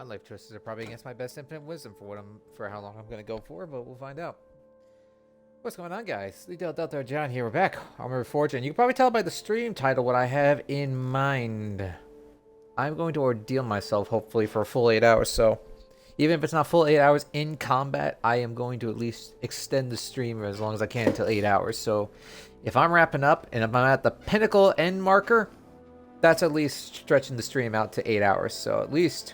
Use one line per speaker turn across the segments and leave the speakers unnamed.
life choices are probably against my best infinite wisdom for how long I'm gonna go for, but we'll find out. What's going on, guys? Lee Delta John here. We're back. ARMA Reforger. And you can probably tell by the stream title what I have in mind. I'm going to ordeal myself, hopefully, for a full 8 hours. So, even if it's not full 8 hours in combat, I am going to at least extend the stream as long as I can until 8 hours. So, if I'm wrapping up and if I'm at the pinnacle end marker, that's at least stretching the stream out to 8 hours. So, at least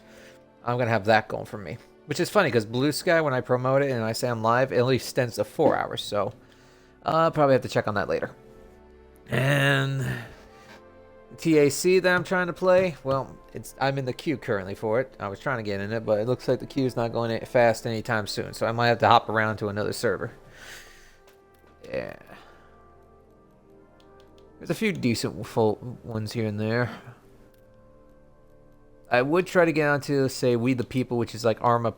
I'm going to have that going for me. Which is funny, because Blue Sky, when I promote it and I say I'm live, it only extends to 4 hours. So, I'll probably have to check on that later. And TAC that I'm trying to play, well, I'm in the queue currently for it. I was trying to get in it, but it looks like the queue's not going fast anytime soon. So I might have to hop around to another server. Yeah. There's a few decent full ones here and there. I would try to get onto, say, We the People, which is like ARMA,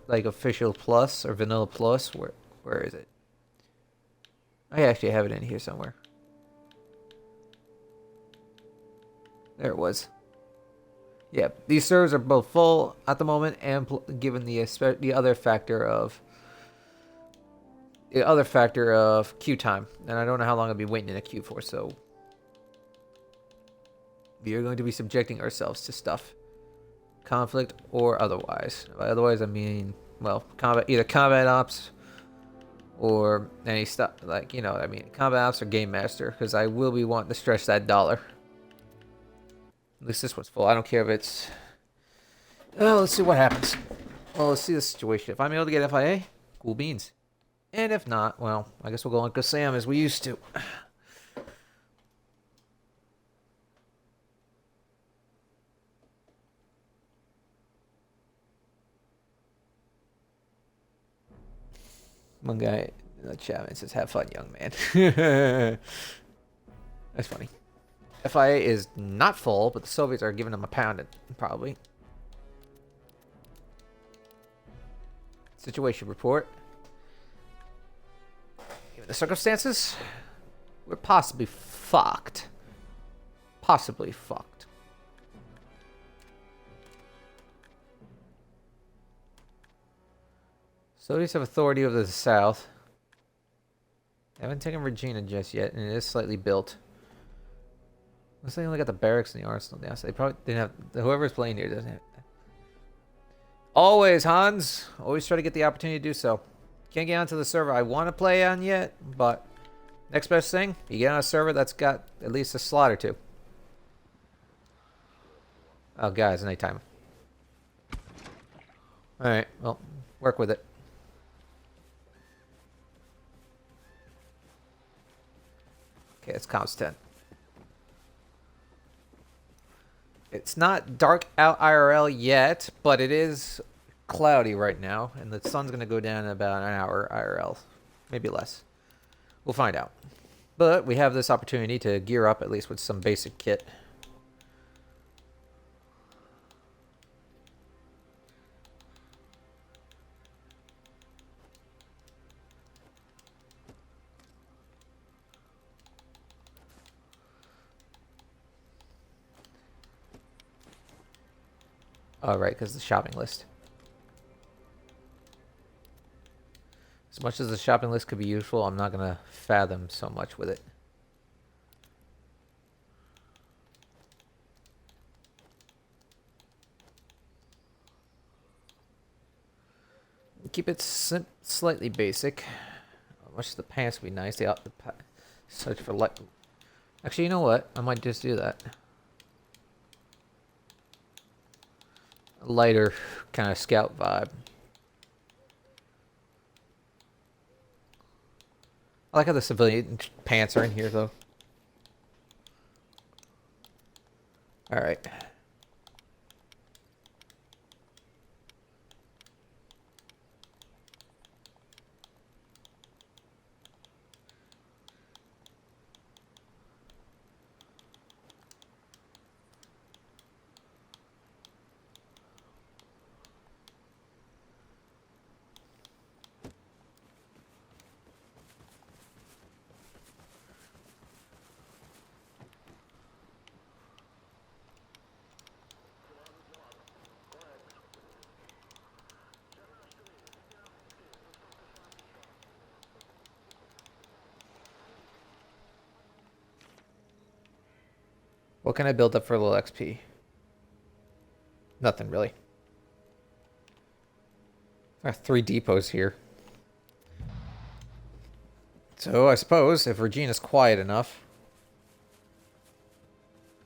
like Official Plus or Vanilla Plus. Where is it? I actually have it in here somewhere. There it was. Yeah, these servers are both full at the moment, and given the other factor of queue time, and I don't know how long I'll be waiting in a queue for. So we are going to be subjecting ourselves to stuff. Conflict or otherwise. By otherwise, I mean, well, either combat ops or any stuff like, you know what I mean, combat ops or game master, because I will be wanting to stretch that dollar. At least this one's full. I don't care if it's. Oh, let's see what happens. Well, let's see the situation. If I'm able to get FIA, cool beans. And if not, well, I guess we'll go on Sam as we used to. One guy in the chat says, "Have fun, young man." That's funny. FIA is not full, but the Soviets are giving them a pound, probably. Situation report. Given the circumstances, we're possibly fucked. Possibly fucked. Soviets have authority over the south. They haven't taken Regina just yet, and it is slightly built. Looks like they only got the barracks and the arsenal down, so they probably didn't have. Whoever's playing here doesn't have. Always, Hans. Always try to get the opportunity to do so. Can't get onto the server I want to play on yet, but next best thing, you get on a server that's got at least a slot or two. Oh, guys, nighttime. Alright, well, work with it. Okay, it's comms 10. It's not dark out IRL yet, but it is cloudy right now, and the sun's going to go down in about an hour IRL. Maybe less. We'll find out. But we have this opportunity to gear up at least with some basic kit. Oh, right, because the shopping list. As much as the shopping list could be useful, I'm not going to fathom so much with it. Keep it slightly basic. Much the pants would be nice. They ought to search for light. Actually, you know what? I might just do that. Lighter kind of scout vibe. I like how the civilian pants are in here, though. All right. What can I build up for a little XP? Nothing really. I have 3 depots here. So I suppose if Regina's quiet enough...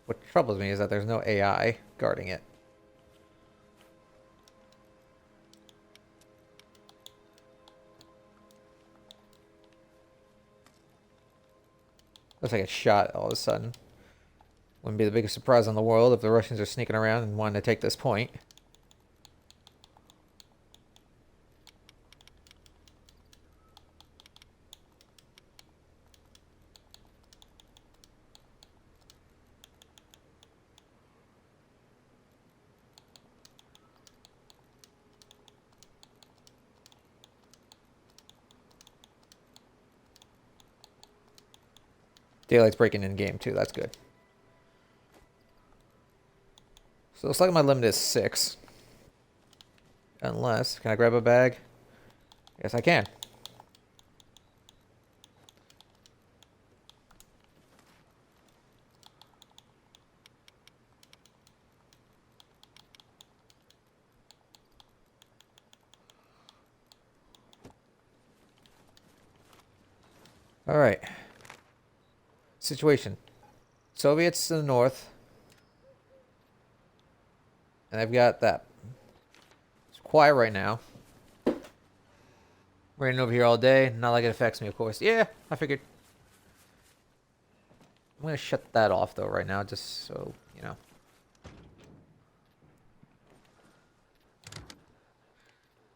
What troubles me is that there's no AI guarding it. Looks like it's shot all of a sudden. Wouldn't be the biggest surprise in the world if the Russians are sneaking around and wanting to take this point. Daylight's breaking in game too, that's good. So it looks like my limit is 6. Unless, can I grab a bag? Yes, I can. All right. Situation. Soviets to the north. And I've got that. It's quiet right now. Raining over here all day. Not like it affects me, of course. Yeah, I figured. I'm going to shut that off, though, right now, just so, you know.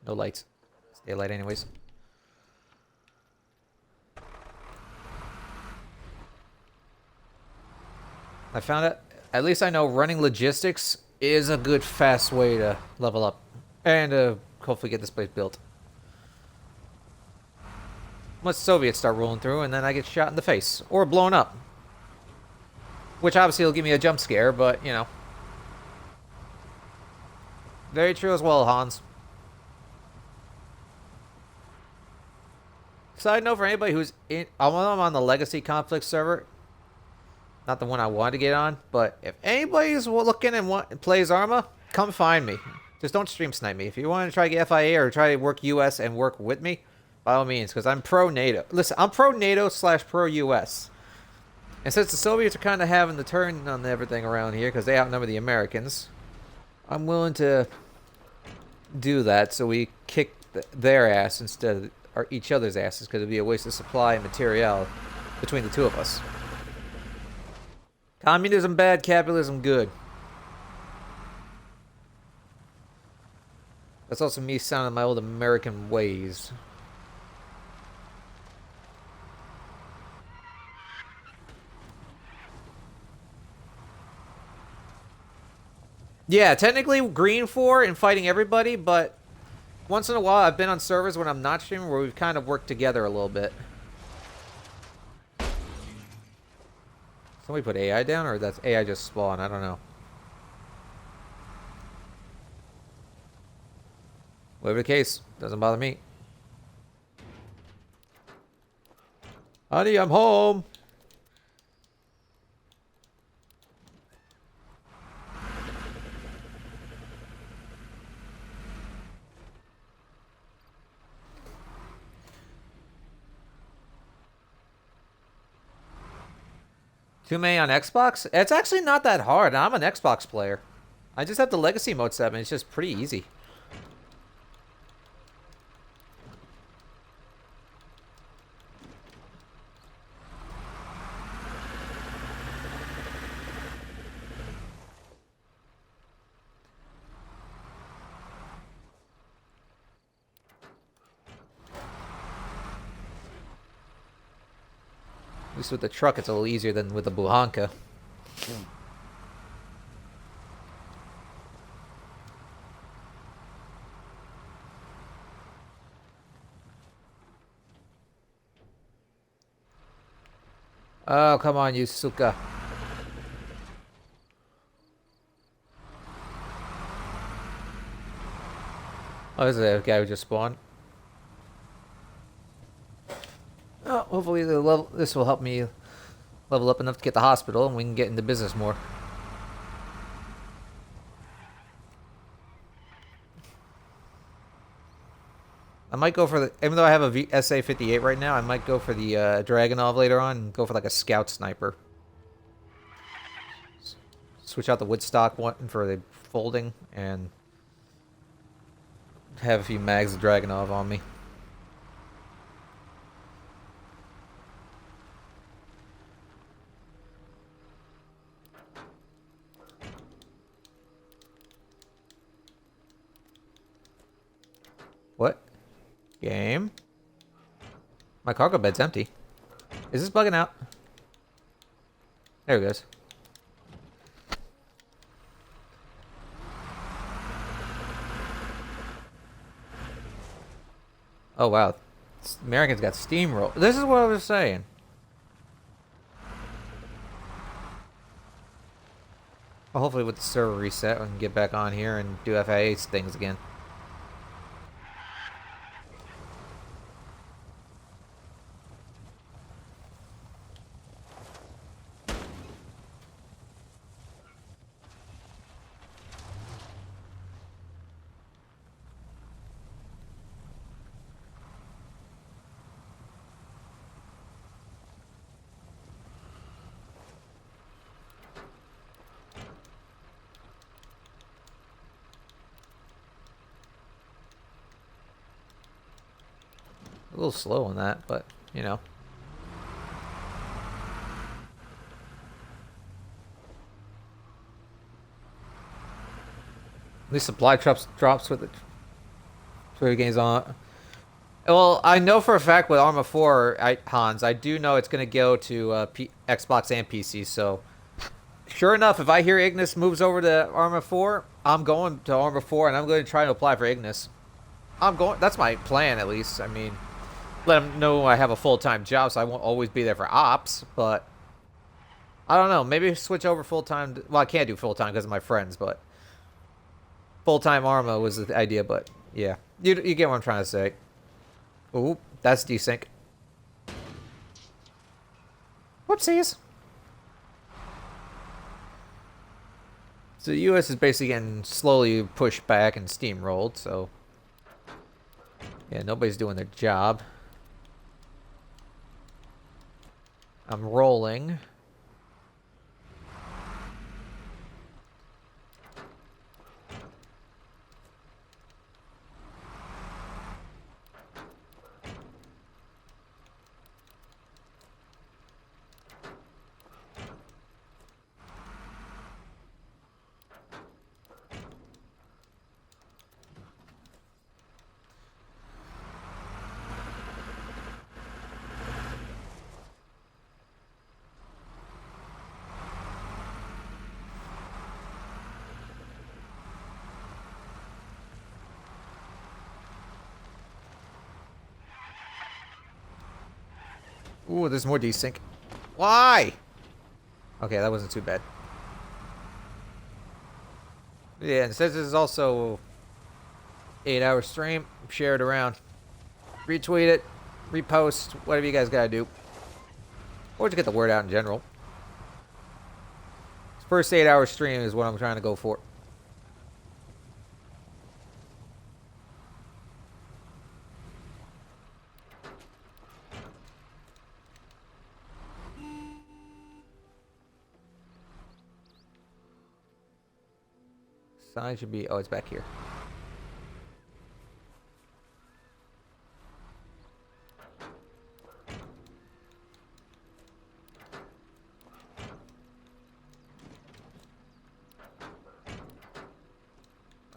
No lights. It's daylight anyways. I found it. At least I know running logistics is a good, fast way to level up. And hopefully get this place built. Once Soviets start rolling through, and then I get shot in the face. Or blown up. Which obviously will give me a jump scare, but, you know. Very true as well, Hans. Side note for anybody who's in... I'm on the Legacy Conflict server. Not the one I wanted to get on, but if anybody's looking and plays ARMA, come find me. Just don't stream snipe me. If you want to try to get FIA or try to work US and work with me, by all means, because I'm pro-NATO. Listen, I'm pro-NATO / pro-US. And since the Soviets are kind of having the turn on everything around here, because they outnumber the Americans, I'm willing to do that so we kick their ass instead of each other's asses, because it would be a waste of supply and material between the two of us. Communism bad, capitalism good. That's also me sounding my old American ways. Yeah, technically green for and fighting everybody, but once in a while I've been on servers when I'm not streaming where we've kind of worked together a little bit. Somebody put AI down, or that's AI just spawned? I don't know. Whatever the case, doesn't bother me. Honey, I'm home. Too many on Xbox? It's actually not that hard. I'm an Xbox player. I just have the Legacy mode 7. It's just pretty easy. At least with the truck, it's a little easier than with the Buhanka. Oh, come on, you suka. Oh, this is a guy who just spawned. Oh, hopefully this will help me level up enough to get the hospital and we can get into business more. I might go for the, even though I have a SA-58 right now, I might go for the Dragunov later on and go for like a scout sniper. Switch out the Woodstock one for the folding and have a few mags of Dragunov on me. What? Game? My cargo bed's empty. Is this bugging out? There it goes. Oh wow. Americans got steamrolled. This is what I was saying. Well, hopefully with the server reset, we can get back on here and do FIA things again. A little slow on that, but, you know. At least supply drops with it. So games on. Well, I know for a fact with ARMA 4, Hans, I do know it's going to go to Xbox and PC, so sure enough, if I hear Ignis moves over to ARMA 4, I'm going to ARMA 4 and I'm going to try to apply for Ignis. That's my plan at least. I mean, let them know I have a full-time job, so I won't always be there for ops, but I don't know. Maybe switch over full-time. Well, I can't do full-time because of my friends, but full-time ARMA was the idea, but yeah. You get what I'm trying to say. Ooh, that's desync. Whoopsies. So the U.S. is basically getting slowly pushed back and steamrolled, so yeah, nobody's doing their job. I'm rolling. Ooh, there's more desync. Why? Okay, that wasn't too bad. Yeah, and it says this is also 8-hour stream. Share it around. Retweet it. Repost. Whatever you guys gotta do. Or to get the word out in general. First 8-hour stream is what I'm trying to go for. Sign should be... Oh, it's back here.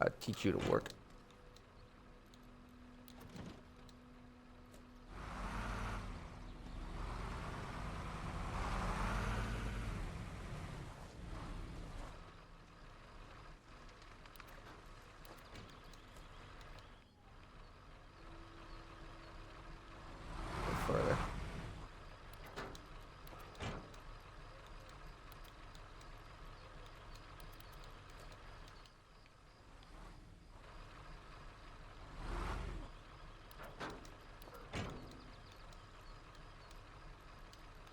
I'll teach you to work. Further.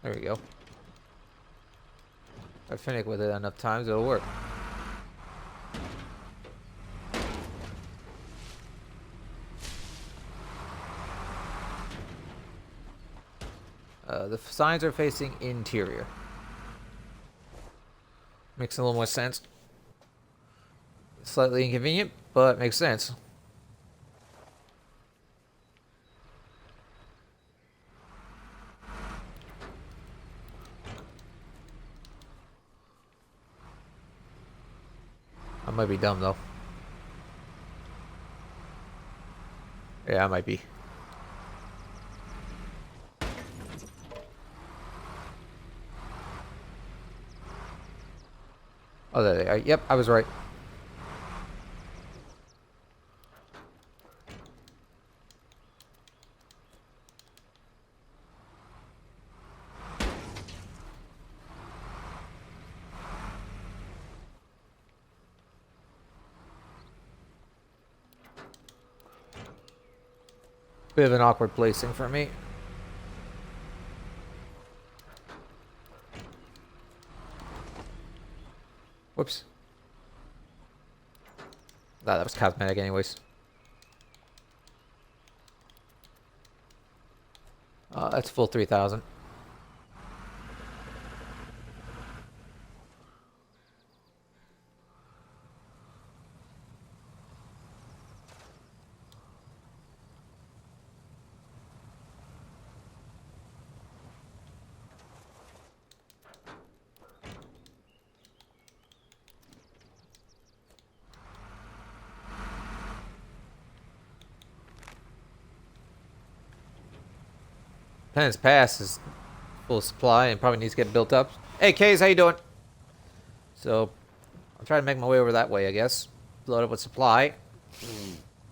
There we go. If I finish with it enough times, it'll work. The signs are facing interior. Makes a little more sense. Slightly inconvenient, but makes sense. I might be dumb though. Yeah, I might be. Oh, there they are. Yep, I was right. Bit of an awkward placing for me. Whoops. Nah, that was cosmetic anyways. That's full 3,000. Penance Pass is full supply and probably needs to get built up. Hey, Kays, how you doing? So, I'll try to make my way over that way, I guess. Load up with supply.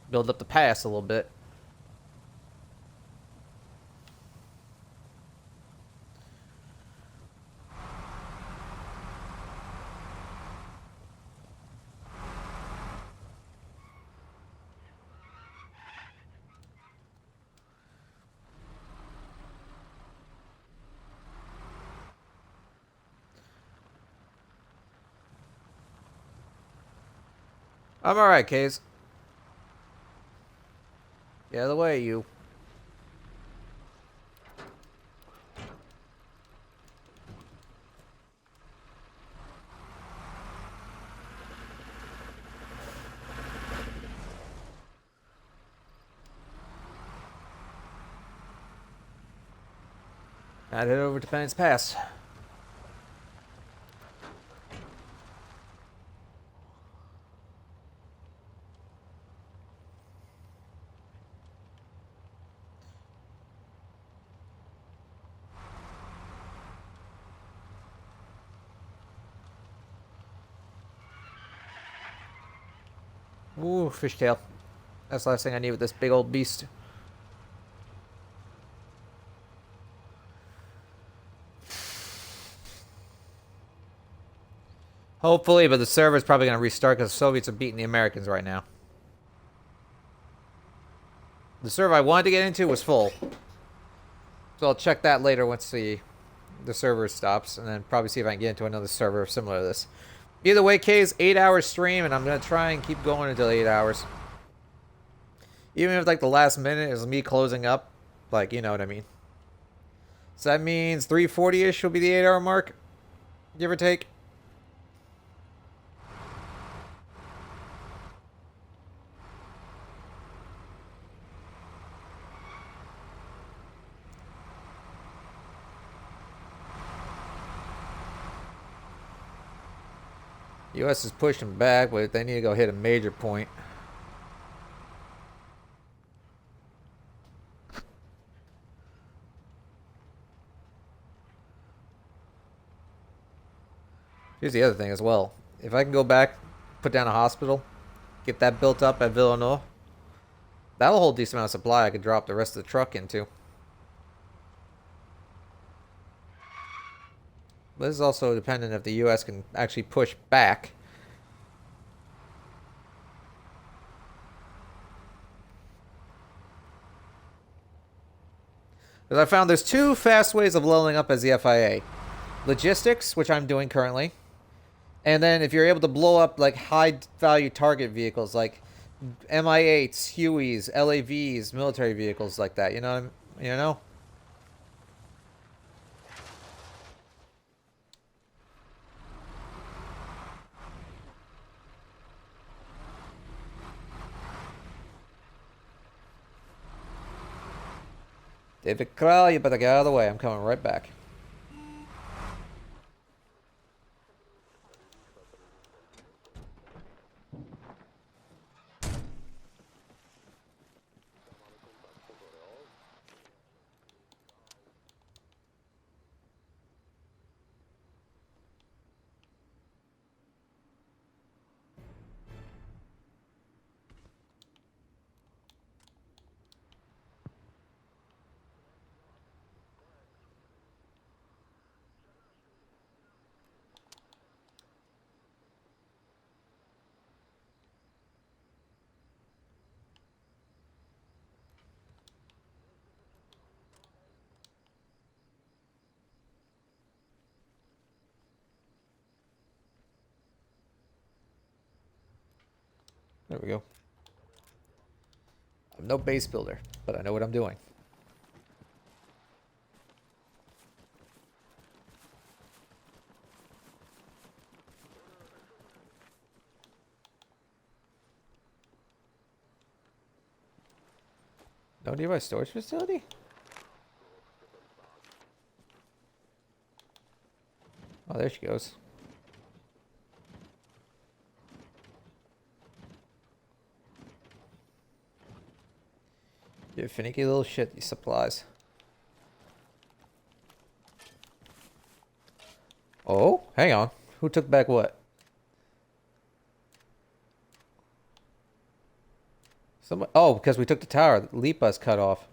Build up the pass a little bit. I'm alright, Kays. Get out of the way, you. I'd head over to Penance Pass. Ooh, fishtail. That's the last thing I need with this big old beast. Hopefully, but the server's probably going to restart because the Soviets are beating the Americans right now. The server I wanted to get into was full. So I'll check that later once the server stops, and then probably see if I can get into another server similar to this. Either way, K's 8-hour stream, and I'm going to try and keep going until 8 hours. Even if, like, the last minute is me closing up. Like, you know what I mean. So that means 3:40-ish will be the 8-hour mark. Give or take. U.S. is pushing back, but they need to go hit a major point. Here's the other thing as well. If I can go back, put down a hospital, get that built up at Villanova, that'll hold a decent amount of supply I could drop the rest of the truck into. But this is also dependent if the U.S. can actually push back. Because I found there's two fast ways of leveling up as the FIA. Logistics, which I'm doing currently. And then if you're able to blow up like high-value target vehicles like MI8s, Hueys, LAVs, military vehicles like that, you know what I mean? You know? David Krell, you better get out of the way. I'm coming right back. There we go. I'm no base builder, but I know what I'm doing. No nearby storage facility? Oh, there she goes. You finicky little shit, these supplies. Oh, hang on. Who took back what? Someone. Oh, because we took the tower. Lipa's cut off.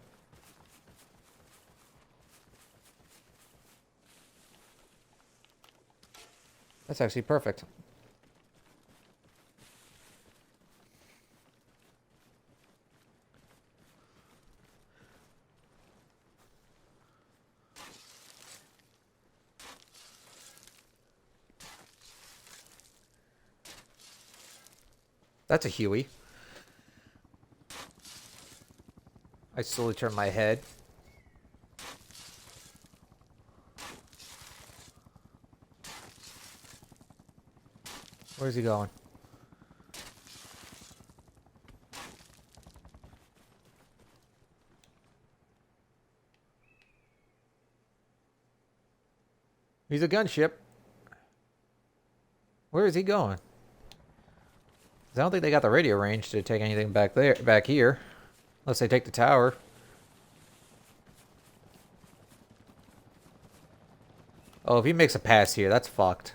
That's actually perfect. That's a Huey. I slowly turn my head. Where's he going? He's a gunship. Where is he going? I don't think they got the radio range to take anything back here. Unless they take the tower. Oh, if he makes a pass here, that's fucked.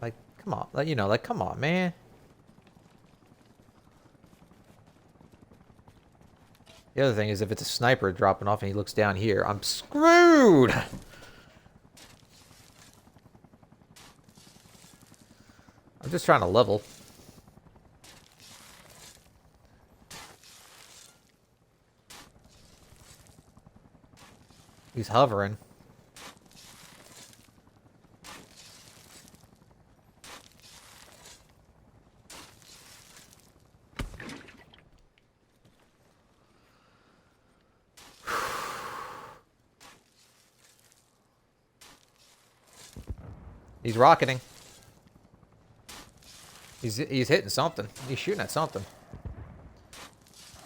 Like, come on. Like, you know, like, come on, man. The other thing is if it's a sniper dropping off and he looks down here, I'm screwed! I'm just trying to level. He's hovering. He's rocketing. He's hitting something. He's shooting at something.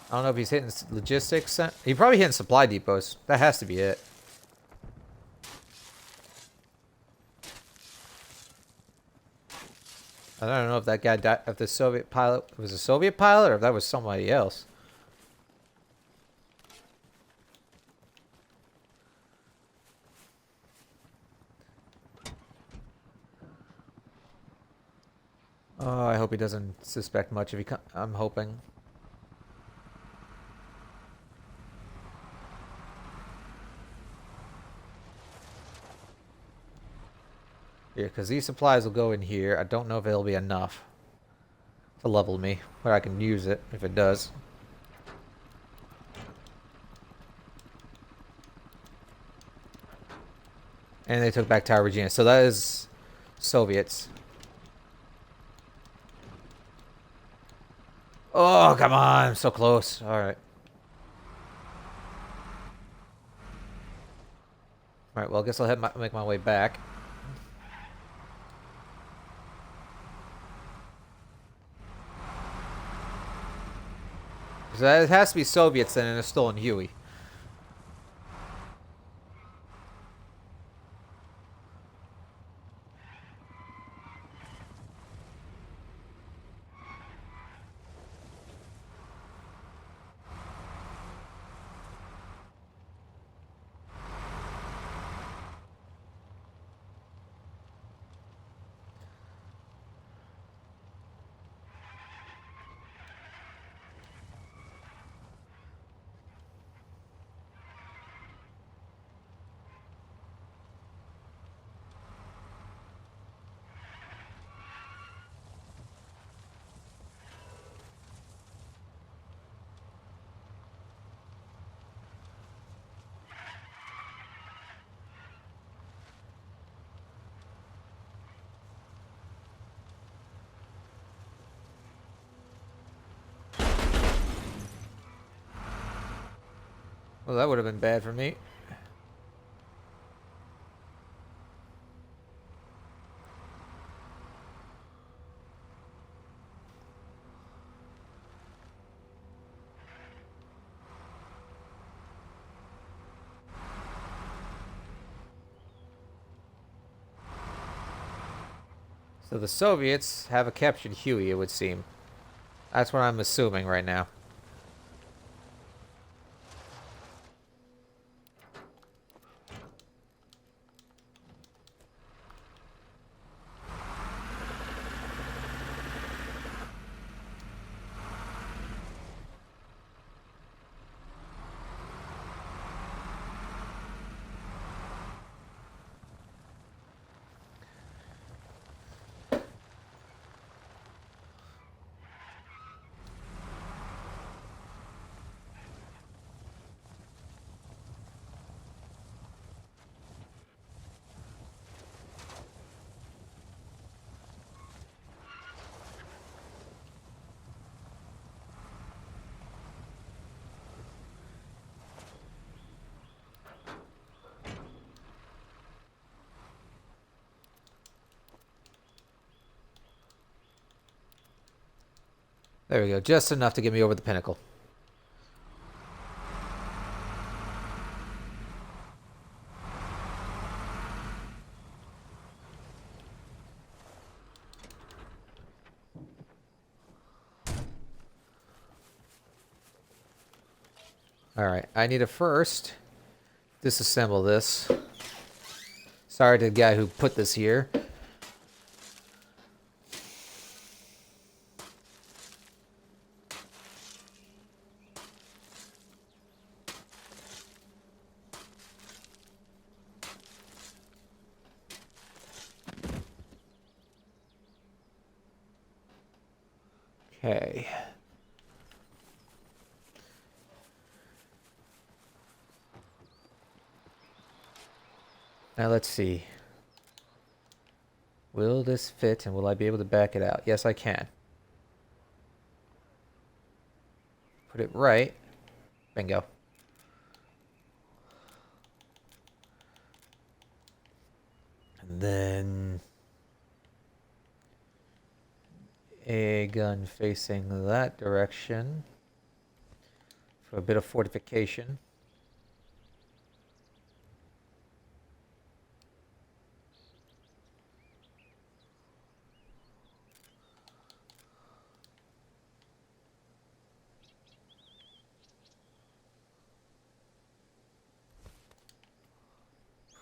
I don't know if he's hitting logistics. He's probably hitting supply depots. That has to be it. I don't know if that guy died, if the Soviet pilot was a Soviet pilot or if that was somebody else. Oh, I hope he doesn't suspect much if he I'm hoping. Yeah, because these supplies will go in here. I don't know if it'll be enough to level me, where I can use it if it does. And they took back Tower Regina. So that is Soviets. Oh, come on. I'm so close. Alright. Alright, well, I guess I'll make my way back. So it has to be Soviets then, and it's still in Huey. Well, that would have been bad for me. So the Soviets have captured Huey, it would seem. That's what I'm assuming right now. There we go, just enough to get me over the pinnacle. Alright, I need to first disassemble this. Sorry to the guy who put this here. Okay. Now let's see. Will this fit and will I be able to back it out? Yes, I can. Put it right. Bingo. And then a gun facing that direction for a bit of fortification.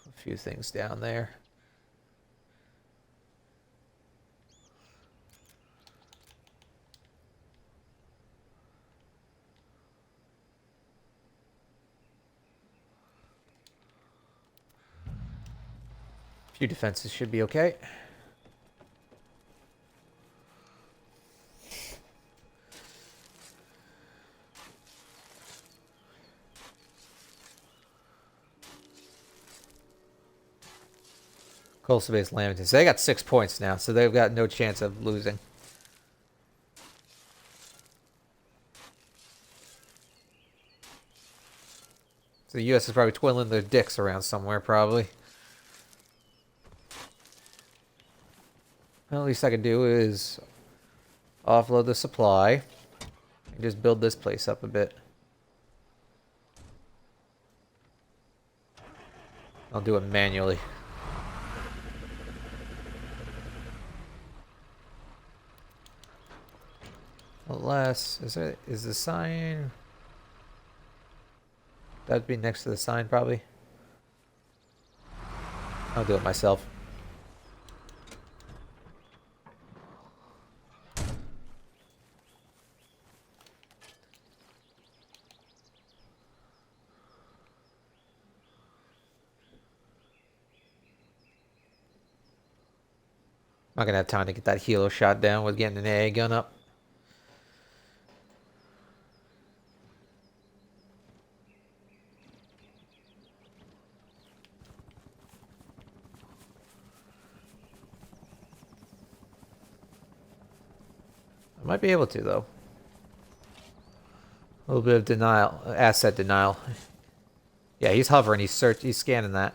A few things down there. A few defenses should be okay. Coastal Base Lamington. So they got 6 points now, so they've got no chance of losing. So the U.S. is probably twiddling their dicks around somewhere, probably. Well, the least I can do is offload the supply Just build this place up a bit. I'll do it manually. Unless, is the sign? That'd be next to the sign, probably. I'll do it myself. I'm not gonna have time to get that helo shot down with getting an AA gun up. I might be able to, though. A little bit of denial, asset denial. Yeah, he's hovering. He's scanning that.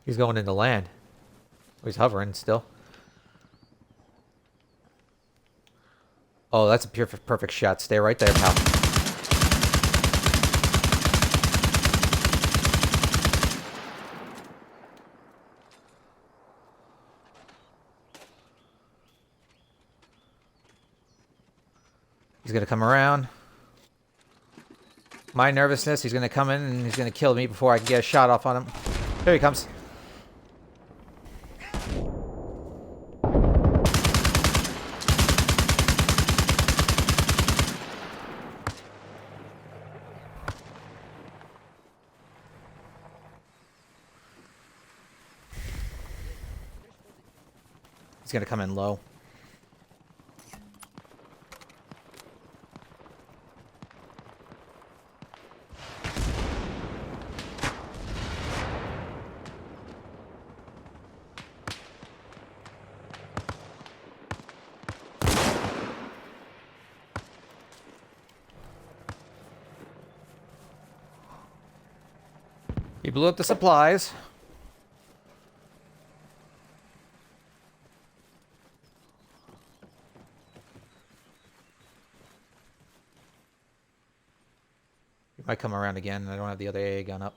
He's going into land. Oh, he's hovering still. Oh, that's a perfect shot. Stay right there, pal. He's gonna come around. My nervousness, he's gonna come in and he's gonna kill me before I can get a shot off on him. Here he comes. He's gonna come in low. He blew up the supplies. He might come around again. I don't have the other AA gun up.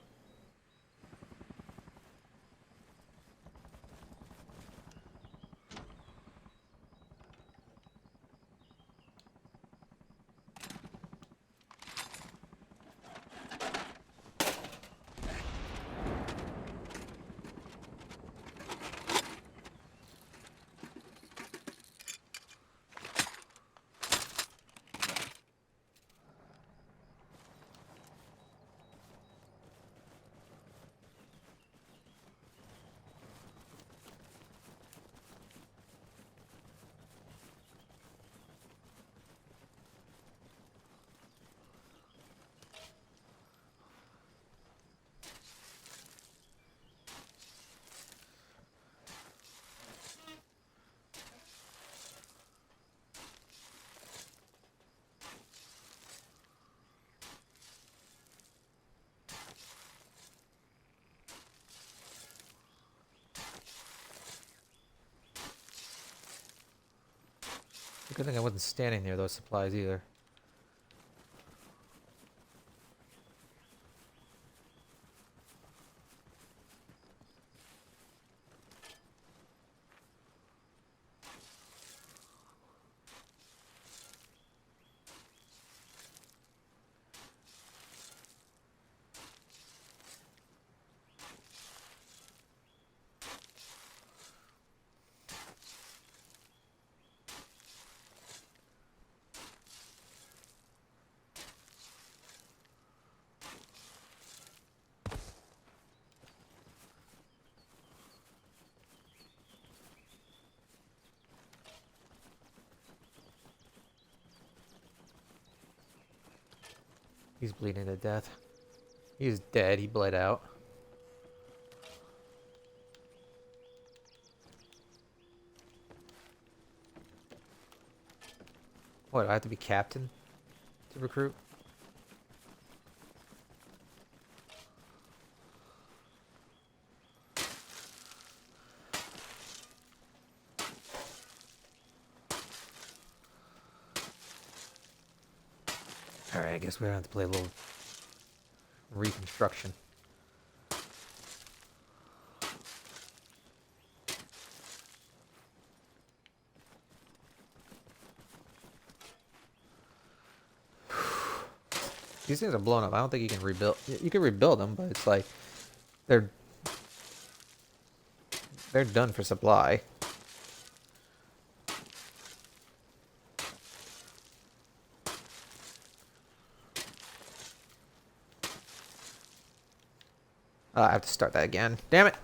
Good thing I wasn't standing near those supplies either. He's bleeding to death. He's dead. He bled out. What, do I have to be captain to recruit? Alright, I guess we're gonna have to play a little reconstruction. These things are blown up. I don't think you can rebuild. You can rebuild them, but it's like they're done for supply. I have to start that again. Damn it!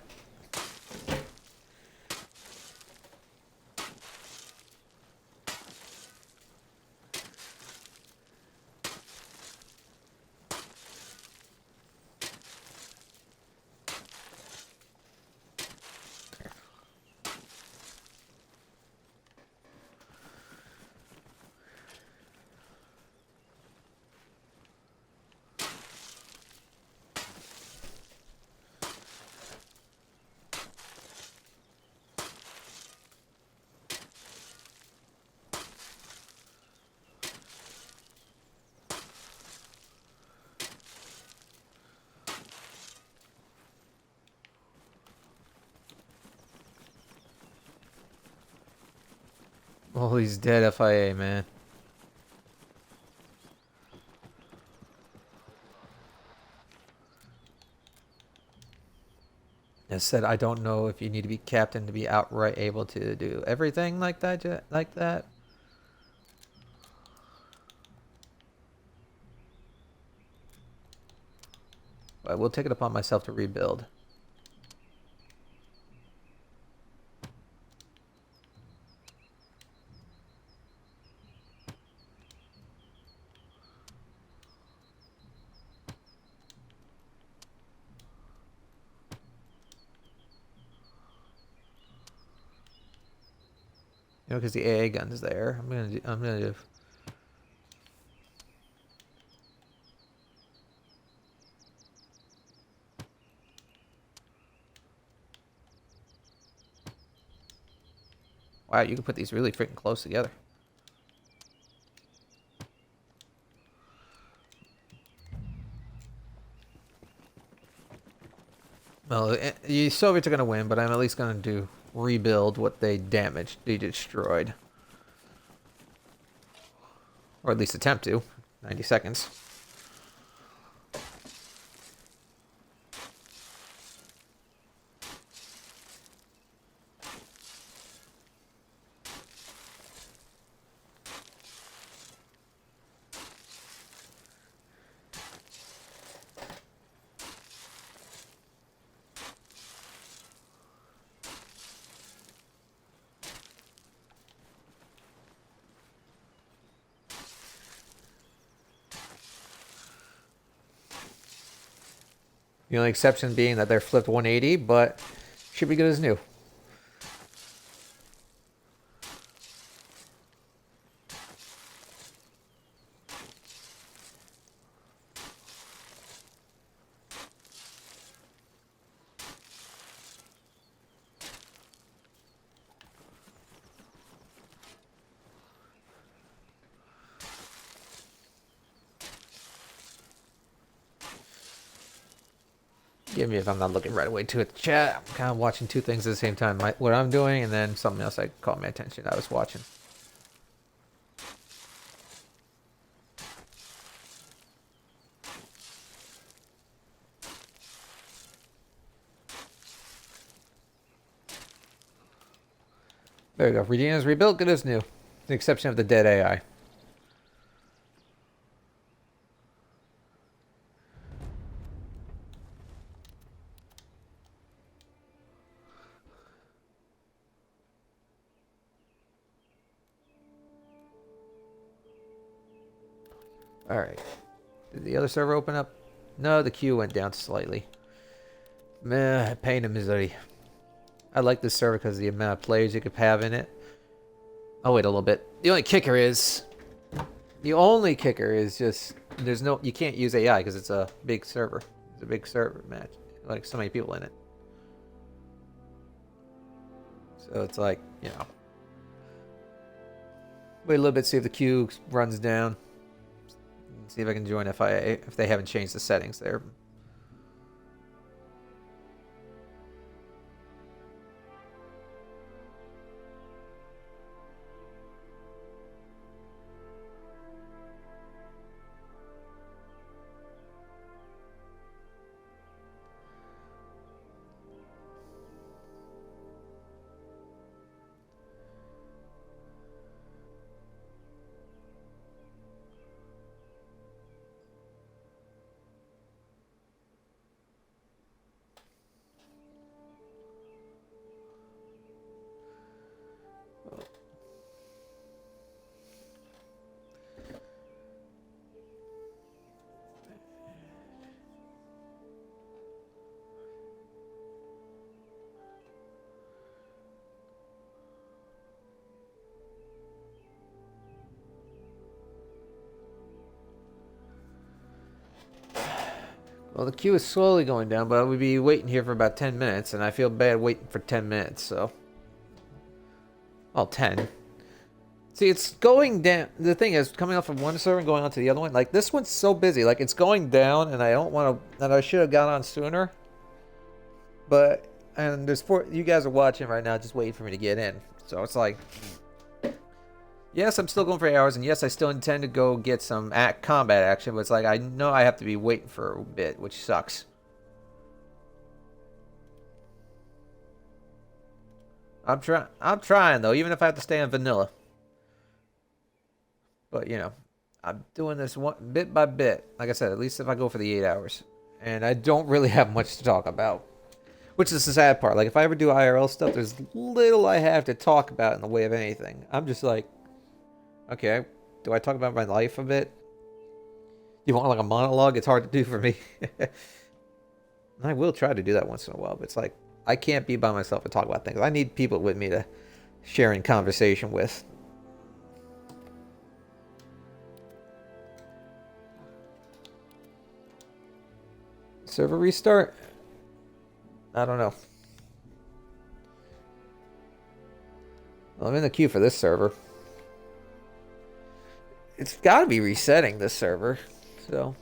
Oh, he's dead FIA, man. As said, I don't know if you need to be captain to be outright able to do everything like that. Like that. I will take it upon myself to rebuild. You know, because the AA gun's there. I'm gonna do. Wow, you can put these really freaking close together. Well, the Soviets are gonna win, but I'm at least gonna do rebuild what they damaged, they destroyed, or at least attempt to. 90 seconds. The only exception being that they're flipped 180, but should be good as new. Give me if I'm not looking right away to it. Chat. I'm kind of watching two things at the same time. What I'm doing and then something else that caught my attention I was watching. There we go. Regina's rebuilt, good as new. The exception of the dead AI. Alright. Did the other server open up? No, the queue went down slightly. Meh, pain in misery. I like this server because of the amount of players you could have in it. I'll wait a little bit. The only kicker is The only kicker is just you can't use AI because it's a big server. It's a big server match, like so many people in it. So it's like, you know, wait a little bit, see if the queue runs down. See if I can join FIA if they haven't changed the settings there. Well, the queue is slowly going down, but we'll be waiting here for about 10 minutes, and I feel bad waiting for 10 minutes, so... Well, 10. See, it's going down. The thing is, coming off from one server and going on to the other one, like, this one's so busy. Like, it's going down, and I don't want to... And I should have got on sooner. But... And there's you guys are watching right now just waiting for me to get in. So it's like... Yes, I'm still going for 8 hours, and yes, I still intend to go get some combat action, but it's like, I know I have to be waiting for a bit, which sucks. I'm trying, though, even if I have to stay on vanilla. But, you know, I'm doing this bit by bit. Like I said, at least if I go for the 8 hours. And I don't really have much to talk about. Which is the sad part. Like, if I ever do IRL stuff, there's little I have to talk about in the way of anything. I'm just like... Okay, do I talk about my life a bit? You want like a monologue? It's hard to do for me. I will try to do that once in a while, but it's like, I can't be by myself and talk about things. I need people with me to share in conversation with. Server restart? I don't know. Well, I'm in the queue for this server. It's got to be resetting this server, so.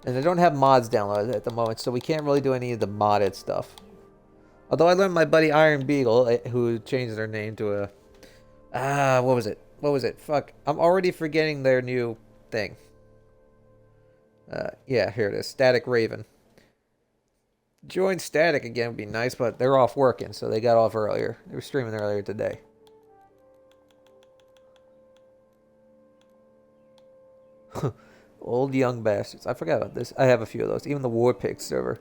And I don't have mods downloaded at the moment, so we can't really do any of the modded stuff. Although I learned my buddy Iron Beagle, who changed their name to a... what was it? What was it? Fuck. I'm already forgetting their new thing. Yeah, here it is. Static Raven. Join Static again would be nice, but they're off working, so they got off earlier. They were streaming earlier today. Old young bastards. I forgot about this. I have a few of those. Even the War Pig server.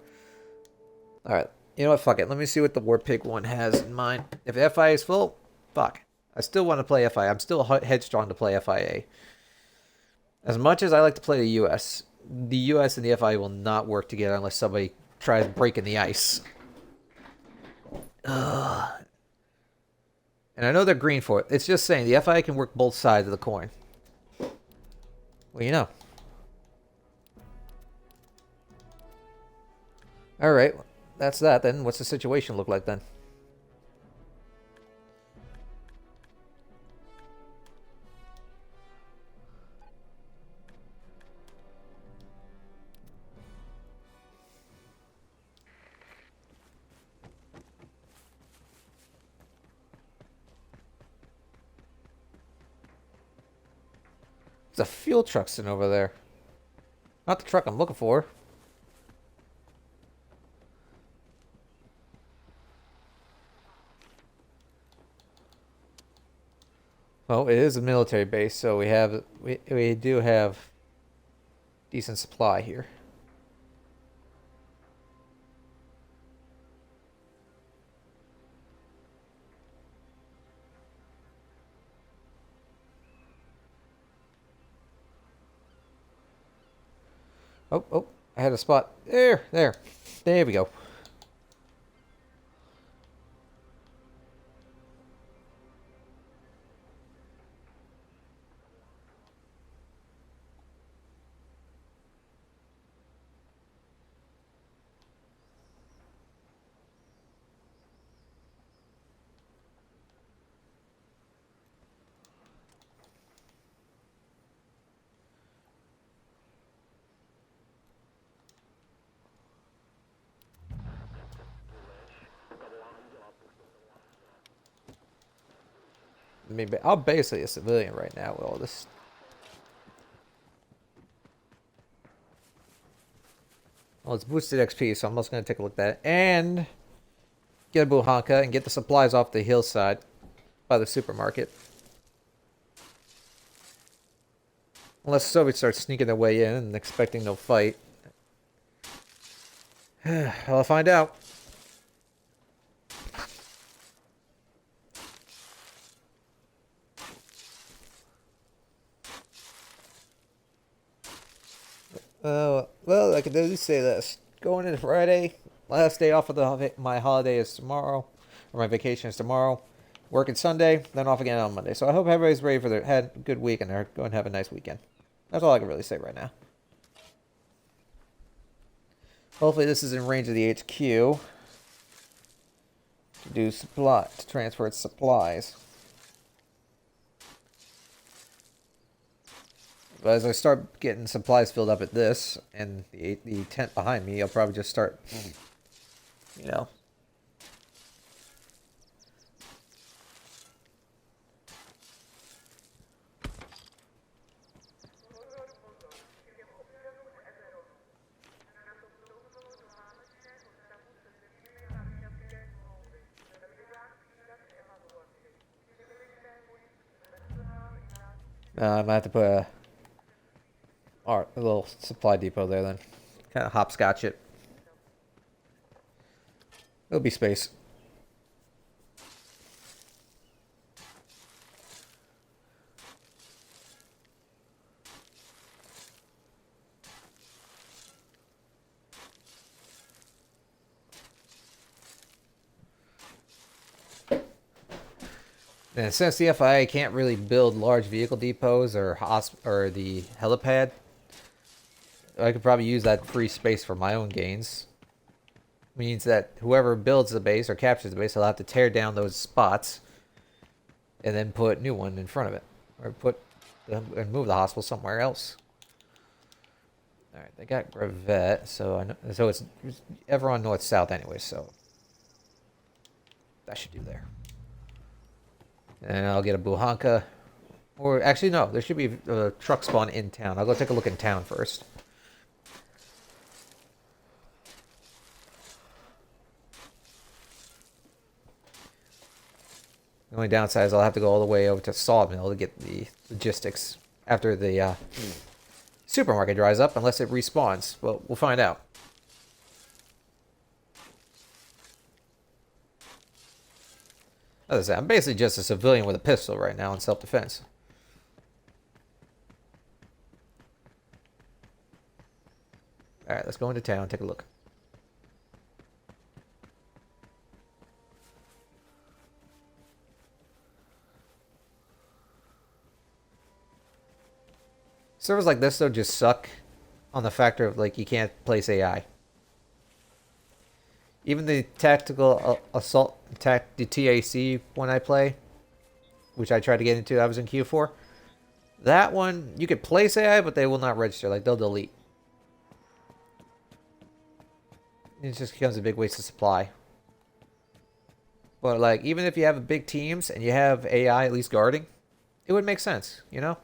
Alright. You know what? Fuck it. Let me see what the War Pig one has in mind. If FIA is full, fuck. I still want to play FIA. I'm still headstrong to play FIA. As much as I like to play the US and the FIA will not work together unless somebody tries breaking the ice. Ugh. And I know they're green for it. It's just saying the FIA can work both sides of the coin. Well, you know. Alright, that's that then. What's the situation look like then? There's a fuel truck sitting over there. Not the truck I'm looking for. Well, it is a military base, so we do have decent supply here. Oh, I had a spot. There we go. Maybe I'm basically a civilian right now with all this. Well, it's boosted XP, so I'm just gonna take a look at that and get a buhanka and get the supplies off the hillside by the supermarket. Unless the Soviets start sneaking their way in and expecting no fight. I'll find out. Well, I can at least say this. Going into Friday, last day off of my holiday is tomorrow, or my vacation is tomorrow. Working Sunday, then off again on Monday. So I hope everybody's ready for had a good week and they're going to have a nice weekend. That's all I can really say right now. Hopefully this is in range of the HQ to transfer its supplies. But as I start getting supplies filled up at this and the tent behind me, I'll probably just start, you know. I might have to put a little supply depot there then. Kind of hopscotch it. It'll be space. And since the FIA can't really build large vehicle depots or the helipad, I could probably use that free space for my own gains. Means that whoever builds the base or captures the base will have to tear down those spots and then put a new one in front of it, or and move the hospital somewhere else. All right, they got Gravette, so it's ever on north-south anyway, so that should do there. And I'll get a buhanka. Or actually, no, there should be a truck spawn in town. I'll go take a look in town first. The only downside is I'll have to go all the way over to Sawmill to get the logistics after the supermarket dries up, unless it respawns. Well, we'll find out. As I say, I'm basically just a civilian with a pistol right now in self-defense. Alright, let's go into town and take a look. Servers like this, though, just suck on the factor of, like, you can't place AI. Even the tactical assault the TAC one I play, which I tried to get into, I was in Q4. That one, you could place AI, but they will not register. Like, they'll delete. It just becomes a big waste of supply. But, like, even if you have big teams and you have AI at least guarding, it would make sense, you know?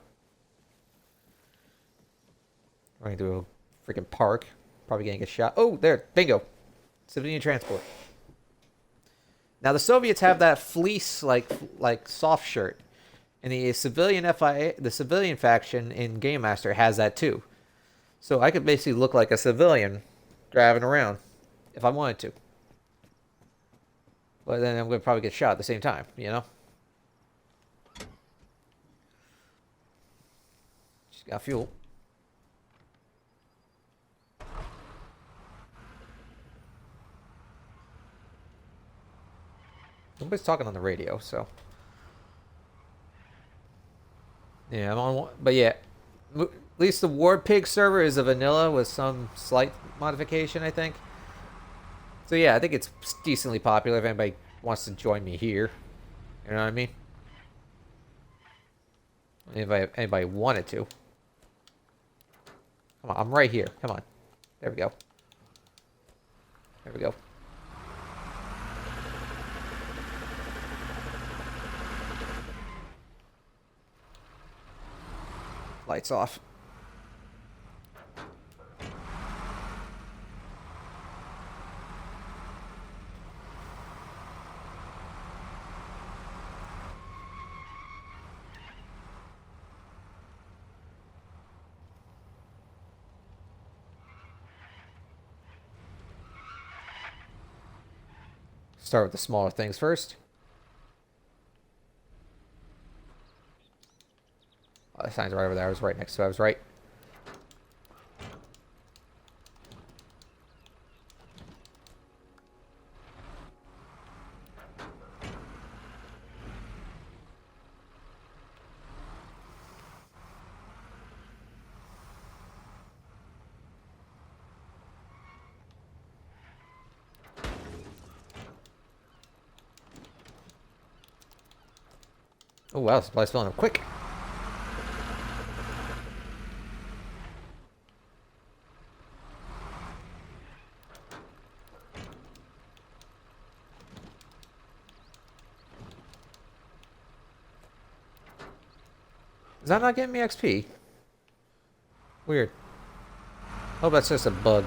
Running through a freaking park. Probably getting a shot. Oh, there. Bingo. Civilian transport. Now the Soviets have that fleece like soft shirt, and the civilian faction in Game Master has that too. So I could basically look like a civilian driving around if I wanted to. But then I'm gonna probably get shot at the same time, you know. Just got fuel. Nobody's talking on the radio, so yeah, I'm on one. But yeah, at least the War Pig server is a vanilla with some slight modification, I think. So yeah, I think it's decently popular if anybody wants to join me here. You know what I mean? If anybody wanted to. Come on, I'm right here. Come on. There we go. There we go. Lights off. Start with the smaller things first. Oh, the sign's right over there. I was right next to it. I was right. Oh wow, supply's filling up quick. Is that not getting me XP? Weird. Oh, that's just a bug.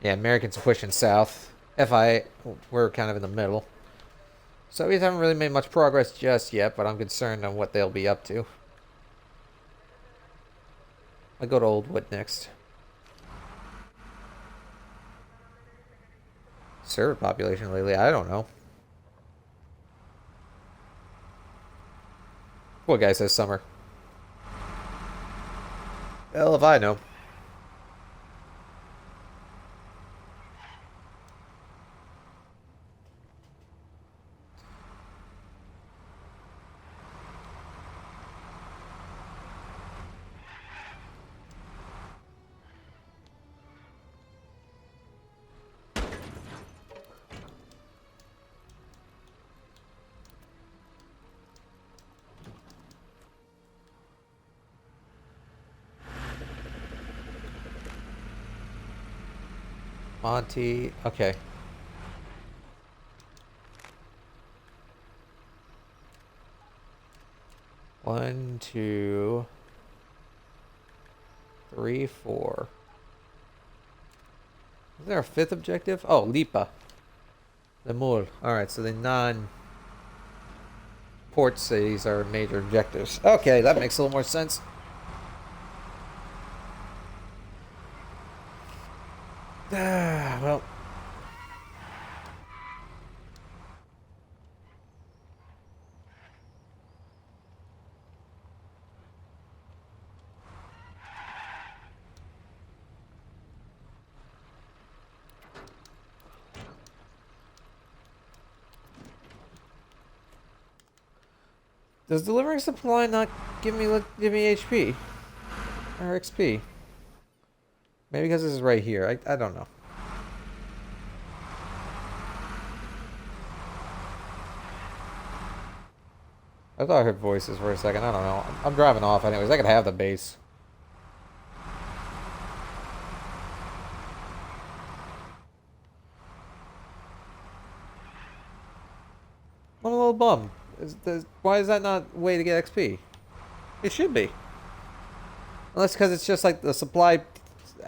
Yeah, Americans are pushing south. FI, we're kind of in the middle. So we haven't really made much progress just yet, but I'm concerned on what they'll be up to. I'll go to Old Wood next. Server population lately, I don't know. What guy says summer? Hell if I know. Monty, okay. One, two, three, four. Is there a fifth objective? Oh, Lipa. The Mul. Alright, so the non-port cities are major objectives. Okay, that makes a little more sense. Well. Does delivering supply not give me HP or XP? Maybe because this is right here. I don't know. I thought I heard voices for a second. I don't know. I'm driving off anyways. I could have the base. I'm a little bummed. Why is that not a way to get XP? It should be. Unless because it's just like the supply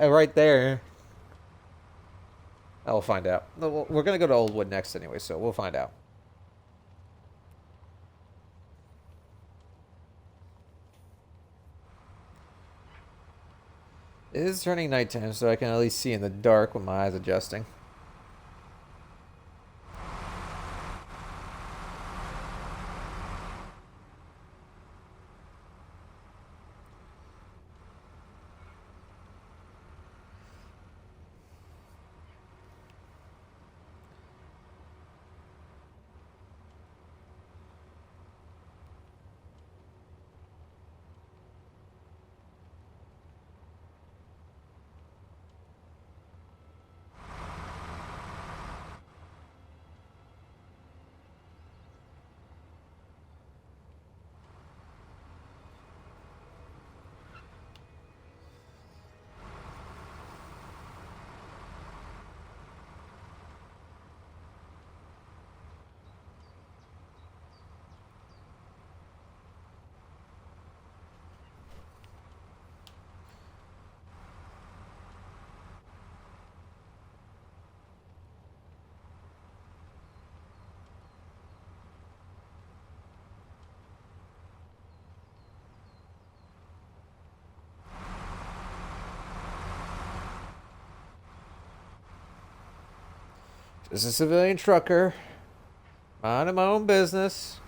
right there. I'll find out. We're going to go to Old Wood next anyway, so we'll find out. It is turning nighttime, so I can at least see in the dark with my eyes adjusting. Just a civilian trucker. Minding my own business.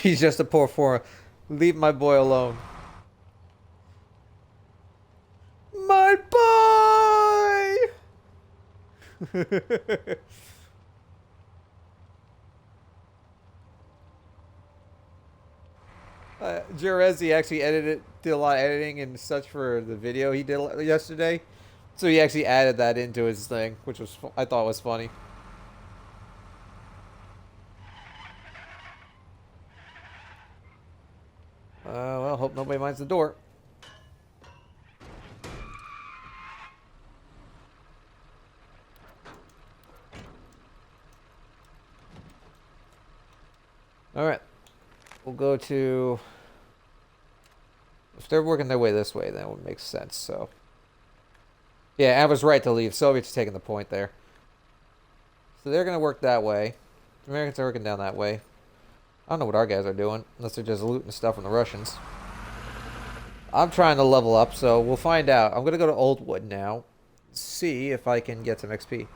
He's just a poor foreigner. Leave my boy alone. My boy! Jerezi actually did a lot of editing and such for the video he did yesterday. So he actually added that into his thing, which was I thought was funny. Well, hope nobody minds the door. Alright. We'll go to... If they're working their way this way, then it would make sense, so... Yeah, I was right to leave. Soviets taking the point there. So they're going to work that way. The Americans are working down that way. I don't know what our guys are doing, unless they're just looting stuff from the Russians. I'm trying to level up, so we'll find out. I'm going to go to Oldwood now. See if I can get some XP.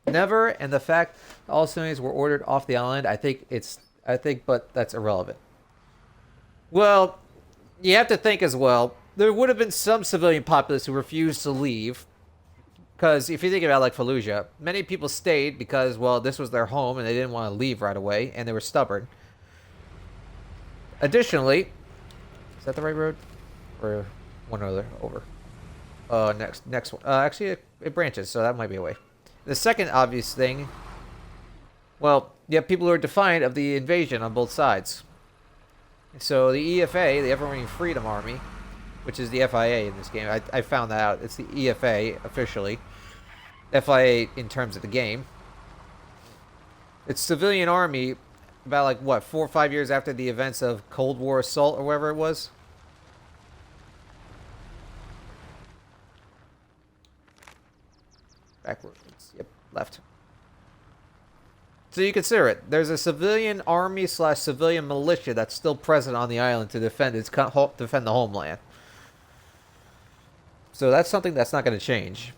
Never, and the fact all civilians were ordered off the island, but that's irrelevant. Well, you have to think as well. There would have been some civilian populace who refused to leave. Because if you think about like Fallujah, many people stayed because, well, this was their home and they didn't want to leave right away, and they were stubborn. Additionally, is that the right road? Or one other over? Next one. Actually, it branches, so that might be a way. The second obvious thing, well, you have people who are defiant of the invasion on both sides. So the EFA, the Ever-Marine Freedom Army, which is the FIA in this game, I found that out. It's the EFA officially. FIA in terms of the game. It's civilian army about like, what, 4 or 5 years after the events of Cold War Assault or whatever it was. Backwards. Yep, left. So you consider it. There's a civilian army / civilian militia that's still present on the island to defend the homeland. So that's something that's not going to change.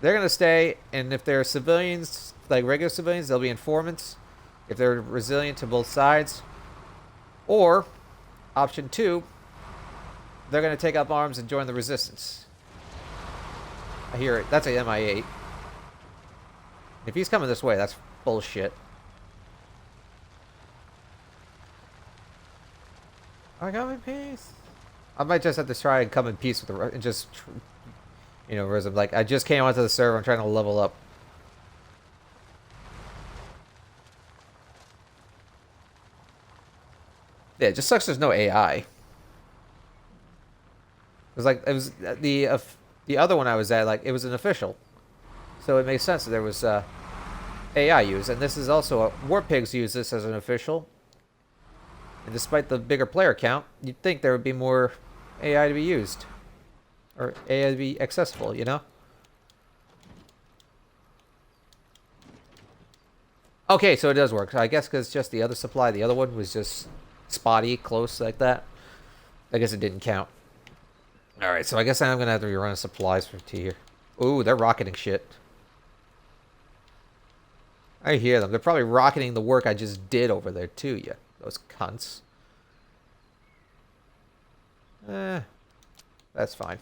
They're going to stay, and if they're civilians, like regular civilians, they'll be informants. If they're resilient to both sides. Or, option 2, they're going to take up arms and join the resistance. I hear it. That's a MI8. If he's coming this way, that's bullshit. I got my peace. I might just have to try and come in peace with the and just, you know, Rhythm. Like, I just came onto the server. I'm trying to level up. Yeah, it just sucks. There's no AI. It was like the other one I was at. Like, it was an official, so it makes sense that there was AI used, and this is also War Pigs use this as an official. And despite the bigger player count, you'd think there would be more AI to be used. Or AI to be accessible, you know? Okay, so it does work. So I guess because just the other supply, the other one was just spotty, close like that. I guess it didn't count. Alright, so I guess I'm going to have to be running supplies from T here. Ooh, they're rocketing shit. I hear them. They're probably rocketing the work I just did over there too, yeah. Those cunts. That's fine.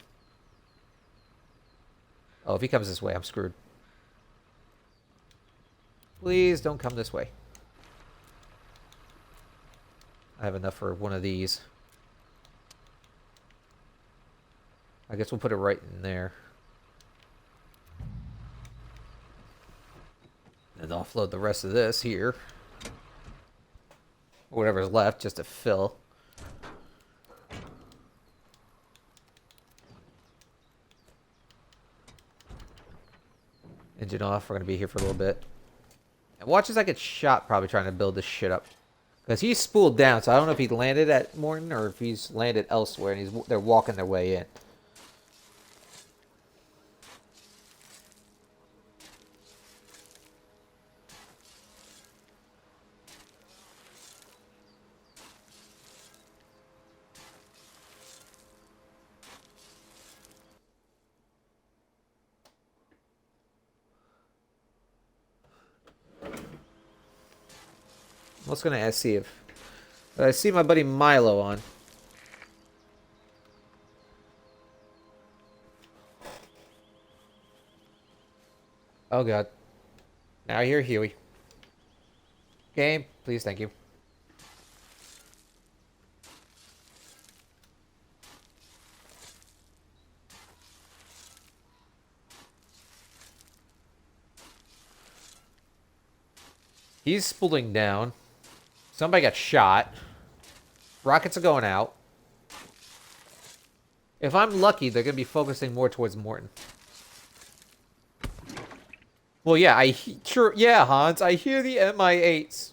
Oh, if he comes this way, I'm screwed. Please don't come this way. I have enough for one of these. I guess we'll put it right in there. And offload the rest of this here. Whatever's left, just to fill. Engine off. We're gonna be here for a little bit. And watch as I get shot probably trying to build this shit up. Because he's spooled down, so I don't know if he landed at Morton or if he's landed elsewhere and they're walking their way in. I was gonna see if I see my buddy Milo on. Oh god. Now I hear Huey. Game, please, thank you. He's spooling down. Somebody got shot. Rockets are going out. If I'm lucky, they're going to be focusing more towards Morton. Well, yeah, sure, yeah, Hans, I hear the MI8s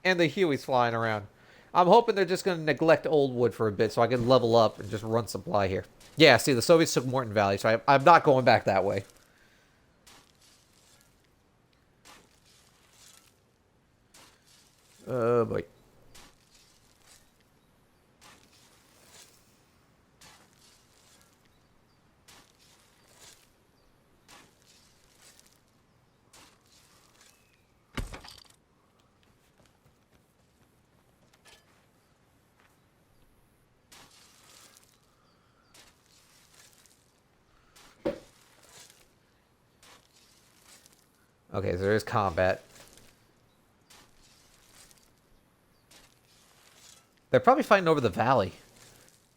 and the Hueys flying around. I'm hoping they're just going to neglect Oldwood for a bit so I can level up and just run supply here. Yeah, see, the Soviets took Morton Valley, so I'm not going back that way. Oh, boy. Okay, so there's combat. They're probably fighting over the valley.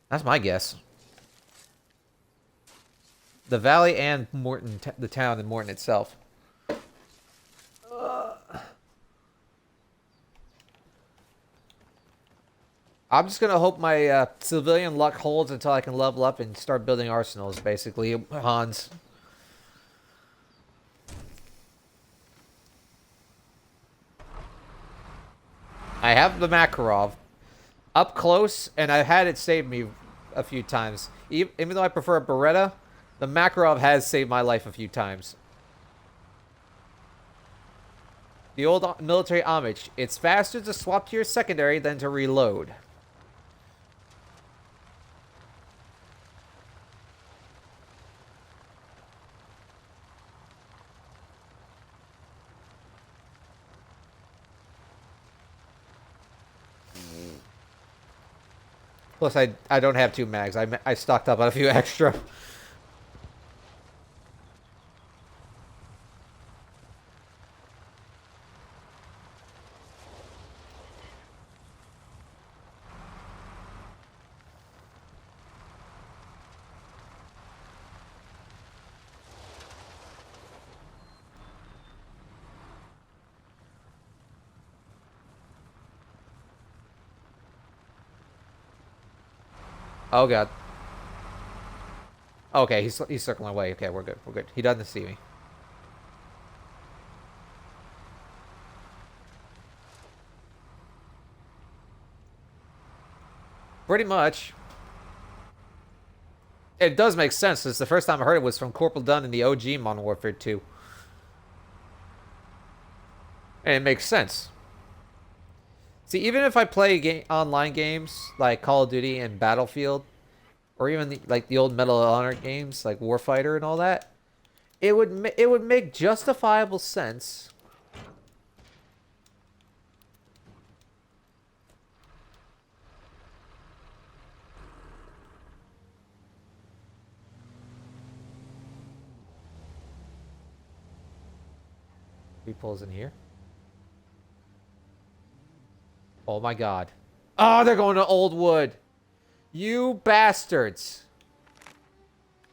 That's my guess. The valley and Morton, the town and Morton itself. I'm just going to hope my civilian luck holds until I can level up and start building arsenals, basically, Hans. I have the Makarov up close, and I've had it save me a few times. Even though I prefer a Beretta, the Makarov has saved my life a few times. The old military homage. It's faster to swap to your secondary than to reload. Plus, I don't have 2 mags. I stocked up on a few extra. Oh god. Okay, he's circling away. Okay, we're good. We're good. He doesn't see me. Pretty much. It does make sense, since the first time I heard it was from Corporal Dunn in the OG Modern Warfare 2. And it makes sense. See, even if I play online games like Call of Duty and Battlefield, or even like the old Medal of Honor games like Warfighter and all that, it would make justifiable sense. He pulls in here. Oh my god. Oh, they're going to Oldwood. You bastards.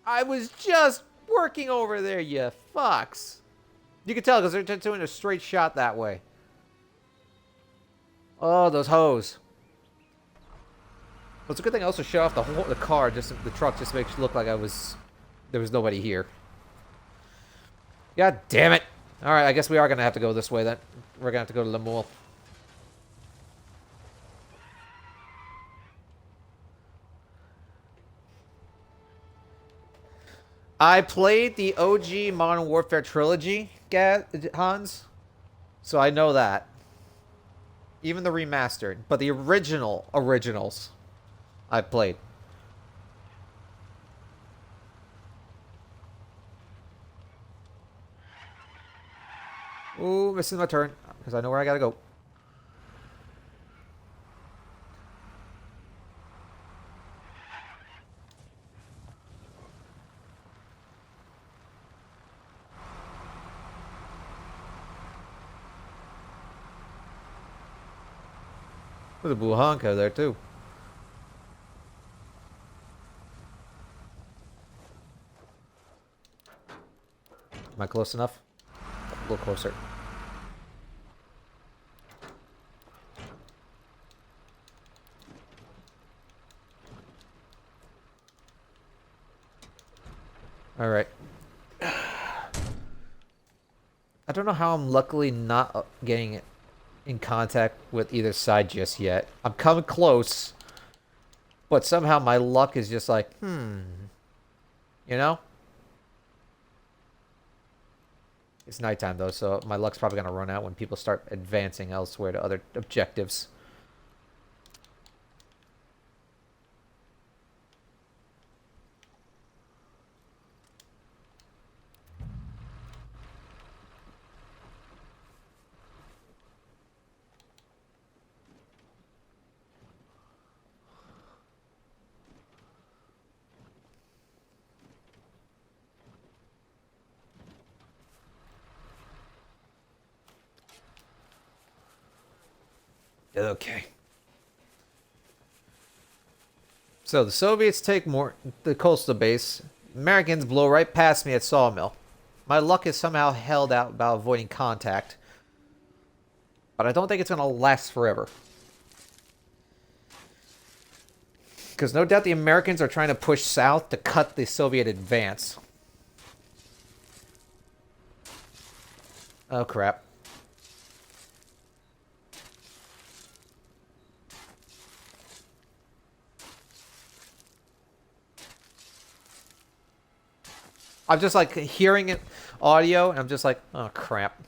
I was just working over there, you fucks. You can tell because they're just doing a straight shot that way. Oh, those hoes. Well, it's a good thing I also shut off the car, just the truck, just to make it look like there was nobody here. God damn it. Alright, I guess we are going to have to go this way then. We're going to have to go to Lemuel. I played the OG Modern Warfare trilogy, Hans. So I know that. Even the remastered. But the originals, I played. Ooh, missing my turn. Because I know where I gotta go. There's a Buhanka there, too. Am I close enough? A little closer. Alright. I don't know how I'm luckily not getting in contact with either side just yet. I'm coming close. But somehow my luck is just like, You know? It's nighttime, though, so my luck's probably going to run out when people start advancing elsewhere to other objectives. Okay. So the Soviets take the coastal base. Americans blow right past me at Sawmill. My luck is somehow held out about avoiding contact. But I don't think it's going to last forever. Because no doubt the Americans are trying to push south to cut the Soviet advance. Oh, crap. I'm just like hearing it audio, and I'm just like, oh crap.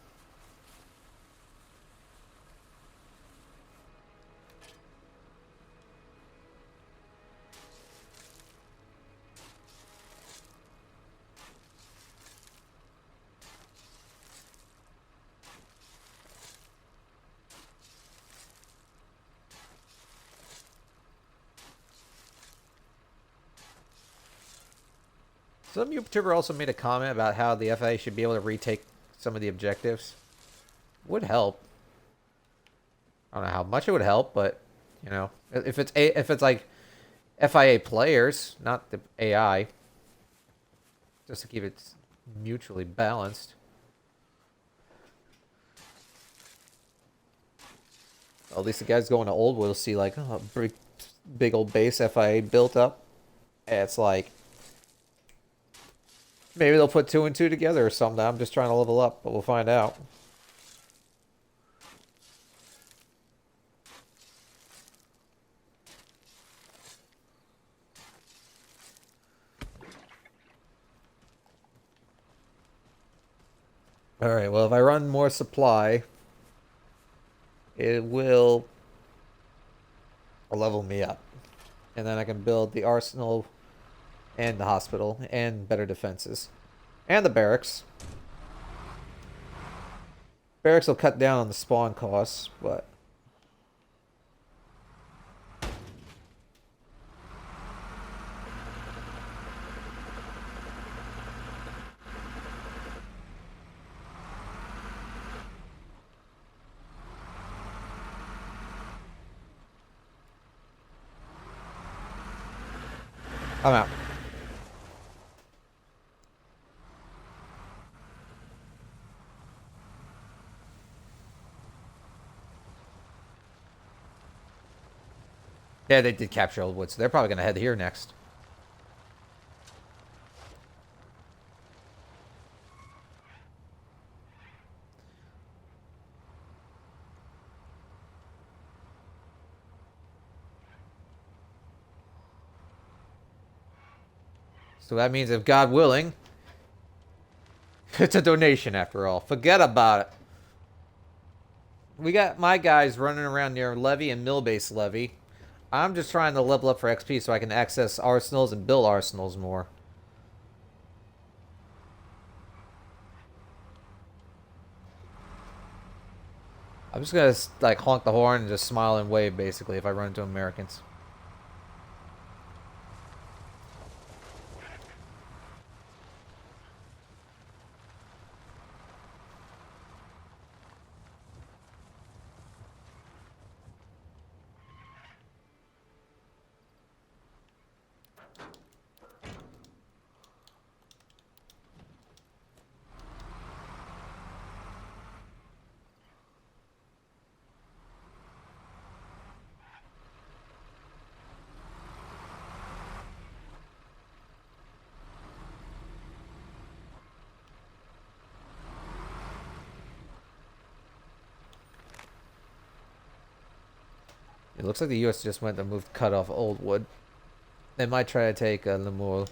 Some YouTuber also made a comment about how the FAA should be able to retake some of the objectives. Would help. I don't know how much it would help, but you know, if it's like FIA players, not the AI, just to keep it mutually balanced. Well, at least the guys going to Old will see like a big old base FIA built up. And it's like maybe they'll put 2 and 2 together or something. I'm just trying to level up, but we'll find out. Alright, well, if I run more supply, it will level me up. And then I can build the arsenal and the hospital and better defenses. And the barracks. Barracks will cut down on the spawn costs, but... I'm out. Yeah, they did capture Oldwood, so they're probably going to head here next. So that means if God willing, it's a donation after all. Forget about it. We got my guys running around near Levy and Mill-Base Levy. I'm just trying to level up for XP so I can access arsenals and build arsenals more. I'm just gonna like honk the horn and just smile and wave basically if I run into Americans. It looks like the U.S. just went to cut off Old Wood. They might try to take Lemuel.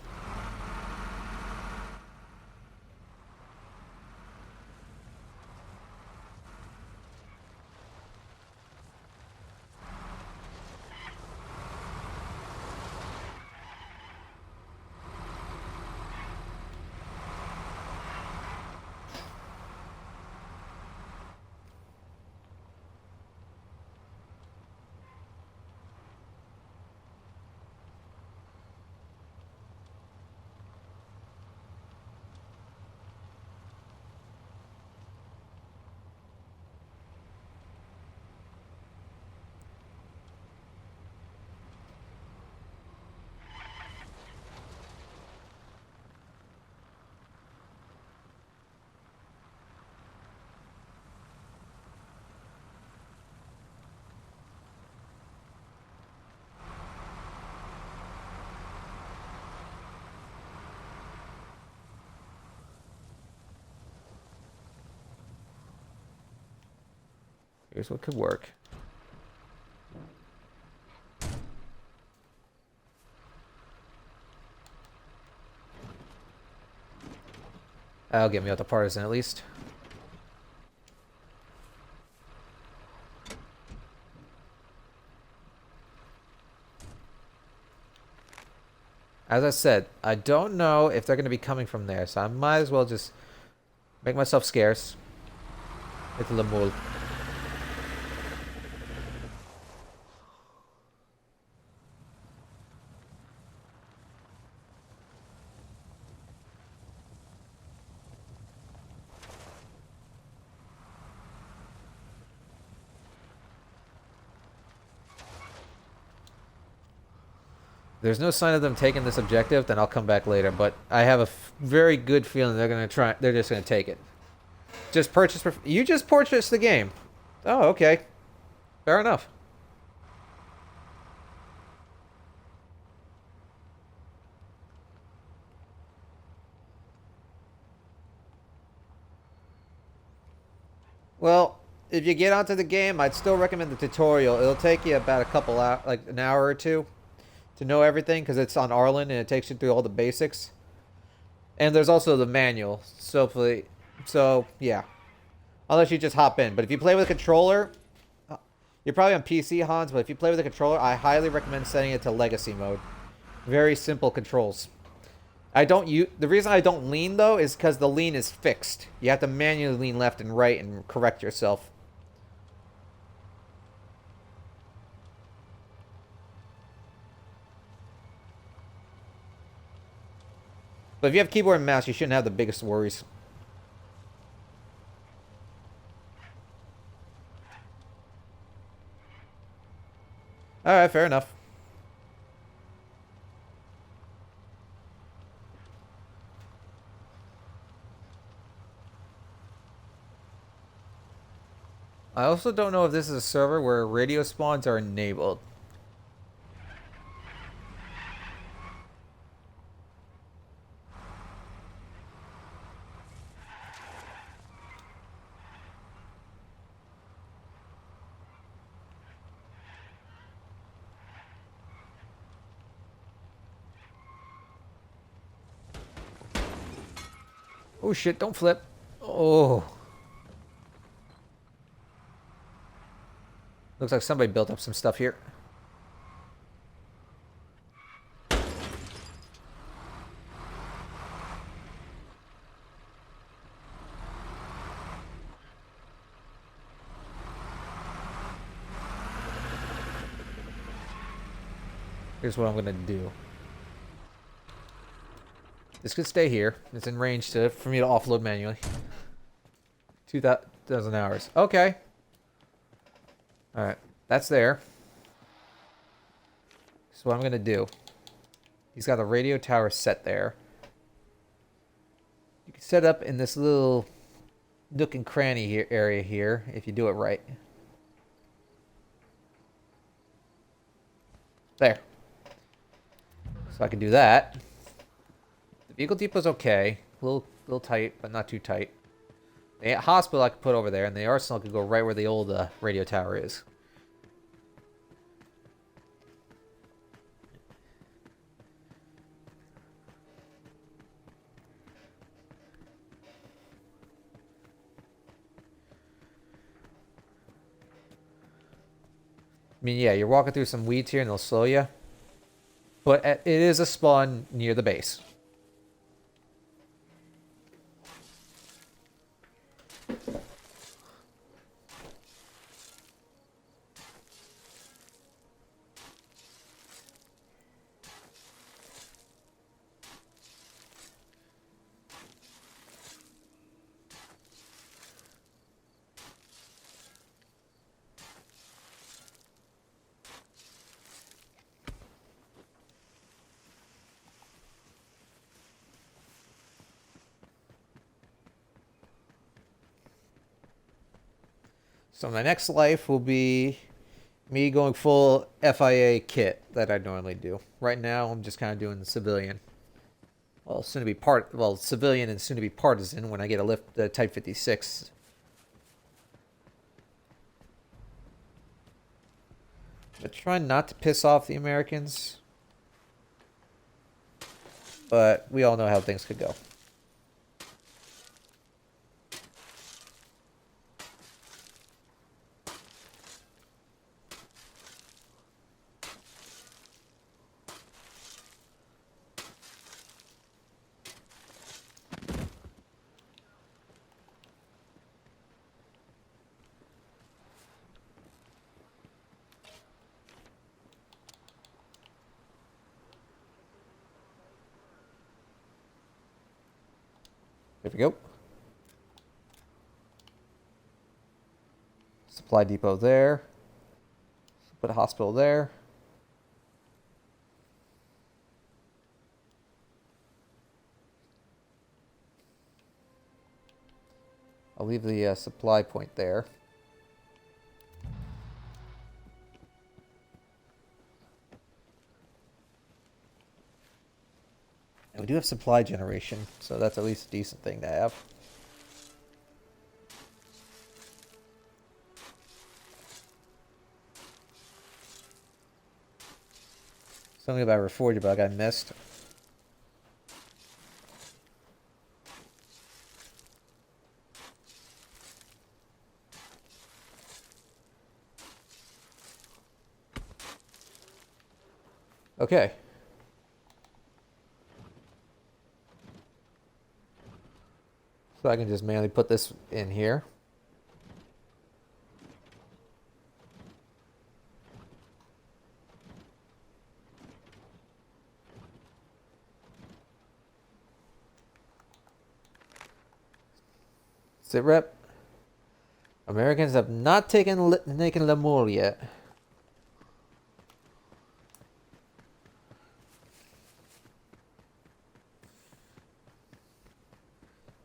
Here's what could work. That'll get me out the partisan at least. As I said, I don't know if they're going to be coming from there, so I might as well just make myself scarce. With Lemuel. There's no sign of them taking this objective, then I'll come back later. But I have a very good feeling they're gonna try. They're just gonna take it. Just purchase. You just purchased the game. Oh, okay. Fair enough. Well, if you get onto the game, I'd still recommend the tutorial. It'll take you about a couple hours, like an hour or two, to know everything because it's on Arlen and it takes you through all the basics. And there's also the manual. So yeah. Unless you just hop in. But if you play with a controller, you're probably on PC, Hans, but if you play with a controller, I highly recommend setting it to legacy mode. Very simple controls. The reason I don't lean though is because the lean is fixed. You have to manually lean left and right and correct yourself. But if you have keyboard and mouse, you shouldn't have the biggest worries. Alright, fair enough. I also don't know if this is a server where radio spawns are enabled. Oh shit, don't flip. Oh. Looks like somebody built up some stuff here. Here's what I'm gonna do. This could stay here. It's in range for me to offload manually. 2,000 hours. Okay. Alright. That's there. So what I'm gonna do. He's got a radio tower set there. You can set up in this little nook and cranny here area here if you do it right. There. So I can do that. The vehicle depot's okay. A little tight, but not too tight. The hospital I could put over there, and the arsenal could go right where the old radio tower is. I mean, yeah, you're walking through some weeds here and they'll slow you. But it is a spawn near the base. So my next life will be me going full FIA kit that I normally do. Right now, I'm just kind of doing the civilian. Well, soon to be civilian and soon to be partisan when I get a lift the Type 56. But trying not to piss off the Americans. But we all know how things could go. There we go. Supply depot there. Put a hospital there. I'll leave the supply point there. And we do have supply generation, so that's at least a decent thing to have. Something about Reforger, but I got missed. Okay. So I can just manually put this in here. Sit rep. Americans have not taken Lemuel yet.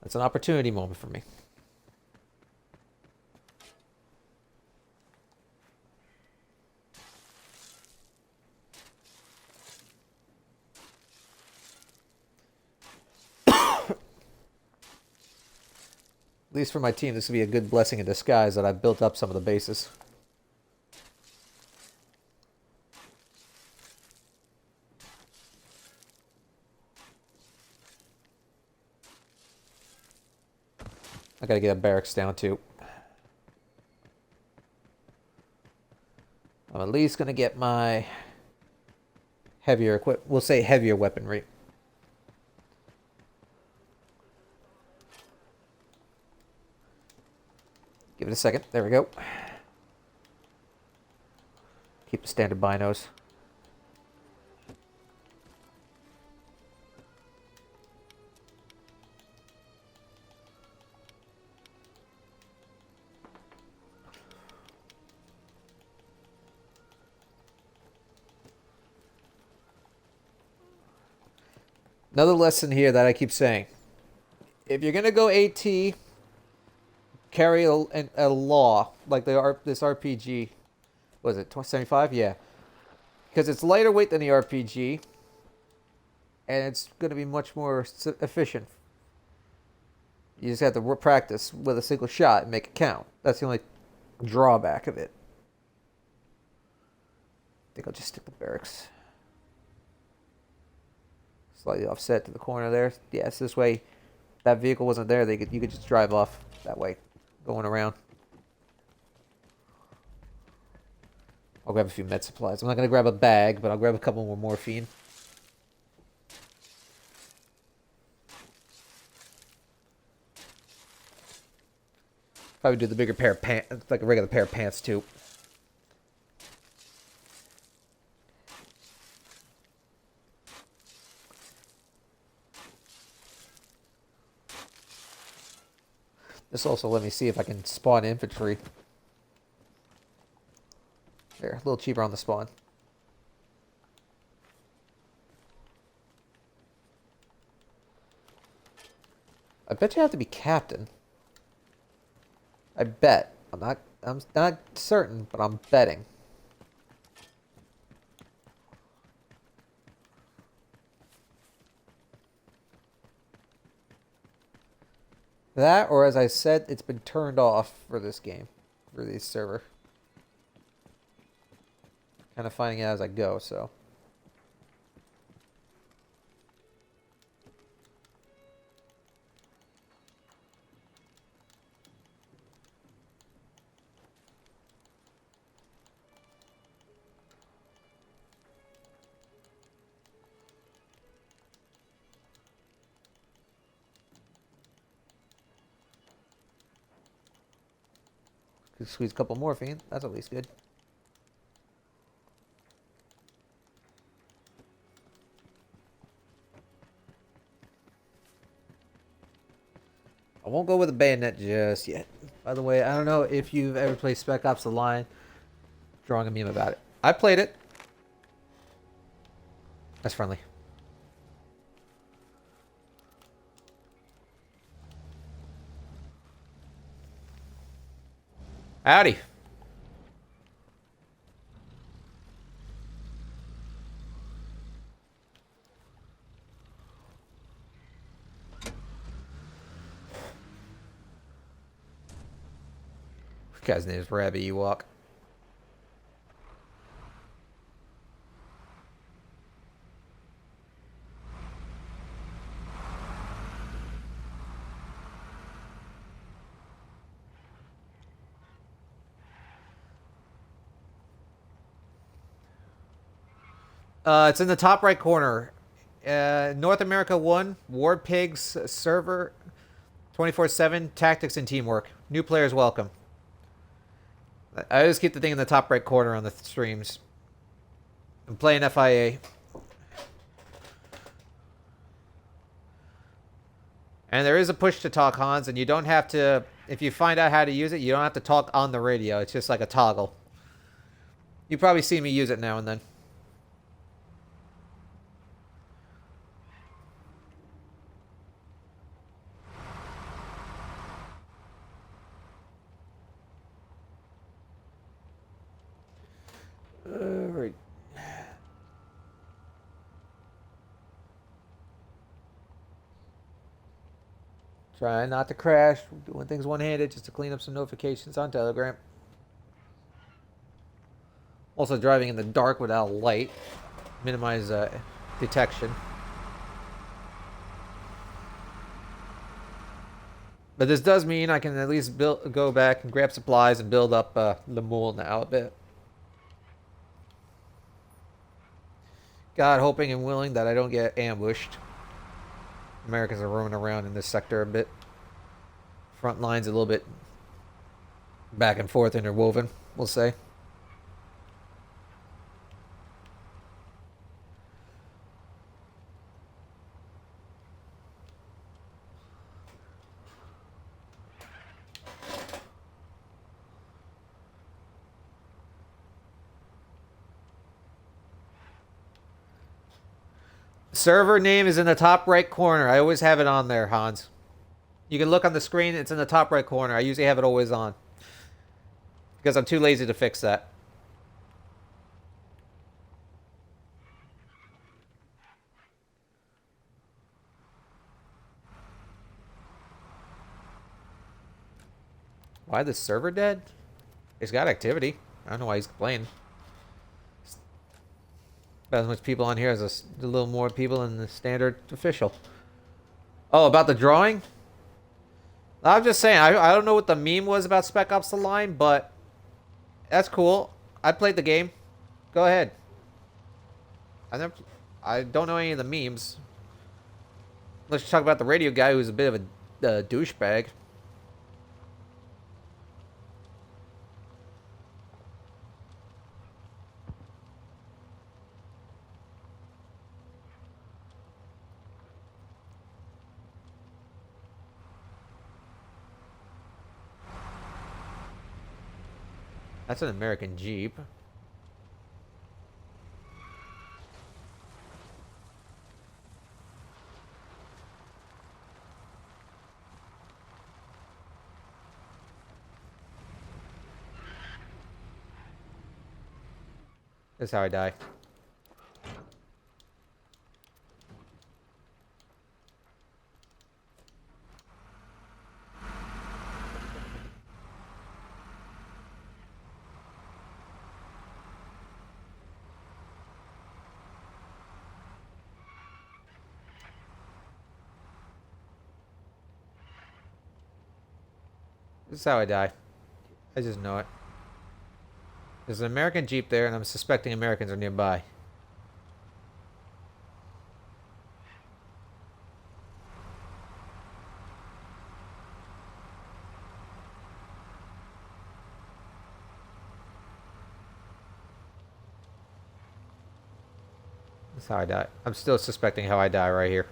It's an opportunity moment for me. At least for my team, this would be a good blessing in disguise that I've built up some of the bases. I gotta get a barracks down too. I'm at least gonna get my heavier equip. We'll say heavier weaponry. Give it a second. There we go. Keep the standard binos. Another lesson here that I keep saying. If you're going to go AT, carry a law, like this RPG. Was it 75? Yeah. Because it's lighter weight than the RPG. And it's going to be much more efficient. You just have to practice with a single shot and make it count. That's the only drawback of it. I think I'll just stick the barracks. Slightly offset to the corner there. Yes, this way, that vehicle wasn't there. You could just drive off that way, going around. I'll grab a few med supplies. I'm not gonna grab a bag, but I'll grab a couple more morphine. Probably do the bigger pair of pants, like a regular pair of pants too. This also let me see if I can spawn infantry. There, a little cheaper on the spawn. I bet you have to be captain. I bet. I'm not certain, but I'm betting. That, or as I said, it's been turned off for this game, for this server. Kind of finding out as I go, so. Could squeeze a couple morphine. That's at least good. I won't go with a bayonet just yet. By the way, I don't know if you've ever played Spec Ops The Line. Drawing a meme about it. I played it. That's friendly. Howdy. This guy's name is Rabbi Ewok. It's in the top right corner. North America 1, War Pigs server, 24/7, tactics and teamwork. New players welcome. I always keep the thing in the top right corner on the streams. I'm playing FIA. And there is a push to talk, Hans, and you don't have to, if you find out how to use it, you don't have to talk on the radio. It's just like a toggle. You probably see me use it now and then. Right. Trying not to crash. Doing things one-handed just to clean up some notifications on Telegram. Also driving in the dark without light. Minimize detection. But this does mean I can at least go back and grab supplies and build up the mole now a bit. God, hoping and willing that I don't get ambushed. Americans are roaming around in this sector a bit. Front lines a little bit back and forth interwoven, we'll say. Server name is in the top right corner. I always have it on there, Hans. You can look on the screen. It's in the top right corner. I usually have it always on. Because I'm too lazy to fix that. Why is the server dead? He's got activity. I don't know why he's complaining. About as much people on here as a little more people than the standard official. Oh, about the drawing? I'm just saying, I don't know what the meme was about Spec Ops The Line, but that's cool. I played the game. Go ahead. I don't know any of the memes. Let's talk about the radio guy who's a bit of a douchebag. That's an American Jeep. This is how I die. This is how I die. I just know it. There's an American Jeep there, and I'm suspecting Americans are nearby. That's how I die. I'm still suspecting how I die right here.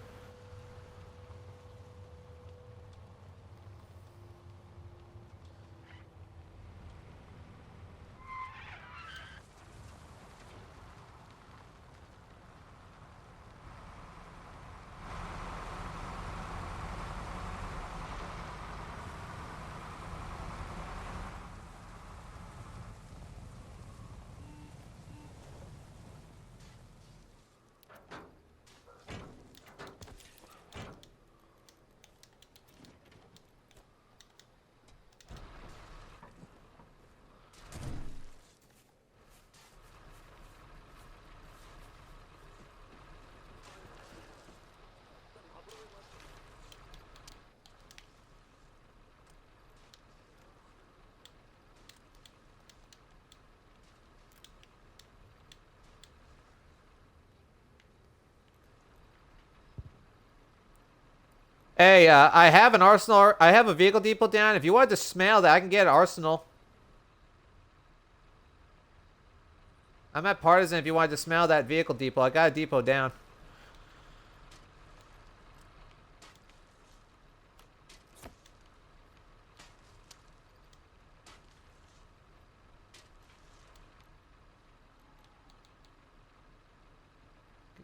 Hey, I have an arsenal. I have a vehicle depot down. If you wanted to smell that, I can get an arsenal. I'm at Partisan if you wanted to smell that vehicle depot. I got a depot down.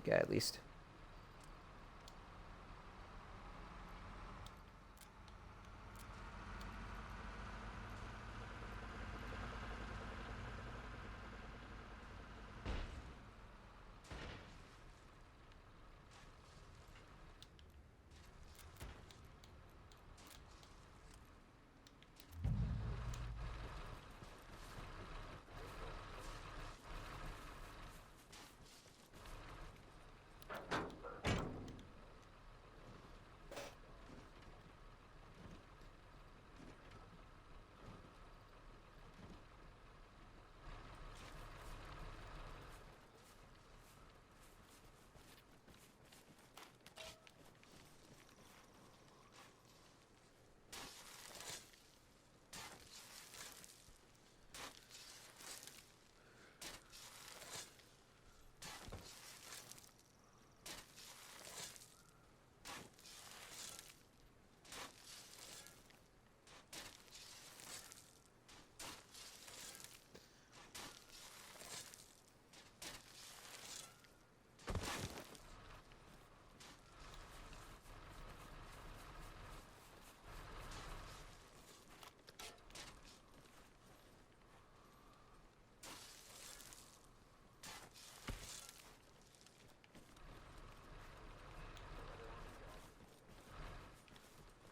Good guy, at least.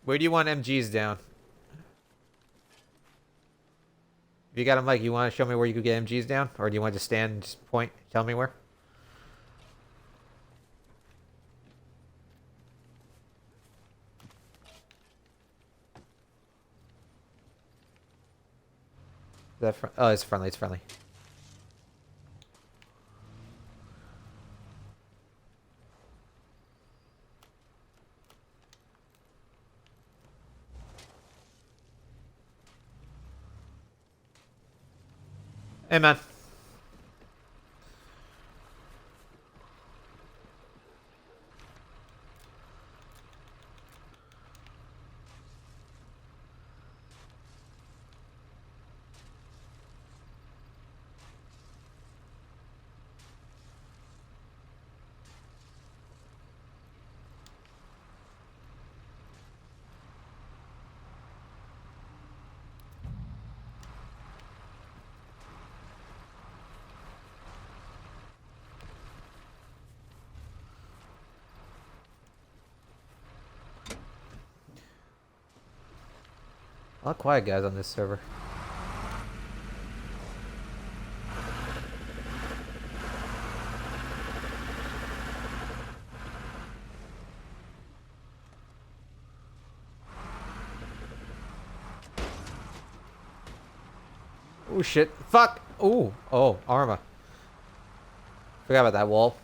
Where do you want MGs down? If you got a mic, you want to show me where you could get MGs down? Or do you want to stand and just point? Tell me where? Is that oh, it's friendly. It's friendly. Hey, man. A lot of quiet guys on this server. Oh shit. Fuck! Ooh. Oh, ARMA. Forgot about that wall.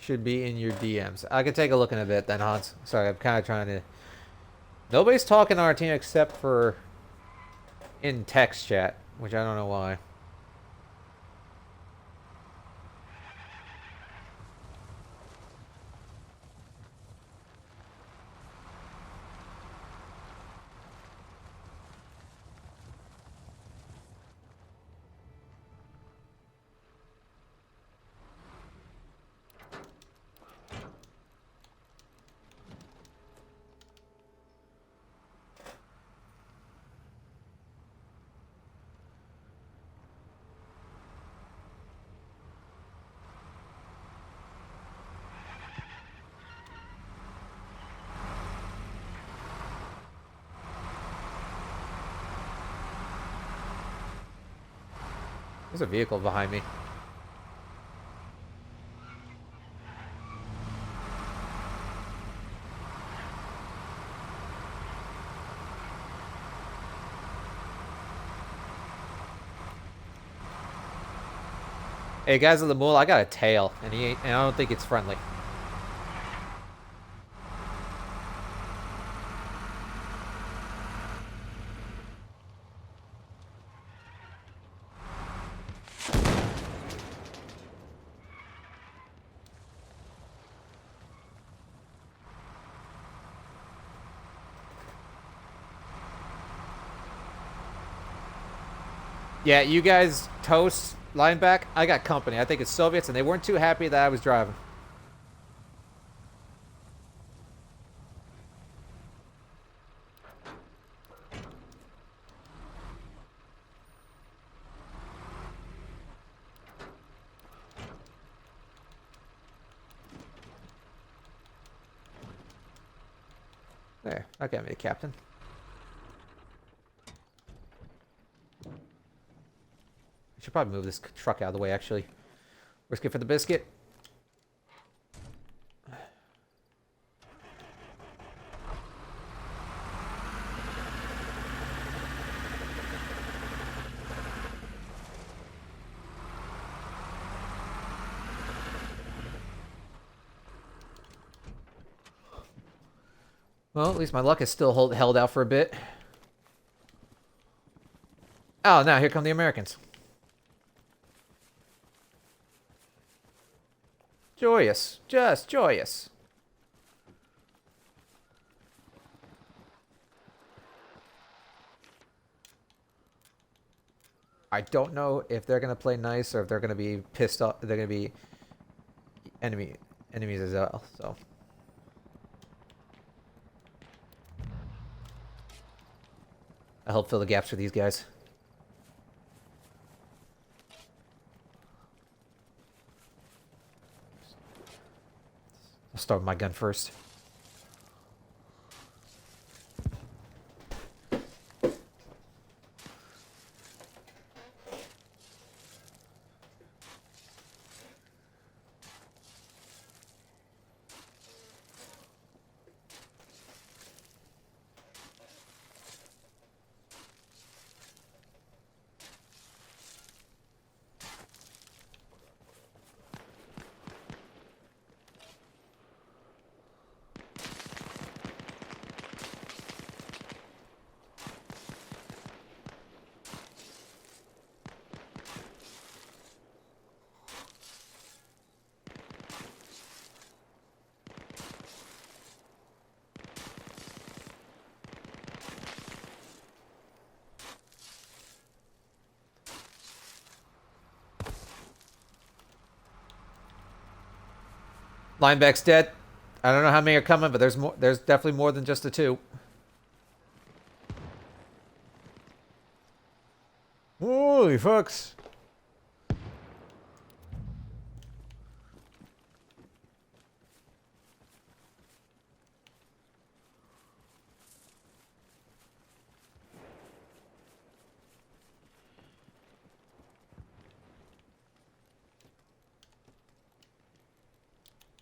Should be in your DMs. I can take a look in a bit then, Hans. Sorry, I'm kind of trying to... Nobody's talking to our team except for in text chat, which I don't know why. There's a vehicle behind me. Hey, guys of the mall, I got a tail, and I don't think it's friendly. Yeah, you guys toast line back. I got company. I think it's Soviets, and they weren't too happy that I was driving. There, that got me the captain. I should probably move this truck out of the way, actually. Risk it for the biscuit. Well, at least my luck is still held out for a bit. Oh, now here come the Americans. Joyous. Just joyous. I don't know if they're gonna play nice or if they're gonna be pissed off. They're gonna be enemies as well. So I help fill the gaps for these guys. I'll start with my gun first. Lineback's dead. I don't know how many are coming, but there's more. There's definitely more than just the two. Holy fucks!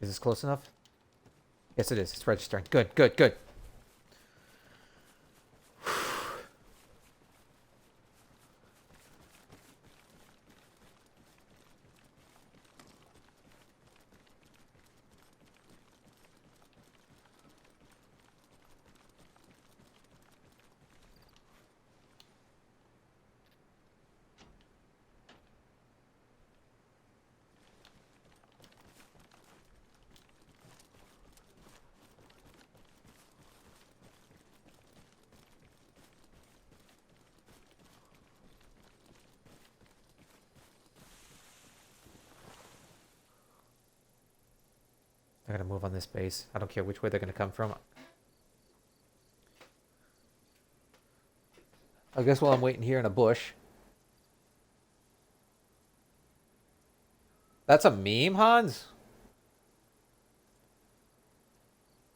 Is this close enough? Yes, it is. It's registering. Good, good, good. They're gonna move on this base. I don't care which way they're gonna come from. I guess while I'm waiting here in a bush. That's a meme, Hans?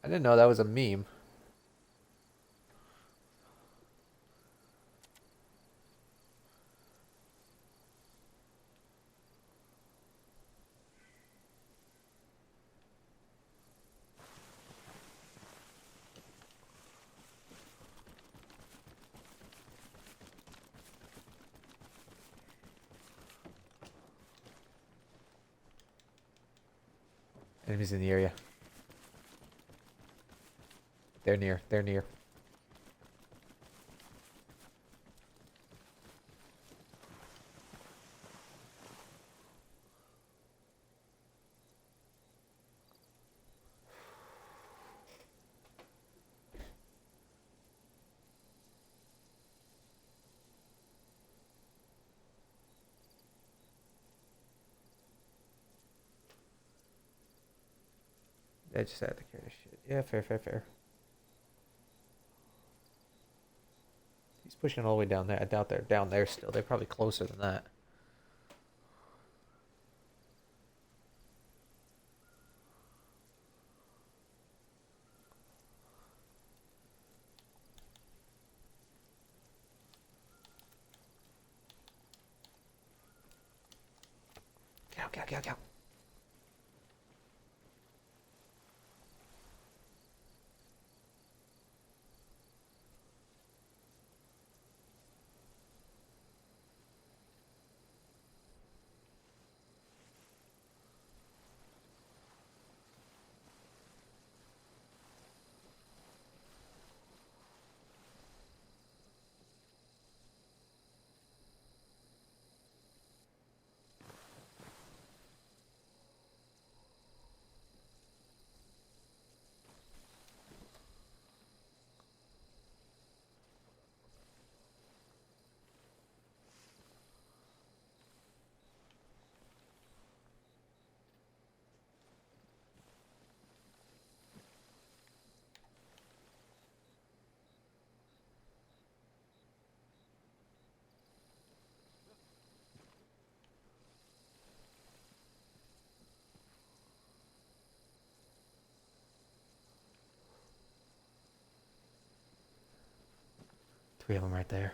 I didn't know that was a meme. Enemies in the area. They're near. They're near. I just had to carry shit. Yeah, fair, fair, fair. He's pushing all the way down there. I doubt they're down there still. They're probably closer than that. Get out, get out, get out, get out. 3 of them right there.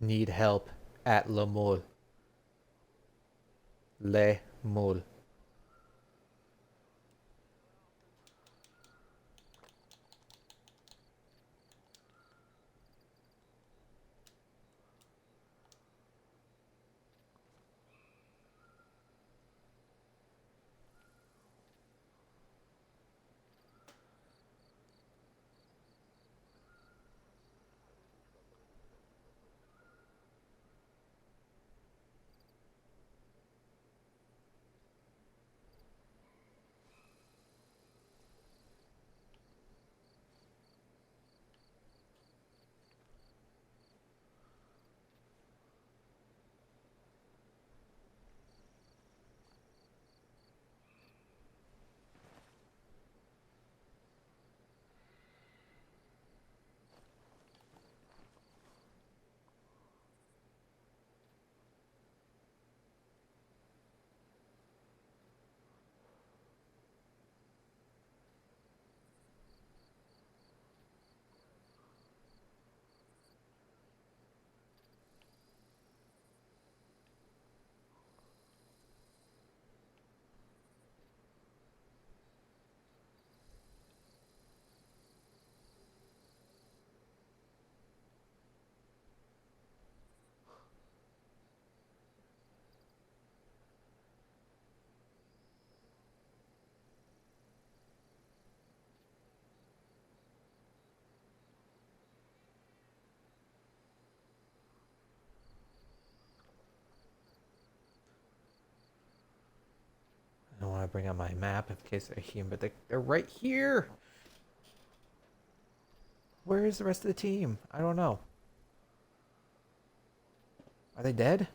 Need help at Le Mole. Le Mole. I don't want to bring up my map in case they're here, but they're right here. Where is the rest of the team? I don't know. Are they dead?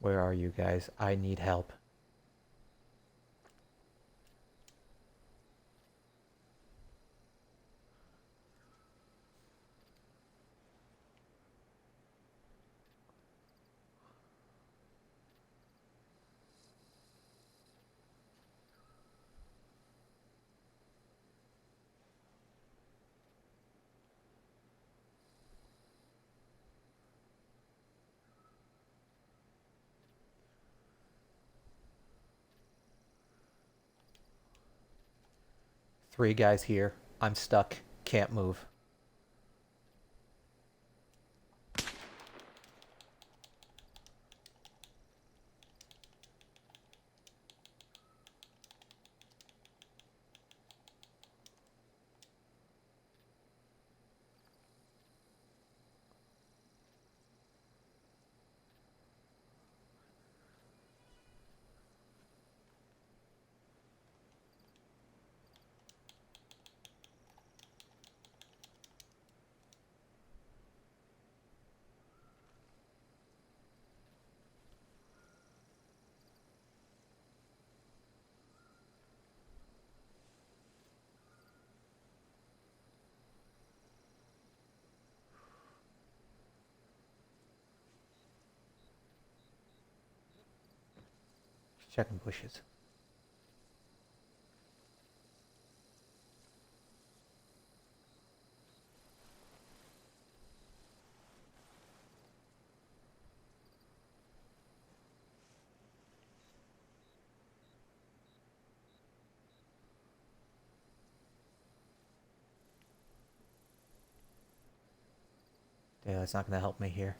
Where are you guys? I need help. Three guys here. I'm stuck. Can't move. Checking bushes. Yeah, that's not going to help me here.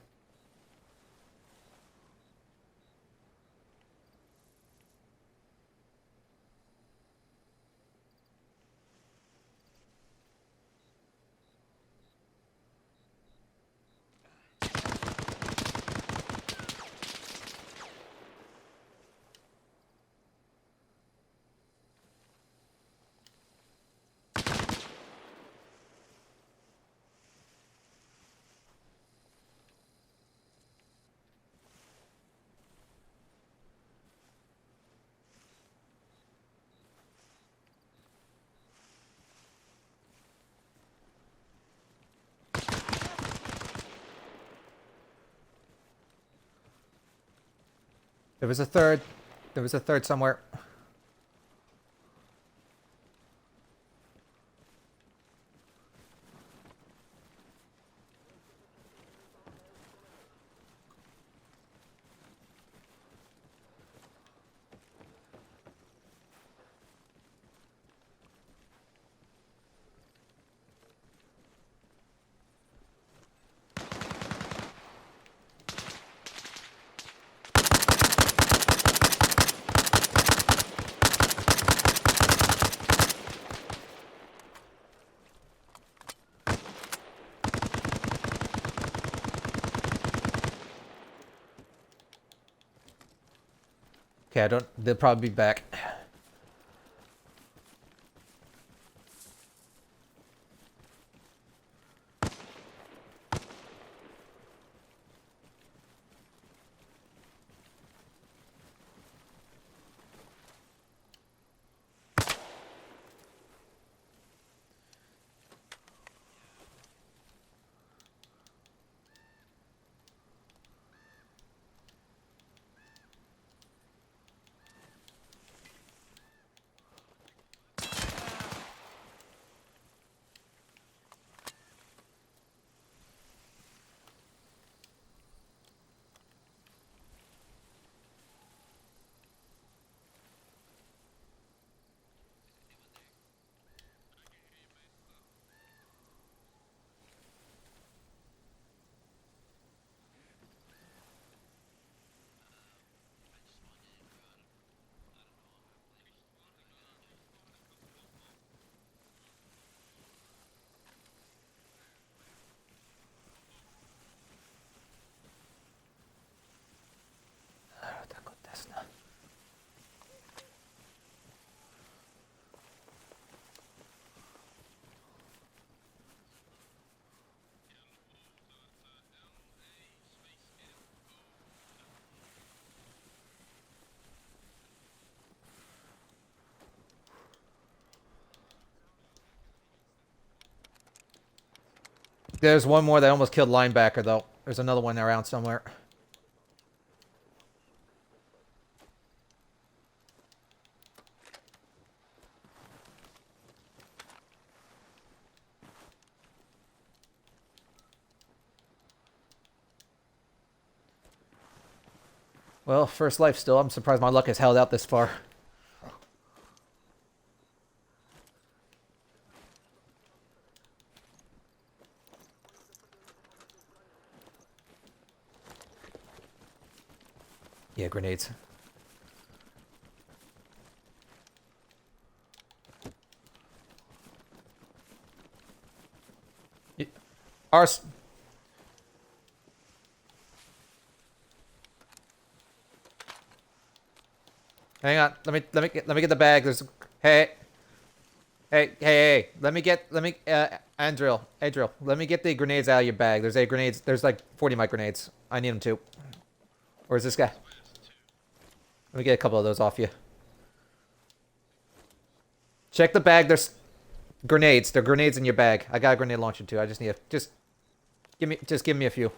There was a third. There was a third somewhere. Okay, I don't. They'll probably be back. There's one more that almost killed linebacker, though. There's another one around somewhere. Well, first life still. I'm surprised my luck has held out this far. Yeah, grenades. Ours. Hang on. Let me get the bag. There's. Hey. Let me Andril. Let me get the grenades out of your bag. There's 8 grenades. There's like 40 mic grenades. I need them too. Or is this guy? Let me get a couple of those off you. Check the bag. There's grenades. There are grenades in your bag. I got a grenade launcher too. I just need a give me a few.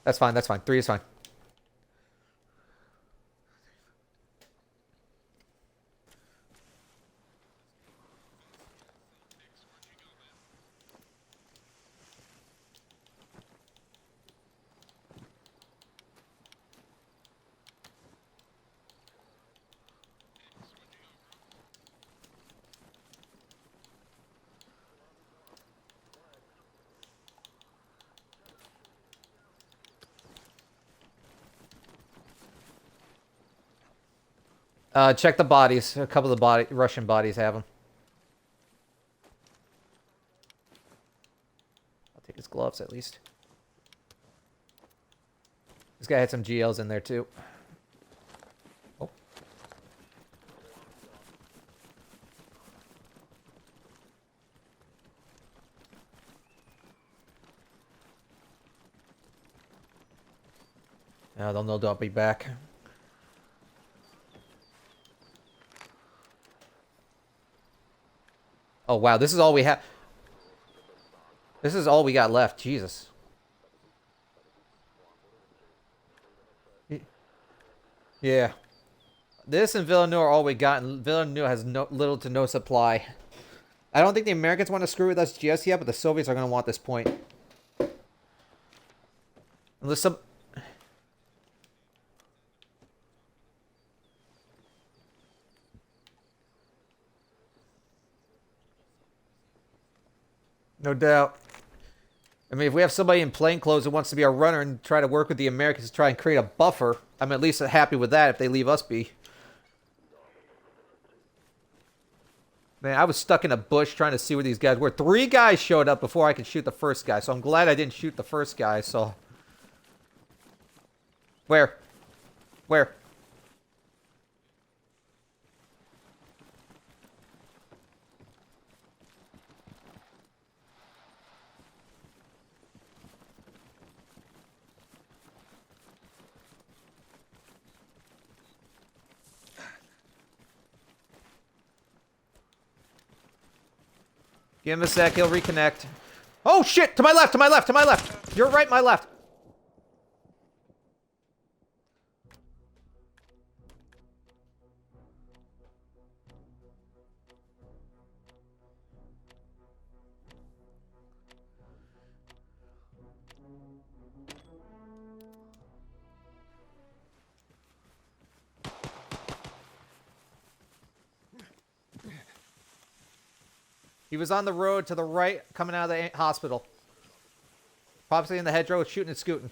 That's fine. 3 is fine. Check the bodies. A couple of the Russian bodies have them. I'll take his gloves at least. This guy had some GLs in there too. Oh. They'll know I'll be back. Oh, wow. This is all we have. This is all we got left. Jesus. Yeah. This and Villanova are all we got, and Villanova has little to no supply. I don't think the Americans want to screw with us just yet, but the Soviets are going to want this point. Unless some... No doubt. I mean, if we have somebody in plainclothes that wants to be a runner and try to work with the Americans to try and create a buffer, I'm at least happy with that if they leave us be. Man, I was stuck in a bush trying to see where these guys were. 3 guys showed up before I could shoot the first guy, so I'm glad I didn't shoot the first guy, so... Where? Where? Give him a sec, he'll reconnect. Oh shit! To my left, to my left, to my left! You're right, my left! He was on the road to the right, coming out of the hospital. Probably in the hedgerow, shooting and scooting.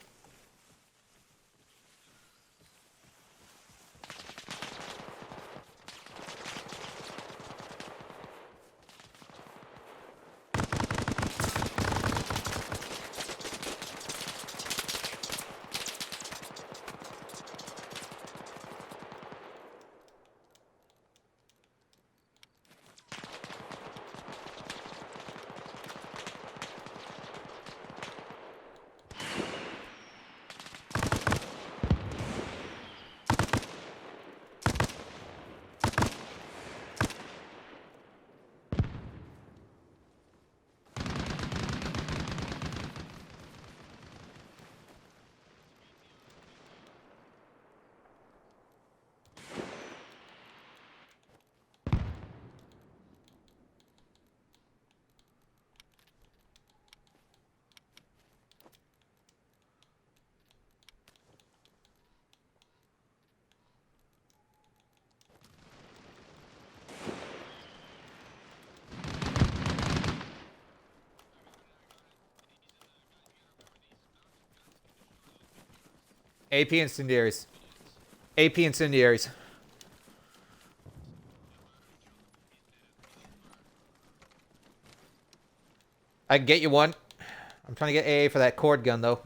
AP incendiaries. AP incendiaries. I can get you one. I'm trying to get AA for that cord gun, though.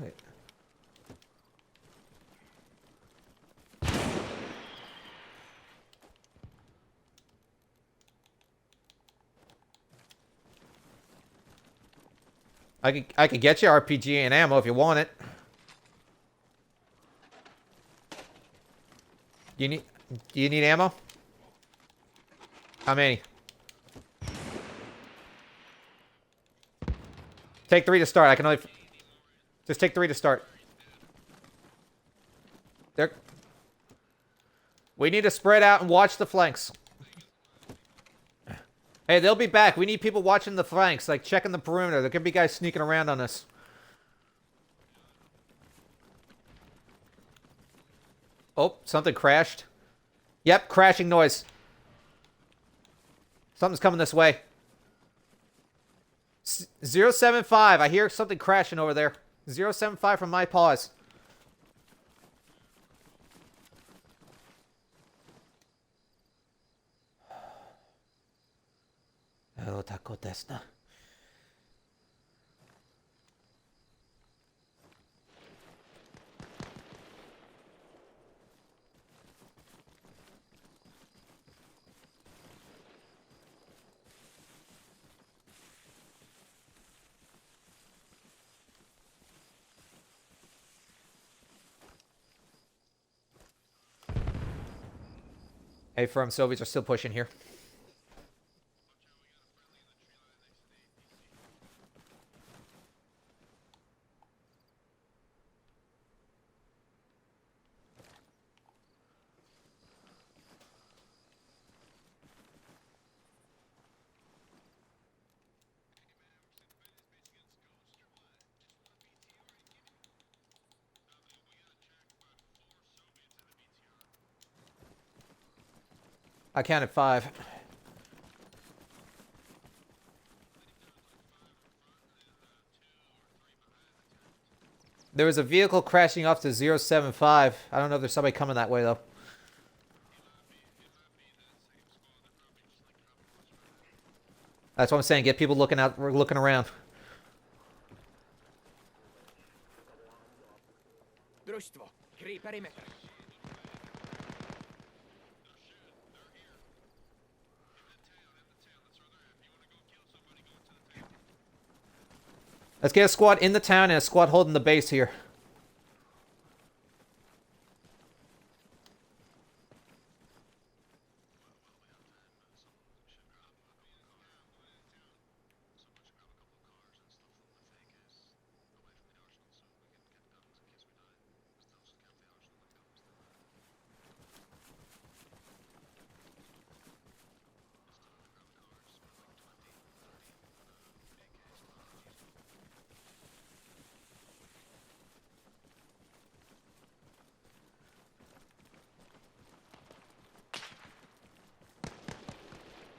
I could get you RPG and ammo if you want it. Do you need ammo? How many? Take 3 to start. I can only... Just take 3 to start. There. We need to spread out and watch the flanks. Hey, they'll be back. We need people watching the flanks, like checking the perimeter. There could be guys sneaking around on us. Oh, something crashed. Yep, crashing noise. Something's coming this way. 075. I hear something crashing over there. 075 from my paws. tako desna. Hey, firm Soviets are still pushing here. I counted 5. There was a vehicle crashing off to 075. I don't know if there's somebody coming that way, though. That's what I'm saying. Get people looking out. We're looking around. Let's get a squad in the town and a squad holding the base here.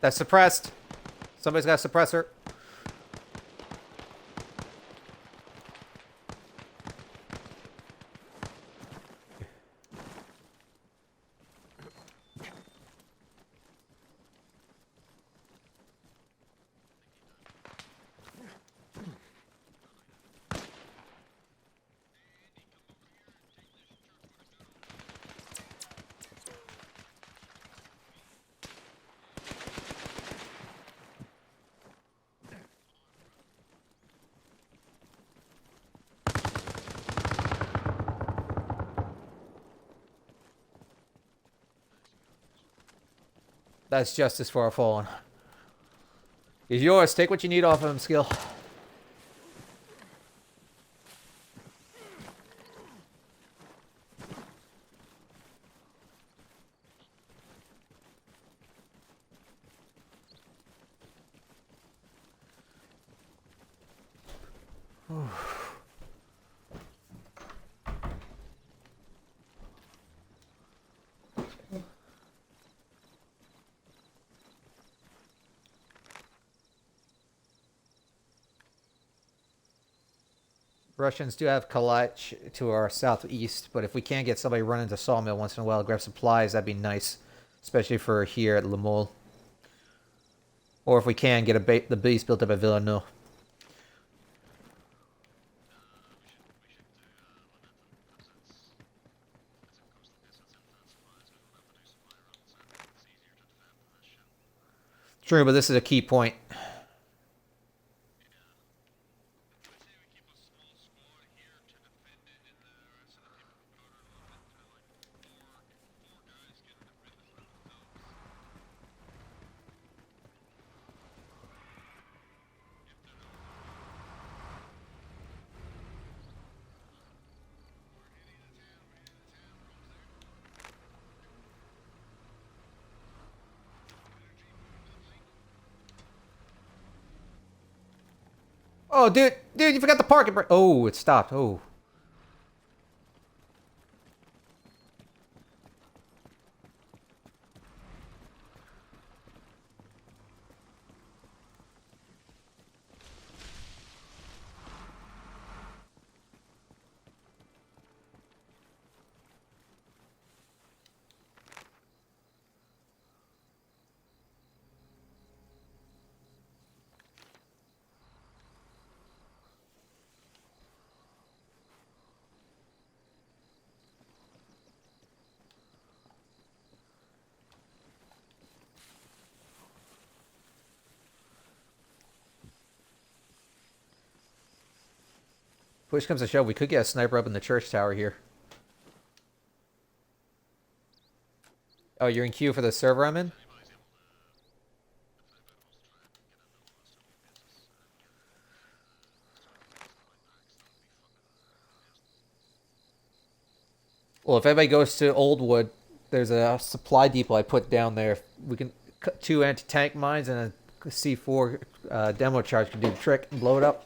That's suppressed. Somebody's got a suppressor. That's justice for our fallen. He's yours. Take what you need off of him, Skill. Russians do have Kalach to our southeast, but if we can get somebody running to Sawmill once in a while to grab supplies, that'd be nice. Especially for here at Lemol. Or if we can get the base built up at Villanelle. True, but this is a key point. Oh, dude, you forgot the parking brake. Oh, it stopped. Oh. Push comes to shove, we could get a sniper up in the church tower here. Oh, you're in queue for the server I'm in? Well, if anybody goes to Oldwood, there's a supply depot I put down there. We can cut 2 anti-tank mines and a C4 demo charge can do the trick and blow it up.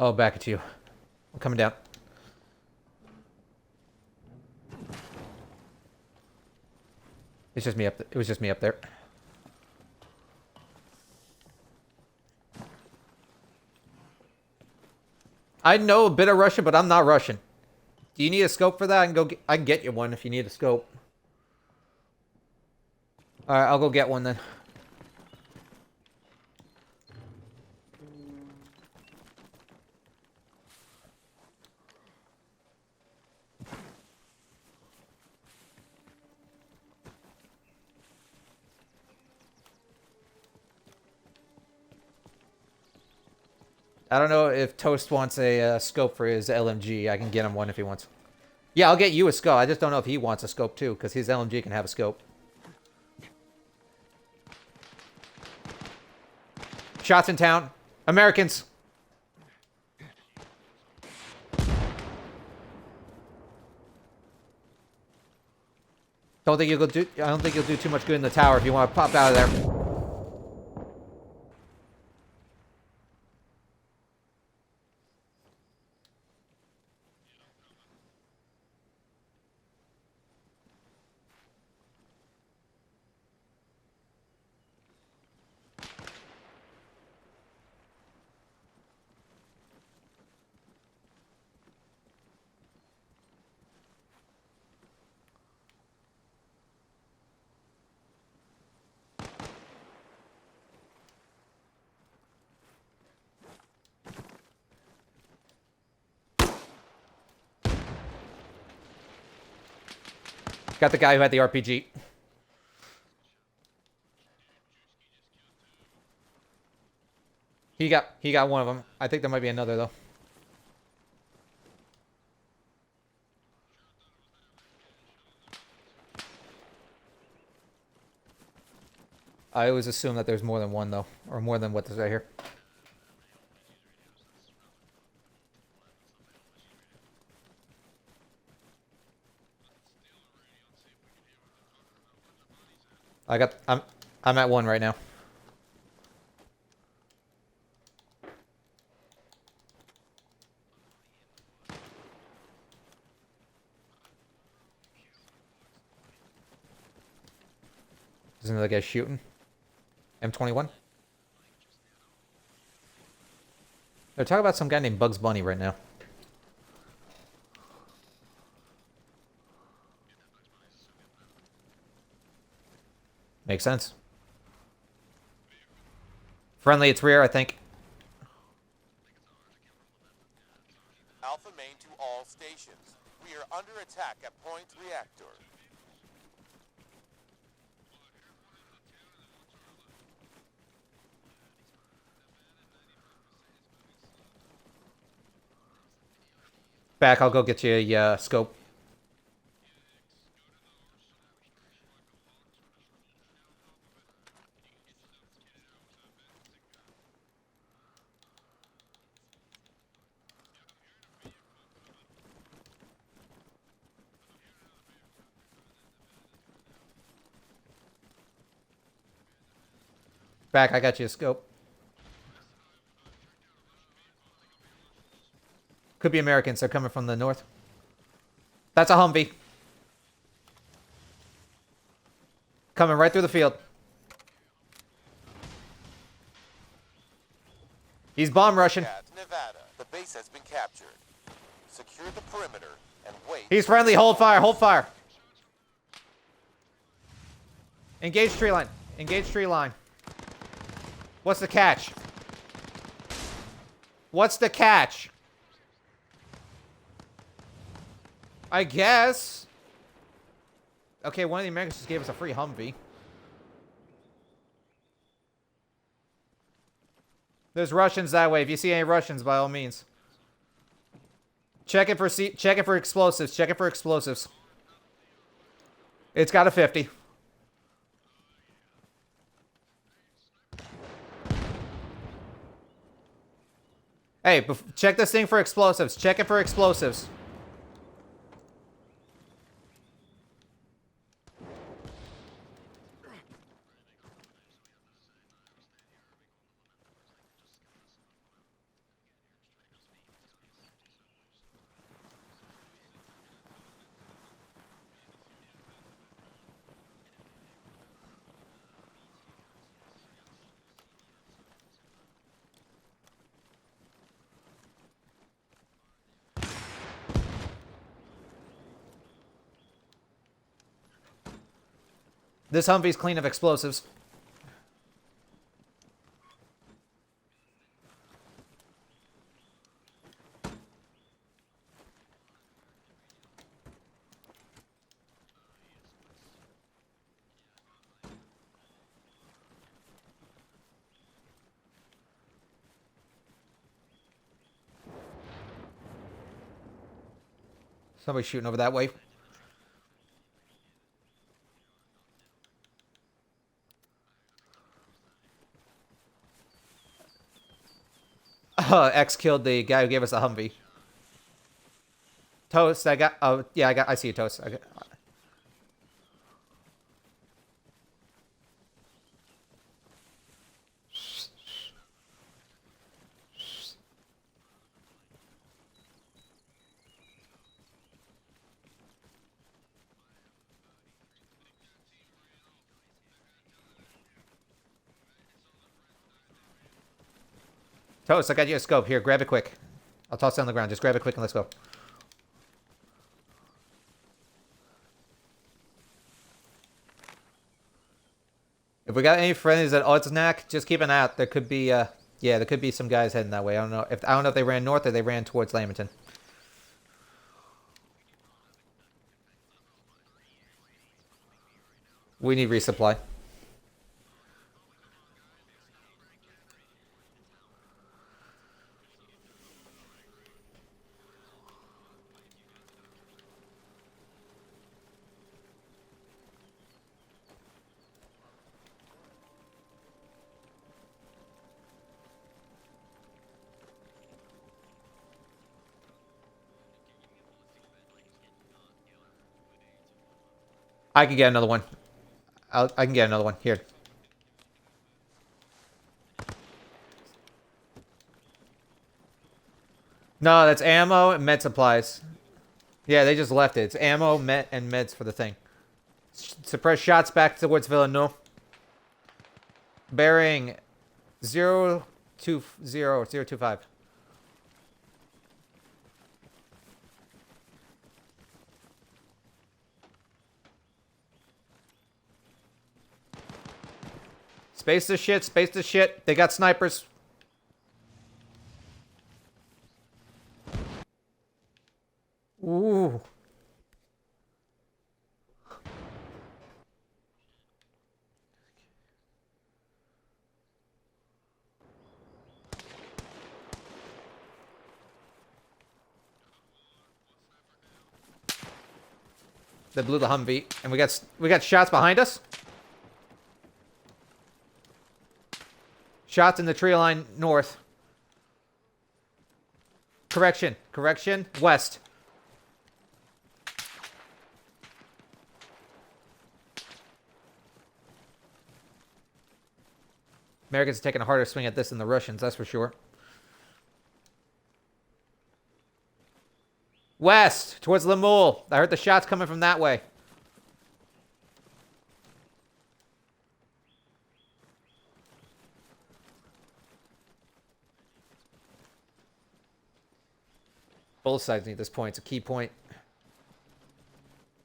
Oh, back at you. I'm coming down. It's just me up. It was just me up there. I know a bit of Russian, but I'm not Russian. Do you need a scope for that? I can get you one if you need a scope. All right, I'll go get one then. I don't know if Toast wants a scope for his LMG. I can get him one if he wants. Yeah, I'll get you a scope. I just don't know if he wants a scope too, because his LMG can have a scope. Shots in town. Americans. I don't think you'll do too much good in the tower if you want to pop out of there. Got the guy who had the RPG. He got one of them. I think there might be another though. I always assume that there's more than one though, or more than what there's right here. I'm at one right now. There's another guy shooting. M21. They're talking about some guy named Bugs Bunny right now. Makes sense. Friendly, it's rear, I think.
Alpha main to all stations. We are under attack at point reactor.
Back, I'll go get you a scope. Back, I got you a scope. Could be Americans. They're coming from the north. That's a Humvee. Coming right through the field. He's bomb rushing.
Nevada. The base has been captured. Secure the perimeter and wait.
He's friendly. Hold fire. Hold fire. Engage tree line. Engage tree line. What's the catch? What's the catch? I guess. Okay, one of the Americans just gave us a free Humvee. There's Russians that way. If you see any Russians, by all means. Check it for explosives. Check it for explosives. It's got a 50. Hey, check this thing for explosives. Check it for explosives. This Humvee's clean of explosives. Somebody's shooting over that way. X killed the guy who gave us the Humvee. Toast, I got. Oh, yeah, I see you, Toast. I got, Toast, I got you a scope. Here, grab it quick. I'll toss it on the ground. Just grab it quick and let's go. If we got any friendlies at Oddsnack, just keep an eye out. There could be, yeah, there could be some guys heading that way. I don't know if they ran north or they ran towards Lamington. We need resupply. I can get another one. I can get another one. Here. No, that's ammo and med supplies. Yeah, they just left it. It's ammo, med, and meds for the thing. Suppress shots back towards Villanova. Bearing 025. Space this shit, space this shit. They got snipers. Ooh. They blew the Humvee, and we got shots behind us. Shots in the tree line north. Correction, west. Americans are taking a harder swing at this than the Russians, that's for sure. West, towards Lemul. I heard the shots coming from that way. Both sides need this point. It's a key point.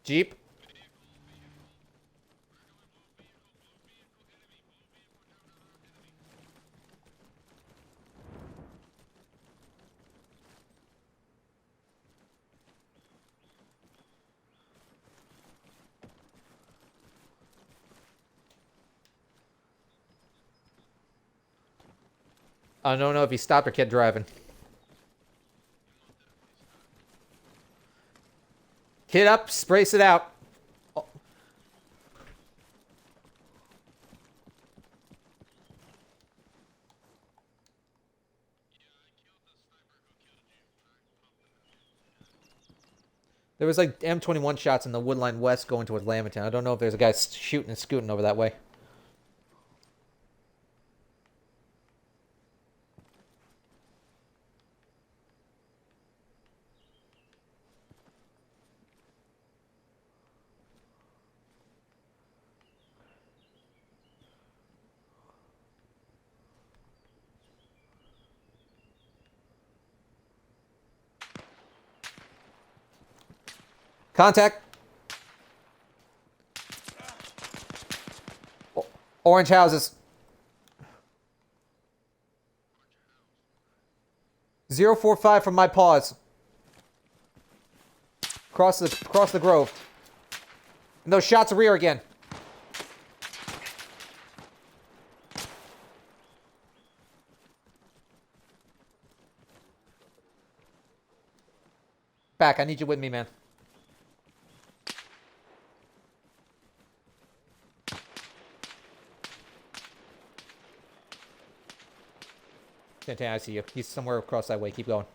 Jeep. I don't know if he stopped or kept driving. Kid up, sprace it out. Oh. There was like M21 shots in the woodline west going towards Lamberton. I don't know if there's a guy shooting and scooting over that way. Contact. Orange houses. 045 from my paws. Across the grove. And those shots are rear again. Back, I need you with me, man. I see you. He's somewhere across that way. Keep going.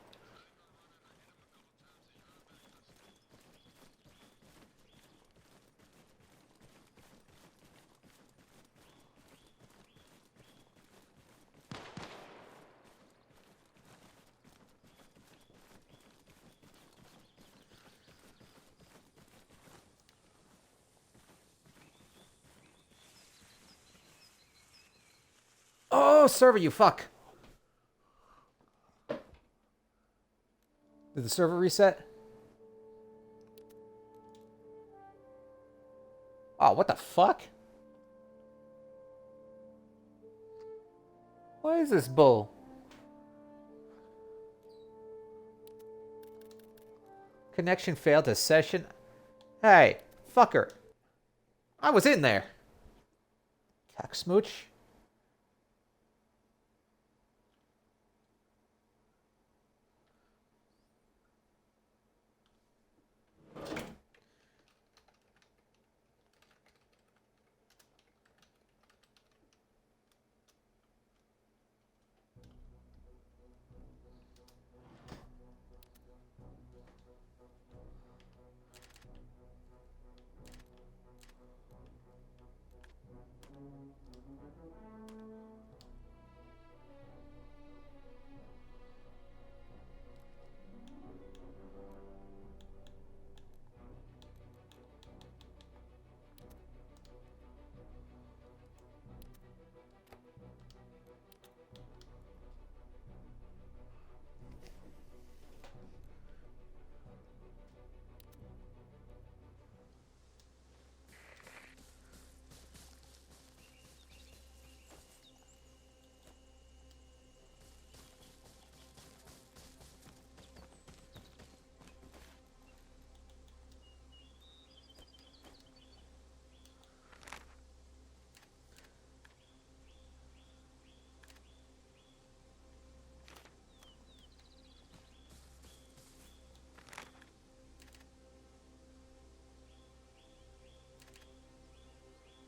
Oh, server, you fuck. Did the server reset? Oh, what the fuck? What is this bull? Connection failed to session. Hey, fucker. I was in there. Cock smooch.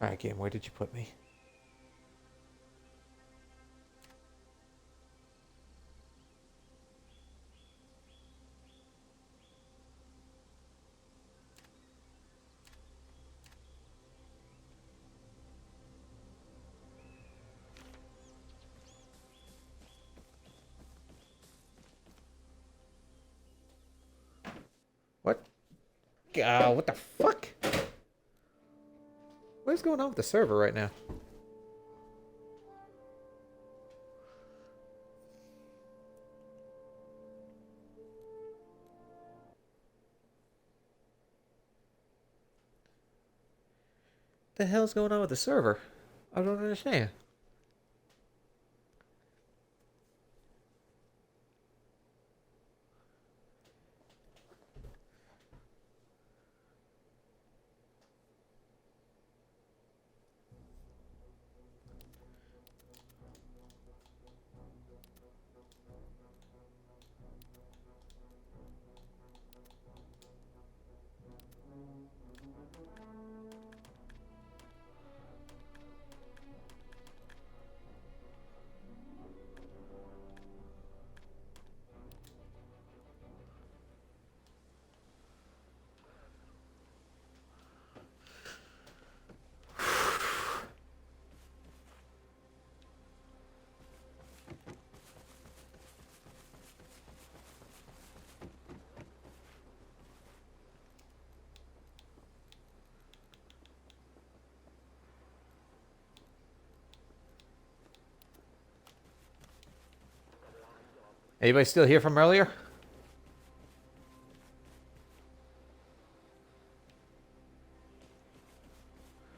Alright, game, where did you put me? What? What the fuck? What is going on with the server right now? The hell's going on with the server? I don't understand. Anybody still here from earlier?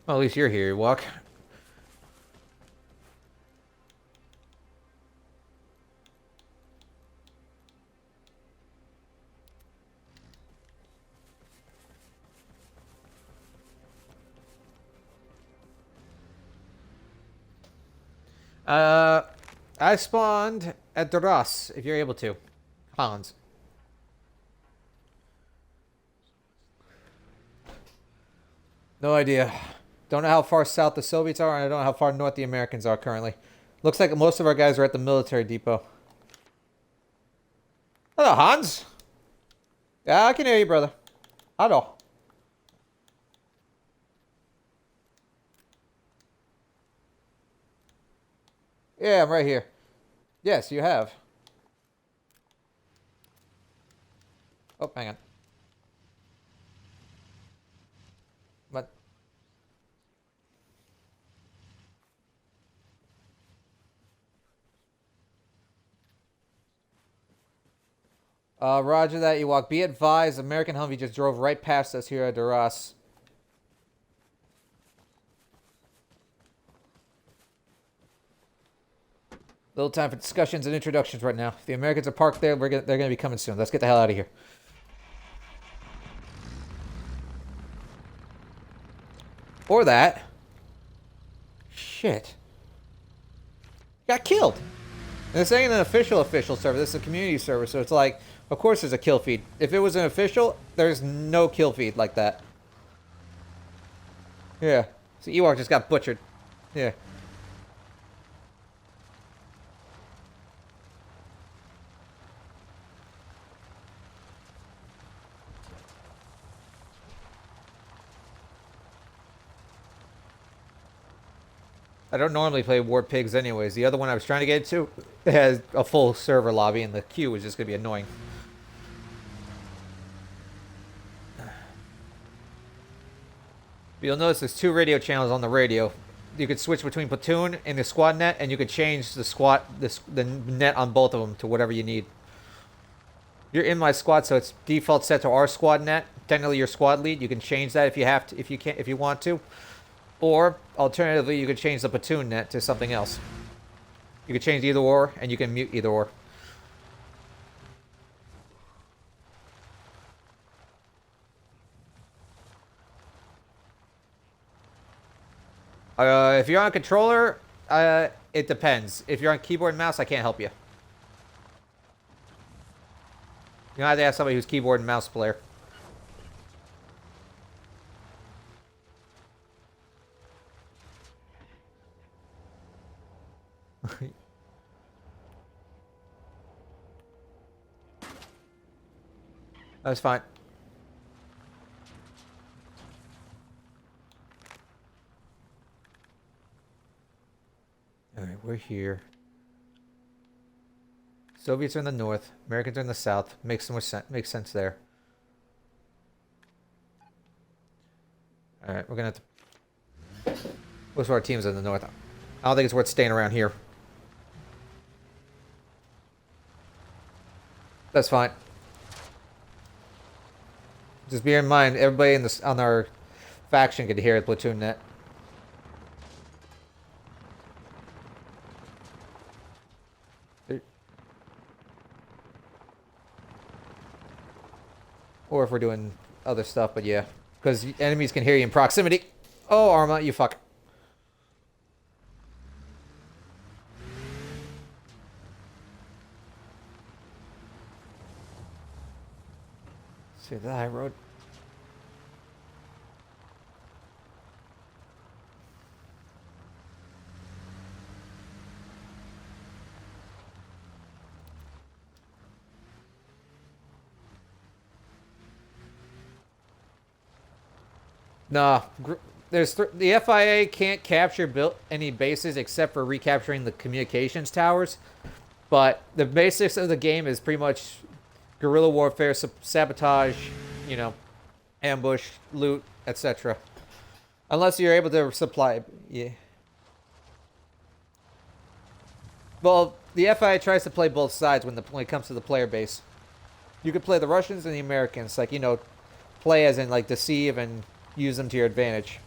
Well, at least you're here, Walk. I spawned at the Ross, if you're able to. Hans. No idea. Don't know how far south the Soviets are, and I don't know how far north the Americans are currently. Looks like most of our guys are at the military depot. Hello, Hans. Yeah, I can hear you, brother. Hello. Yeah, I'm right here. Yes, you have. Oh, hang on. What? Roger that, Ewok. Be advised, American Humvee just drove right past us here at Duras. Little time for discussions and introductions right now. If the Americans are parked there, they're going to be coming soon. Let's get the hell out of here. Or that. Shit. Got killed. And this ain't an official server. This is a community server, so it's like, of course there's a kill feed. If it was an official, there's no kill feed like that. Yeah. So Ewok just got butchered. Yeah. I don't normally play War Pigs anyways. The other one I was trying to get into has a full server lobby, and the queue was just going to be annoying. But you'll notice there's 2 radio channels on the radio. You could switch between platoon and the squad net, and you could change the net on both of them to whatever you need. You're in my squad, so it's default set to our squad net. Technically, your squad lead. You can change that if you have to, if you want to. Or, alternatively, you could change the platoon net to something else. You could change either or, and you can mute either or. If you're on a controller, it depends. If you're on keyboard and mouse, I can't help you. You have to ask somebody who's keyboard and mouse player. That's fine. Alright, we're here. Soviets are in the north. Americans are in the south. Makes sense there. Alright, we're gonna have to... Most of our teams are in the north. I don't think it's worth staying around here. That's fine. Just bear in mind, everybody in this on our faction could hear the platoon net. Or if we're doing other stuff, but yeah. Because enemies can hear you in proximity. Oh, ARMA, you fuck. See the high road. Nah, the FIA can't capture any bases except for recapturing the communications towers. But the basics of the game is pretty much guerrilla warfare, sabotage, you know, ambush, loot, etc. Unless you're able to supply, yeah. Well, the FIA tries to play both sides when it comes to the player base. You could play the Russians and the Americans, like, you know, play as in like deceive and use them to your advantage.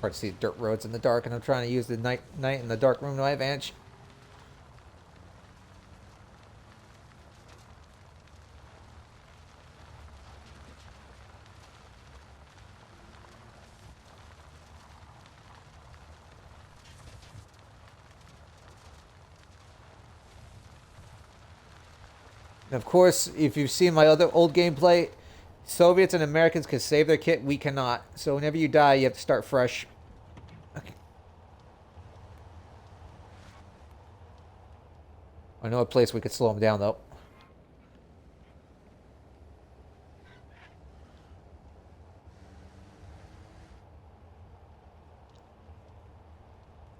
Hard to see dirt roads in the dark, and I'm trying to use the night in the dark room to my advantage. And of course, if you've seen my other old gameplay, Soviets and Americans can save their kit, we cannot. So whenever you die, you have to start fresh. Okay. I know a place we could slow them down, though.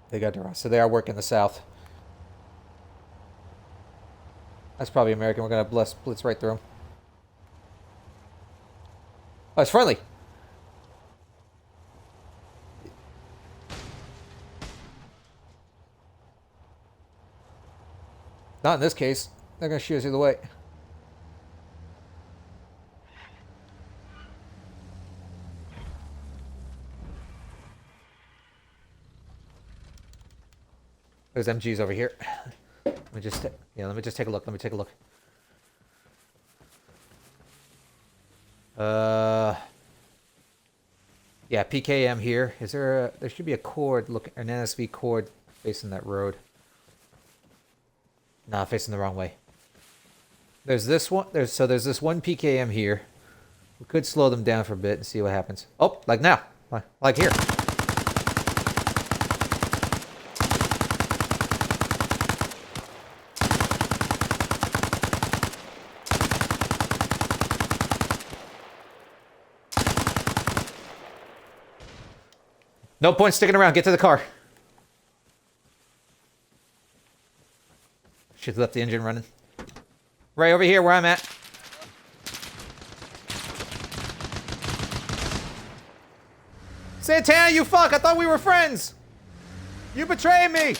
They got their, so they are working the south. That's probably American. We're gonna blitz right through them. Oh, it's friendly. Not in this case. They're gonna shoot us either way. There's MGs over here. Let me just take a look. Let me take a look. Yeah, PKM here. Is there there should be a cord, an NSV cord facing that road. Nah, facing the wrong way. There's this one. There's this one PKM here. We could slow them down for a bit and see what happens. Oh, like now. Like here. No point sticking around. Get to the car. Should've left the engine running. Right over here where I'm at. Santana, you fuck! I thought we were friends! You betrayed me!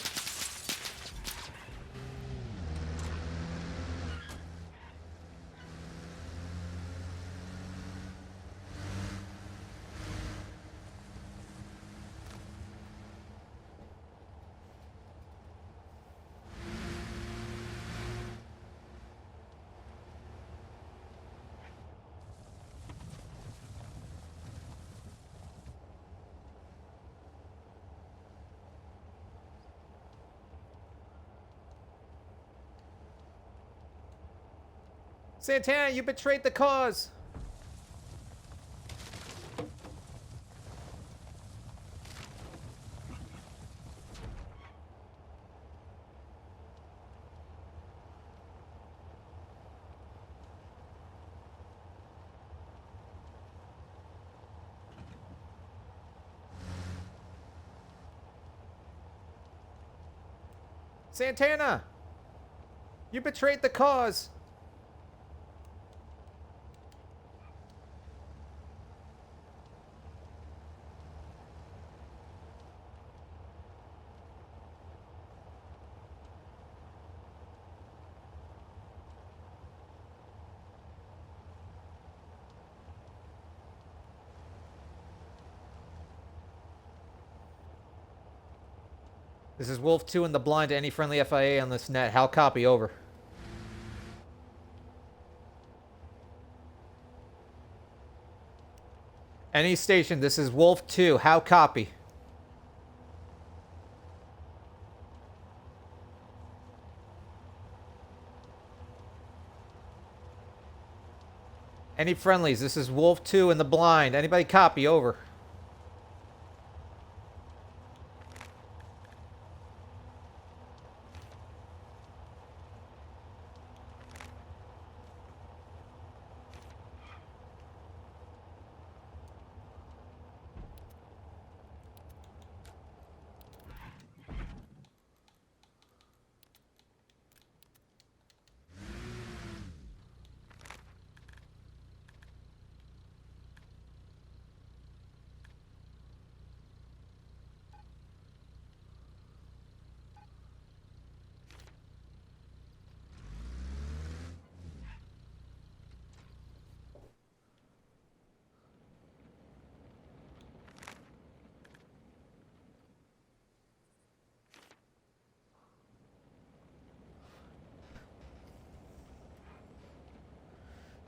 Santana, you betrayed the cause! Santana! You betrayed the cause! This is Wolf 2 in the blind to any friendly FIA on this net. How copy? Over. Any station, this is Wolf 2. How copy? Any friendlies, this is Wolf 2 in the blind. Anybody copy? Over.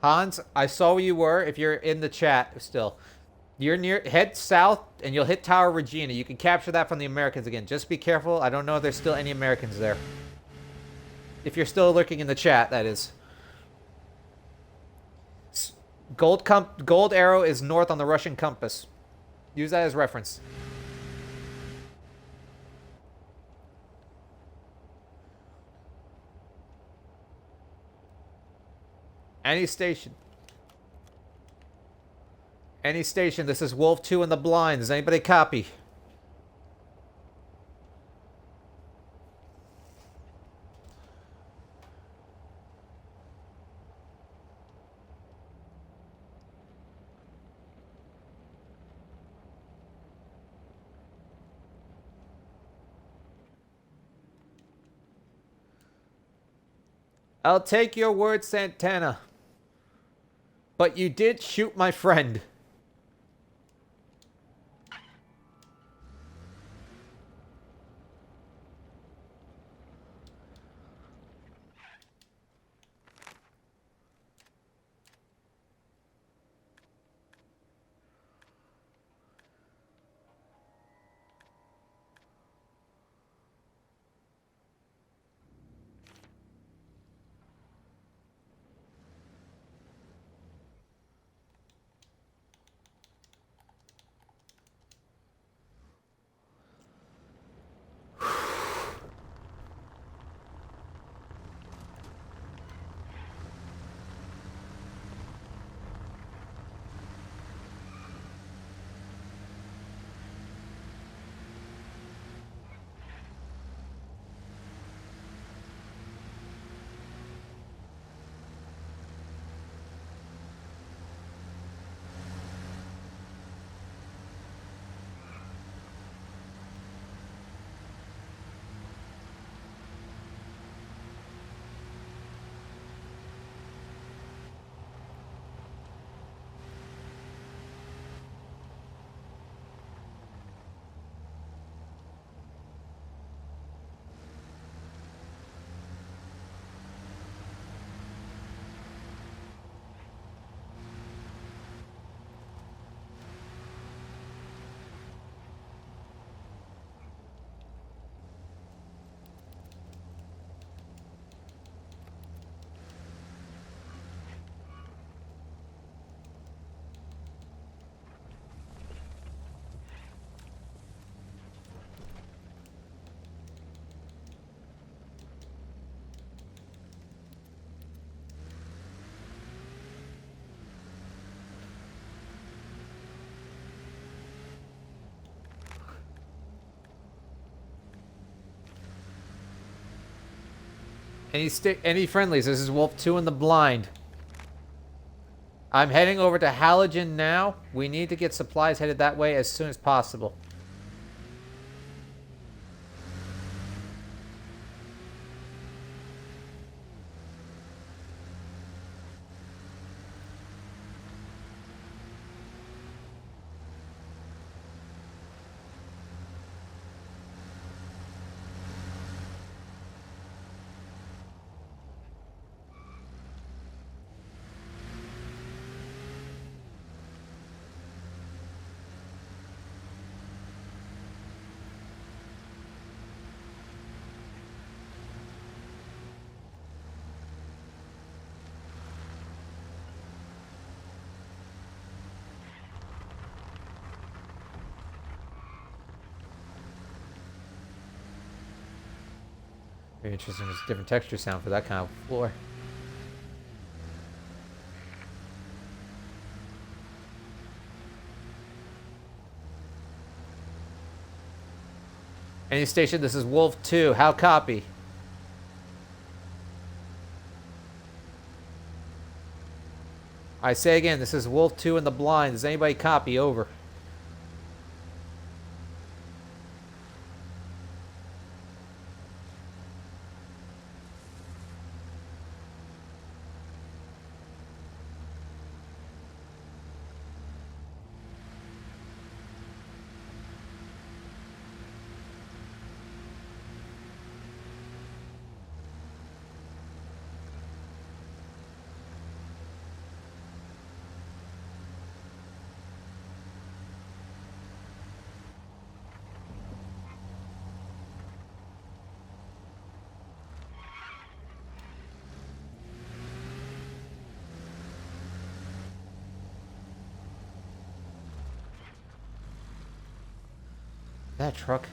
Hans, I saw where you were. If you're in the chat still, you're near. Head south, and you'll hit Tower Regina. You can capture that from the Americans again. Just be careful. I don't know if there's still any Americans there. If you're still lurking in the chat, that is. Gold arrow is north on the Russian compass. Use that as reference. Any station. Any station. This is Wolf 2 in the blind. Does anybody copy? I'll take your word, Santana. But you did shoot my friend. Any friendlies? This is Wolf 2 in the blind. I'm heading over to Halogen now. We need to get supplies headed that way as soon as possible. Very interesting. There's a different texture sound for that kind of floor. Any station, this is Wolf 2. How copy? I say again, this is Wolf 2 in the blind. Does anybody copy? Over. That truck.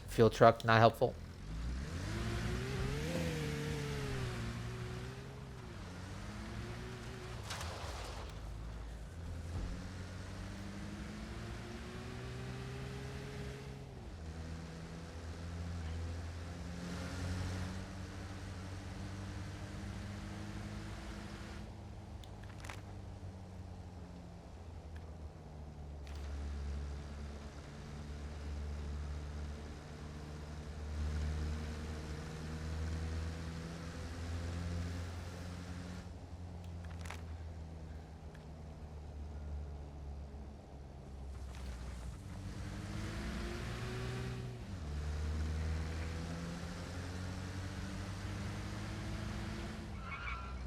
Fuel truck, not helpful.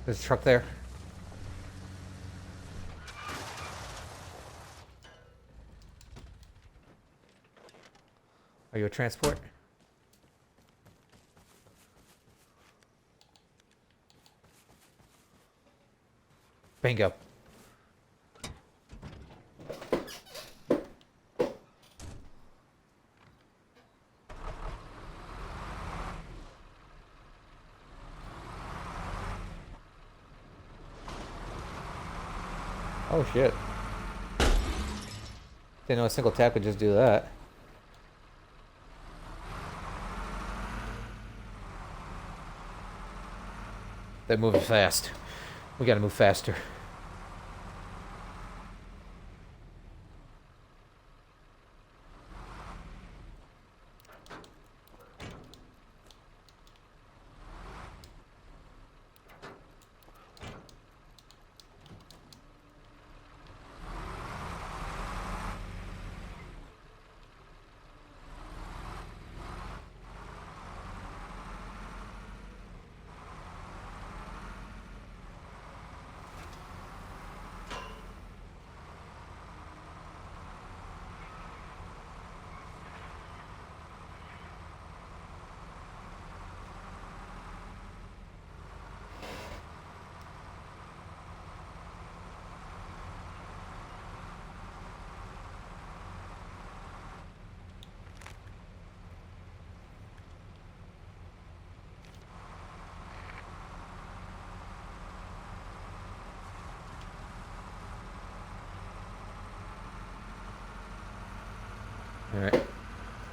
There's a truck there. Are you a transport? Bingo. Oh shit. Didn't know a single tap could just do that. They're moving fast. We gotta move faster.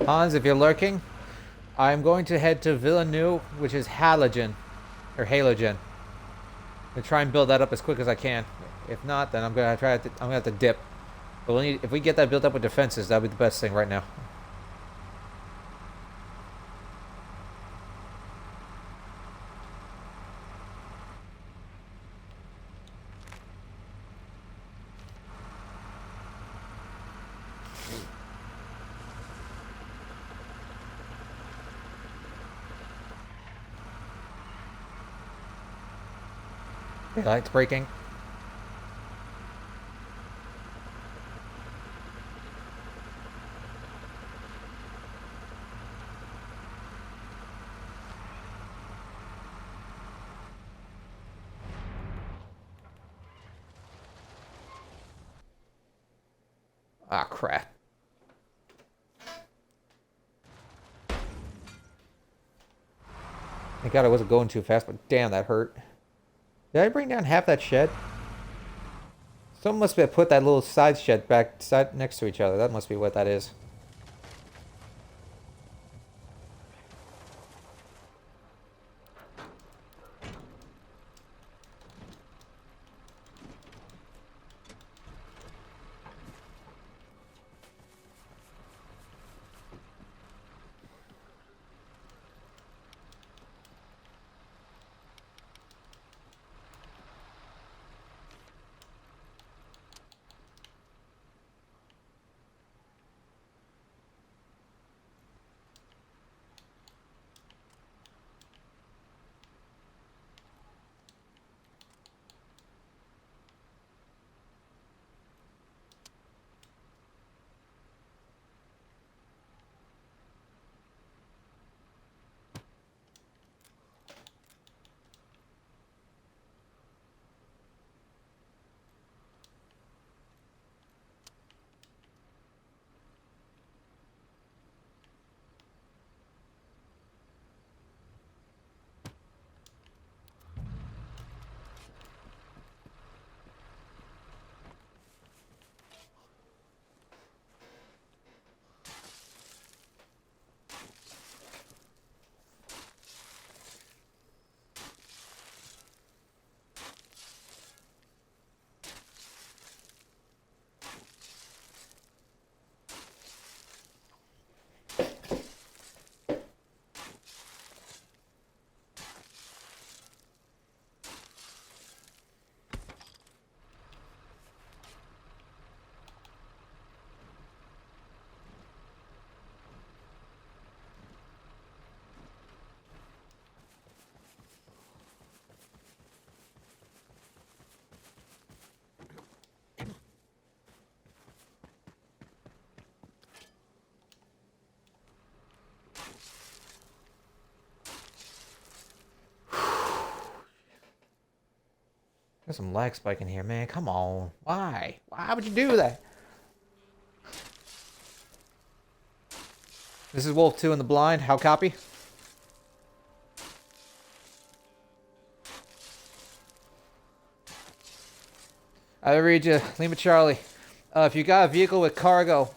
Hans, if you're lurking, I'm going to head to Villeneuve, which is Halogen. Or Halogen. To try and build that up as quick as I can. If not, then I'm gonna have to dip. But if we get that built up with defenses, that'll be the best thing right now. Lights breaking. Ah, crap. Thank God I wasn't going too fast, but damn, that hurt. Did I bring down half that shed? Someone must have put that little side shed back next to each other. That must be what that is. There's some lag spike in here, man. Come on. Why? Why would you do that? This is Wolf 2 in the blind. How copy? I read you. Lima Charlie. If you got a vehicle with cargo,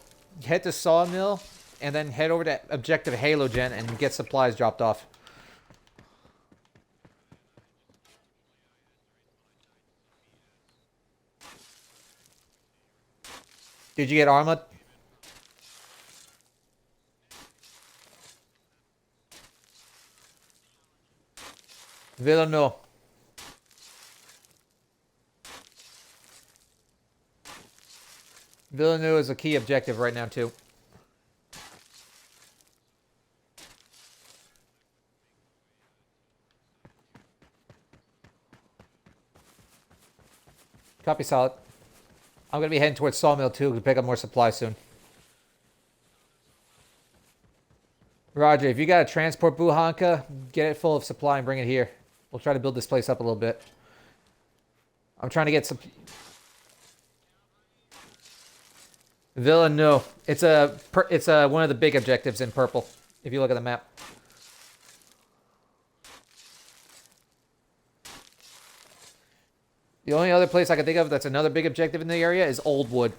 head to Sawmill and then head over to Objective Halogen and get supplies dropped off. Did you get ARMA? Villeneuve. Villeneuve is a key objective right now, too. Copy, solid. I'm going to be heading towards Sawmill, too, to pick up more supplies soon. Roger, if you got a transport buhanka, get it full of supply and bring it here. We'll try to build this place up a little bit. I'm trying to get some... Villeneuve. It's one of the big objectives in purple, if you look at the map. The only other place I can think of that's another big objective in the area is Oldwood.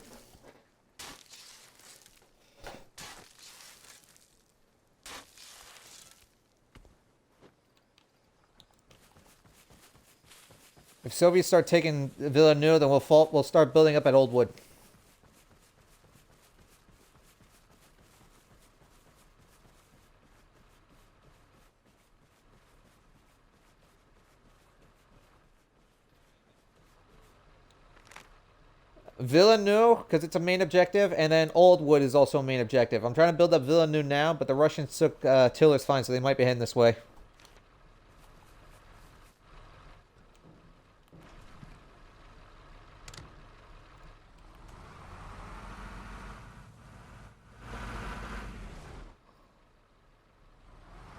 If Soviets start taking Villeneuve, then we'll start building up at Oldwood. Villeneuve, because it's a main objective, and then Oldwood is also a main objective. I'm trying to build up Villeneuve now, but the Russians took Tiller's fine, so they might be heading this way.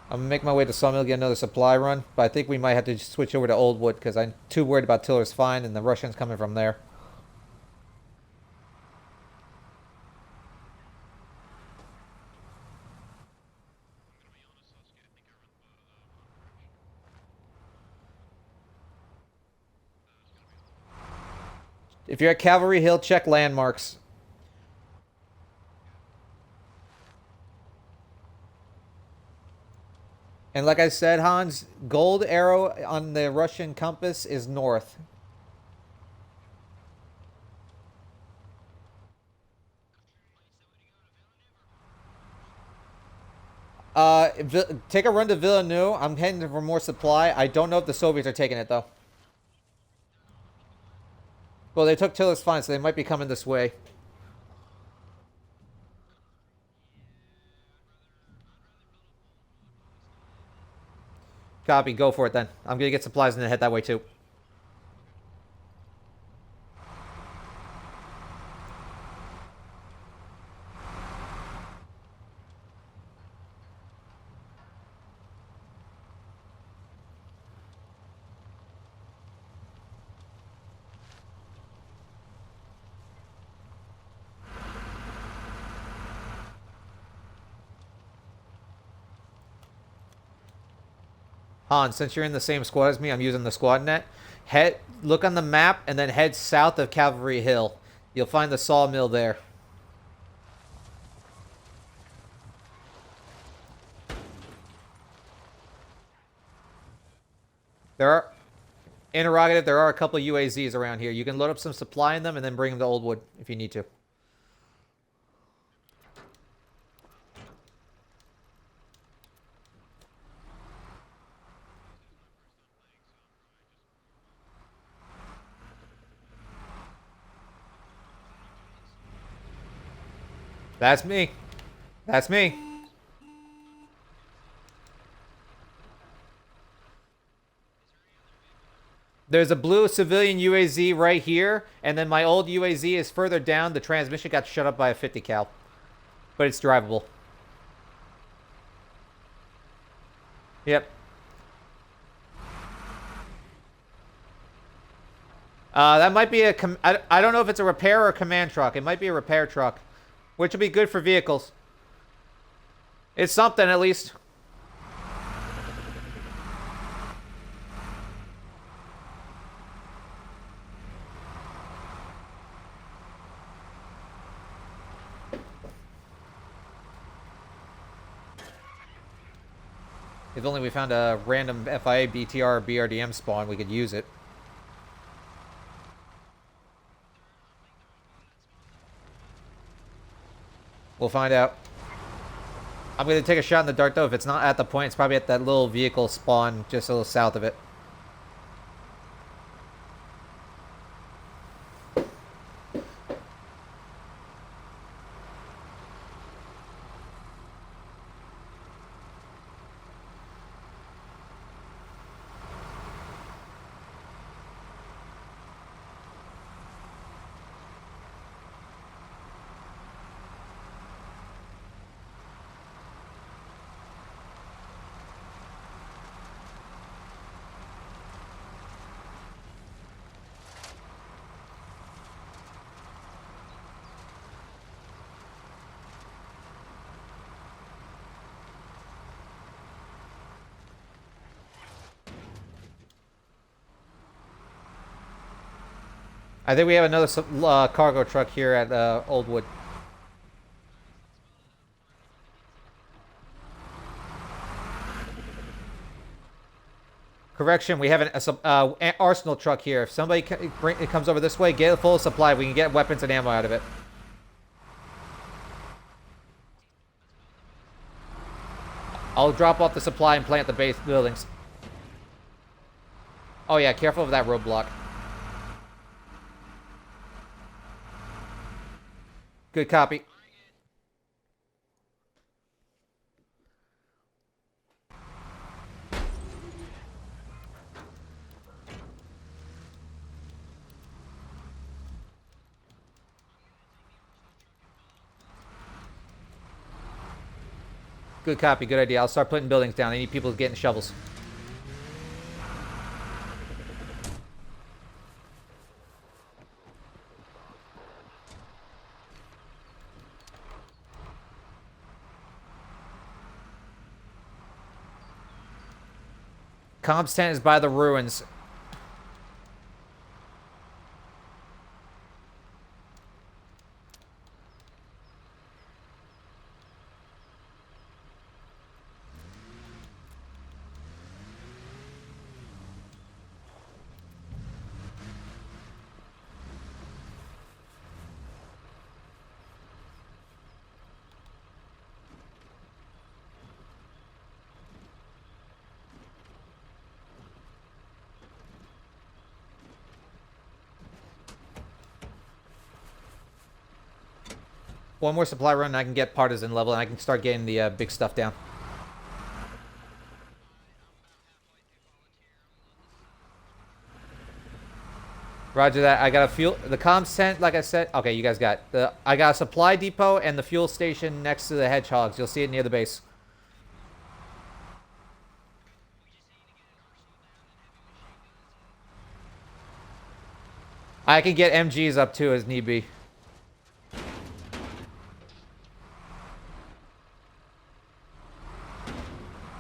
I'm gonna make my way to Sawmill, get another supply run, but I think we might have to switch over to Oldwood because I'm too worried about Tiller's fine and the Russians coming from there. If you're at Cavalry Hill, check landmarks. And like I said, Hans, gold arrow on the Russian compass is north. Take a run to Villeneuve. I'm heading for more supply. I don't know if the Soviets are taking it, though. Well, they took Tiller's fine, so they might be coming this way. Copy, go for it then. I'm gonna get supplies and then head that way too. Hans, since you're in the same squad as me, I'm using the squad net. Look on the map and then head south of Cavalry Hill. You'll find the sawmill there. There are interrogative. There are a couple of UAZs around here. You can load up some supply in them and then bring them to Oldwood if you need to. That's me. That's me. There's a blue civilian UAZ right here, and then my old UAZ is further down. The transmission got shut up by a 50 cal, but it's drivable. Yep. That might be a... I don't know if it's a repair or a command truck. It might be a repair truck, which would be good for vehicles. It's something, at least. If only we found a random FIA, BTR, or BRDM spawn, we could use it. We'll find out. I'm going to take a shot in the dark, though. If it's not at the point, it's probably at that little vehicle spawn just a little south of it. I think we have another cargo truck here at Oldwood. Correction, we have an arsenal truck here. If somebody it comes over this way, get a full supply. We can get weapons and ammo out of it. I'll drop off the supply and plant the base buildings. Oh yeah, careful of that roadblock. Good copy. Good copy, good idea. I'll start putting buildings down. I need people getting shovels. Comms tent is by the ruins. One more supply run and I can get partisan level and I can start getting the big stuff down. Roger that. I got a fuel... The comms tent, like I said... Okay, you guys got it. I got a supply depot and the fuel station next to the hedgehogs. You'll see it near the base. I can get MGs up too as need be.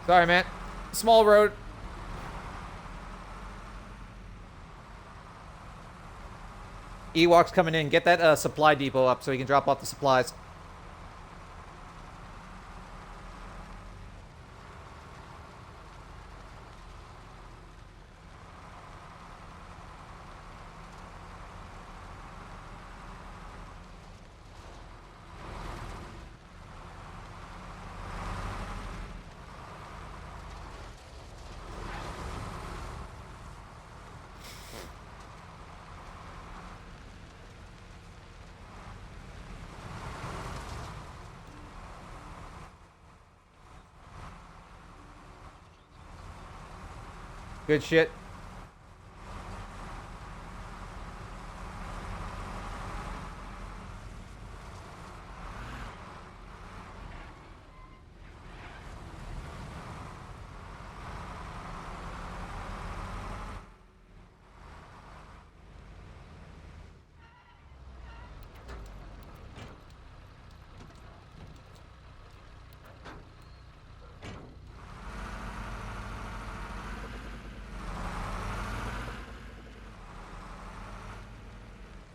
Sorry, man. Small road. Ewoks coming in. Get that supply depot up so we can drop off the supplies. Good shit.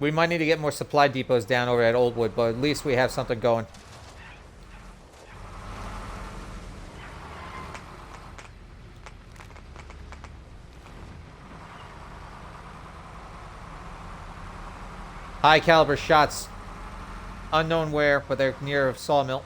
We might need to get more supply depots down over at Oldwood, but at least we have something going. High caliber shots. Unknown where, but they're near a sawmill.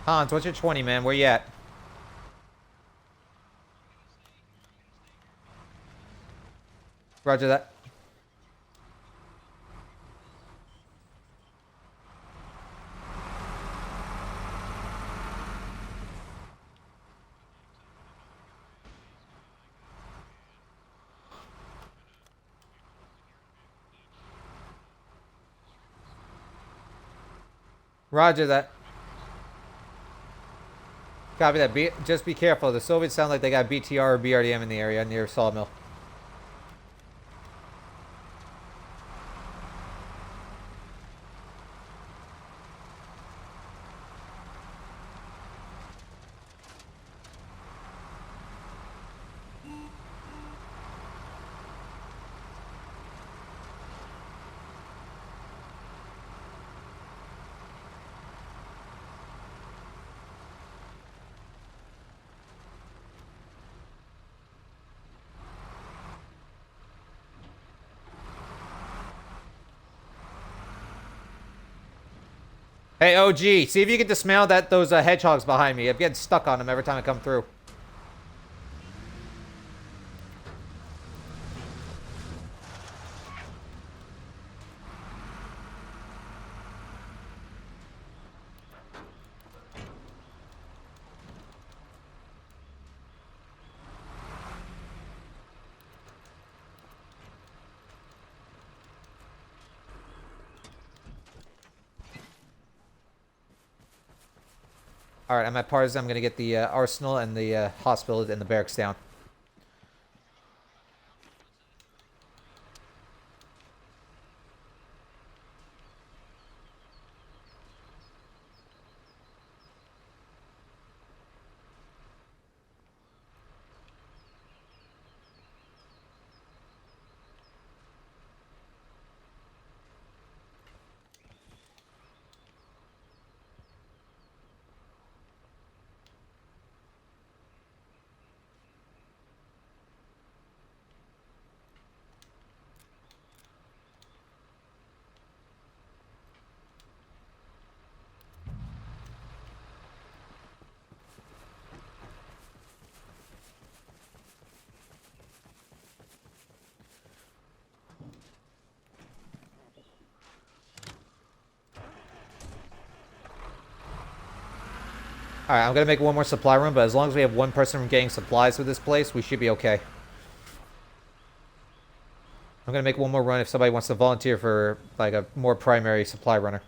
Hans, what's your 20, man? Where you at? Roger that. Roger that. Copy that. Just be careful. The Soviets sound like they got BTR or BRDM in the area near Sawmill. Hey, OG, see if you can dismantle those hedgehogs behind me. I'm getting stuck on them every time I come through. Alright, I'm at Partisan. I'm going to get the arsenal and the hospital and the barracks down. Alright, I'm going to make one more supply room, but as long as we have one person getting supplies for this place, we should be okay. I'm going to make one more run if somebody wants to volunteer for, like, a more primary supply runner.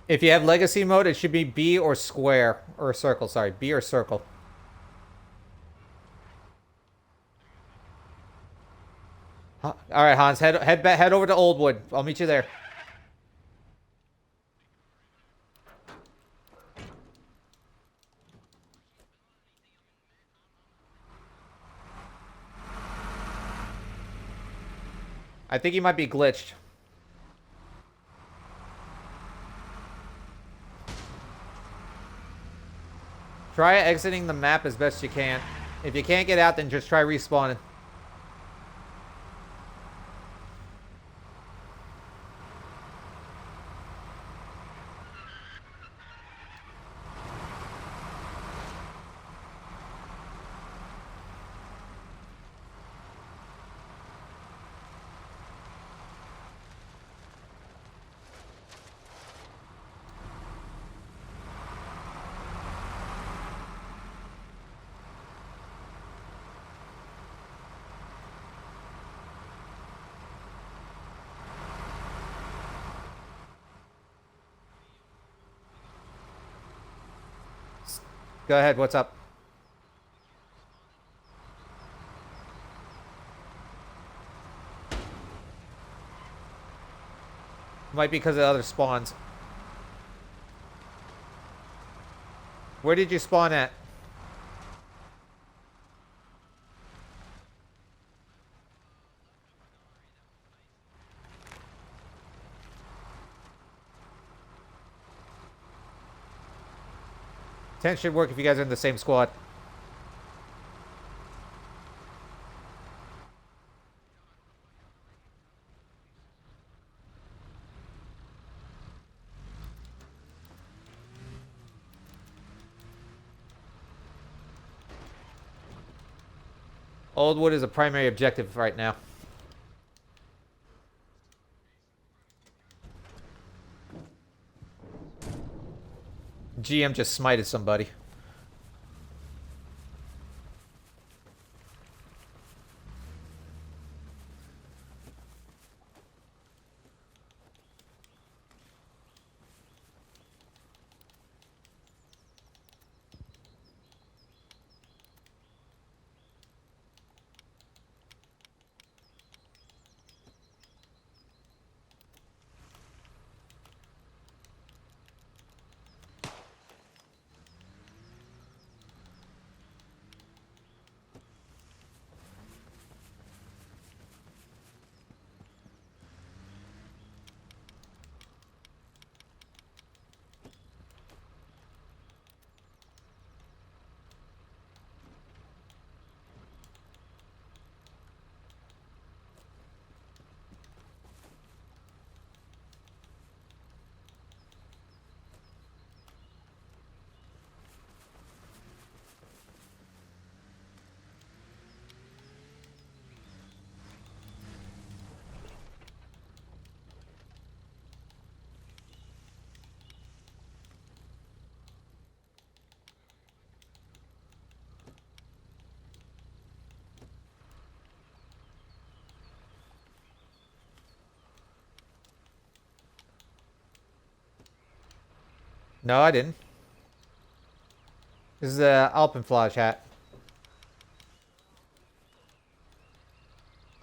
If you have legacy mode, it should be B or square. Or circle, sorry. B or circle. Alright, Hans, head over to Oldwood. I'll meet you there. I think he might be glitched. Try exiting the map as best you can. If you can't get out, then just try respawning. Go ahead, what's up? Might be because of other spawns. Where did you spawn at? Tent should work if you guys are in the same squad. Old wood is a primary objective right now. GM just smited somebody. No, I didn't. This is a Alpenflage hat.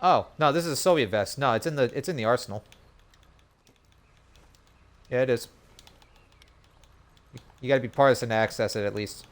Oh, no, this is a Soviet vest. No, it's in the arsenal. Yeah, it is. You gotta be partisan to access it at least.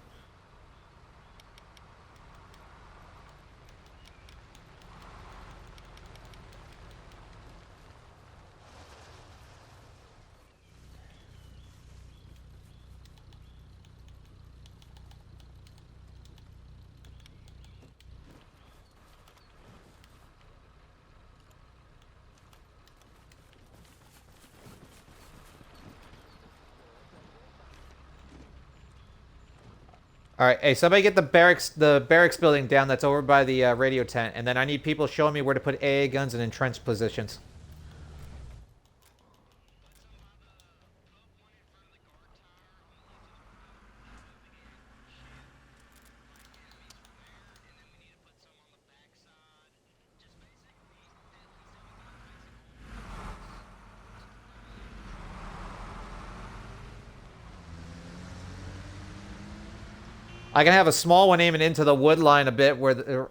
All right, hey, somebody get the barracks building down that's over by the radio tent, and then I need people showing me where to put AA guns in entrenched positions. I can have a small one aiming into the wood line a bit,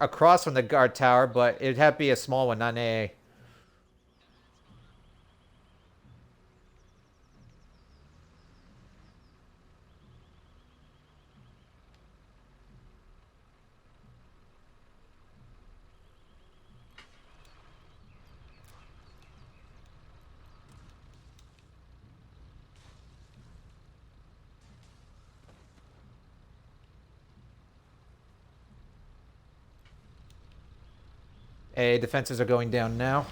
across from the guard tower, but it'd have to be a small one, not an AA. AA defenses are going down now.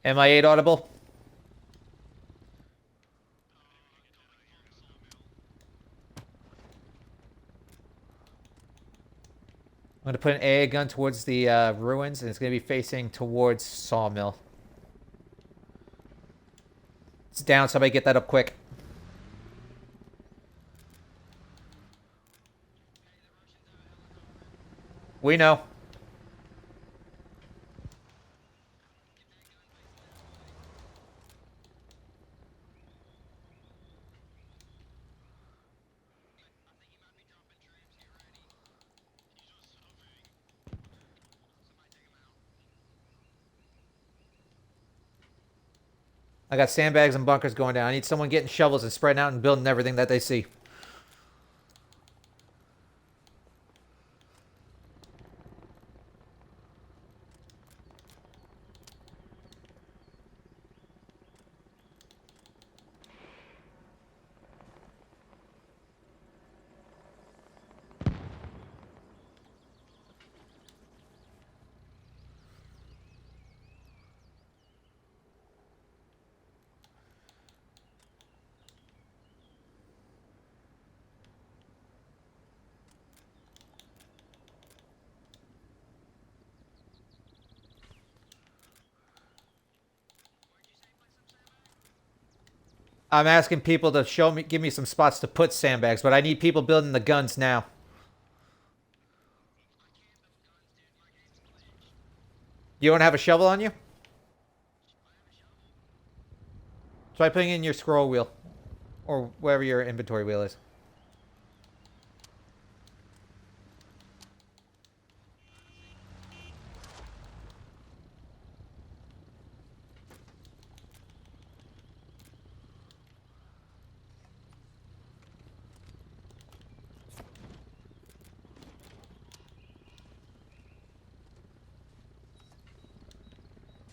MI8 audible? I'm going to put an AA gun towards the ruins, and it's going to be facing towards Sawmill. It's down, somebody get that up quick. We know. I got sandbags and bunkers going down. I need someone getting shovels and spreading out and building everything that they see. I'm asking people to give me some spots to put sandbags, but I need people building the guns now. You don't have a shovel on you? Try putting in your scroll wheel. Or wherever your inventory wheel is.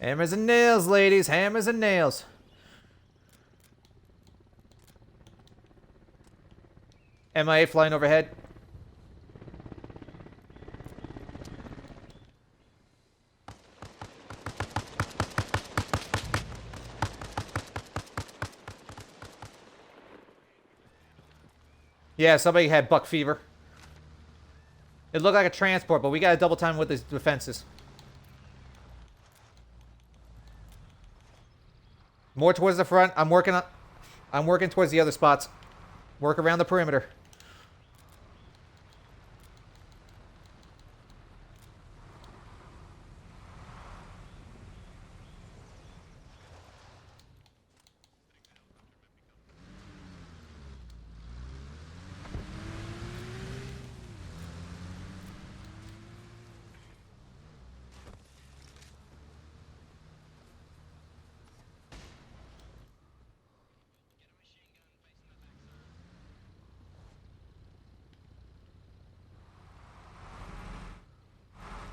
Hammers and nails, ladies. Hammers and nails. MIA flying overhead. Yeah, somebody had buck fever. It looked like a transport, but we got to double time with the defenses. More towards the front. I'm working towards the other spots. Work around the perimeter.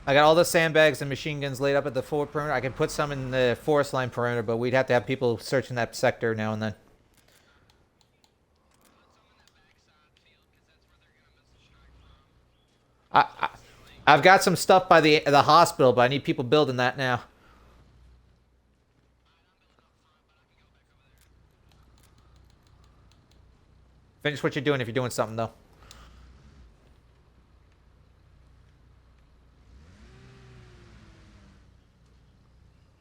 I got all the sandbags and machine guns laid up at the forward perimeter. I can put some in the forest line perimeter, but we'd have to have people searching that sector now and then. I've got some stuff by the hospital, but I need people building that now. Finish what you're doing if you're doing something, though.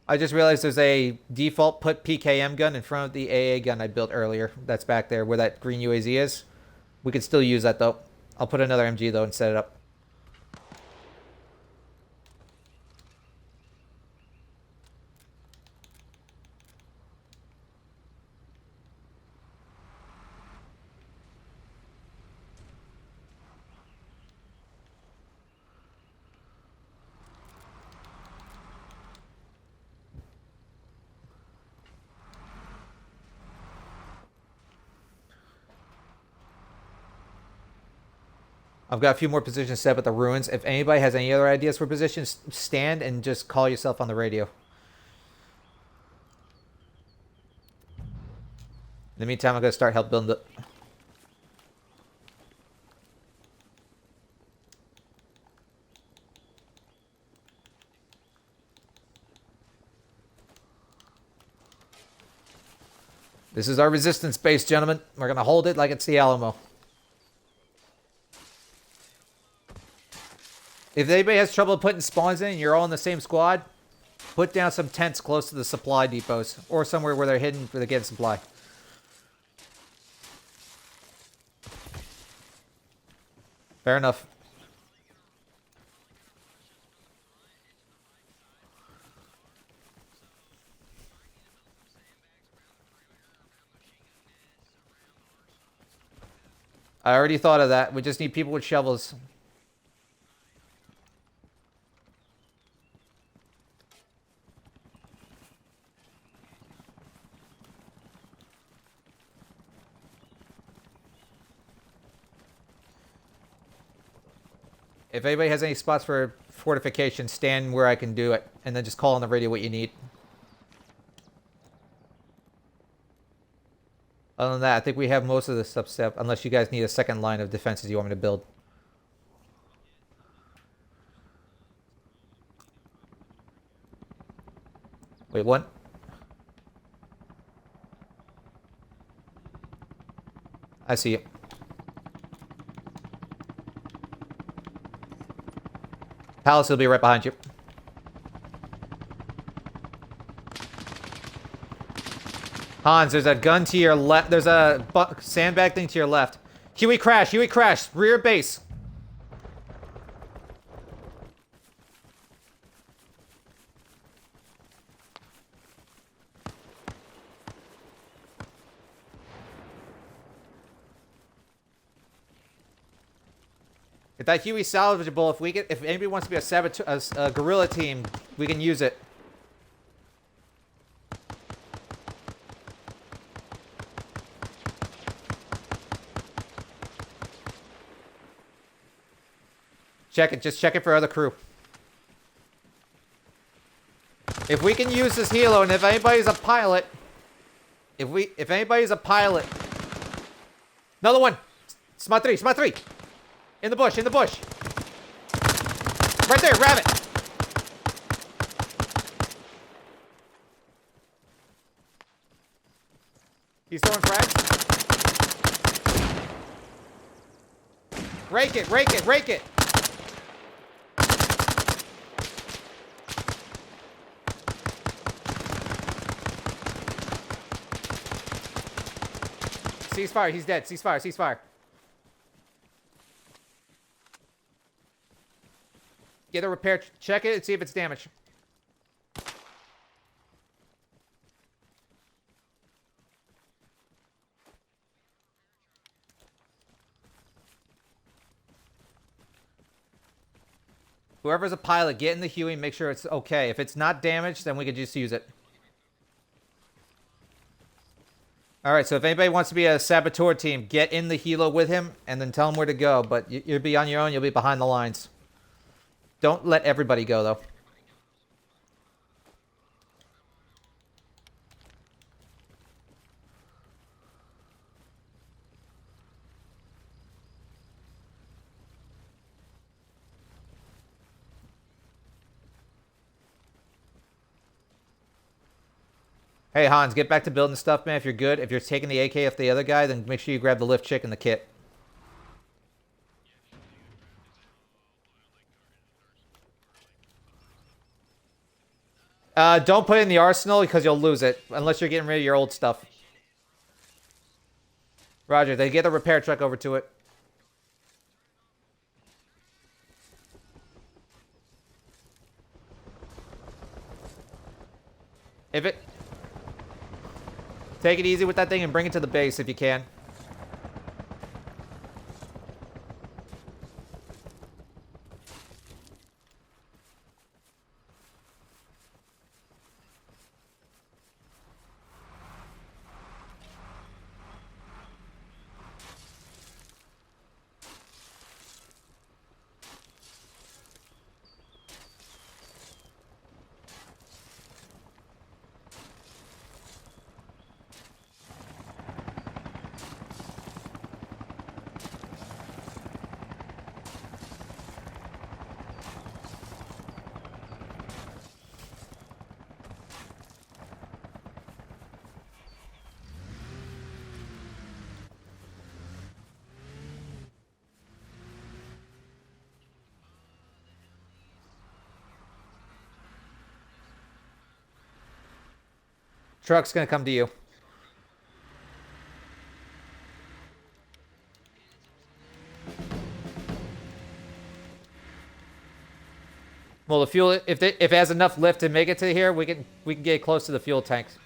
I just realized there's a default put PKM gun in front of the AA gun I built earlier. That's back there where that green UAZ is. We could still use that, though. I'll put another MG, though, and set it up. I've got a few more positions set up at the ruins. If anybody has any other ideas for positions, stand and just call yourself on the radio. In the meantime, I'm going to start help building the... This is our resistance base, gentlemen. We're going to hold it like it's the Alamo. If anybody has trouble putting spawns in and you're all in the same squad, put down some tents close to the supply depots or somewhere where they're hidden for the getting supply. Fair enough. I already thought of that. We just need people with shovels. If anybody has any spots for fortification, stand where I can do it. And then just call on the radio what you need. Other than that, I think we have most of the stuff set up. Unless you guys need a second line of defenses you want me to build. Wait, what? I see it. Palace will be right behind you. Hans, there's a gun to your left. There's a sandbag thing to your left. Huey crash. Huey crash. Rear base. If that Huey's salvageable, if anybody wants to be a guerrilla team, we can use it. Check it. Just check it for other crew. If we can use this helo, and if anybody's a pilot, if anybody's a pilot, another one. Smart 3. Smart 3. In the bush, in the bush. Right there, rabbit. He's throwing frags. Rake it, rake it, rake it. Ceasefire, he's dead. Ceasefire, ceasefire. Get a repair. Check it and see if it's damaged. Whoever's a pilot, get in the Huey and make sure it's okay. If it's not damaged, then we could just use it. Alright, so if anybody wants to be a saboteur team, get in the helo with him and then tell him where to go. But you'll be on your own. You'll be behind the lines. Don't let everybody go, though. Hey, Hans, get back to building stuff, man, if you're good. If you're taking the AK off the other guy, then make sure you grab the lift chick and the kit. Don't put it in the arsenal because you'll lose it. Unless you're getting rid of your old stuff. Roger, they get a repair truck over to it. If it... Take it easy with that thing and bring it to the base if you can. Truck's gonna come to you. Well, the fuel, if it has enough lift to make it to here, we can get close to the fuel tanks.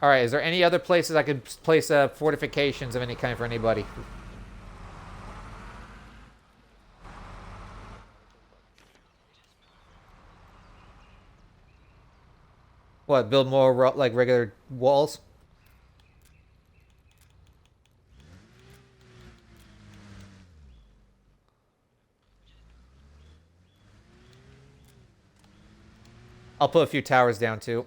All right, is there any other places I could place fortifications of any kind for anybody? What, build more like regular walls? I'll put a few towers down too.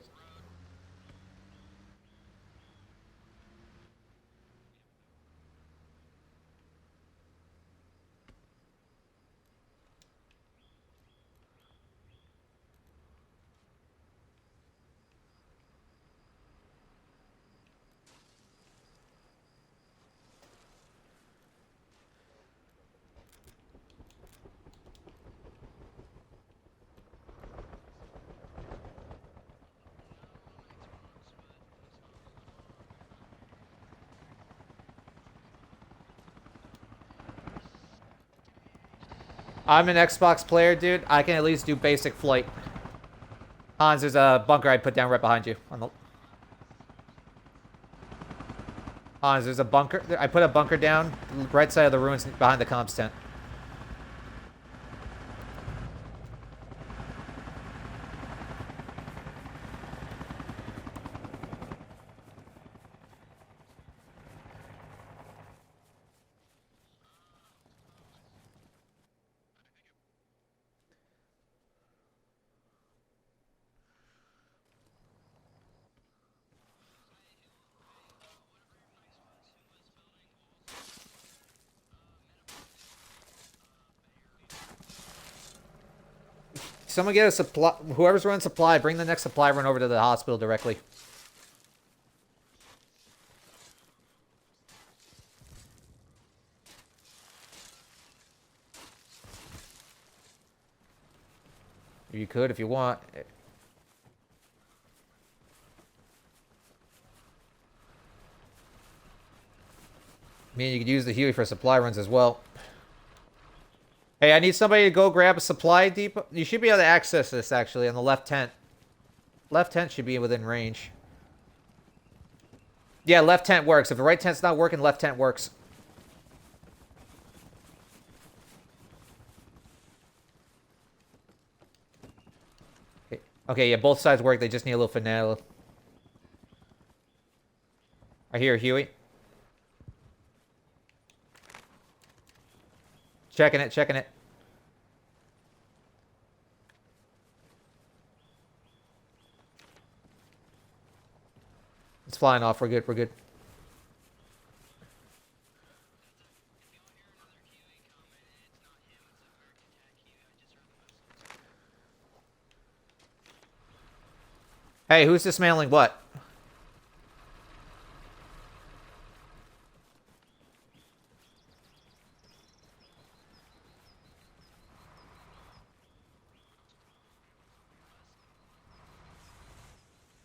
I'm an Xbox player, dude. I can at least do basic flight. Hans, there's a bunker I put down right behind you. On the... Hans, there's a bunker. I put a bunker down right side of the ruins behind the comms tent. Someone get a supply. Whoever's running supply, bring the next supply run over to the hospital directly. You could if you want. I mean, you could use the Huey for supply runs as well. Hey, I need somebody to go grab a supply depot. You should be able to access this, actually, on the left tent. Left tent should be within range. Yeah, left tent works. If the right tent's not working, left tent works. Okay, yeah, both sides work. They just need a little finale. I hear Huey. Checking it, checking it. It's flying off. We're good, we're good. Hey, who's dismantling what?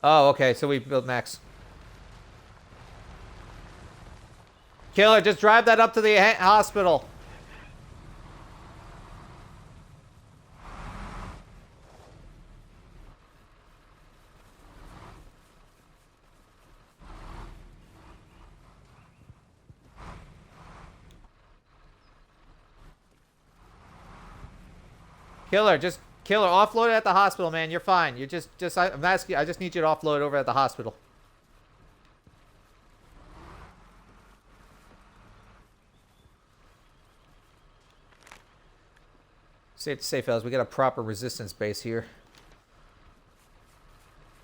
Oh, okay, so we built Max. Killer, just drive that up to the hospital. Killer, offload it at the hospital, man. You're fine. You're I'm asking. I just need you to offload it over at the hospital. Safe to say, fellas, we got a proper resistance base here.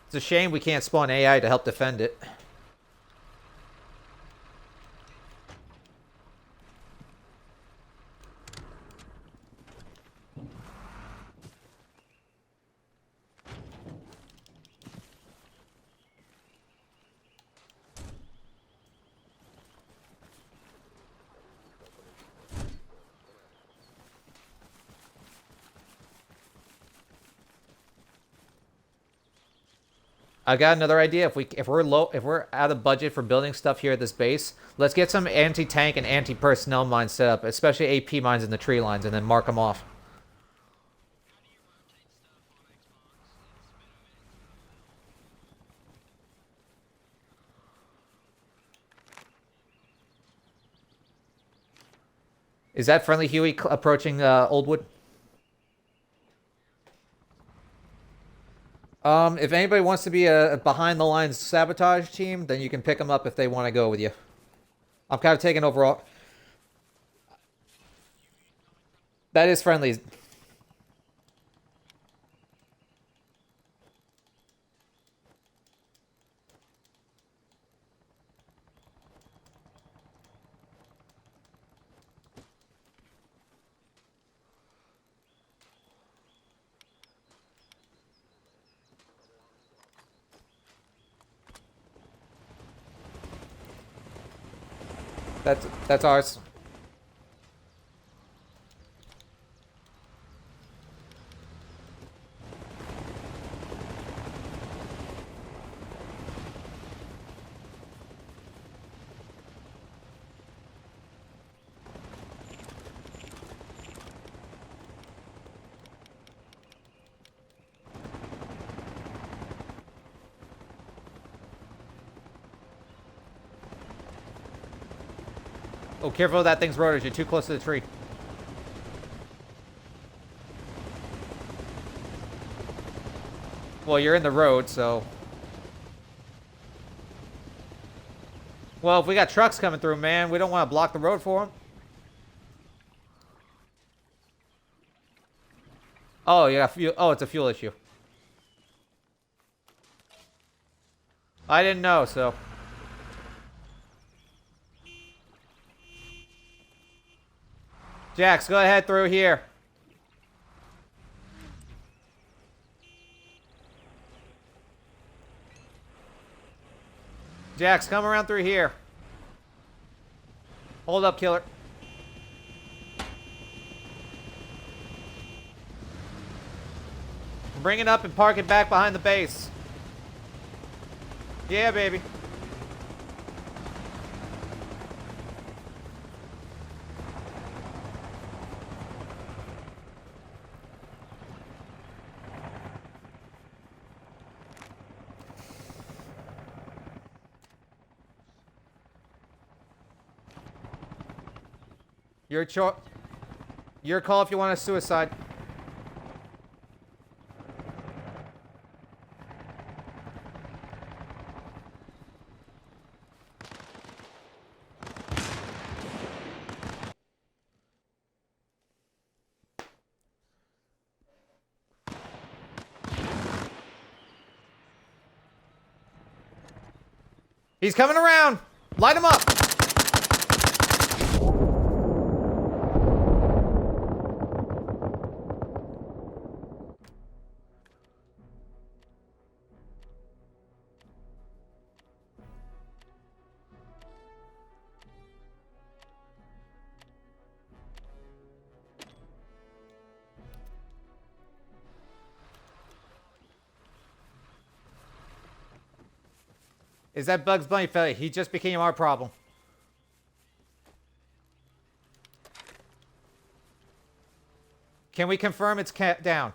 It's a shame we can't spawn AI to help defend it. I got another idea. If we're out of budget for building stuff here at this base, let's get some anti-tank and anti-personnel mines set up, especially AP mines in the tree lines, and then mark them off. Is that friendly Huey approaching Oldwood? If anybody wants to be a behind-the-lines sabotage team, then you can pick them up if they want to go with you. I'm kind of taking overall. That is friendly. That's ours. Oh, careful of that thing's rotors. You're too close to the tree. Well, you're in the road, so... Well, if we got trucks coming through, man, we don't want to block the road for them. Oh, yeah, fuel. Oh, it's a fuel issue. I didn't know, so... Jax, go ahead through here. Jax, come around through here. Hold up, killer. Bring it up and park it back behind the base. Yeah, baby. Your call if you want a suicide. He's coming around. Light him up. Is that Bugs Bunny fella? He just became our problem. Can we confirm it's down?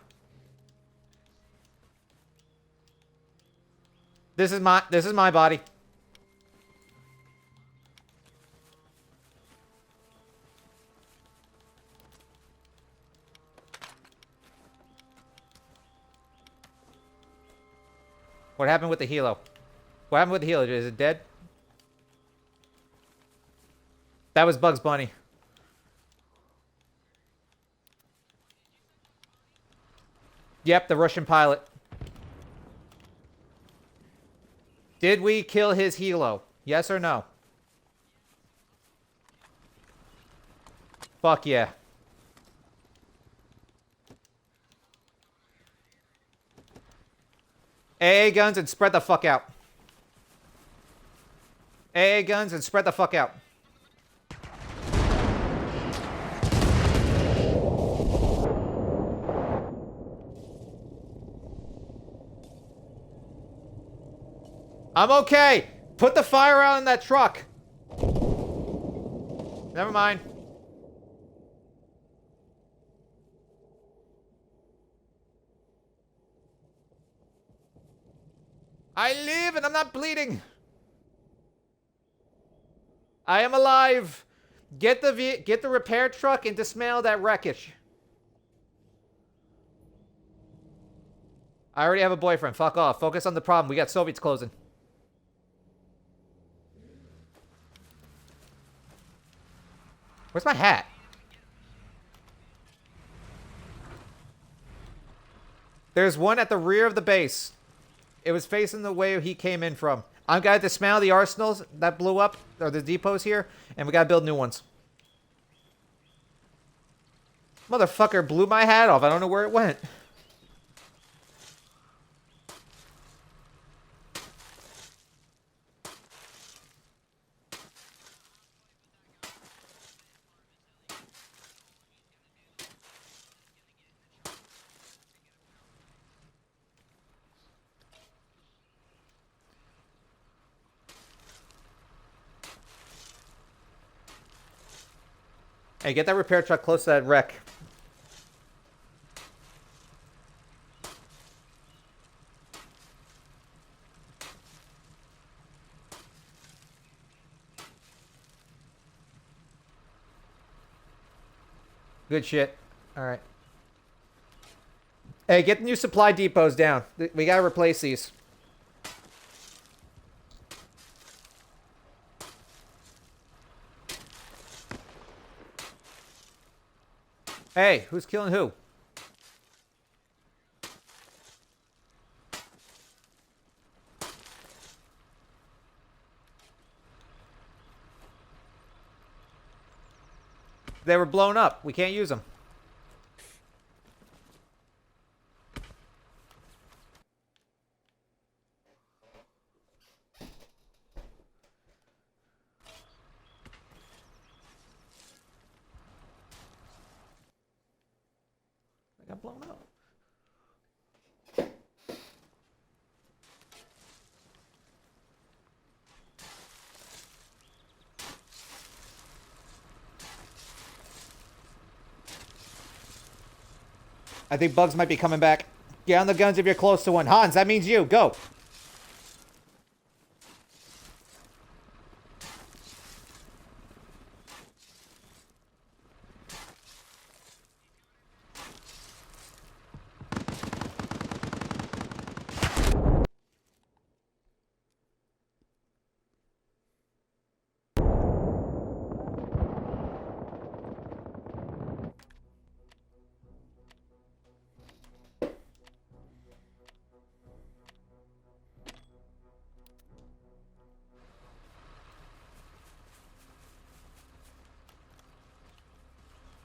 This is my body. What happened with the helo? What happened with the helo? Is it dead? That was Bugs Bunny. Yep, the Russian pilot. Did we kill his helo? Yes or no? Fuck yeah. AA guns and spread the fuck out. AA guns and spread the fuck out. I'm okay. Put the fire out in that truck. Never mind. I live and I'm not bleeding. I am alive. Get the repair truck and dismantle that wreckage. I already have a boyfriend. Fuck off. Focus on the problem. We got Soviets closing. Where's my hat? There's one at the rear of the base. It was facing the way he came in from. I'm gonna dismantle the arsenals that blew up, or the depots here, and we gotta build new ones. Motherfucker blew my hat off. I don't know where it went. Hey, get that repair truck close to that wreck. Good shit. Alright. Hey, get the new supply depots down. We gotta replace these. Hey, who's killing who? They were blown up. We can't use them. They got blown up. I think bugs might be coming back. Get on the guns if you're close to one. Hans, that means you. Go.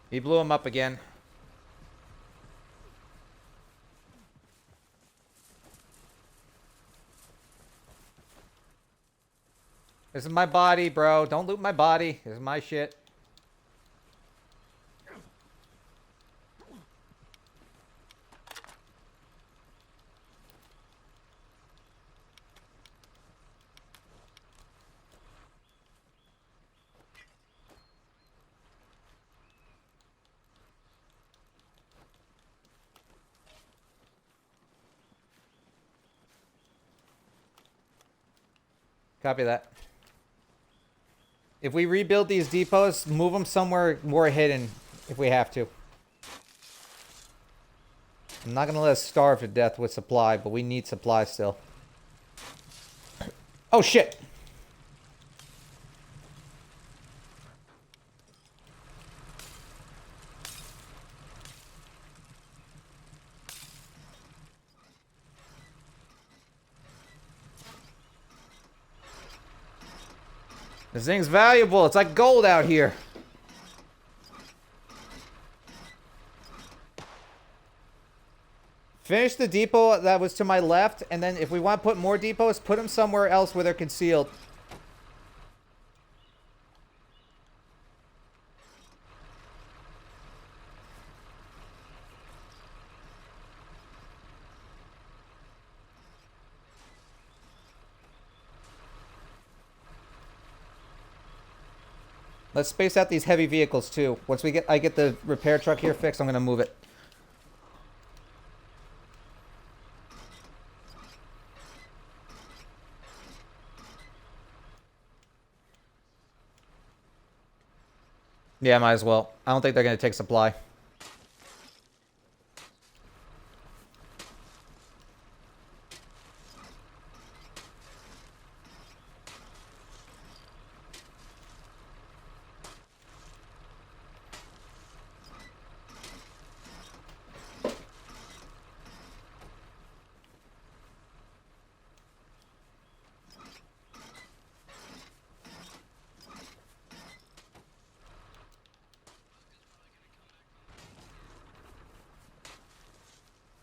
He blew him up again. This is my body, bro. Don't loot my body. This is my shit. Copy that. If we rebuild these depots, move them somewhere more hidden if we have to. I'm not going to let us starve to death with supply, but we need supply still. Oh, shit! This thing's valuable. It's like gold out here. Finish the depot that was to my left, and then if we want to put more depots, put them somewhere else where they're concealed. Let's space out these heavy vehicles too. Once I get the repair truck here fixed, I'm gonna move it. Yeah, might as well. I don't think they're gonna take supply.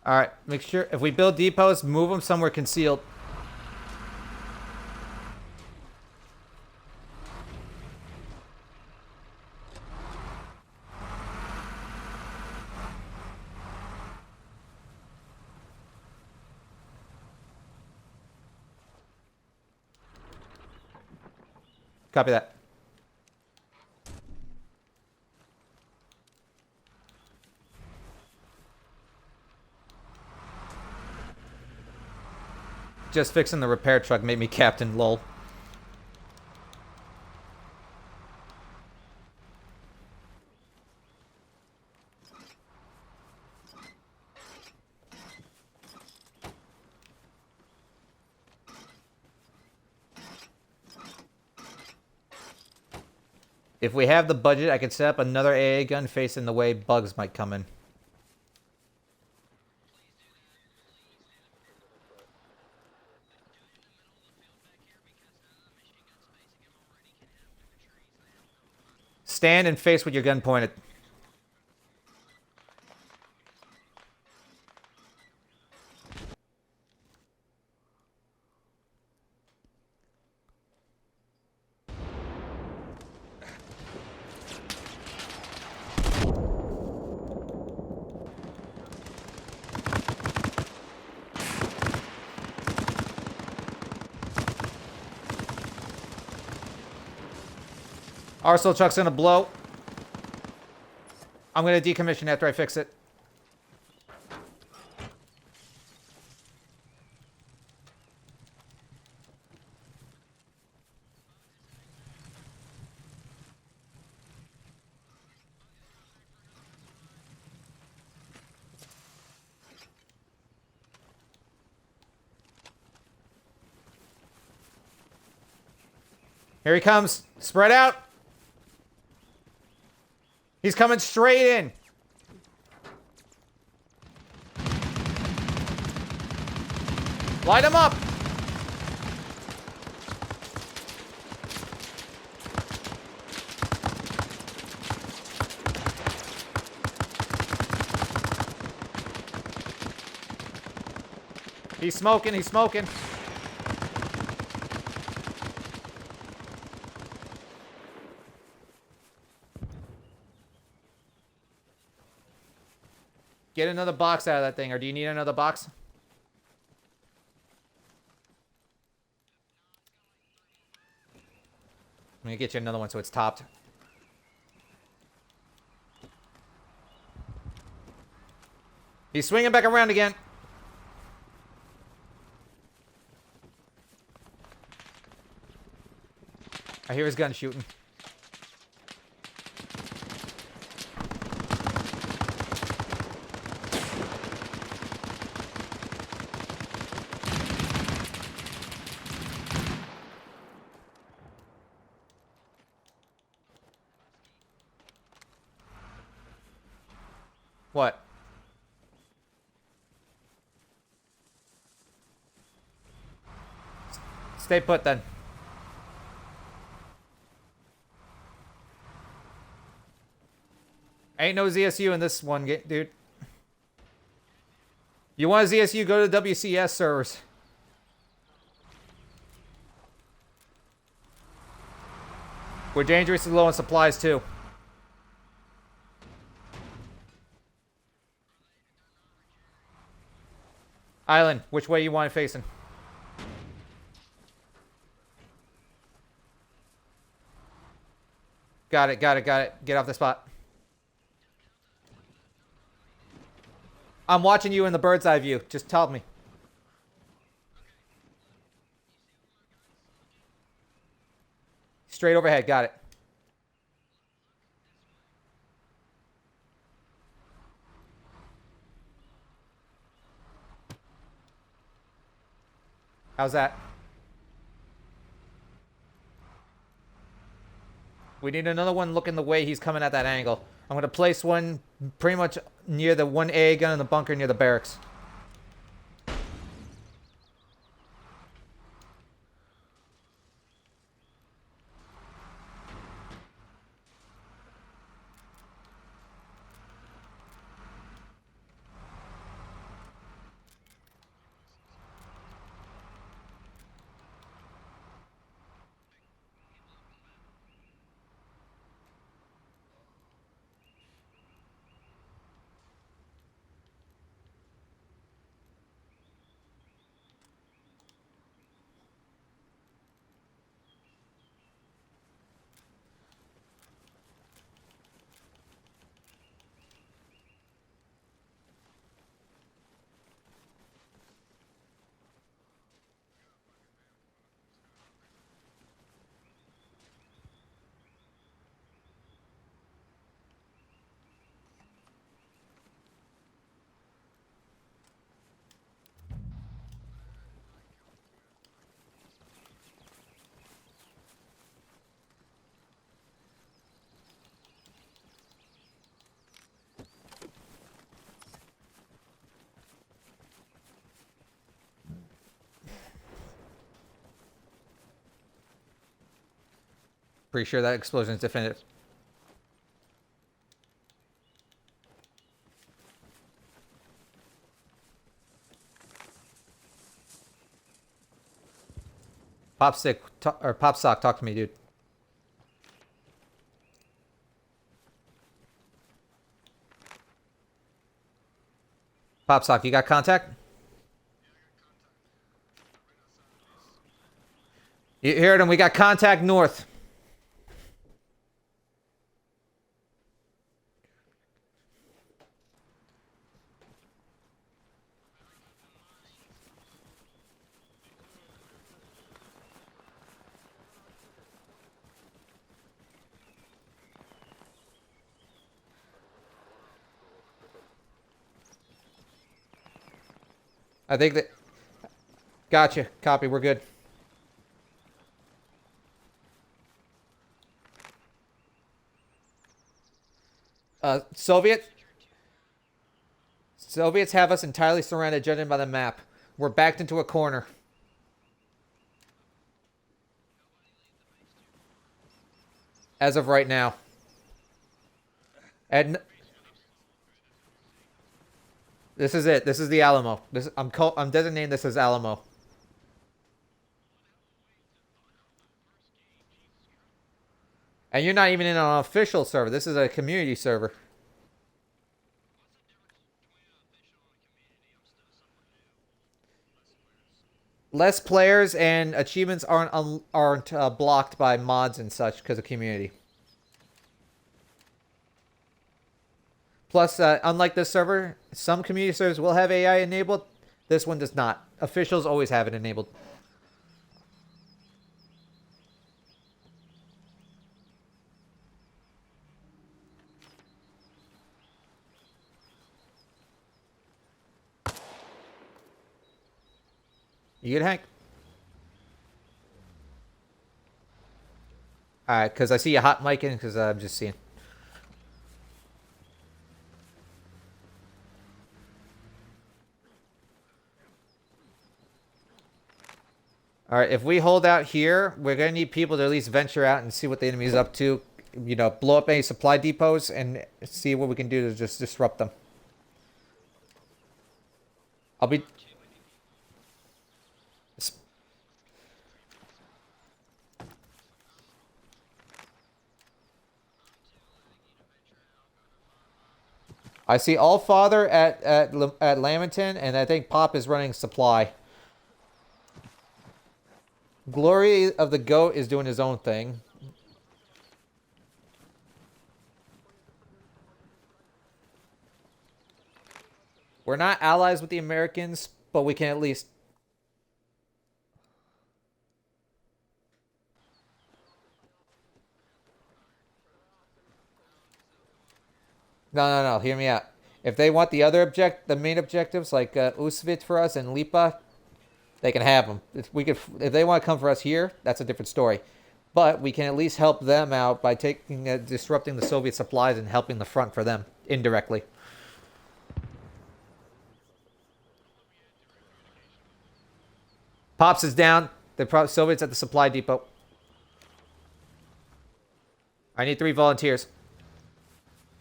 Alright, make sure, if we build depots, move them somewhere concealed. Copy that. Just fixing the repair truck made me captain, lol. If we have the budget, I could set up another AA gun facing the way bugs might come in. Stand and face with your gun pointed. Arsenal truck's gonna blow. I'm gonna decommission after I fix it. Here he comes. Spread out. He's coming straight in. Light him up. He's smoking. He's smoking. Get another box out of that thing, or do you need another box? I'm gonna get you another one so it's topped. He's swinging back around again. I hear his gun shooting. What? Stay put then. Ain't no ZSU in this one, dude. You want a ZSU, go to the WCS servers. We're dangerously low on supplies, too. Island, which way you want it facing? Got it, got it, got it. Get off the spot. I'm watching you in the bird's eye view. Just tell me. Straight overhead, got it. How's that? We need another one looking the way he's coming at that angle. I'm going to place one pretty much near the 1A gun in the bunker near the barracks. Pretty sure that explosion is definitive. Or Pop Sock, talk to me, dude. Pop Sock, you got contact? You heard him. We got contact north. I think that... Gotcha. Copy. We're good. Soviets have us entirely surrounded, judging by the map. We're backed into a corner. As of right now. And this is it. This is the Alamo. I'm designating this as Alamo. And you're not even in an official server. This is a community server. Less players and achievements aren't blocked by mods and such because of community. Plus, unlike this server, some community servers will have AI enabled. This one does not. Officials always have it enabled. You good, Hank? Alright, because I see you hot micing, because I'm just seeing. Alright, if we hold out here, we're going to need people to at least venture out and see what the enemy's up to. You know, blow up any supply depots and see what we can do to just disrupt them. I'll be... I see Allfather at Lamington, and I think Pop is running supply. Glory of the Goat is doing his own thing. We're not allies with the Americans, but we can at least... No. Hear me out. If they want the main objectives like Usvit for us and Lipa, they can have them. If they want to come for us here, that's a different story. But we can at least help them out by disrupting the Soviet supplies and helping the front for them indirectly. Pops is down. The Soviets at the supply depot. I need 3 volunteers.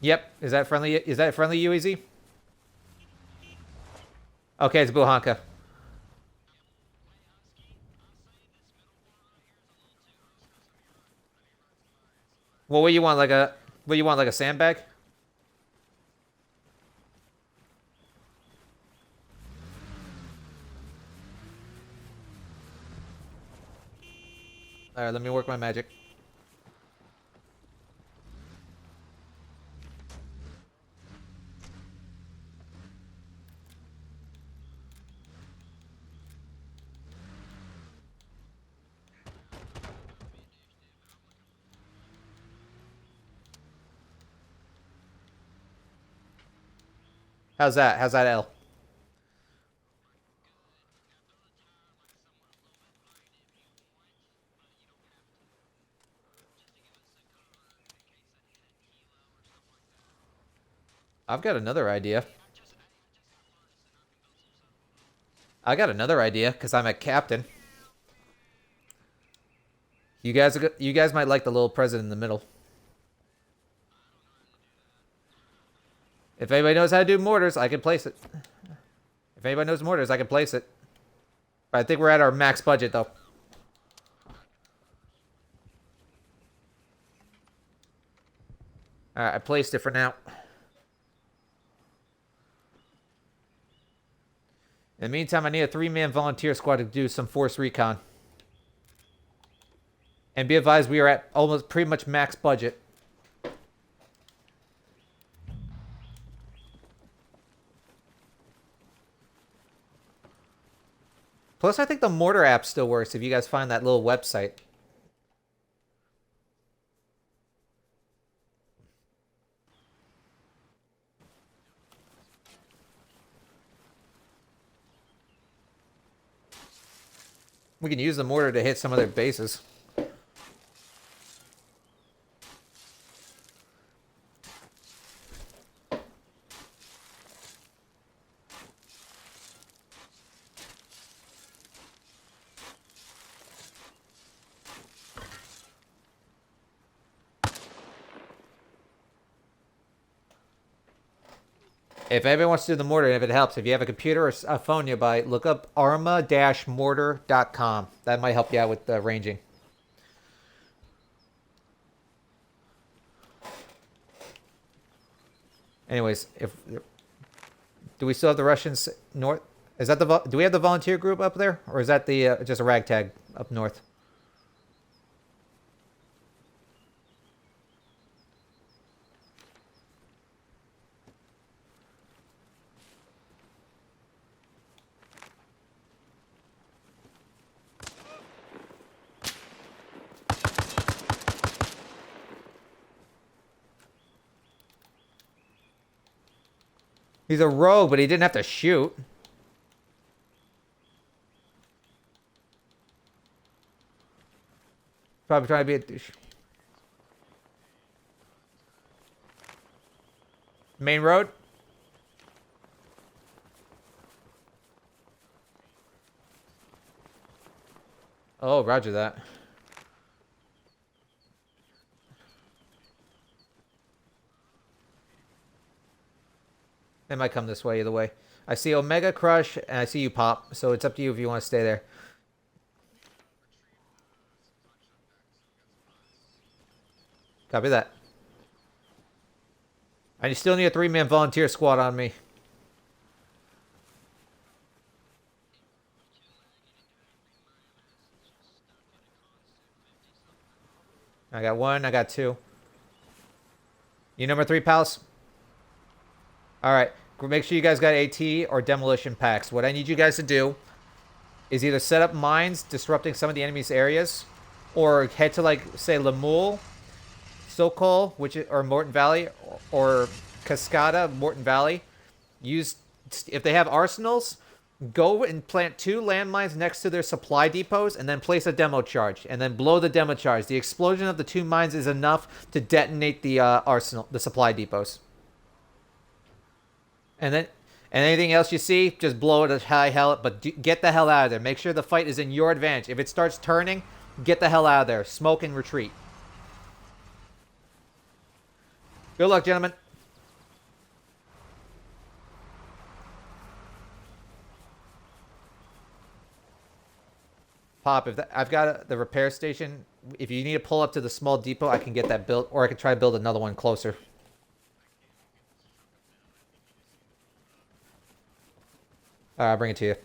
Yep. Is that friendly? Is that friendly UAZ? Okay, it's Buhanka. Well, what do you want? Like a sandbag? All right, let me work my magic. How's that? How's that, L? I've got another idea. I got another idea, because I'm a captain. You guys might like the little present in the middle. If anybody knows how to do mortars, I can place it. If anybody knows mortars, I can place it. But I think we're at our max budget, though. Alright, I placed it for now. In the meantime, I need a 3-man volunteer squad to do some force recon. And be advised, we are at almost pretty much max budget. Plus, I think the mortar app still works if you guys find that little website. We can use the mortar to hit some of their bases. If anybody wants to do the mortar, and if it helps, if you have a computer or a phone nearby, look up arma-mortar.com. That might help you out with the ranging. Anyways, do we still have the Russians north? Is that do we have the volunteer group up there, or is that the just a ragtag up north? He's a rogue, but he didn't have to shoot. Probably trying to be a douche. Main road? Oh, roger that. They might come this way either way. I see Omega Crush, and I see you Pop, so it's up to you if you want to stay there. Copy that. I still need a 3-man volunteer squad on me. I got 1, I got 2. You number 3, pals? Alright, make sure you guys got AT or demolition packs. What I need you guys to do is either set up mines disrupting some of the enemy's areas, or head to, like, say, Lemuel, Sokol, or Morton Valley, or Cascada, Morton Valley. If they have arsenals, go and plant 2 landmines next to their supply depots, and then place a demo charge, and then blow the demo charge. The explosion of the 2 mines is enough to detonate the the supply depots. And anything else you see, just blow it as high hell, but get the hell out of there. Make sure the fight is in your advantage. If it starts turning, get the hell out of there. Smoke and retreat. Good luck, gentlemen. Pop, I've got the repair station. If you need to pull up to the small depot, I can get that built, or I can try to build another one closer. I'll bring it to you.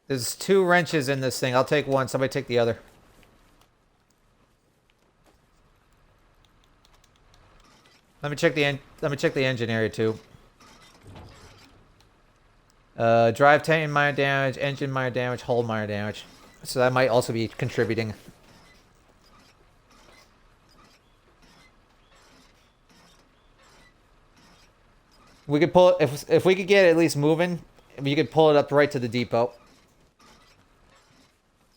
There's 2 wrenches in this thing. I'll take one. Somebody take the other. Let me check the engine area too. Drive tank minor damage, engine minor damage, hull minor damage. So that might also be contributing. We could pull it if we could get it at least moving. You could pull it up right to the depot.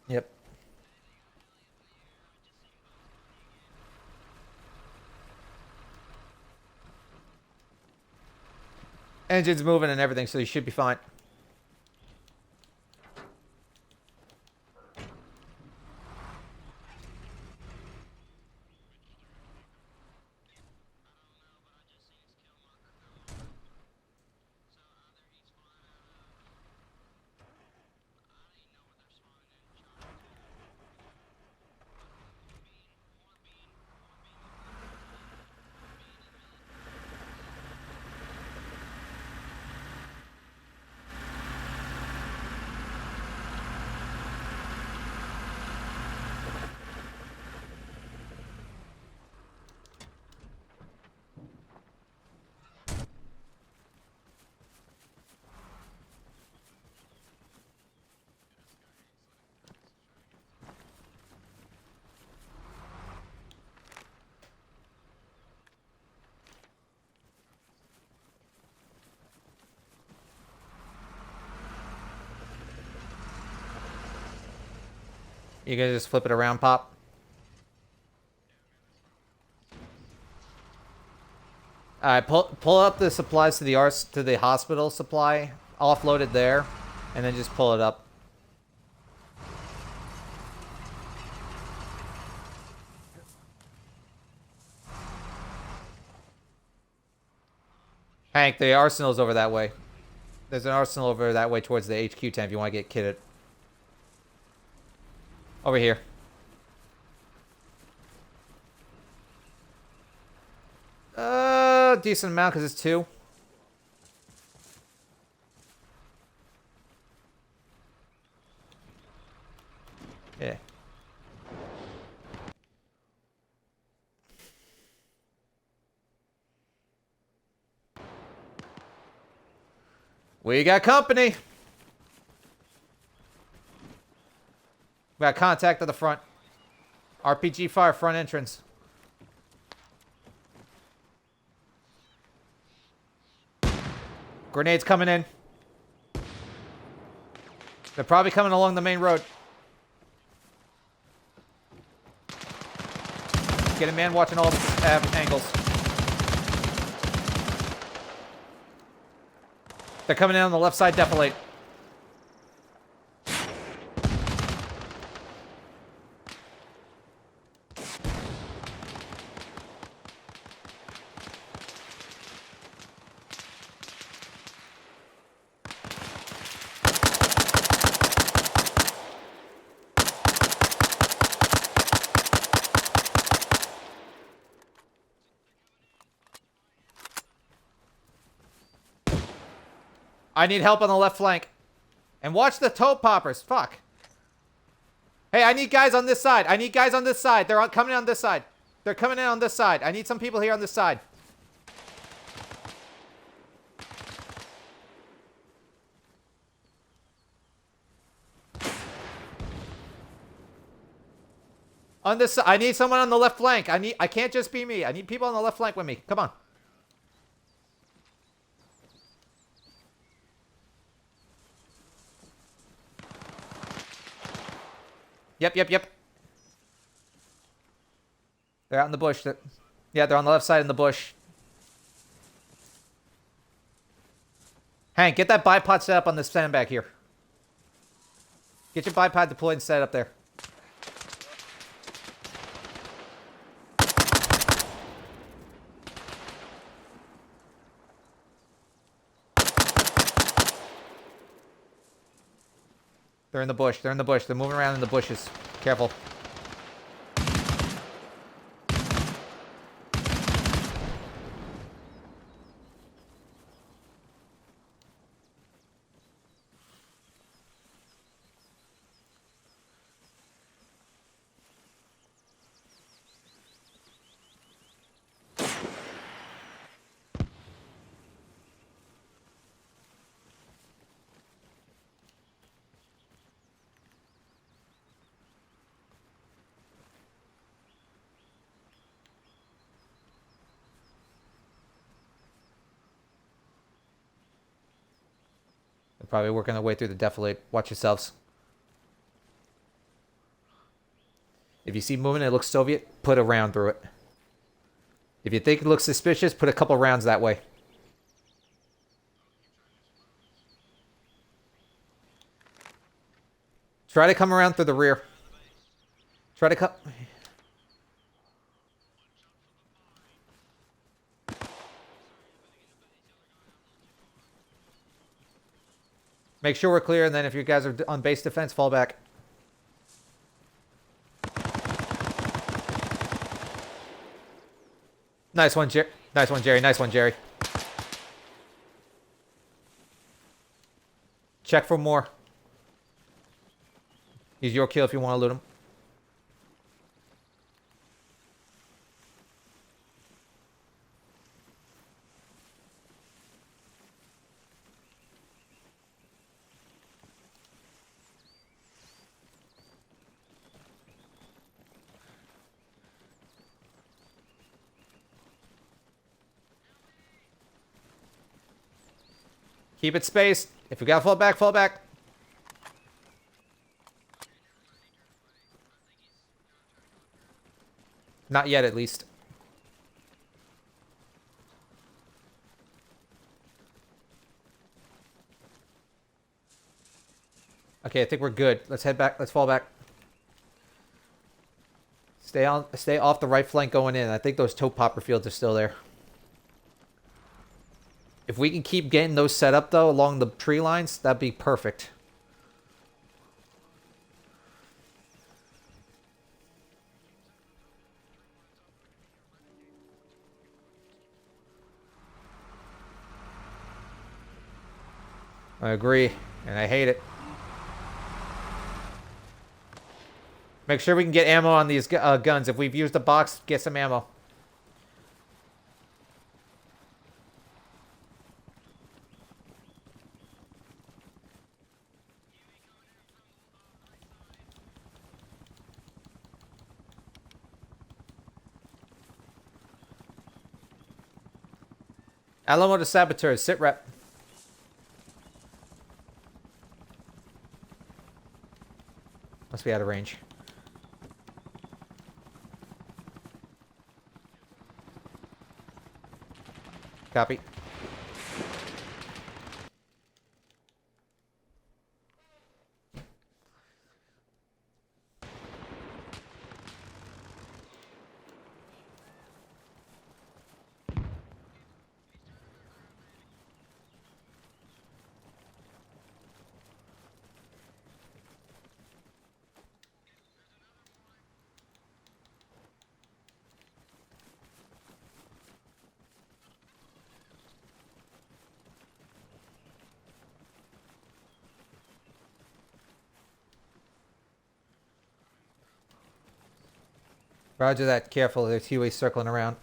Yep. Engine's moving and everything, so you should be fine. You guys just flip it around, Pop. Alright, pull up the supplies to the hospital supply, offload it there, and then just pull it up. Hank, the arsenal's over that way. There's an arsenal over that way towards the HQ tent if you want to get kitted. Over here. Decent amount because it's 2. Yeah. We got company. We got contact at the front. RPG fire, front entrance. Grenades coming in. They're probably coming along the main road. Get a man watching all the angles. They're coming in on the left side, definitely. I need help on the left flank. And watch the toe poppers. Fuck. Hey, I need guys on this side. I need guys on this side. They're coming in on this side. They're coming in on this side. I need some people here on this side. On this, I need someone on the left flank. I can't just be me. I need people on the left flank with me. Come on. Yep. They're out in the bush. Yeah, they're on the left side in the bush. Hank, get that bipod set up on this sandbag here. Get your bipod deployed and set up there. They're in the bush. They're in the bush. They're moving around in the bushes. Careful. They're probably working their way through the defilade. Watch yourselves. If you see movement and it looks Soviet, put a round through it. If you think it looks suspicious, put a couple rounds that way. Try to come around through the rear. Try to come... Make sure we're clear, and then if you guys are on base defense, fall back. Nice one, Jerry. Nice one, Jerry. Nice one, Jerry. Check for more. Use your kill if you want to loot him. Keep it spaced. If we gotta fall back, fall back. Not yet, at least. Okay, I think we're good. Let's head back. Let's fall back. Stay off the right flank going in. I think those toe popper fields are still there. If we can keep getting those set up, though, along the tree lines, that'd be perfect. I agree, and I hate it. Make sure we can get ammo on these guns. If we've used a box, get some ammo. Alamo to saboteurs, sit rep. Must be out of range. Copy. Roger that. Careful, there's Huey circling around.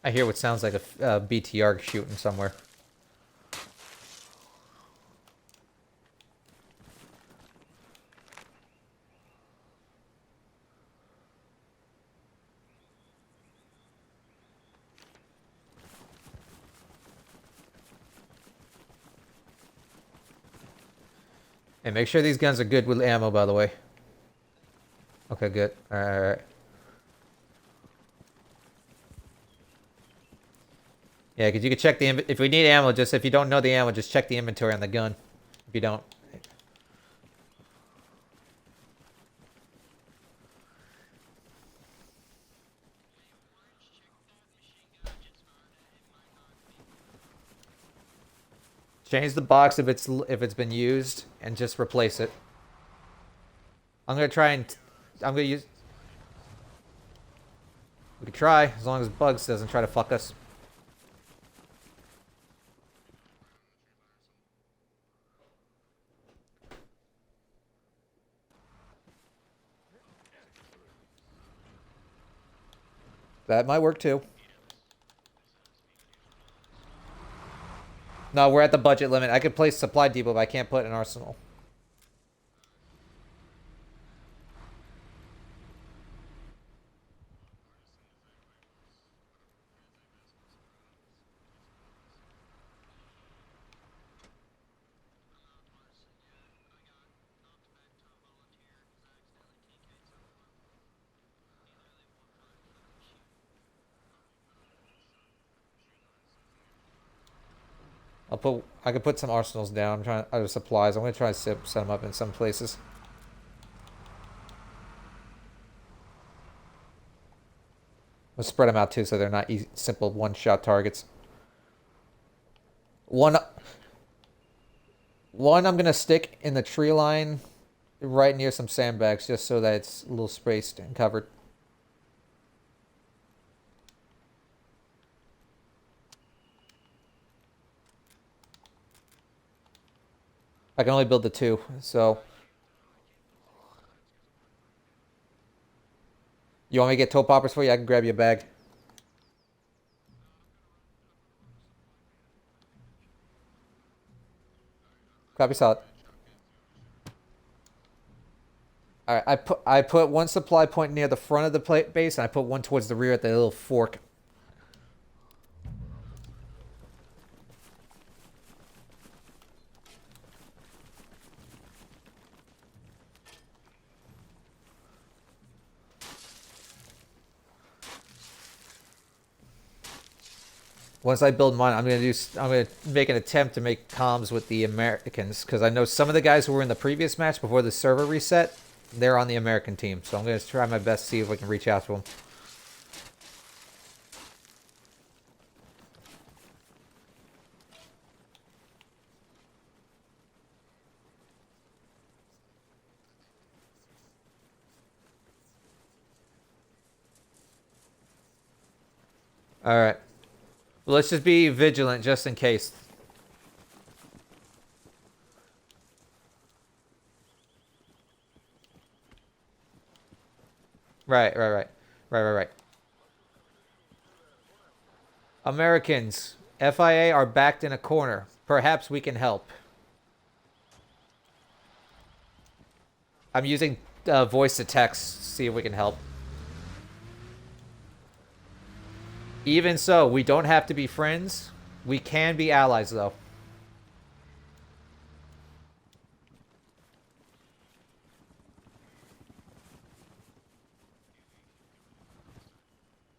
I hear what sounds like a BTR shooting somewhere. And make sure these guns are good with ammo, by the way. Okay, good. Alright. Yeah, because you can check the... If we need ammo, just... If you don't know the ammo, just check the inventory on the gun. If you don't... Change the box if it's been used, and just replace it. I'm gonna try and... I'm gonna use... We can try, as long as Bugs doesn't try to fuck us. That might work too. No, we're at the budget limit. I could place supply depot, but I can't put an arsenal. I could put some arsenals down. I'm trying other supplies. I'm gonna try to set them up in some places. We'll spread them out too, so they're not simple one-shot targets. One I'm gonna stick in the tree line, right near some sandbags, just so that it's a little spaced and covered. I can only build the 2, so... You want me to get toe poppers for you? I can grab you a bag. Copy, solid. Alright, I put one supply point near the front of the base, and I put one towards the rear at the little fork. Once I build mine, I'm gonna make an attempt to make comms with the Americans, because I know some of the guys who were in the previous match before the server reset, they're on the American team. So I'm gonna try my best to see if we can reach out to them. All right. Well, let's just be vigilant just in case. Right. Americans, FIA are backed in a corner. Perhaps we can help. I'm using voice to text, see if we can help. Even so, we don't have to be friends. We can be allies, though.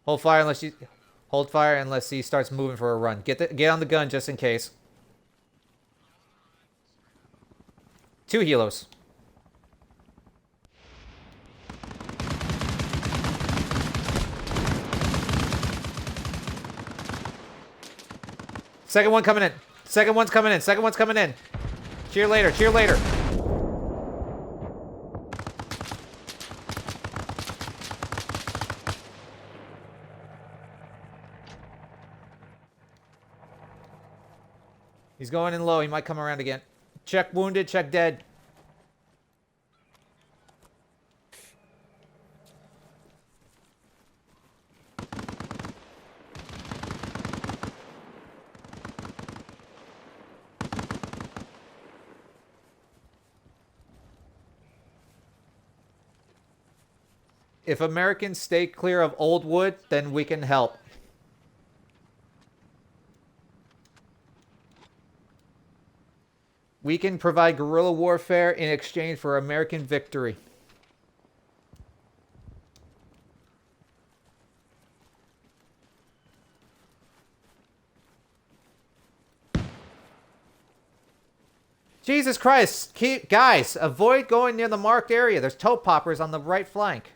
Hold fire unless he starts moving for a run. Get on the gun just in case. 2 helos. Second one coming in. Second one's coming in. Cheer later. He's going in low. He might come around again. Check wounded, check dead. If Americans stay clear of Old Wood, then we can help. We can provide guerrilla warfare in exchange for American victory. Jesus Christ. Guys, avoid going near the marked area. There's toe poppers on the right flank.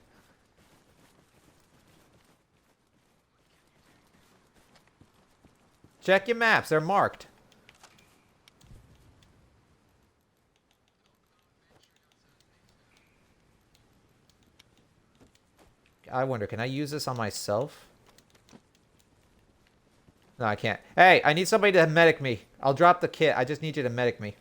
Check your maps. They're marked. I wonder, can I use this on myself? No, I can't. Hey, I need somebody to medic me. I'll drop the kit. I just need you to medic me.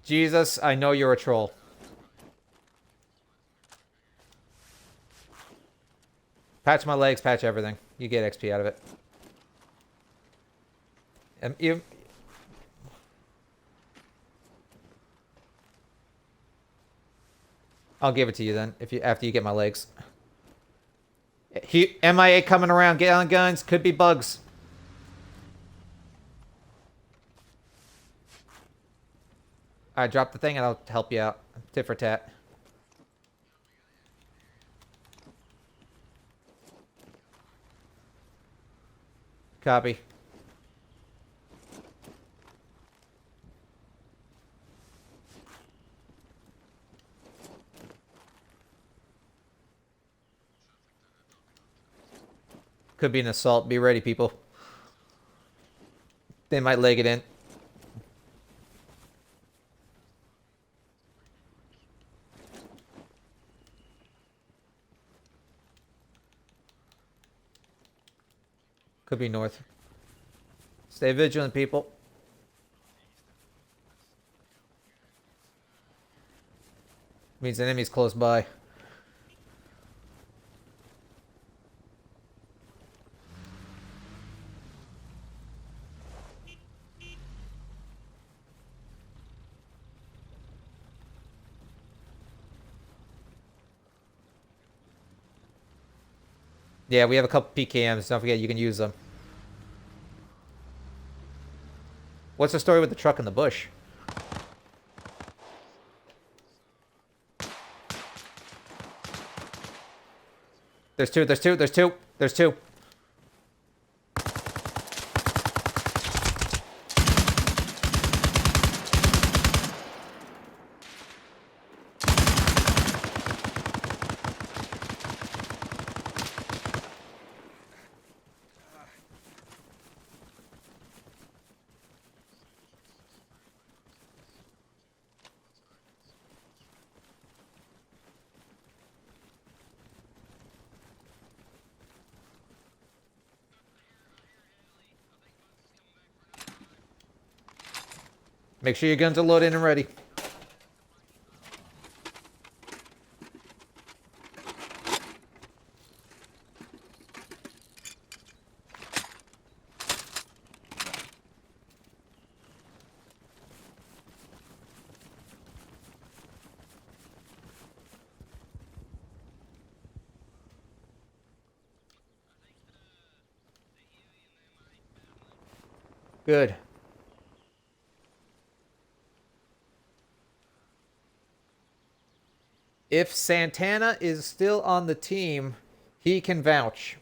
Jesus, I know you're a troll. Patch my legs, patch everything. You get XP out of it. You... I'll give it to you then, if you after you get my legs. MIA coming around. Get on guns. Could be bugs. Alright, drop the thing and I'll help you out. Tit for tat. Copy. Could be an assault. Be ready, people. They might leg it in. Could be north. Stay vigilant, people. Means the enemy's close by. Yeah, we have a couple PKMs. Don't forget, you can use them. What's the story with the truck in the bush? There's two. Make sure your guns are loaded and ready. Good. If Santana is still on the team, he can vouch.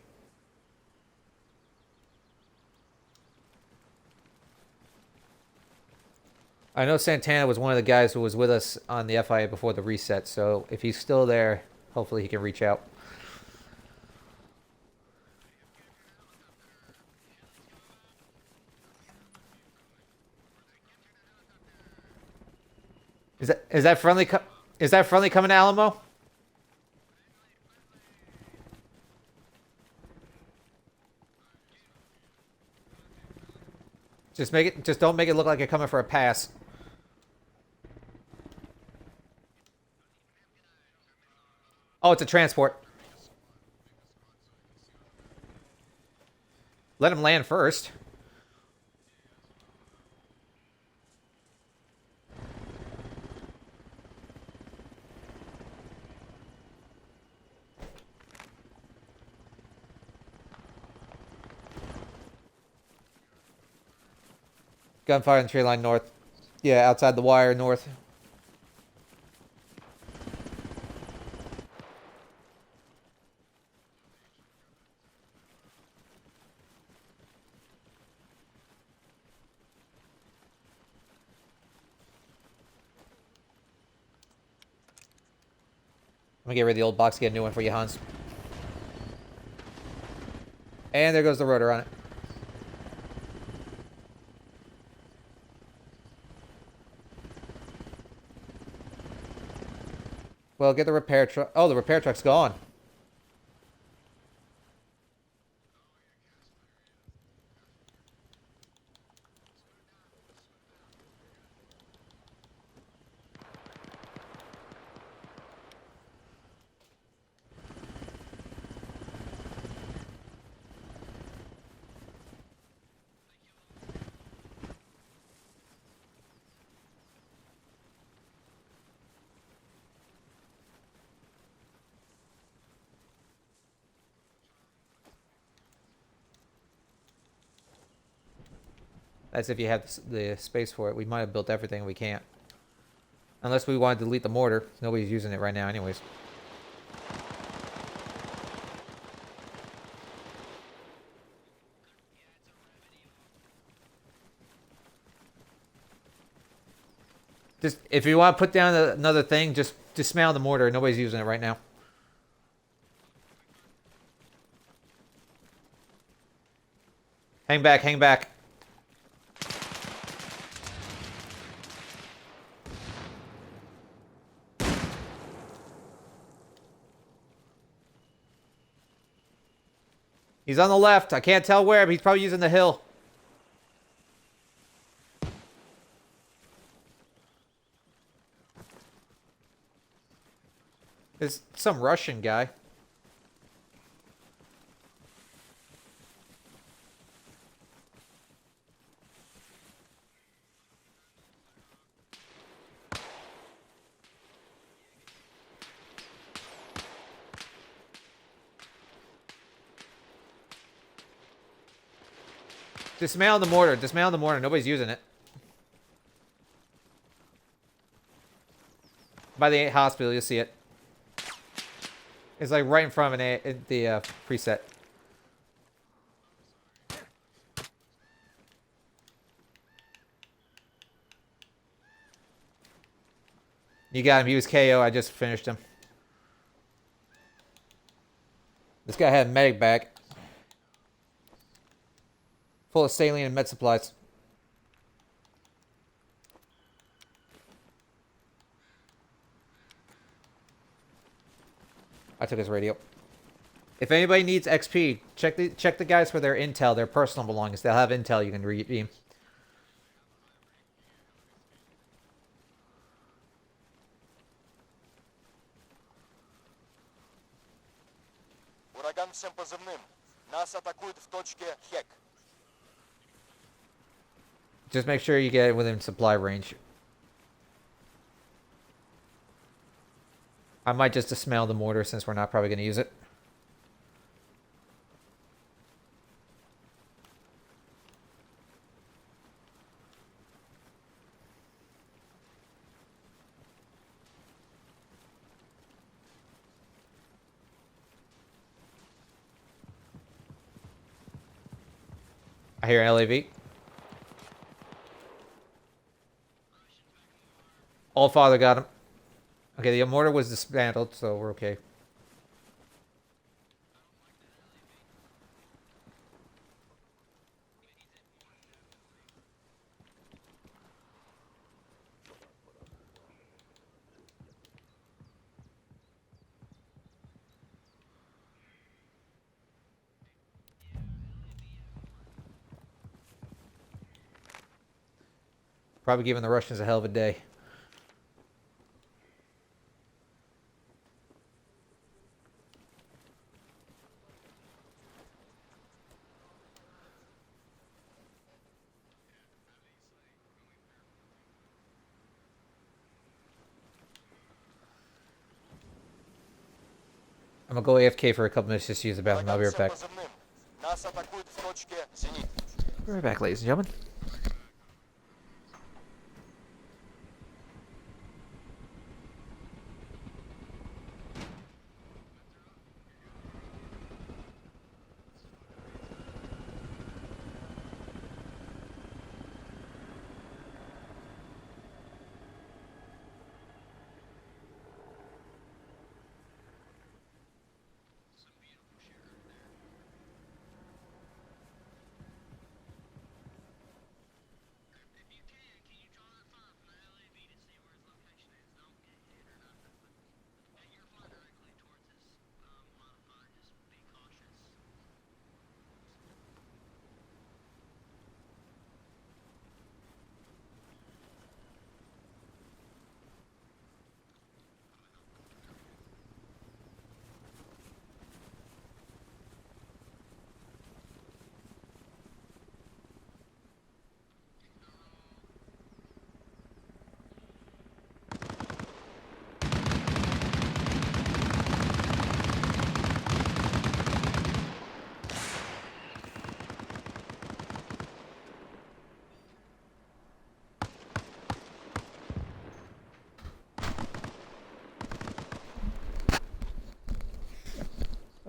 I know Santana was one of the guys who was with us on the FIA before the reset, so if he's still there, hopefully he can reach out. Is that friendly? Is that friendly coming to Alamo? Just don't make it look like you're coming for a pass. Oh, it's a transport. Let him land first. Gunfire in the tree line north. Yeah, outside the wire north. I'm gonna get rid of the old box, get a new one for you, Hans. And there goes the rotor on it. Well, get the repair truck. Oh, the repair truck's gone. That's if you have the space for it. We might have built everything. We can't. Unless we want to delete the mortar. Nobody's using it right now anyways. Just if you want to put down another thing, just dismantle the mortar. Nobody's using it right now. Hang back, hang back. He's on the left. I can't tell where, but he's probably using the hill. There's some Russian guy. Dismantle the mortar. Dismantle the mortar. Nobody's using it. By the hospital, you'll see it. It's like right in front of the preset. You got him. He was KO. I just finished him. This guy had a medic bag. Full of saline and med supplies. I took his radio. If anybody needs XP, check the guys for their intel, their personal belongings. They'll have intel you can redeem.
Ураган всем позывным. Нас атакуют в точке Хек.
Just make sure you get it within supply range. I might just dismantle the mortar since we're not probably going to use it. I hear LAV. All Father got him. Okay, the mortar was dismantled, so we're okay. Probably giving the Russians a hell of a day. I'm gonna go AFK for a couple minutes just to use the bathroom. I'll be right back.
Нас атакуют в точке Зенит.
Be right back, ladies and gentlemen.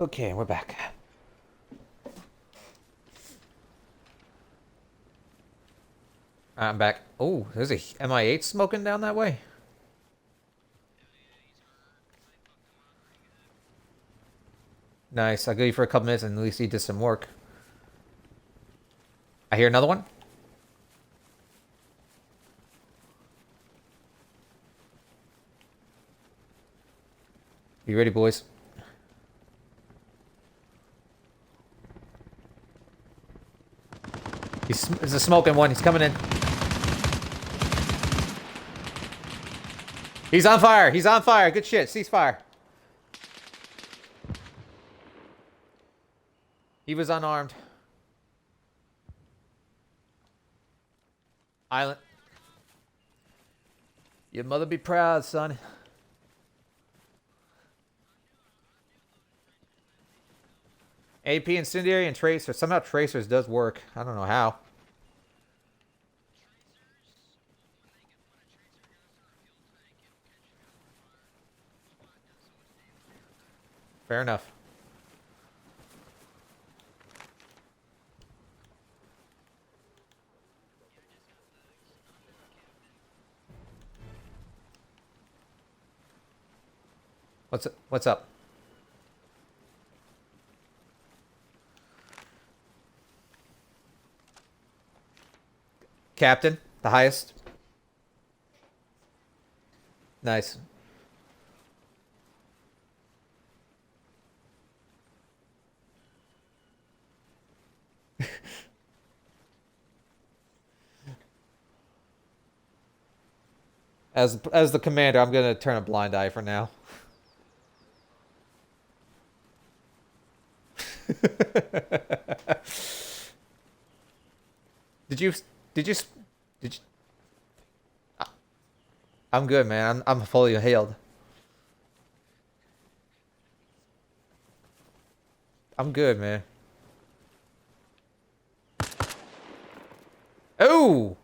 Okay, we're back. I'm back. Oh, there's a MI8 smoking down that way. Nice. I'll go you for a couple minutes and at least he did some work. I hear another one. You ready, boys? There's a smoking one. He's coming in. He's on fire. He's on fire. Good shit. Cease fire. He was unarmed. Island. Your mother be proud, son. AP incendiary and tracer. Somehow tracers does work. I don't know how. Fair enough. What's up? Captain, the highest. Nice. As the commander, I'm gonna turn a blind eye for now. Did you? I'm good, man. I'm fully healed. I'm good, man. Oh!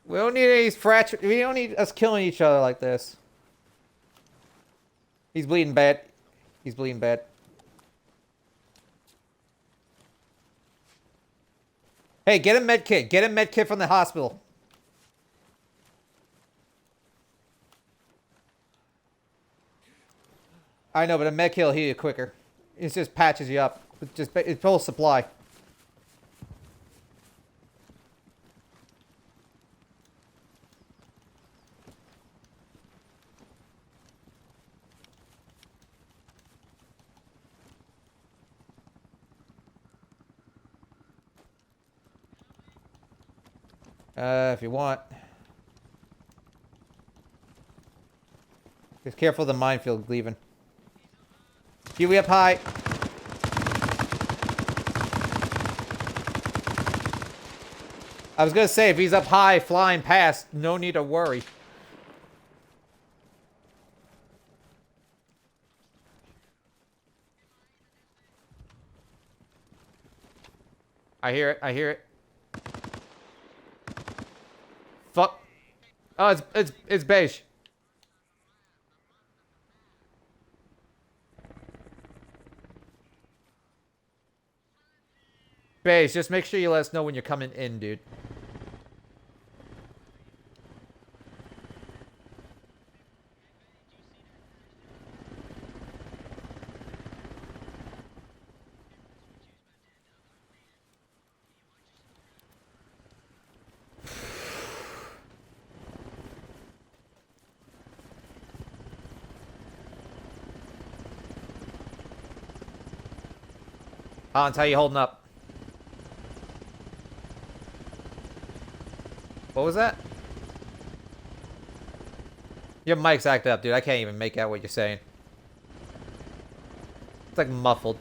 We don't need any fracture. We don't need us killing each other like this. He's bleeding bad. He's bleeding bad. Hey, get a med kit. Get a med kit from the hospital. I know, but a med kit will heal you quicker. It just patches you up. It's full supply. If you want. Just careful of the minefield leaving. Huey up high. I was gonna say, if he's up high flying past, no need to worry. I hear it. I hear it. Fuck. Oh, it's beige. Beige, just make sure you let us know when you're coming in, dude. Hans, how you holding up? What was that? Your mic's acting up, dude. I can't even make out what you're saying. It's like muffled.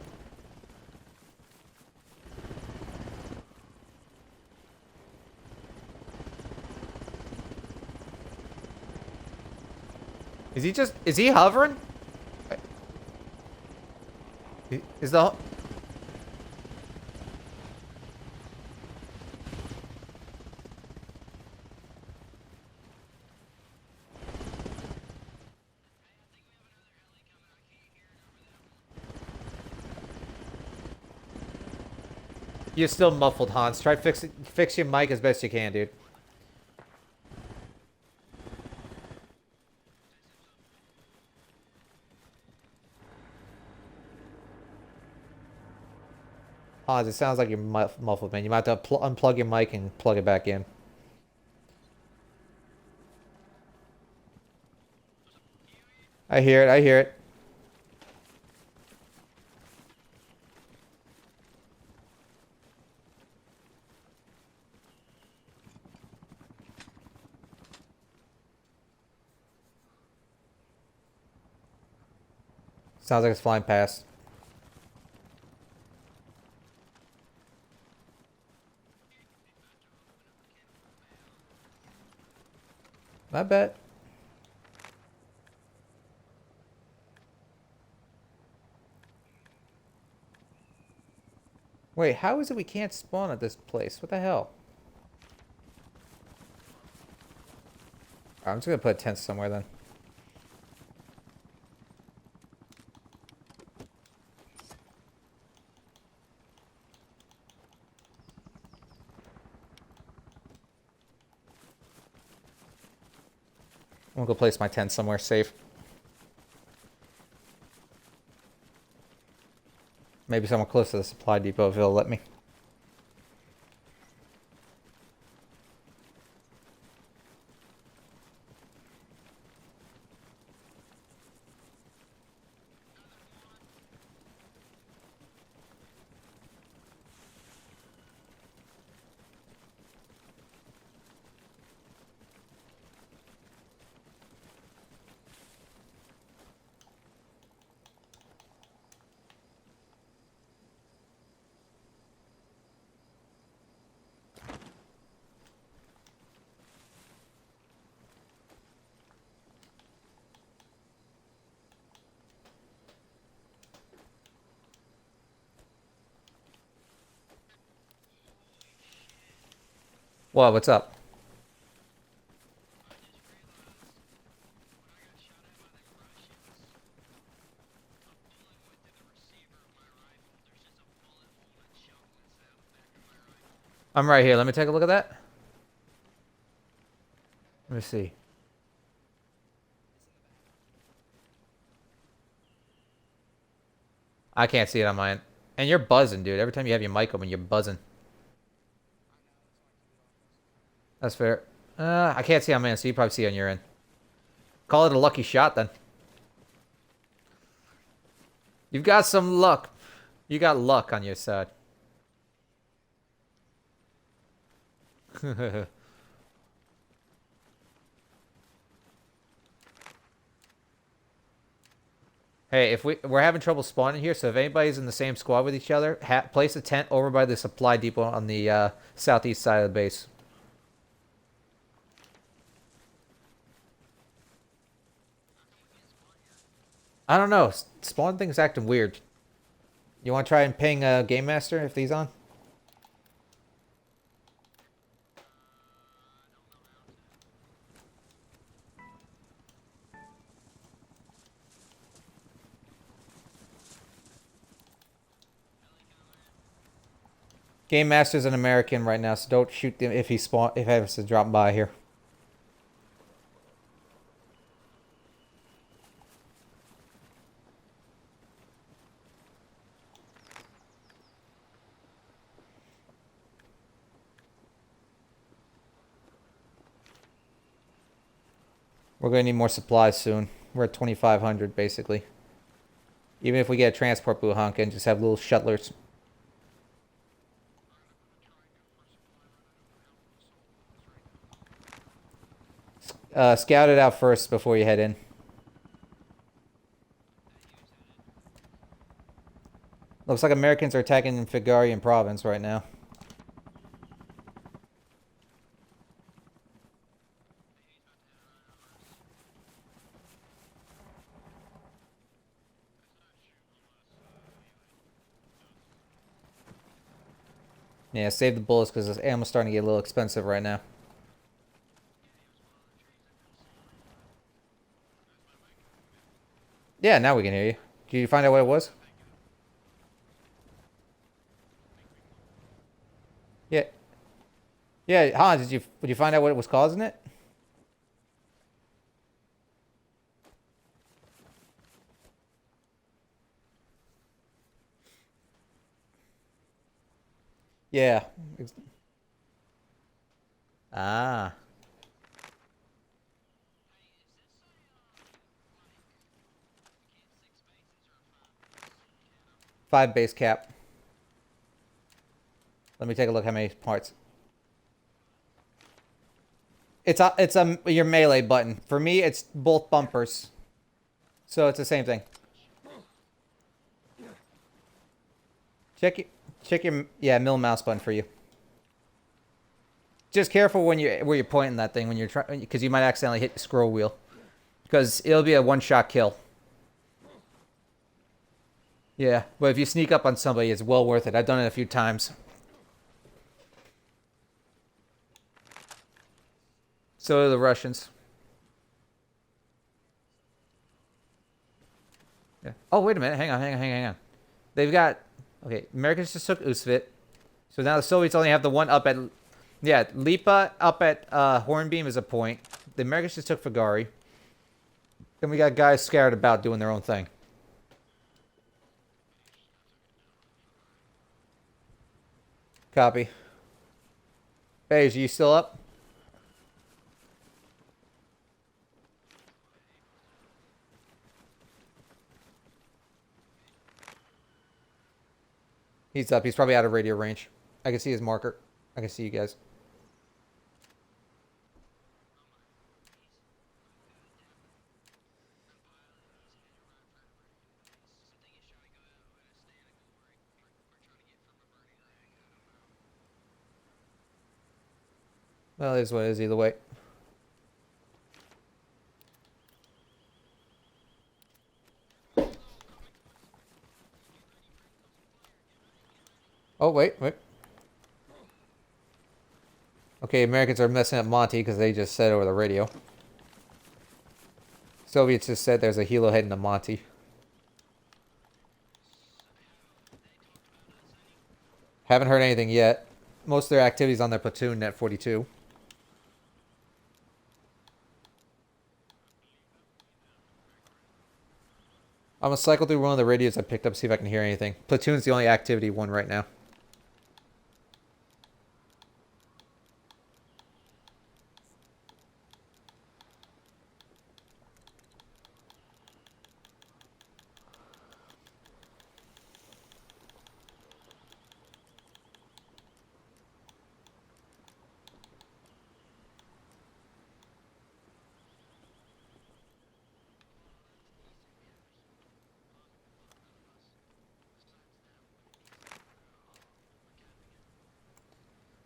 Is he hovering? Is the... You're still muffled, Hans. Try fix your mic as best you can, dude. Hans, it sounds like you're muffled, man. You might have to unplug your mic and plug it back in. I hear it. I hear it. Sounds like it's flying past. I bet. Wait, how is it we can't spawn at this place? What the hell? Alright, I'm just gonna put a tent somewhere then. I'm gonna go place my tent somewhere safe. Maybe somewhere close to the supply depot if it'll let me. What? What's up? I'm right here. Let me take a look at that. Let me see. I can't see it on mine. And you're buzzing, dude. Every time you have your mic open, you're buzzing. That's fair. I can't see on mine, so you probably see on your end. Call it a lucky shot, then. You've got some luck. You got luck on your side. Hey, if we're having trouble spawning here, so if anybody's in the same squad with each other, place a tent over by the supply depot on the southeast side of the base. I don't know. Spawn thing's acting weird. You want to try and ping Game Master if he's on? Game Master's an American right now, so don't shoot him if he has to drop by here. We're gonna need more supplies soon. We're at 2,500 basically. Even if we get a transport buhanka and just have little shuttlers. Scout it out first before you head in. Looks like Americans are attacking Figarian province right now. Yeah, save the bullets because this ammo's starting to get a little expensive right now. Yeah, now we can hear you. Did you find out what it was? Yeah, Hans, did you find out what was causing it? Yeah. Ah. 5 base cap. Let me take a look how many parts. It's your melee button. For me, it's both bumpers. So it's the same thing. Check your yeah, middle mouse button for you. Just careful when where you're pointing that thing when you're trying, because you might accidentally hit the scroll wheel. Because it'll be a one-shot kill. Yeah, but if you sneak up on somebody, it's well worth it. I've done it a few times. So do the Russians. Yeah. Oh, wait a minute. Hang on. They've got... Okay, Americans just took Usvit. So now the Soviets only have the one up at... Yeah, Lipa up at Hornbeam is a point. The Americans just took Fagari. Then we got guys scattered about doing their own thing. Copy. Beige, are you still up? He's up. He's probably out of radio range. I can see his marker. I can see you guys. Well, it is what it is either way. Oh, wait. Okay, Americans are messing up Monty because they just said over the radio. Soviets just said there's a helo heading to Monty. Haven't heard anything yet. Most of their activities on their platoon net 42. I'm gonna cycle through one of the radios I picked up, see if I can hear anything. Platoon's the only activity one right now.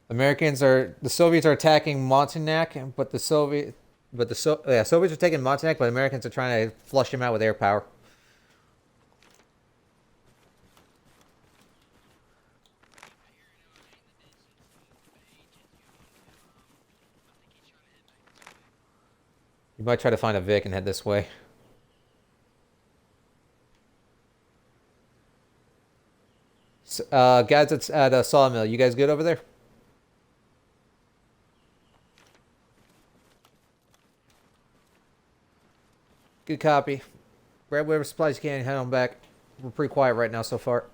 The Soviets are attacking Montanak, but the Soviets are taking Montanak, but Americans are trying to flush him out with air power. You might try to find a Vic and head this way. Guys, it's at a sawmill. You guys good over there? Good copy. Grab whatever supplies you can and head on back. We're pretty quiet right now so far.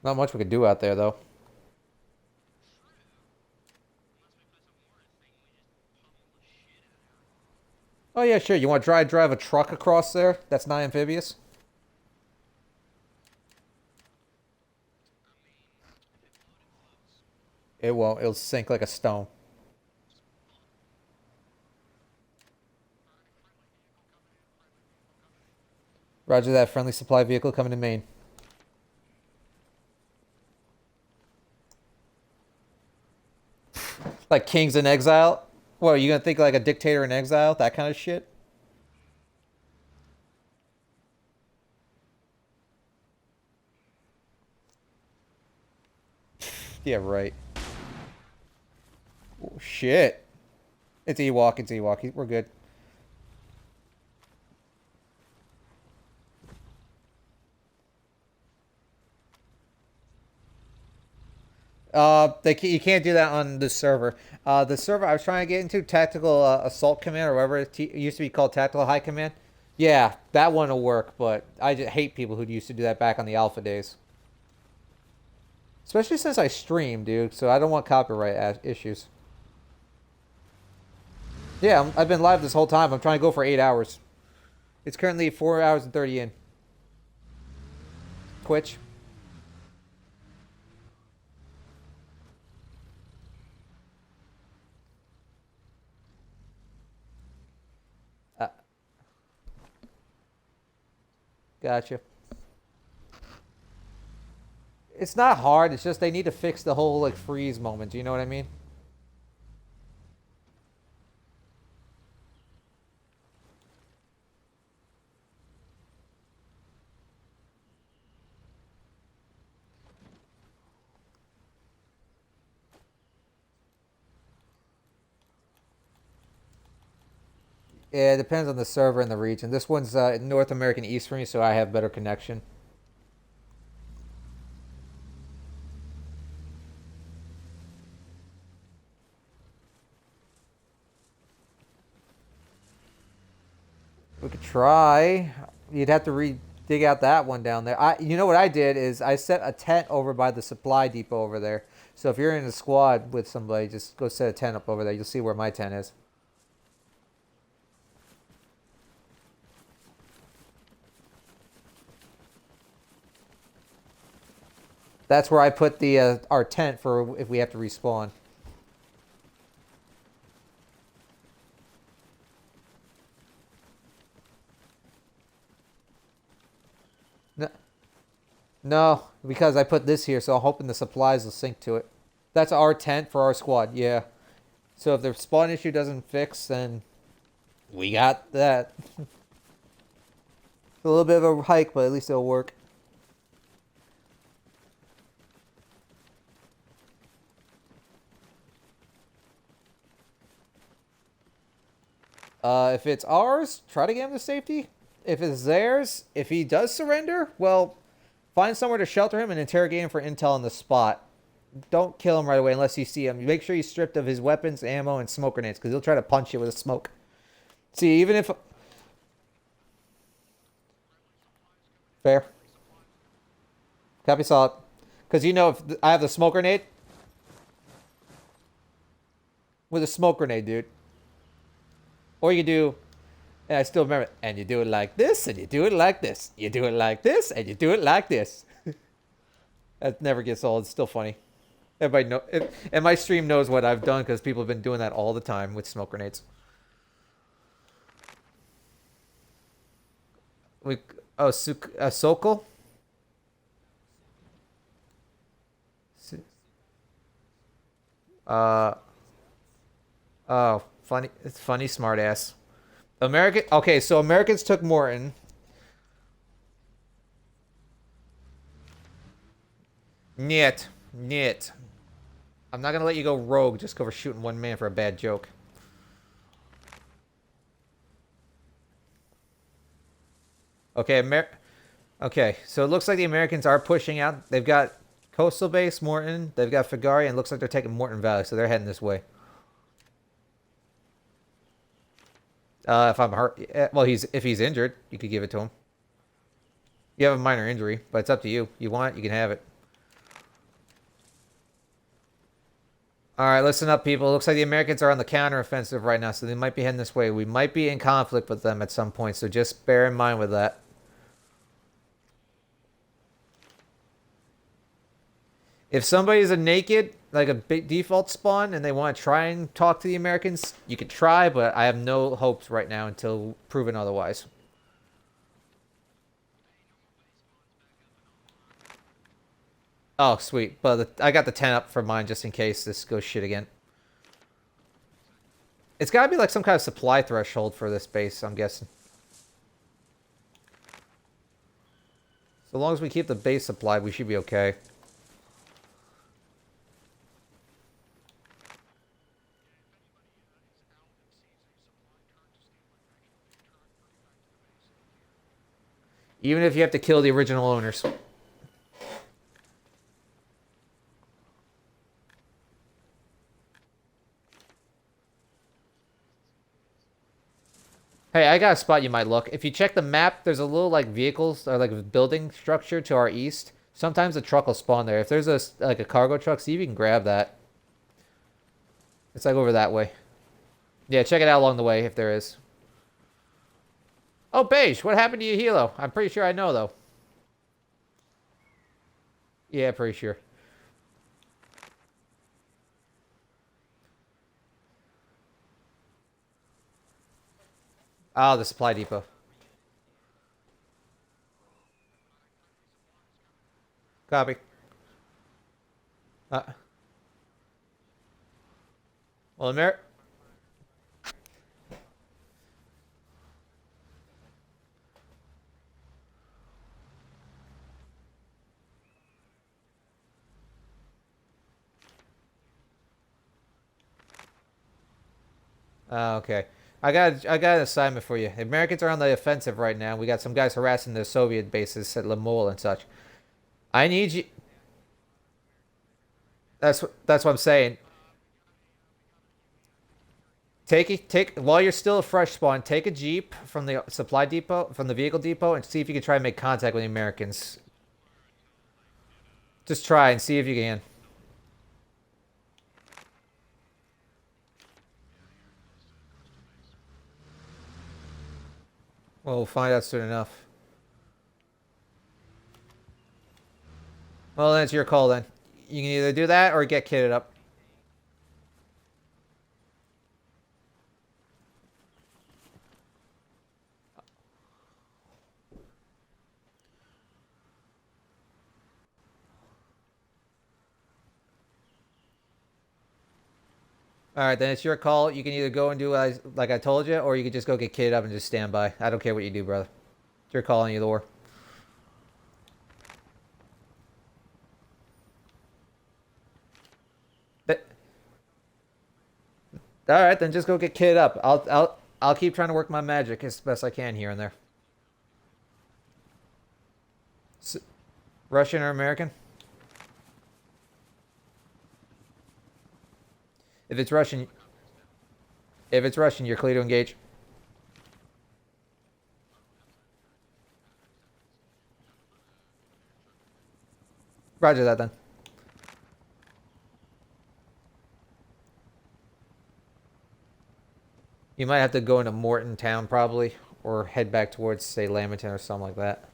Not much we could do out there, though. Oh, yeah, sure. You want to drive a truck across there? That's not amphibious? It won't. It'll sink like a stone. Roger that. Friendly supply vehicle coming to Maine. Like kings in exile? What, are you going to think like a dictator in exile? That kind of shit? Yeah, right. Oh, shit. It's Ewok. It's Ewok. We're good. You can't do that on the server. The server I was trying to get into, Tactical Assault Command, or whatever it used to be called, Tactical High Command. Yeah, that one will work, but I just hate people who used to do that back on the alpha days. Especially since I stream, dude, so I don't want copyright issues. Yeah, I've been live this whole time. I'm trying to go for 8 hours. It's currently 4 hours and 30 in. Twitch. Gotcha. It's not hard. It's just they need to fix the whole like freeze moment. Do you know what I mean? Yeah, it depends on the server and the region. This one's North American East for me, so I have better connection. We could try. You'd have to dig out that one down there. You know what I did is I set a tent over by the supply depot over there. So if you're in a squad with somebody, just go set a tent up over there. You'll see where my tent is. That's where I put the our tent for if we have to respawn. No, no, because I put this here, so I'm hoping the supplies will sync to it. That's our tent for our squad, yeah. So if the spawn issue doesn't fix, then we got that. It's a little bit of a hike, but at least it'll work. If it's ours, try to get him to safety. If it's theirs, if he does surrender, well, find somewhere to shelter him and interrogate him for intel on the spot. Don't kill him right away unless you see him. Make sure he's stripped of his weapons, ammo, and smoke grenades, because he'll try to punch you with a smoke. See, even if... Fair. Copy solid. Because you know if I have the smoke grenade... With a smoke grenade, dude. Or you do... And I still remember, and you do it like this, and you do it like this. You do it like this, and you do it like this. That never gets old. It's still funny. Everybody know, and my stream knows what I've done because people have been doing that all the time with smoke grenades. Sokol? Oh, funny. It's funny, smartass. Okay, so Americans took Morton. Niet. I'm not gonna let you go rogue just because we're shooting one man for a bad joke. Okay, Okay, so it looks like the Americans are pushing out. They've got Coastal Base, Morton. They've got Figari, and it looks like they're taking Morton Valley, so they're heading this way. If I'm hurt, well, if he's injured, you could give it to him. You have a minor injury, but it's up to you. You want it, you can have it. All right, listen up, people. Looks like the Americans are on the counteroffensive right now, so they might be heading this way. We might be in conflict with them at some point, so just bear in mind with that. If somebody's a naked, like a big default spawn, and they want to try and talk to the Americans, you could try, but I have no hopes right now until proven otherwise. Oh, sweet. But I got the 10 up for mine just in case this goes shit again. It's got to be like some kind of supply threshold for this base, I'm guessing. So long as we keep the base supplied, we should be okay. Even if you have to kill the original owners. Hey, I got a spot you might look. If you check the map, there's a little like vehicles or like building structure to our east. Sometimes a truck will spawn there. If there's a cargo truck, see if you can grab that. It's like over that way. Yeah, check it out along the way if there is. Oh, Beige, what happened to you, Hilo? I'm pretty sure I know though. Yeah, pretty sure. Oh, the supply depot. Copy. Uh, well, okay. I got an assignment for you. The Americans are on the offensive right now. We got some guys harassing the Soviet bases at Lemol and such. I need you. That's what I'm saying. Take while you're still a fresh spawn. Take a jeep from the supply depot, from the vehicle depot, and see if you can try and make contact with the Americans. Just try and see if you can. Well, we'll find out soon enough. Well, then it's your call then. You can either do that or get kitted up. All right, then it's your call. You can either go and do like I told you, or you can just go get kitted up and just stand by. I don't care what you do, brother. It's your call on either or. But, all right, then just go get kitted up. I'll keep trying to work my magic as best I can here and there. S Russian or American? If it's Russian, if it's Russian, you're clear to engage. Roger that then. You might have to go into Morton Town probably, or head back towards say Lamington or something like that.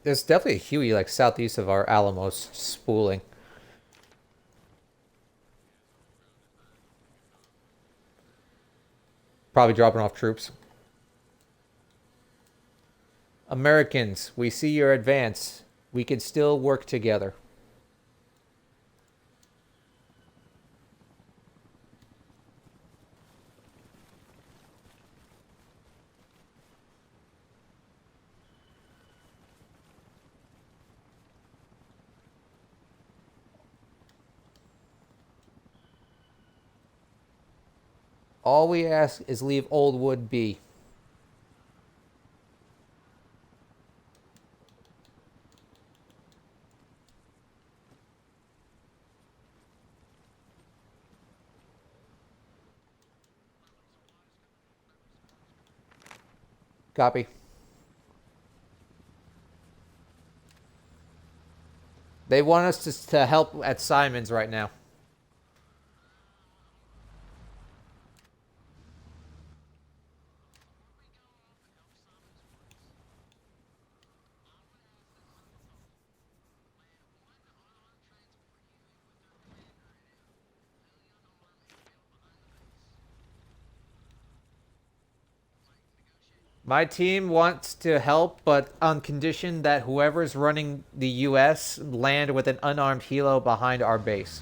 There's definitely a Huey like southeast of our Alamos spooling. Probably dropping off troops. Americans, we see your advance. We can still work together. All we ask is leave old wood be. Copy. They want us to help at Simon's right now. My team wants to help, but on condition that whoever's running the U.S. land with an unarmed helo behind our base.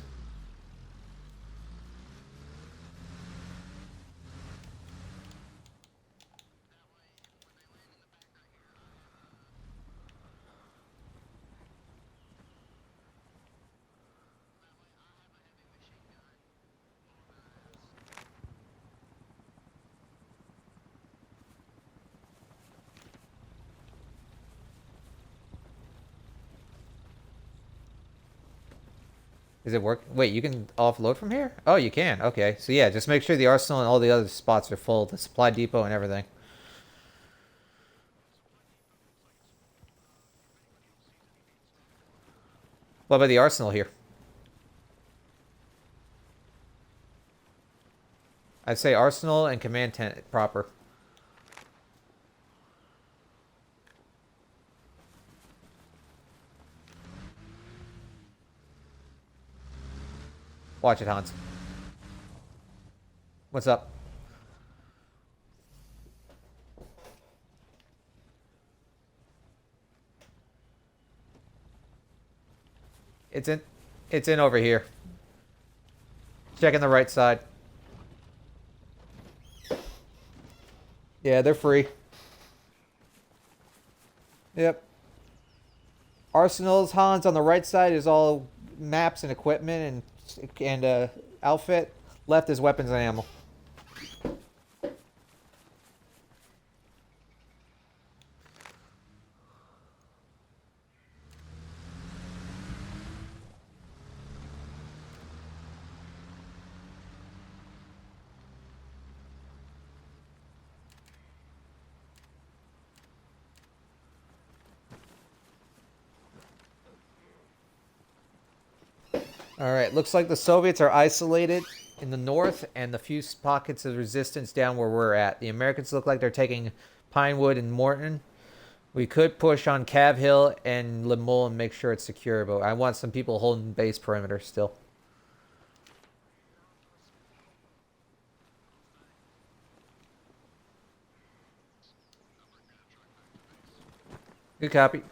Is it work? Wait, you can offload from here? Oh, you can. Okay. So yeah, just make sure the arsenal and all the other spots are full. The supply depot and everything. What about the arsenal here? I'd say arsenal and command tent proper. Watch it, Hans. What's up? It's in. It's in over here. Checking the right side. Yeah, they're free. Yep. Arsenals, Hans, on the right side is all maps and equipment and outfit. Left is weapons and ammo. Alright, looks like the Soviets are isolated in the north and the few pockets of resistance down where we're at. The Americans look like they're taking Pinewood and Morton. We could push on Cav Hill and Lemul and make sure it's secure, but I want some people holding base perimeter still. Good copy.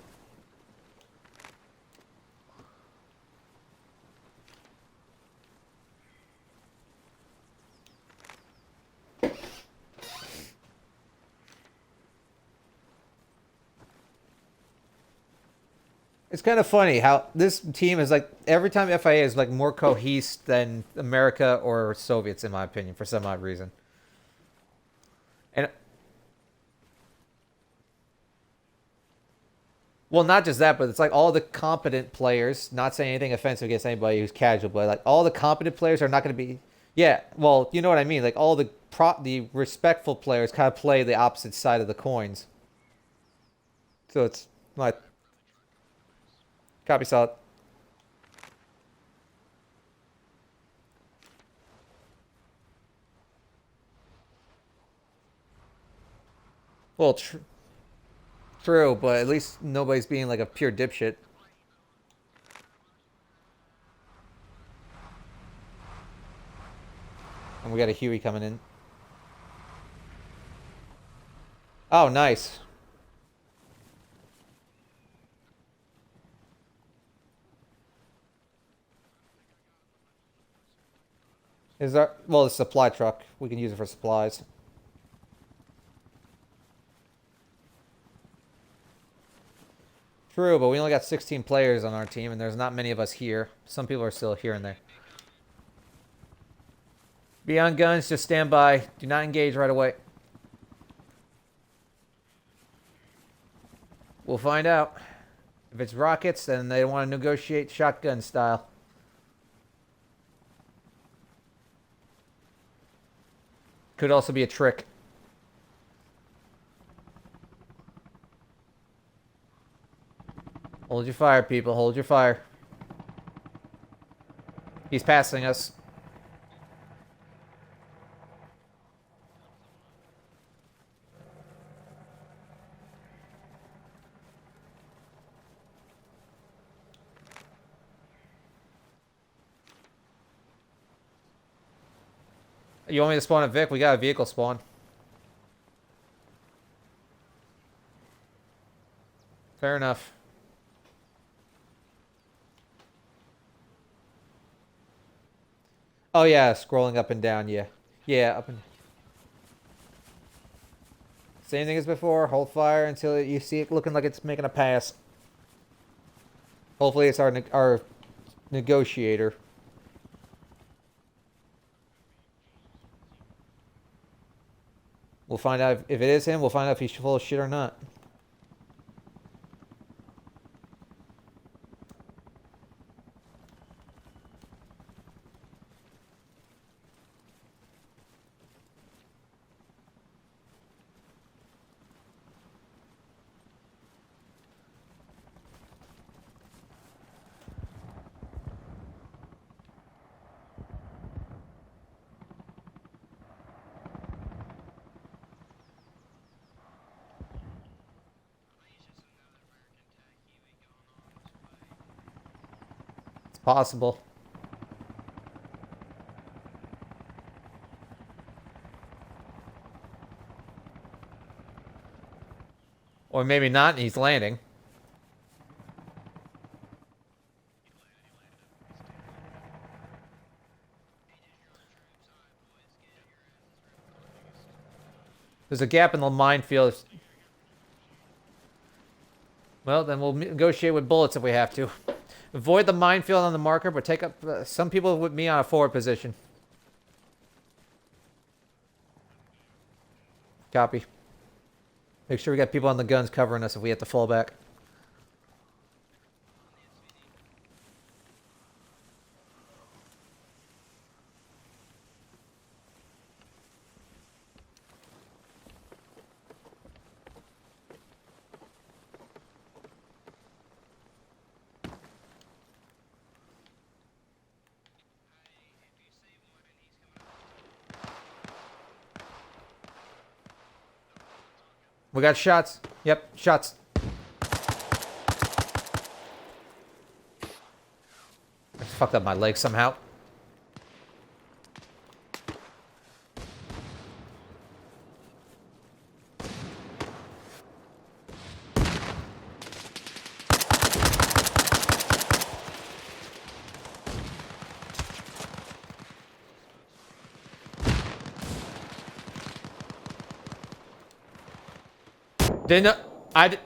It's kind of funny how this team is like every time FIA is like more cohesed than America or Soviets in my opinion for some odd reason. And well, not just that, but it's like all the competent players, not saying anything offensive against anybody who's casual, but like all the competent players are not going to be yeah, well, you know what I mean? Like all the respectful players kind of play the opposite side of the coins. So it's my copy solid. Well, true, but at least nobody's being like a pure dipshit. And we got a Huey coming in. Oh, nice. Is there, well, the supply truck. We can use it for supplies. True, but we only got 16 players on our team, and there's not many of us here. Some people are still here and there. Be on guns, just stand by. Do not engage right away. We'll find out. If it's rockets, then they want to negotiate shotgun style. Could also be a trick. Hold your fire, people. Hold your fire. He's passing us. You want me to spawn a Vic? We got a vehicle spawn. Fair enough. Oh yeah, scrolling up and down, yeah. Yeah, up and... Same thing as before, hold fire until you see it looking like it's making a pass. Hopefully it's our negotiator. We'll find out if it is him, we'll find out if he's full of shit or not. Possible. Or maybe not, and he's landing. There's a gap in the minefield. Well, then we'll negotiate with bullets if we have to. Avoid the minefield on the marker, but take up some people with me on a forward position. Copy. Make sure we got people on the guns covering us if we have to fall back. We got shots. Yep, shots. I just fucked up my leg somehow. Didn't I?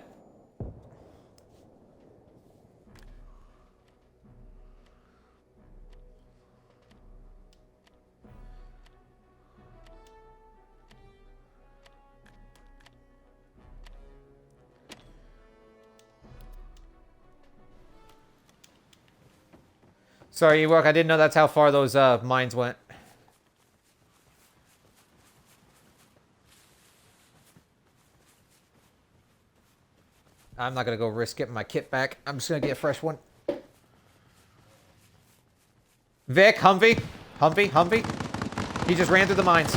Sorry, Ewok, I didn't know that's how far those mines went. I'm not gonna go risk getting my kit back. I'm just gonna get a fresh one. Vic, Humvee. Humvee. He just ran through the mines.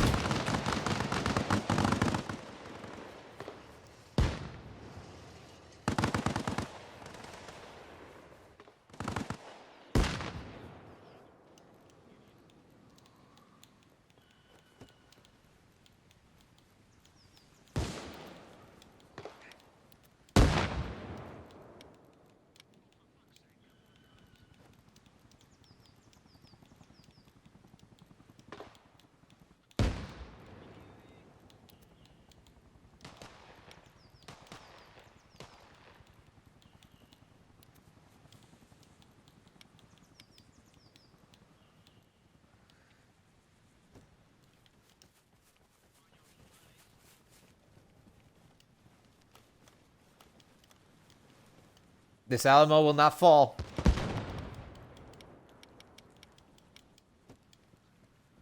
This Alamo will not fall.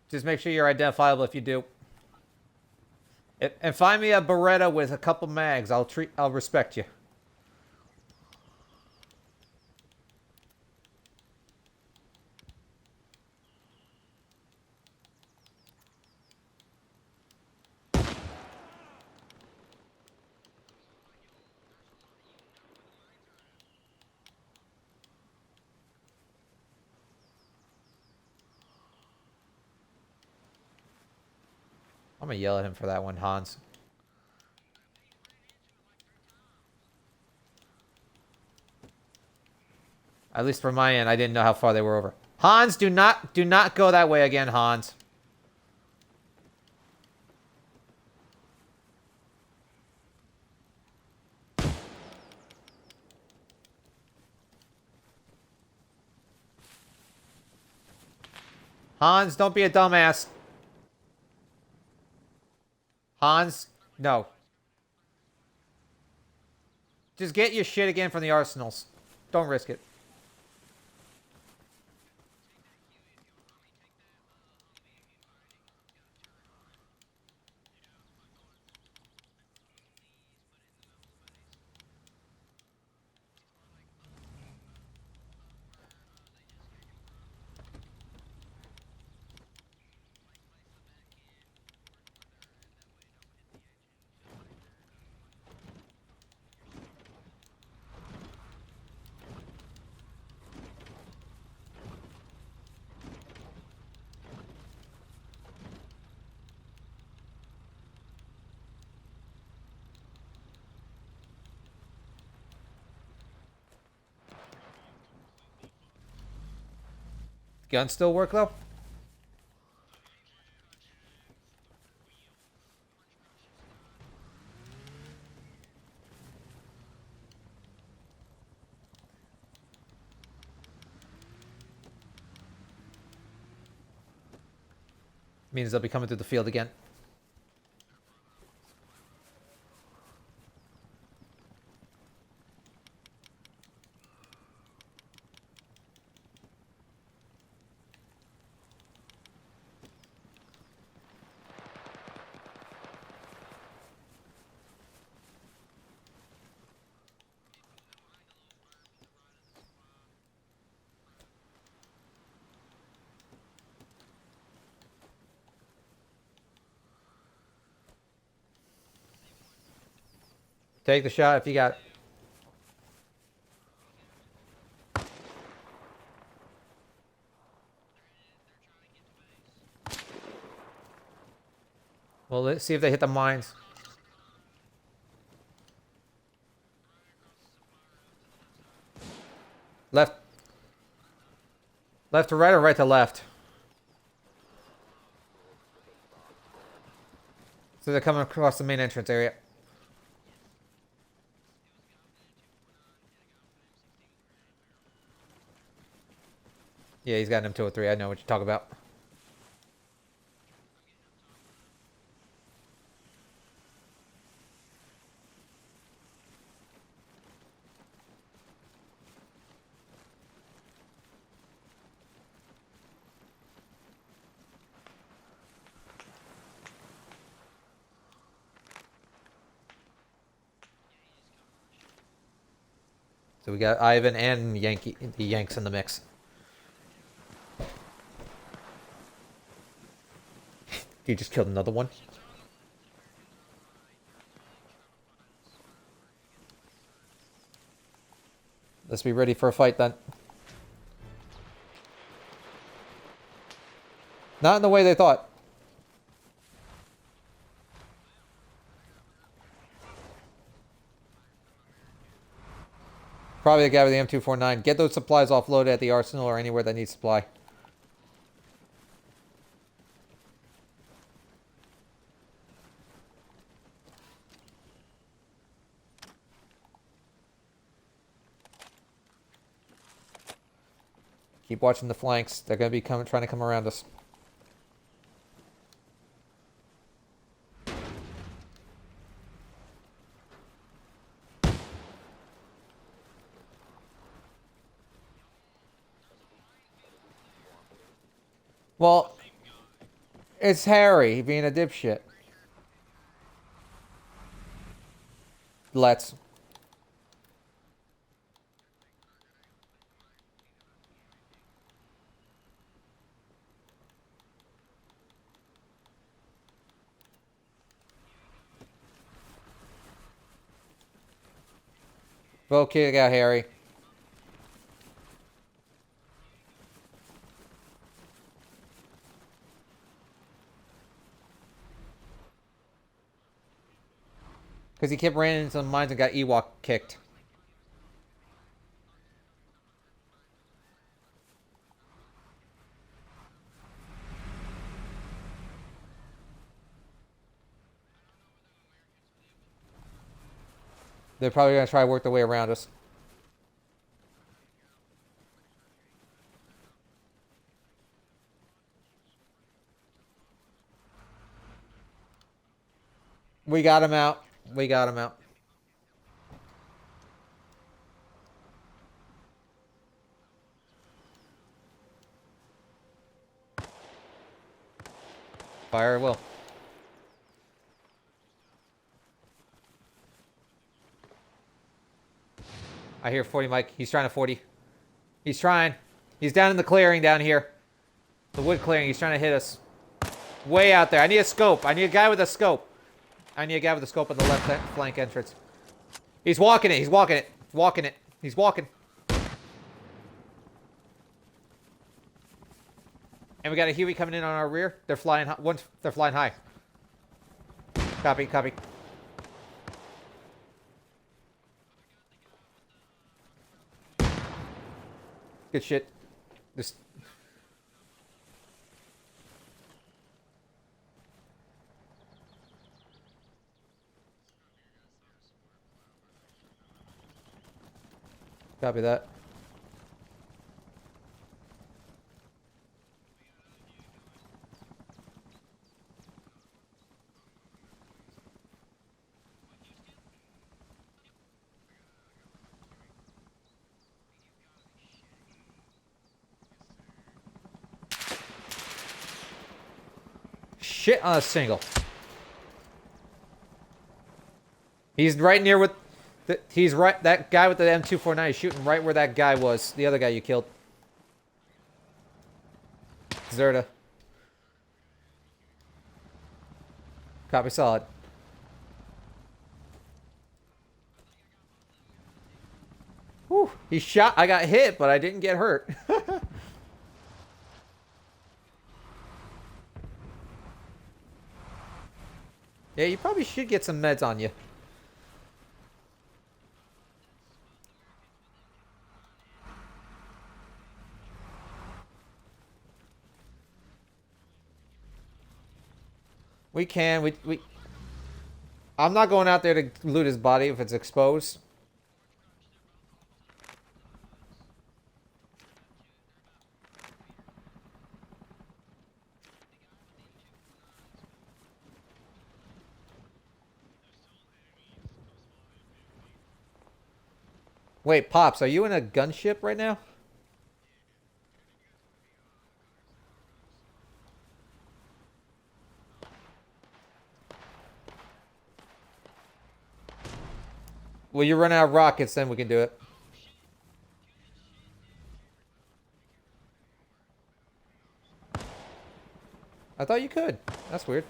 Just make sure you're identifiable if you do. And find me a Beretta with a couple mags. I'll respect you. I'm gonna yell at him for that one, Hans. At least from my end, I didn't know how far they were over. Hans, do not go that way again, Hans. Hans, don't be a dumbass. Hans, no. Just get your shit again from the arsenals. Don't risk it. Guns still work though? Means they'll be coming through the field again. Take the shot if you got it. Well, let's see if they hit the mines. Left. Left to right or right to left? So they're coming across the main entrance area. Yeah, he's got an M203. I know what you're talking about. So we got Ivan and the Yanks in the mix. He just killed another one. Let's be ready for a fight then. Not in the way they thought. Probably the guy with the M249. Get those supplies offloaded at the arsenal or anywhere that needs supply. Keep watching the flanks. They're going to be trying to come around us. Well, it's Harry being a dipshit. Let's. Well, kick out Harry. Because he kept running into the mines and got Ewok kicked. They're probably going to try to work their way around us. We got him out. We got him out. Fire at will. I hear 40 Mike. He's trying to 40. He's trying. He's down in the clearing down here. The wood clearing. He's trying to hit us. Way out there. I need a scope. I need a guy with a scope. I need a guy with a scope on the left flank entrance. He's walking it. He's walking it. He's walking it. He's walking. And we got a Huey coming in on our rear. They're flying high. They're flying high. Copy, copy. Good shit. Copy that. Shit on a single. He's right near with... he's right... That guy with the M249 is shooting right where that guy was. The other guy you killed. Zerta. Copy solid. Whew. He shot... I got hit, but I didn't get hurt. Yeah, you probably should get some meds on you. We can. We. I'm not going out there to loot his body if it's exposed. Wait, Pops, are you in a gunship right now? Well, you run out of rockets, then we can do it. I thought you could. That's weird.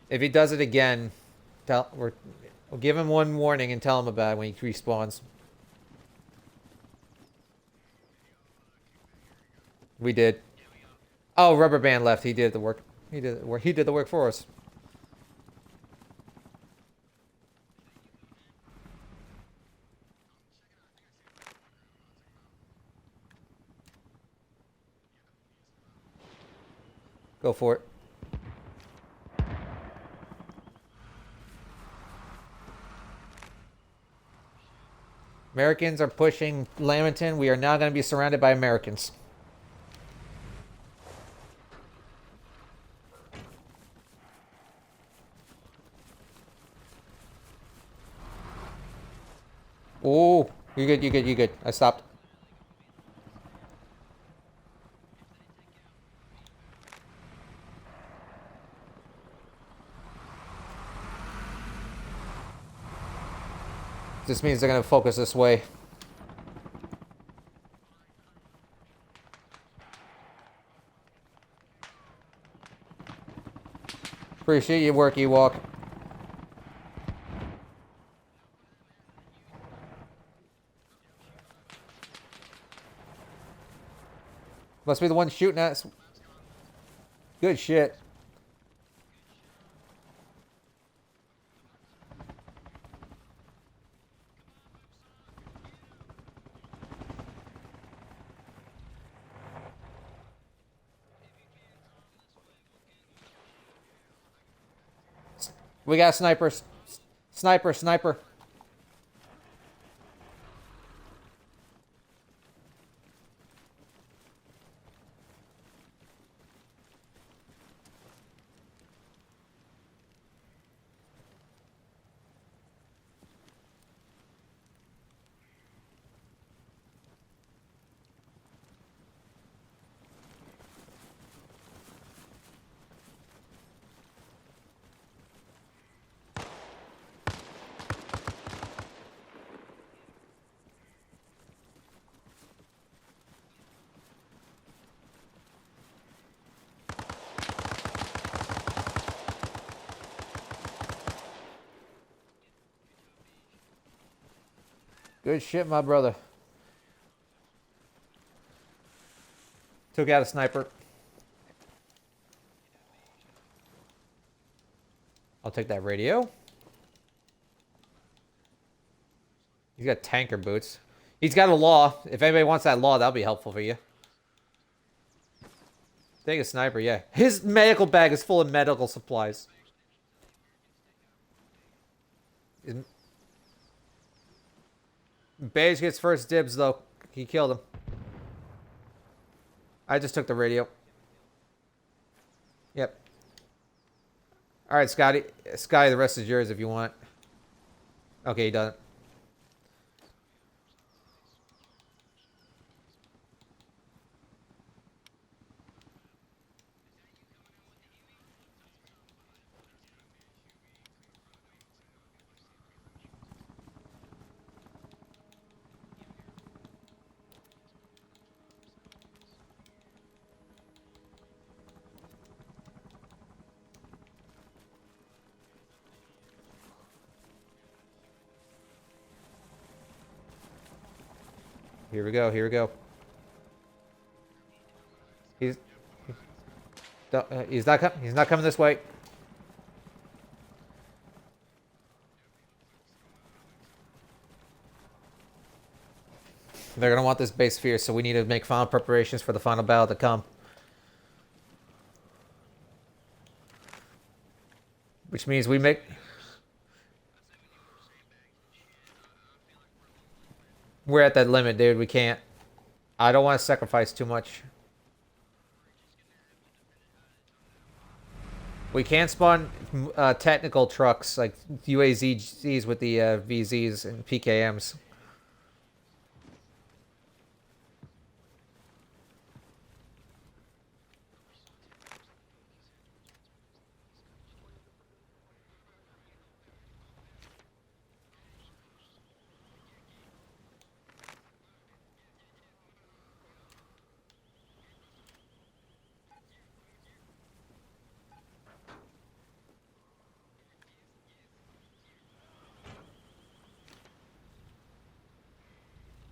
If he does it again, we'll give him one warning and tell him about it when he respawns. We did. Oh, Rubber Band left. He did the work. He did the work. He did the work for us. Go for it. Americans are pushing Lamington. We are now going to be surrounded by Americans. Oh, you good, you good, you good. I stopped. This means they're going to focus this way. Appreciate your work, Ewok. Must be the one shooting at us. Good shit. We got snipers. Sniper, sniper. Good shit, my brother. Took out a sniper. I'll take that radio. He's got tanker boots. He's got a law. If anybody wants that law, that'll be helpful for you. Take a sniper, yeah. His medical bag is full of medical supplies. Beige gets first dibs, though. He killed him. I just took the radio. Yep. Alright, Scotty. Scotty, the rest is yours if you want. Okay, he doesn't. Here we go. Here we go. He's not coming this way. They're gonna want this base fierce, so we need to make final preparations for the final battle to come. Which means we make... We're at that limit, dude. We can't. I don't want to sacrifice too much. We can't spawn technical trucks like UAZs with the VZs and PKMs.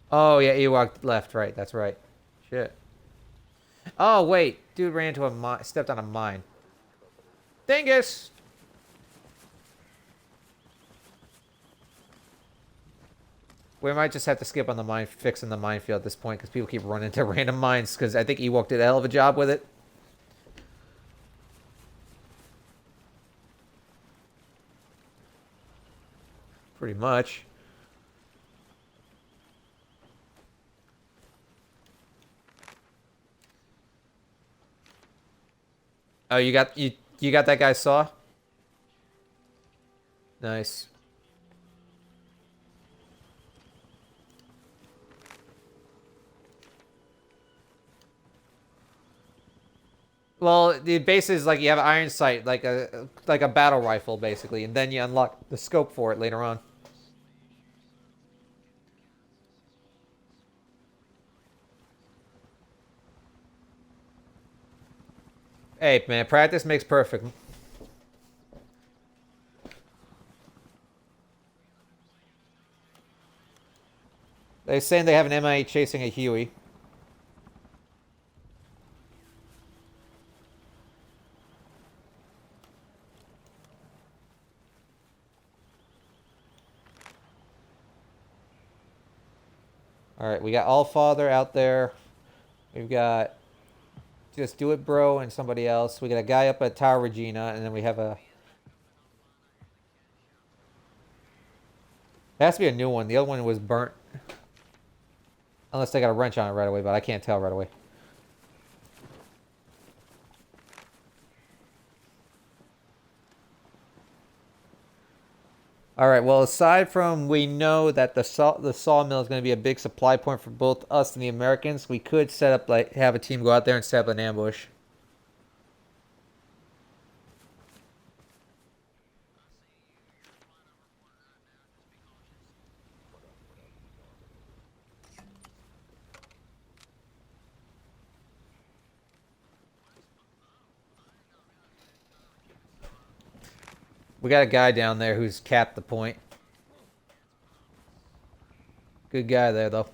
Oh, yeah, Ewok left, right. That's right. Shit. Oh, wait. Dude ran into a mine. Stepped on a mine. Dingus! We might just have to skip on the mine, fixing the minefield at this point, because people keep running into random mines, because I think Ewok did a hell of a job with it. Pretty much. Oh, you got that guy's saw? Nice. Well, the base is like you have an iron sight, like a battle rifle, basically, and then you unlock the scope for it later on. Hey, man, practice makes perfect. They're saying they have an MIA chasing a Huey. Alright, we got Allfather out there. We've got Just Do It Bro and somebody else. We got a guy up at Tower Regina, and then we have a... It has to be a new one. The other one was burnt. Unless they got a wrench on it right away, but I can't tell right away. All right, well, aside from we know that the sawmill is going to be a big supply point for both us and the Americans, we could set up, like, have a team go out there and set up an ambush. We got a guy down there who's capped the point. Good guy there, though.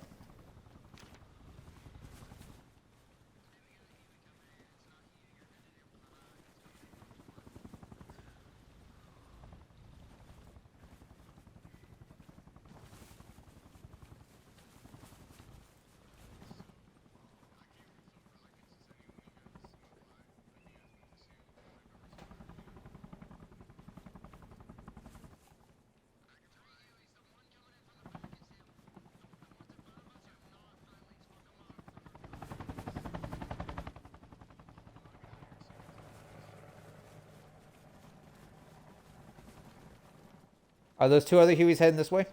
Are those two other Hueys heading this way?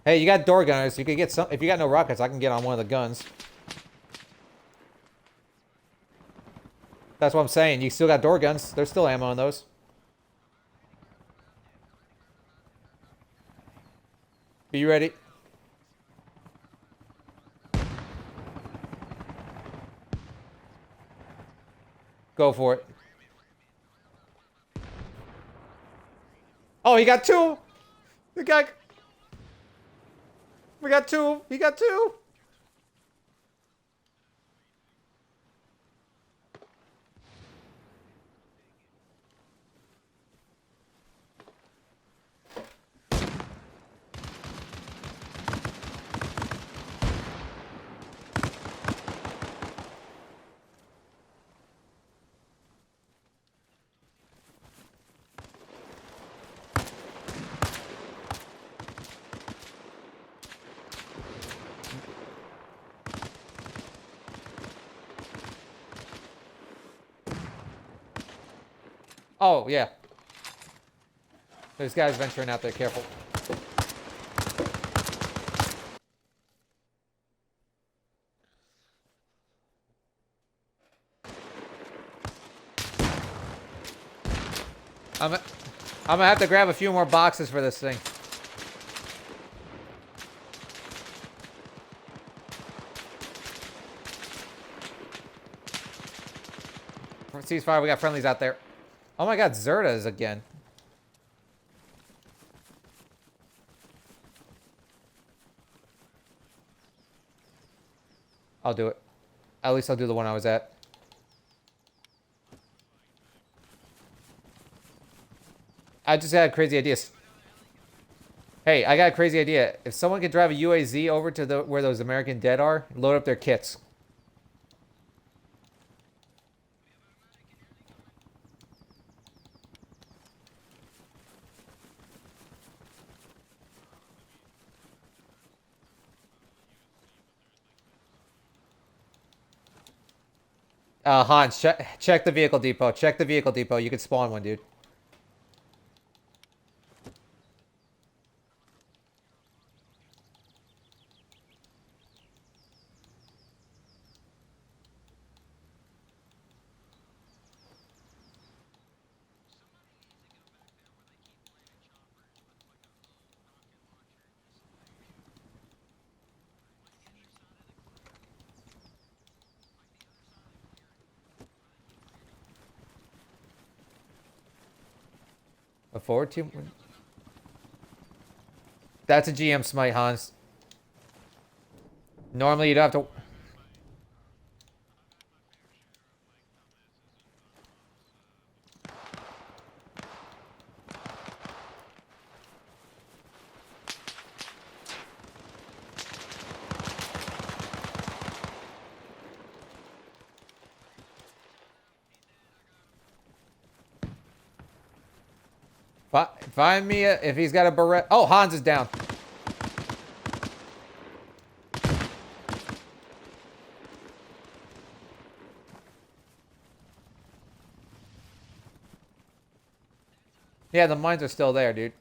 Hey, you got door gunners. You can get some. If you got no rockets, I can get on one of the guns. That's what I'm saying. You still got door guns. There's still ammo on those. Are you ready? Go for it. Oh, he got two. The guy. We got two. He got two. Oh, yeah. There's guys venturing out there. Careful. I'm gonna have to grab a few more boxes for this thing. Ceasefire, we got friendlies out there. Oh my god, Zertas again. I'll do it. At least I'll do the one I was at. I just had crazy ideas. Hey, I got a crazy idea. If someone could drive a UAZ over to where those American dead are, load up their kits. Hans, check the vehicle depot. Check the vehicle depot. You could spawn one, dude. A forward team? That's a GM smite, Hans. Normally you'd have to... Find me if he's got a Beretta. Oh, Hans is down. Yeah, the mines are still there, dude.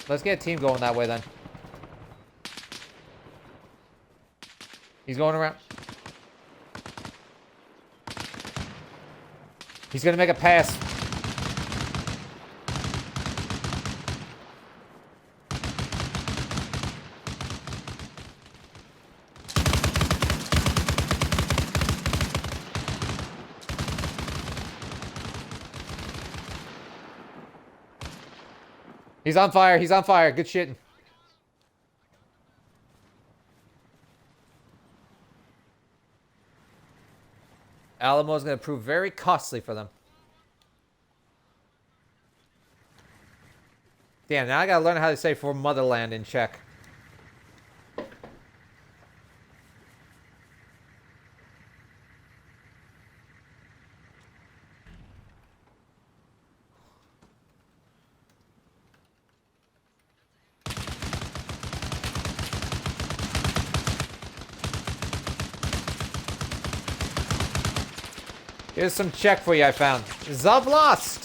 Let's get a team going that way then. He's going around. He's gonna make a pass. He's on fire. He's on fire. Good shit. Alamo's going to prove very costly for them. Damn, now I gotta learn how to say for motherland in Czech. Here's some Czech for you I found. Zavlast!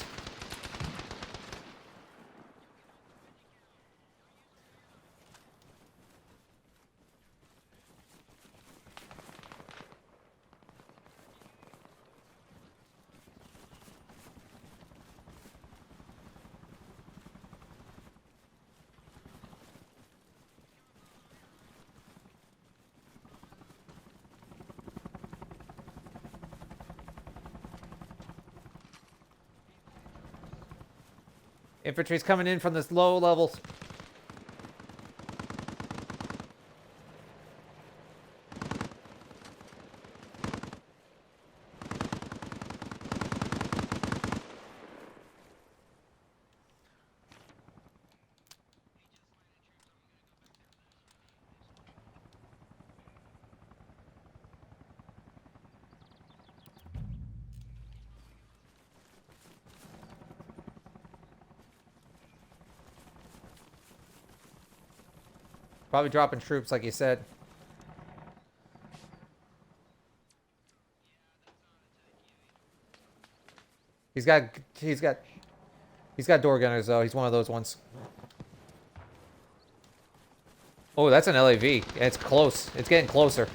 Infantry's coming in from this low level. Probably dropping troops, like you said. He's got door gunners though. He's one of those ones. Oh, that's an LAV. It's close. It's getting closer.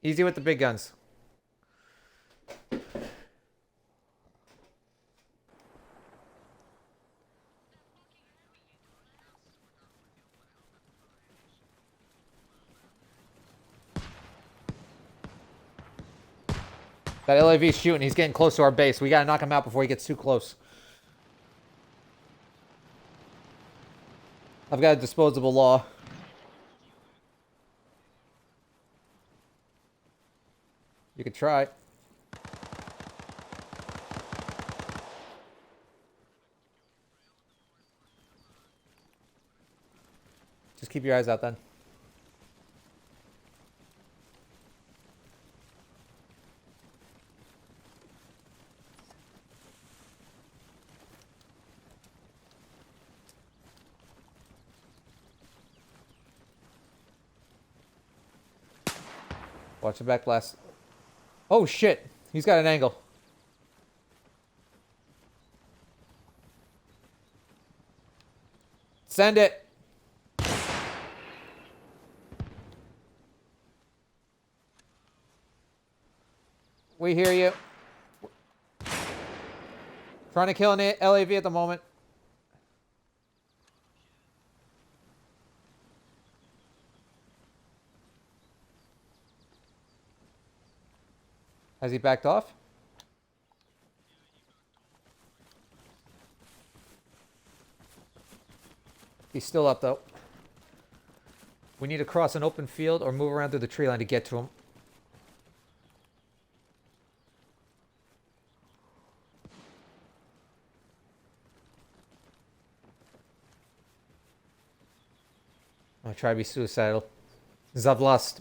Easy with the big guns. That LAV's shooting. He's getting close to our base. We gotta knock him out before he gets too close. I've got a disposable law. You could try. Just keep your eyes out then. Watch the back blast. Oh shit! He's got an angle. Send it! We hear you. Trying to kill an LAV at the moment. Has he backed off? He's still up though. We need to cross an open field or move around through the tree line to get to him. I'm gonna try to be suicidal. Zavlast.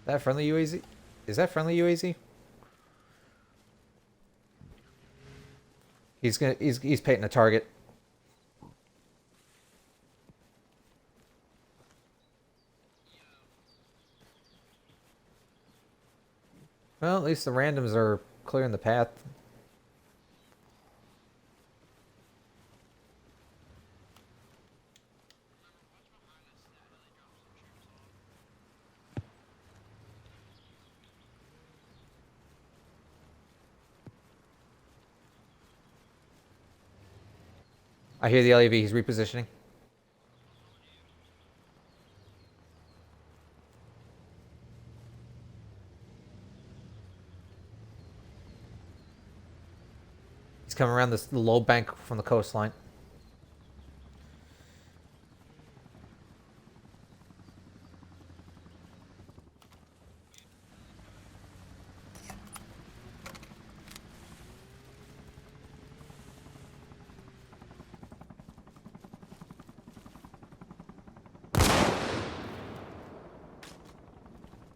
That friendly UAZ? Is that friendly UAZ? He's painting a target. Well, at least the randoms are clearing the path. I hear the LAV. He's repositioning. He's coming around this low bank from the coastline.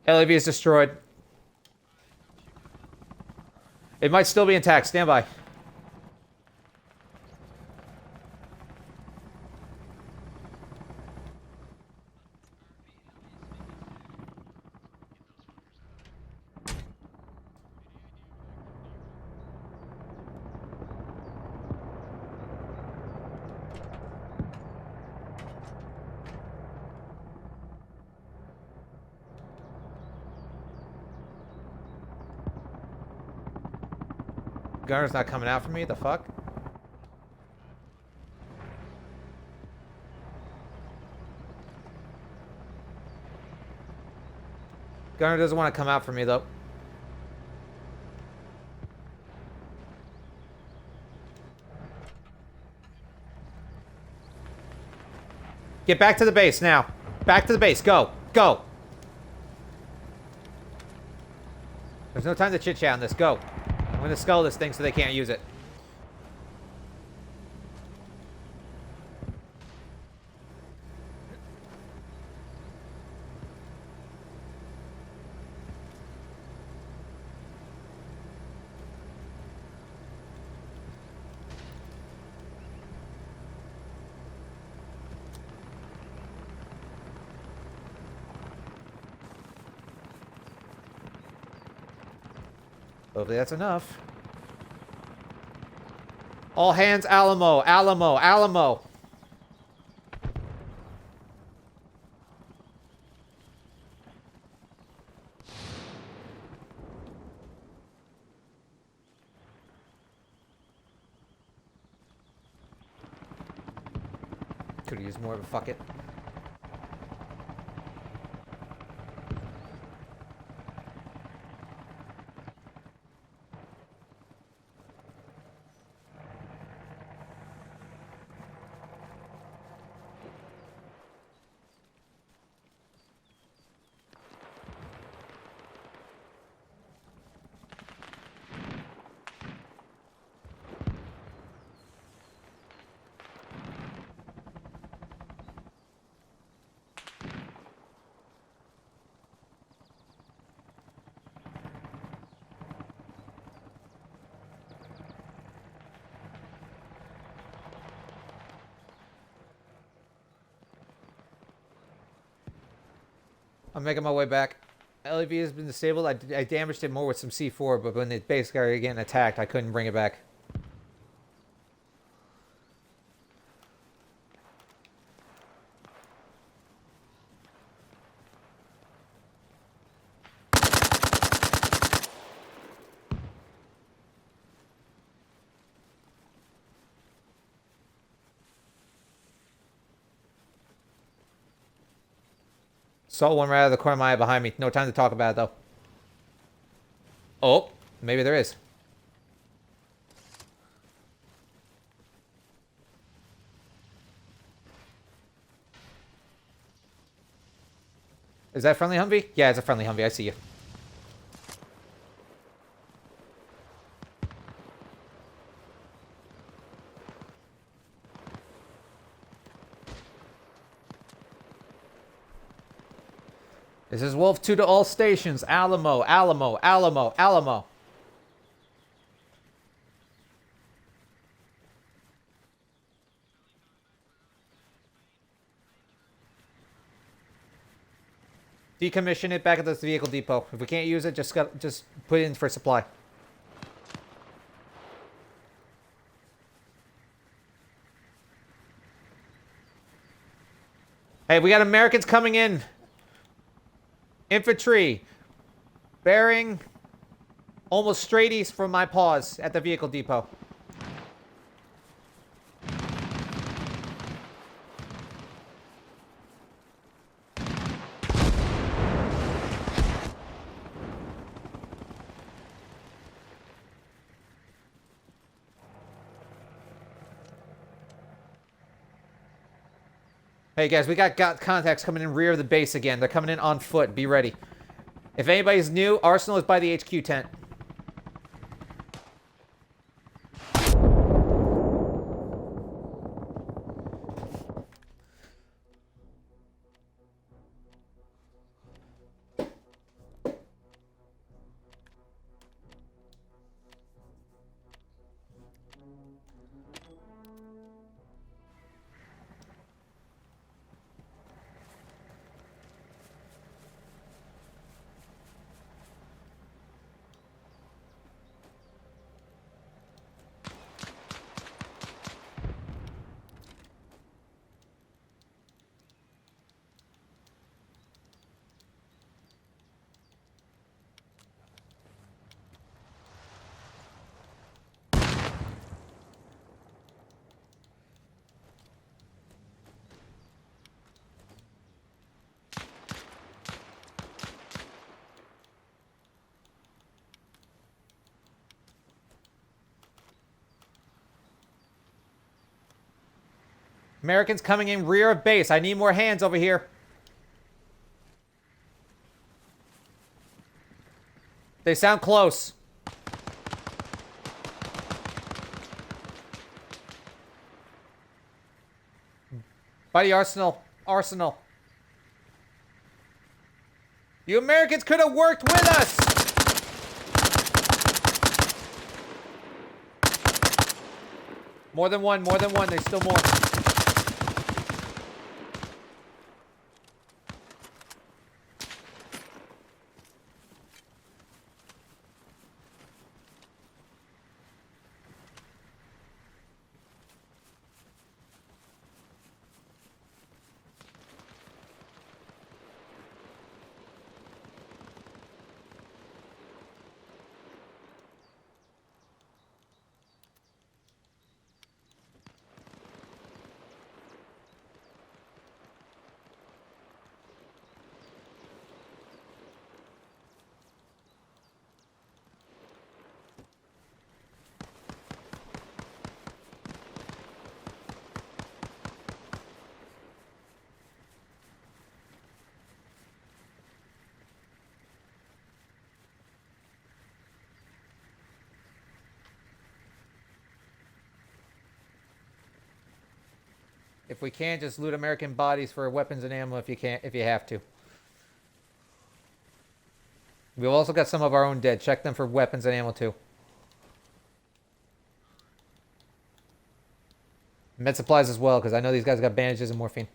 LAV is destroyed. It might still be intact. Stand by. Gunner's not coming out for me. The fuck? Gunner doesn't want to come out for me though. Get back to the base now. Back to the base. Go. Go. There's no time to chit-chat on this. Go. I'm going to skull this thing so they can't use it. Hopefully that's enough. All hands Alamo, Alamo, Alamo. Could have used more of a fuck it. I'm making my way back. LAV has been disabled. I damaged it more with some C4, but when the base started getting attacked, I couldn't bring it back. Saw one right out of the corner of my eye behind me. No time to talk about it, though. Oh, maybe there is. Is that a friendly Humvee? Yeah, it's a friendly Humvee. I see you. This is Wolf 2 to all stations. Alamo, Alamo, Alamo, Alamo. Decommission it back at the vehicle depot. If we can't use it, just put it in for supply. Hey, we got Americans coming in. Infantry. Bearing almost straight east from my paws at the vehicle depot. Hey guys, we got contacts coming in rear of the base again. They're coming in on foot. Be ready. If anybody's new, Arsenal is by the HQ tent. Americans coming in rear of base. I need more hands over here. They sound close. By the Arsenal. Arsenal. You Americans could have worked with us! More than one, more than one. There's still more. If we can, just loot American bodies for weapons and ammo if you can, if you have to. We've also got some of our own dead. Check them for weapons and ammo too. Med supplies as well, because I know these guys got bandages and morphine.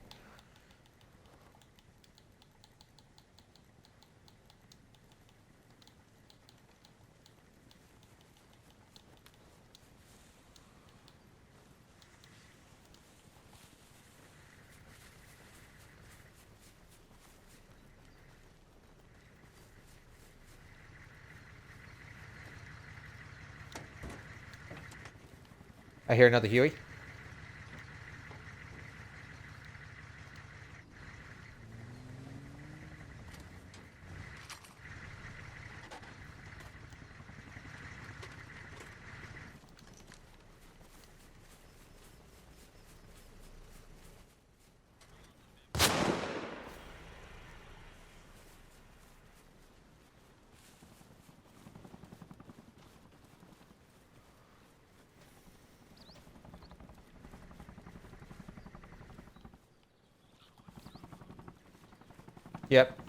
I hear another Huey. Yep.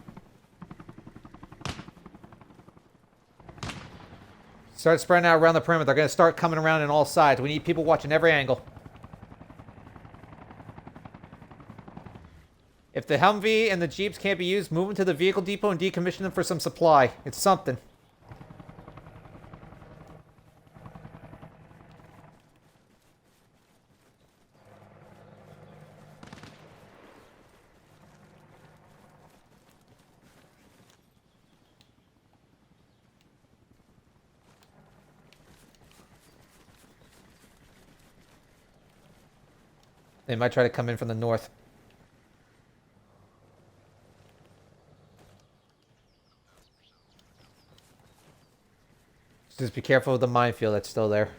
Start spreading out around the perimeter. They're going to start coming around on all sides. We need people watching every angle. If the Humvee and the Jeeps can't be used, move them to the vehicle depot and decommission them for some supply. It's something. They might try to come in from the north. Just be careful with the minefield that's still there.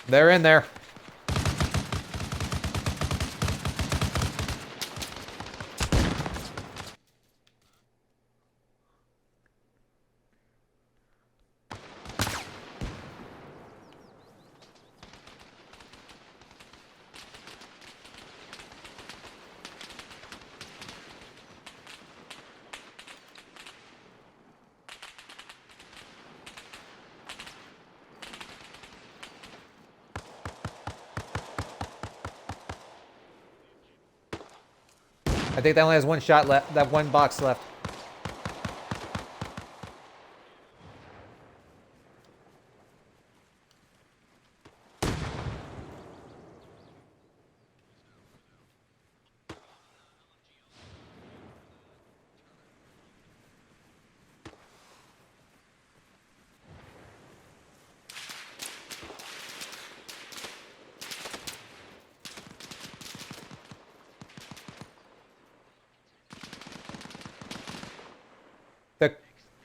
They're in there. I think that only has one shot left. That one box left.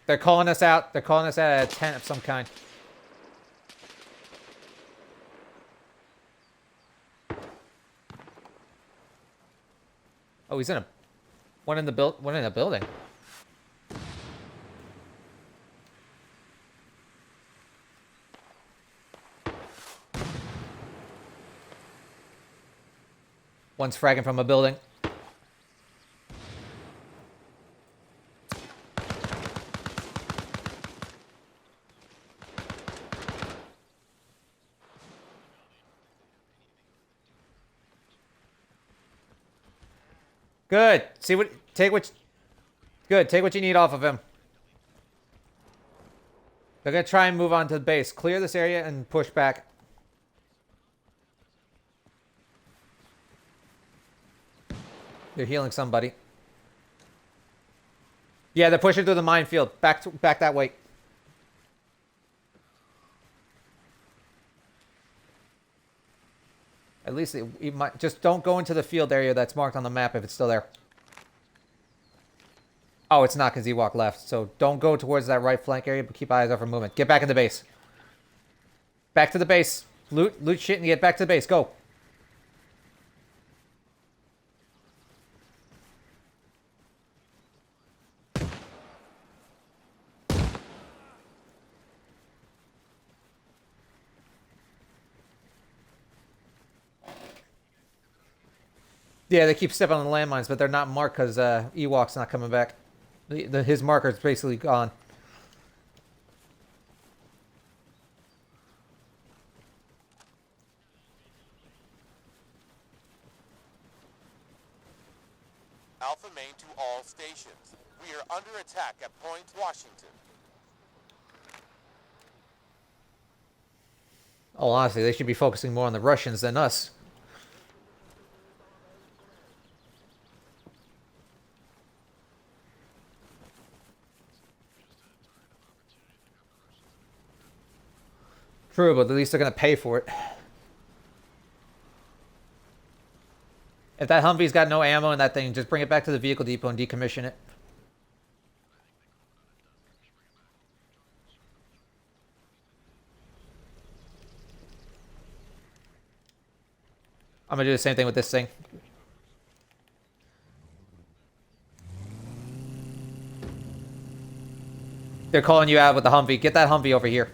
They're calling us out. They're calling us out at a tent of some kind. Oh, he's in a one in the building. One's fragging from a building. Good. Take what you need off of him. They're gonna try and move on to the base. Clear this area and push back. They're healing somebody. Yeah, they're pushing through the minefield. Back that way. At least it might just don't go into the field area that's marked on the map if it's still there. Oh, it's not because he walked left. So don't go towards that right flank area, but keep eyes out for movement. Get back in the base. Back to the base. Loot shit and get back to the base. Go. Yeah, they keep stepping on the landmines, but they're not marked because Ewok's not coming back. His marker's basically gone.
Alpha main to all stations. We are under attack at Point Washington.
Oh, honestly, they should be focusing more on the Russians than us. True, but at least they're going to pay for it. If that Humvee's got no ammo in that thing, just bring it back to the vehicle depot and decommission it. I'm going to do the same thing with this thing. They're calling you out with the Humvee. Get that Humvee over here.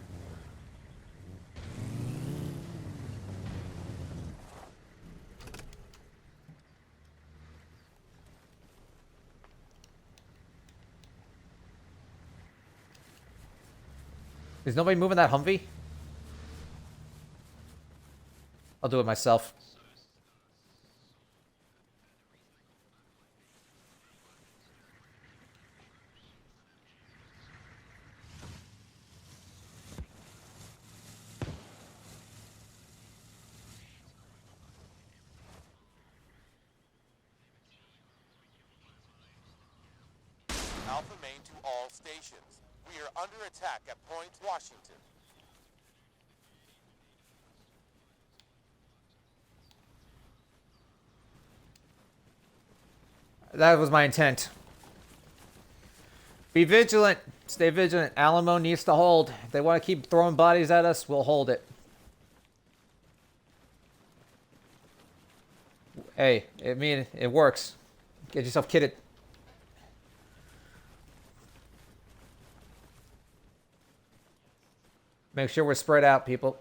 Is nobody moving that Humvee? I'll do it myself.
Alpha main to all stations. We are under attack at Point Washington.
That was my intent. Be vigilant. Stay vigilant. Alamo needs to hold. If they want to keep throwing bodies at us, we'll hold it. Hey, I mean, it works. Get yourself kitted. Make sure we're spread out, people.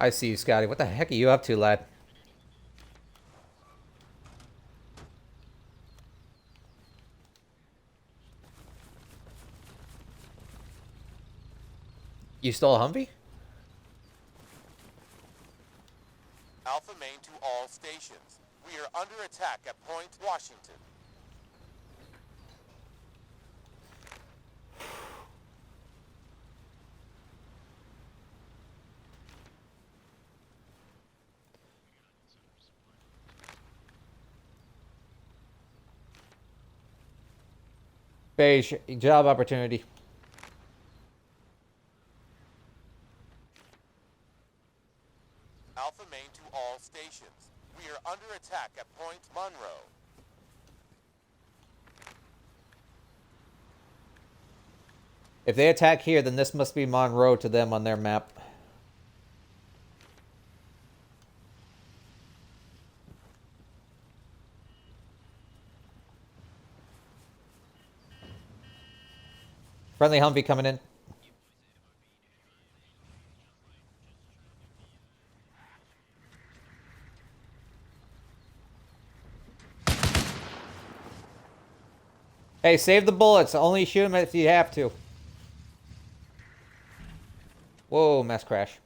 I see you, Scotty. What the heck are you up to, lad? You stole a Humvee?
Alpha main to all stations. We are under attack at Point Washington.
Beige, job opportunity.
Alpha main to all stations. We are under attack at Point Monroe.
If they attack here, then this must be Monroe to them on their map. Friendly Humvee coming in. Hey, save the bullets. Only shoot them if you have to. Whoa, mass crash.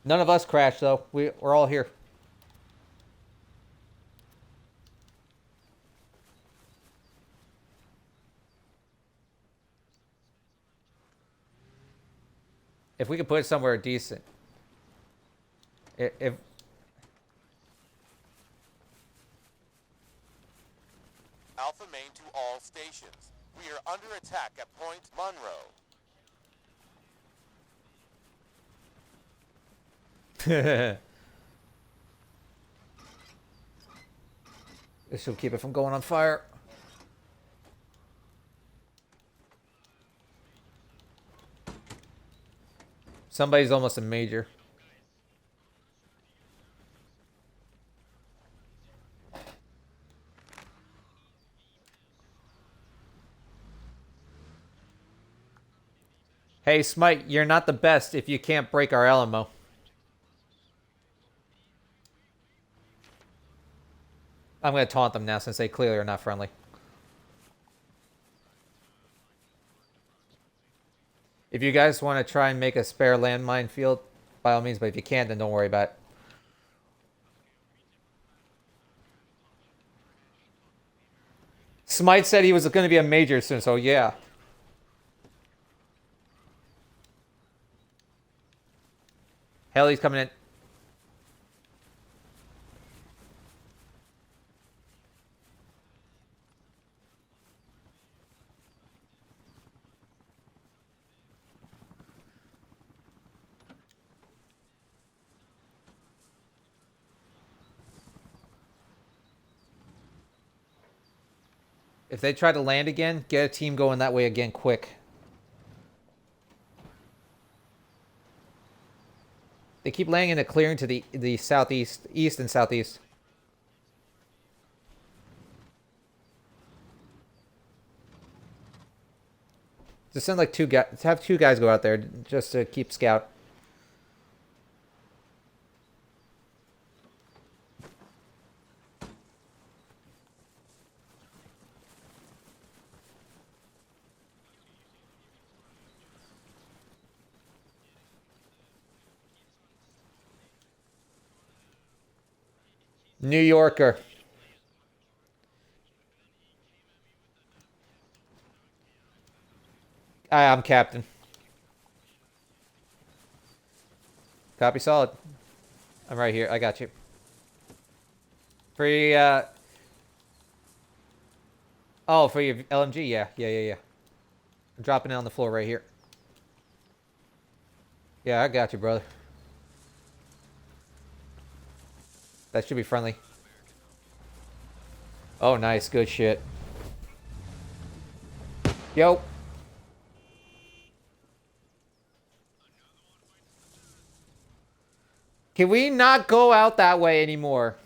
None of us crashed, though. We're all here. If we could put it somewhere decent. If
Alpha main to all stations. We are under attack at Point Monroe.
this will keep it from going on fire. Somebody's almost a major. Hey, Smite, you're not the best if you can't break our Alamo. I'm going to taunt them now since they clearly are not friendly. If you guys want to try and make a spare landmine field, by all means, but if you can't, then don't worry about it. Smite said he was going to be a major soon, so yeah. Heli's coming in. If they try to land again, get a team going that way again quick. They keep landing in a clearing to the southeast, east and southeast. Just send like two guys, have two guys go out there just to keep scout. New Yorker. I'm captain. Copy solid. I'm right here. I got you. Free, Oh, for your LMG? Yeah, yeah. I'm dropping it on the floor right here. Yeah, I got you, brother. That should be friendly. Oh, nice. Good shit. Yo. Can we not go out that way anymore?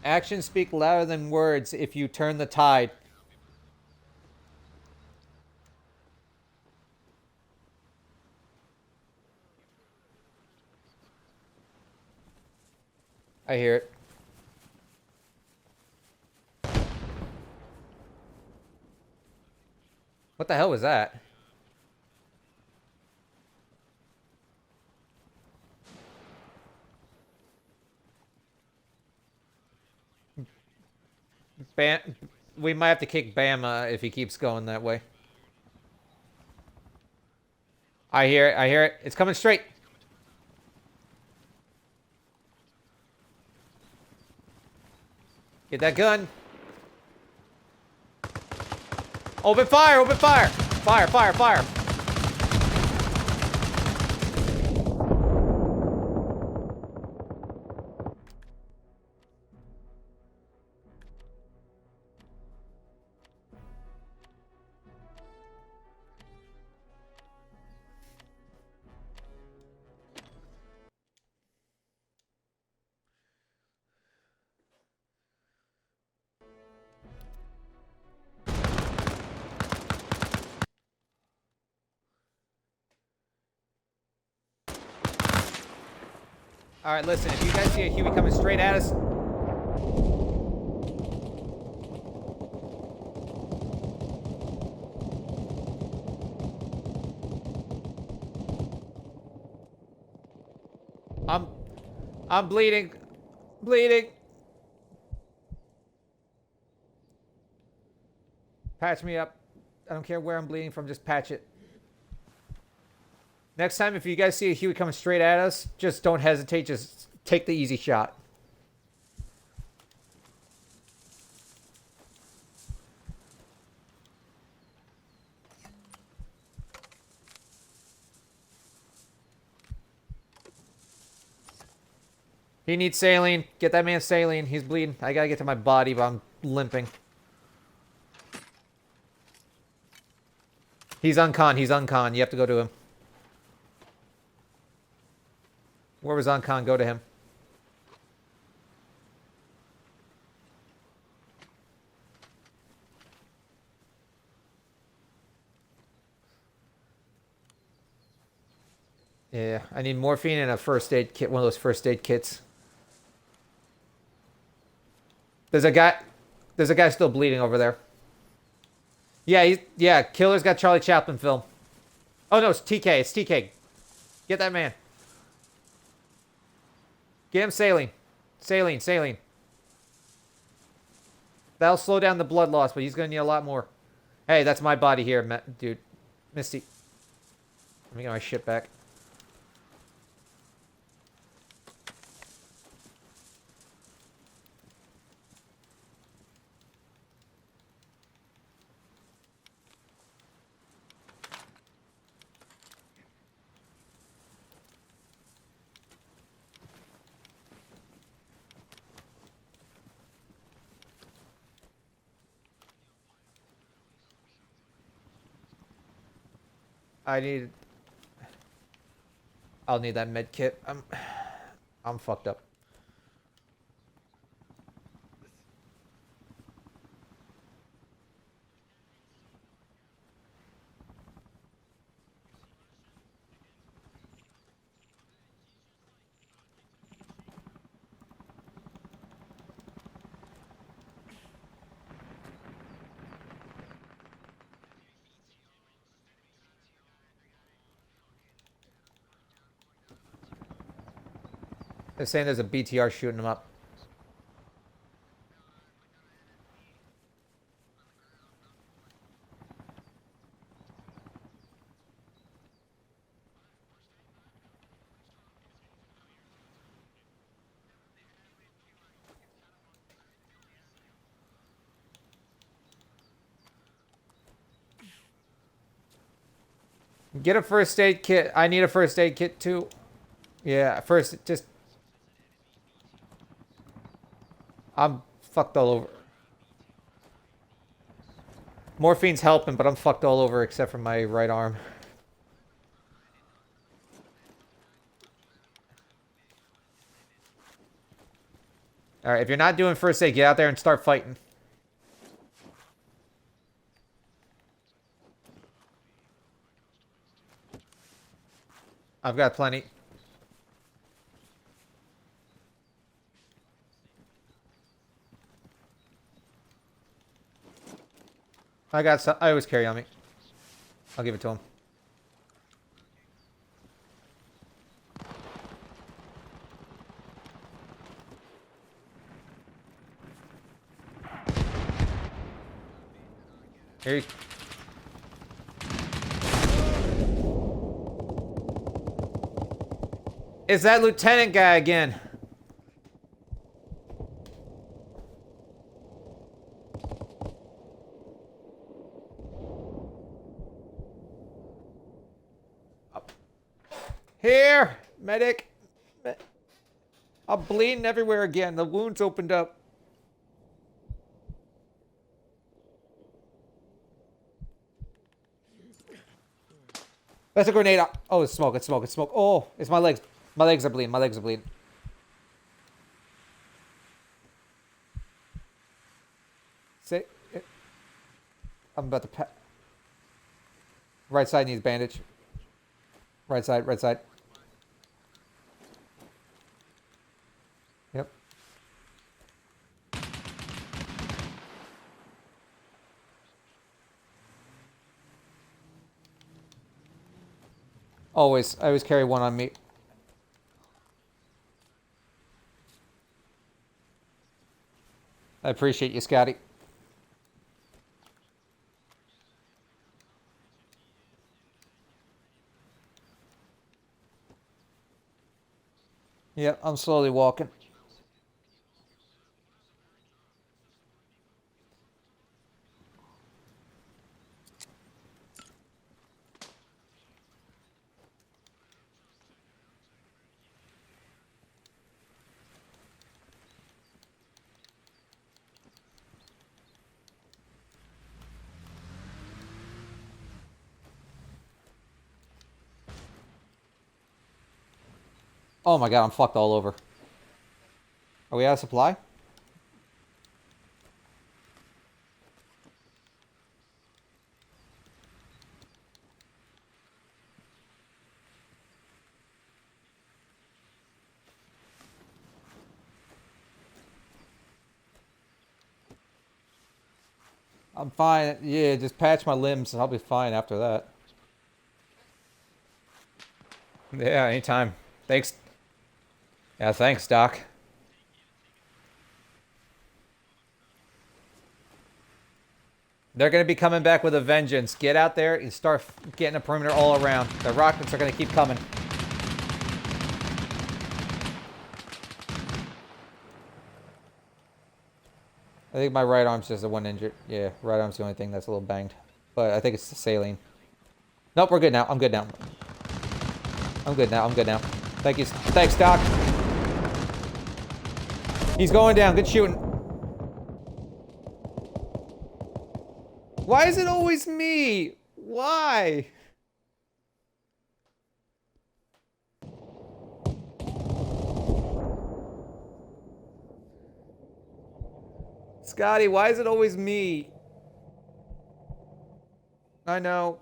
Actions speak louder than words if you turn the tide. I hear it. What the hell was that? Bam. We might have to kick Bama if he keeps going that way. I hear it. I hear it. It's coming straight. Get that gun. Open fire! Open fire! Fire, fire, fire! Alright, listen. If you guys see a Huey coming straight at us... I'm bleeding. Bleeding. Patch me up. I don't care where I'm bleeding from, just patch it. Next time, if you guys see a Huey coming straight at us, just don't hesitate. Just take the easy shot. He needs saline. Get that man saline. He's bleeding. I gotta get to my body, but I'm limping. He's uncon. He's uncon. You have to go to him. Where was uncon? Go to him. Yeah, I need morphine and a first aid kit. One of those first aid kits. There's a guy still bleeding over there. Yeah, Killer's got Charlie Chaplin film. Oh no, it's TK. It's TK. Get that man. Get him saline. Saline. That'll slow down the blood loss, but he's gonna need a lot more. Hey, that's my body here, dude. Misty. Let me get my shit back. I'll need that med kit. I'm fucked up. They're saying there's a BTR shooting them up. Get a first aid kit. I need a first aid kit too. Yeah, first, just... I'm fucked all over. Morphine's helping, but I'm fucked all over except for my right arm. Alright, if you're not doing first aid, get out there and start fighting. I've got plenty. I got some. I always carry on me. I'll give it to him. Here you... It's that lieutenant guy again. Here, medic. I'm bleeding everywhere again. The wounds opened up. That's a grenade. Oh, it's smoke. It's smoke. It's smoke. Oh, it's my legs. My legs are bleeding. My legs are bleeding. Say, I'm about to right side needs bandage. Right side, right side. Yep. Always. I always carry one on me. I appreciate you, Scotty. Yep, I'm slowly walking. Oh my god, I'm fucked all over. Are we out of supply? I'm fine. Yeah, just patch my limbs and I'll be fine after that. Yeah, anytime. Thanks. Yeah, thanks, Doc. They're going to be coming back with a vengeance. Get out there and start getting a perimeter all around. The rockets are going to keep coming. I think my right arm's just the one injured. Yeah, right arm's the only thing that's a little banged. But I think it's the saline. Nope, we're good now. I'm good now. I'm good now. I'm good now. Thank you. Thanks, Doc. He's going down. Good shooting. Why is it always me? Why? Scotty, why is it always me? I know.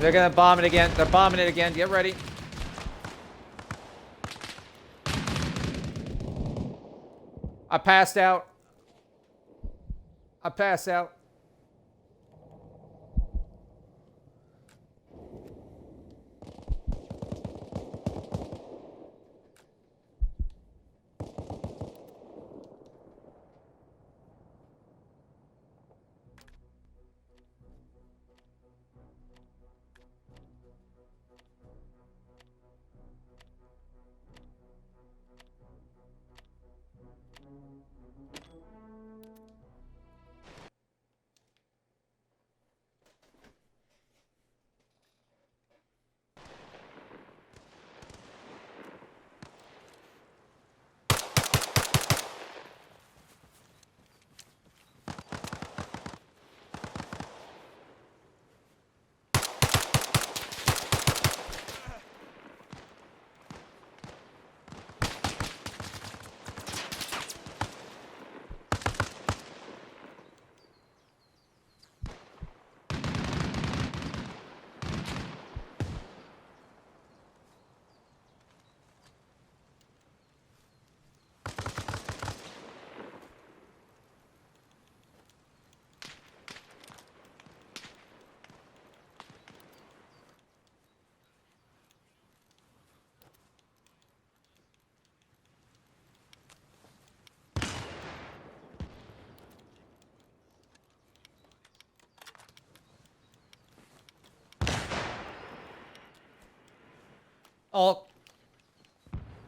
They're gonna bomb it again. They're bombing it again. Get ready. I passed out. I passed out.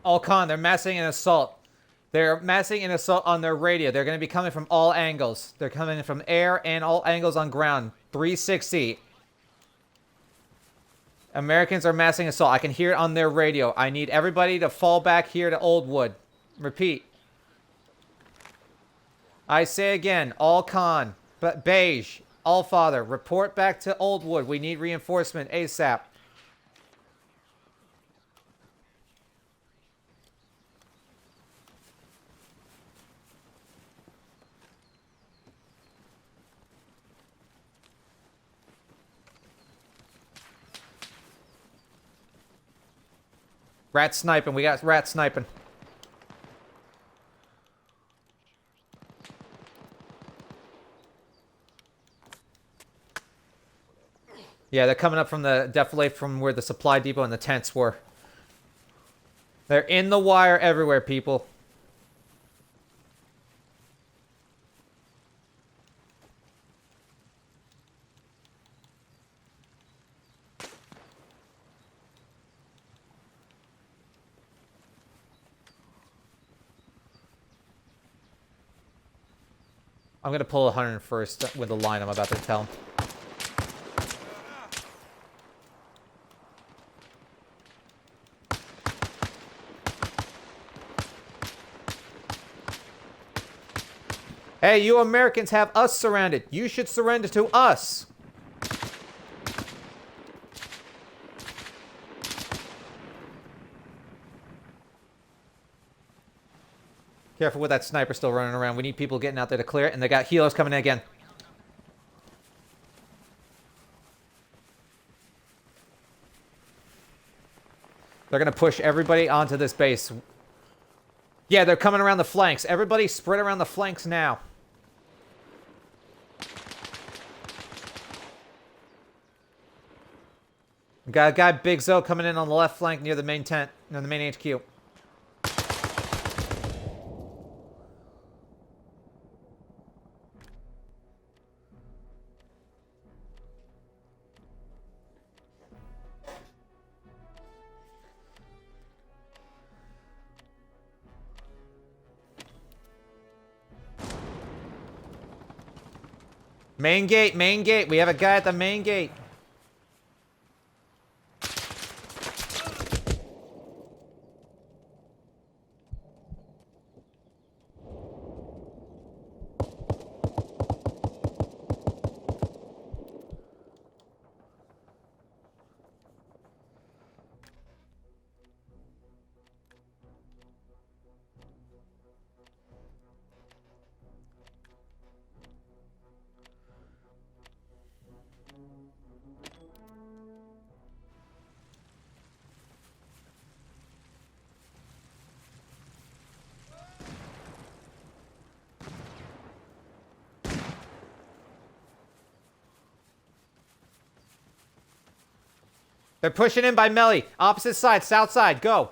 All con, they're massing an assault. They're massing an assault on their radio. They're going to be coming from all angles. They're coming from air and all angles on ground. 360. Americans are massing assault. I can hear it on their radio. I need everybody to fall back here to Oldwood. Repeat. I say again, all con, but beige, all father, report back to Oldwood. We need reinforcement ASAP. Rat sniping. We got rat sniping. Yeah, they're coming up from the defilade from where the supply depot and the tents were. They're in the wire everywhere, people. I'm going to pull 101st with the line I'm about to tell him. Hey, you Americans have us surrounded. You should surrender to us. Careful with that sniper still running around. We need people getting out there to clear it, and they got helos coming in again. They're going to push everybody onto this base. Yeah, they're coming around the flanks. Everybody spread around the flanks now. Got a guy Big Zo coming in on the left flank near the main tent, near the main HQ. Main gate, main gate. We have a guy at the main gate. They're pushing in by Melly. Opposite side, south side. Go.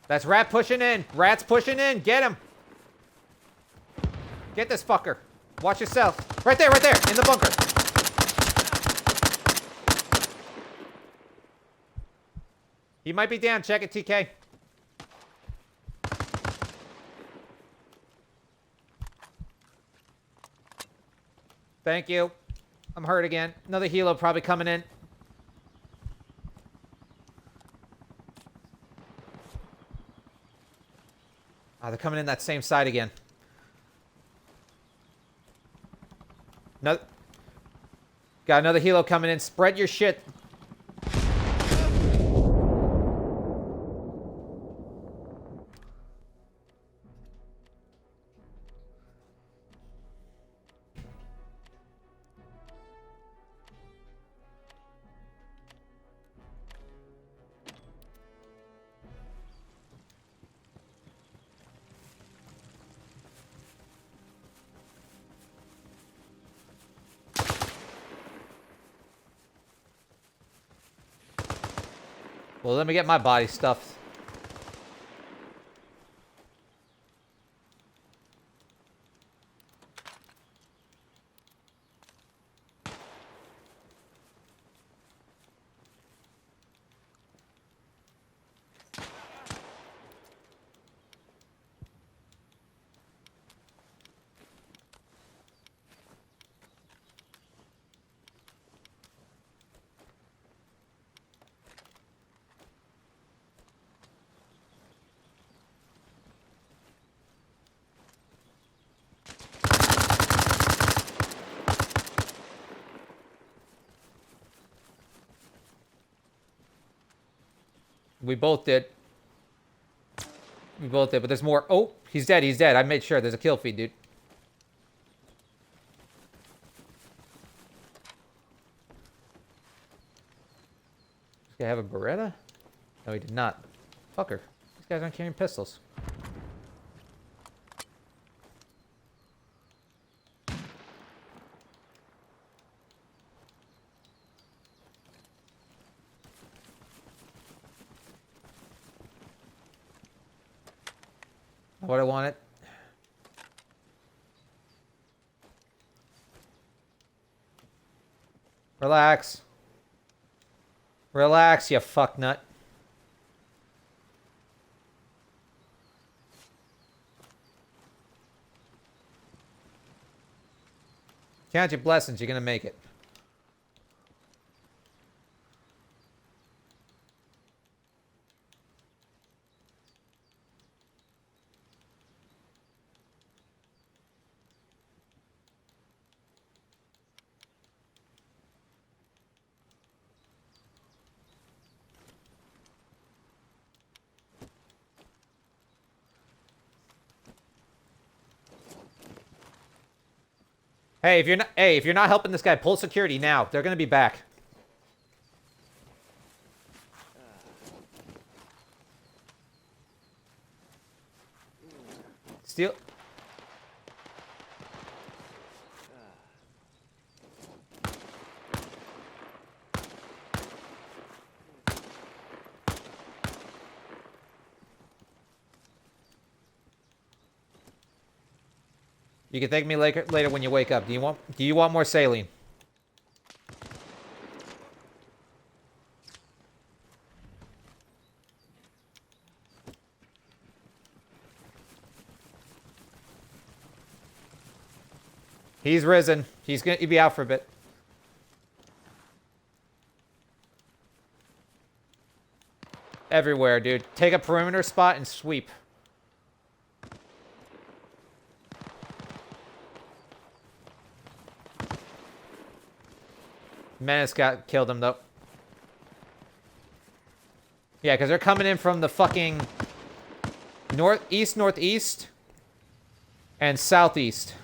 That's Rat pushing in. Rat's pushing in. Get him. Get this fucker. Watch yourself. Right there, in the bunker. He might be down. Check it, TK. Thank you. I'm hurt again. Another helo probably coming in. Oh, they're coming in that same side again. No. Got another helo coming in. Spread your shit. Well, let me get my body stuffed. We both did. We both did, but there's more. Oh, he's dead. He's dead. I made sure. There's a kill feed, dude. This guy have a Beretta? No, he did not. Fucker. These guys aren't carrying pistols. What I wanted. Relax. Relax, you fucknut. Count your blessings, you're gonna make it. Hey, if you're not helping this guy, pull security now. They're gonna be back. Steal. You can thank me later when you wake up. Do you want more saline? He's risen. He's gonna be out for a bit. Everywhere, dude. Take a perimeter spot and sweep. Menace killed him, though. Yeah, because they're coming in from the fucking northeast, and southeast.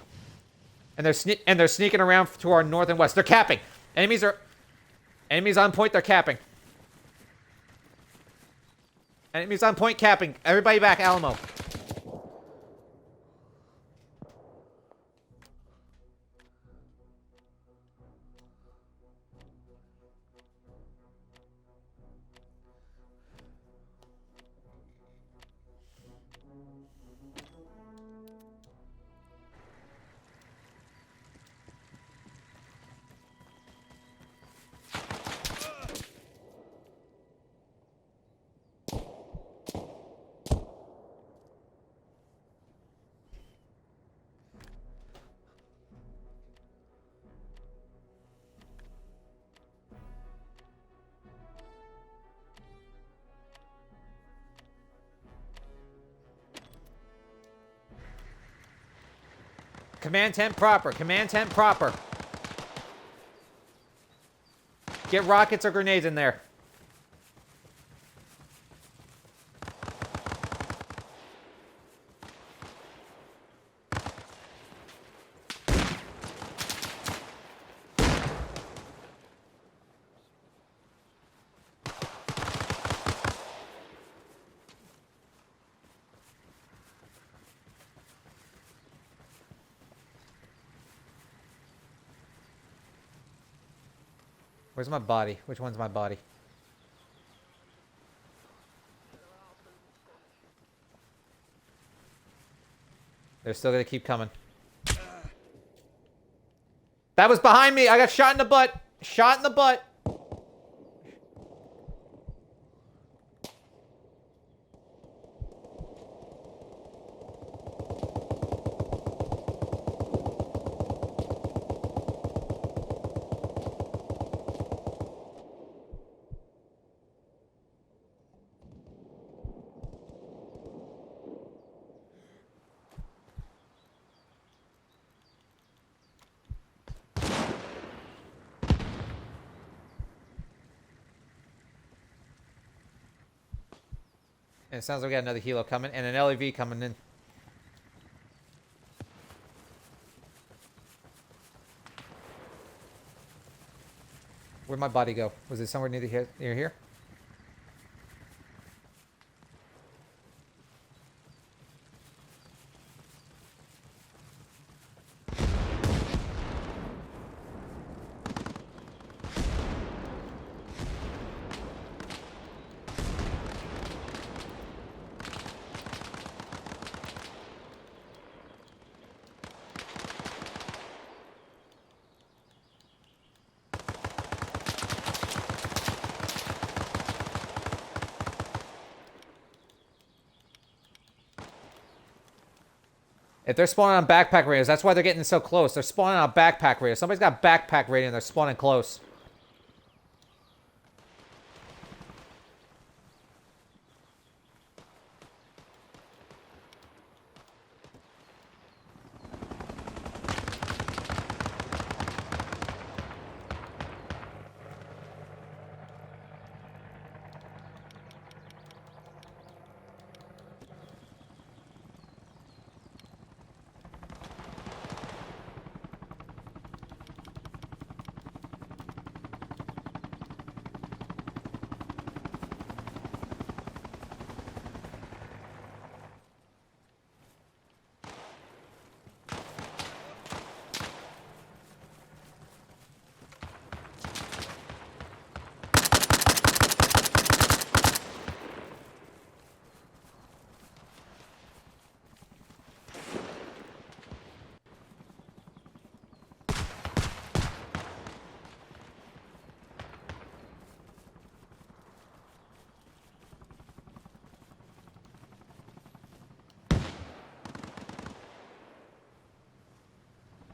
And they're sneaking around to our north and west. They're capping. Enemies on point, they're capping. Enemies on point, capping. Everybody back, Alamo. Command tent proper. Command tent proper. Get rockets or grenades in there. Where's my body? Which one's my body? They're still gonna keep coming. That was behind me. I got shot in the butt. Shot in the butt. And it sounds like we got another helo coming and an LEV coming in. Where'd my body go? Was it somewhere near here? If they're spawning on backpack radios, that's why they're getting so close. They're spawning on backpack radios. Somebody's got backpack radio and they're spawning close.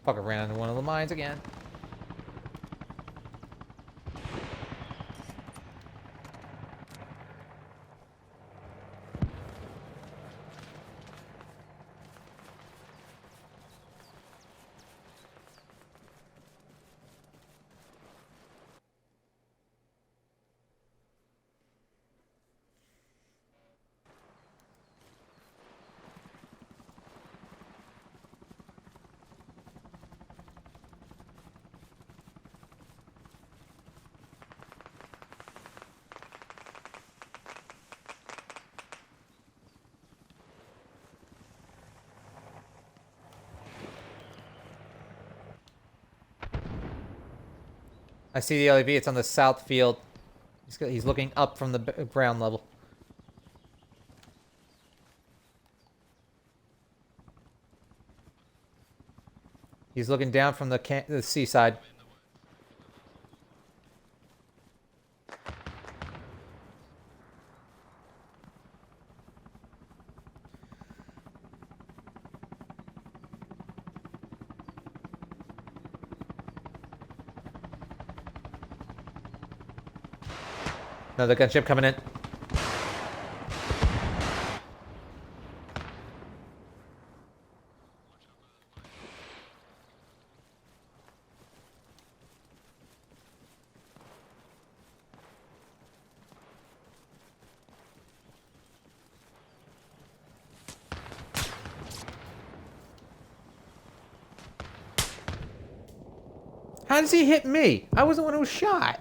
Fucker ran into one of the mines again. I see the LEV. It's on the south field. He's looking up from the ground level. He's looking down from the seaside. Another gunship coming in. How does he hit me? I was the one who was shot.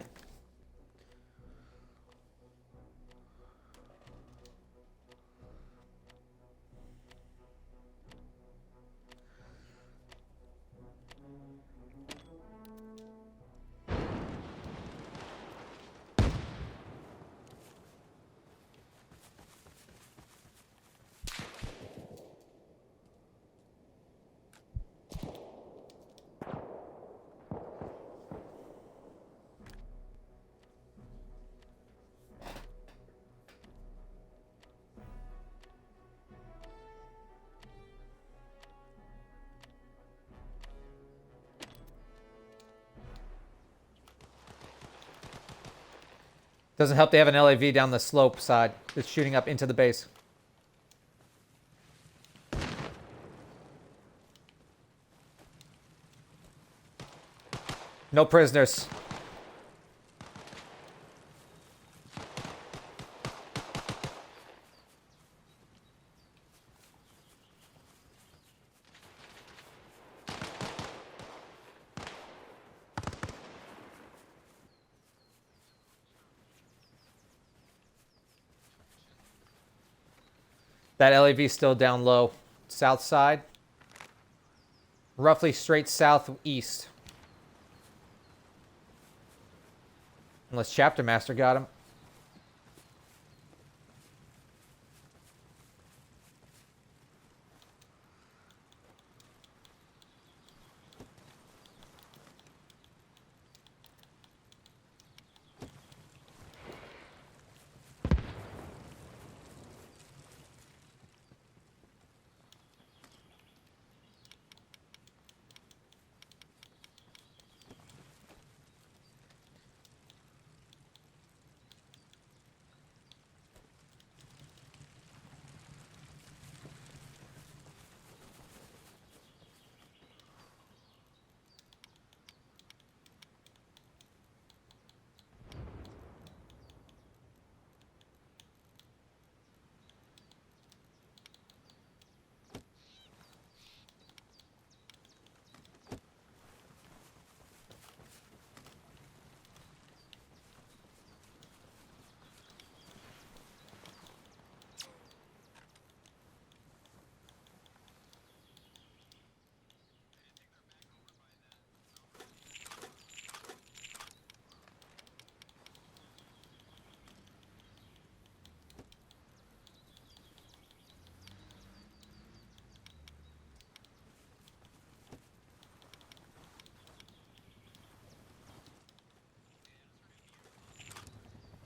Doesn't help they have an LAV down the slope side that's shooting up into the base. No prisoners. That LAV is still down low. South side. Roughly straight southeast. Unless Chapter Master got him.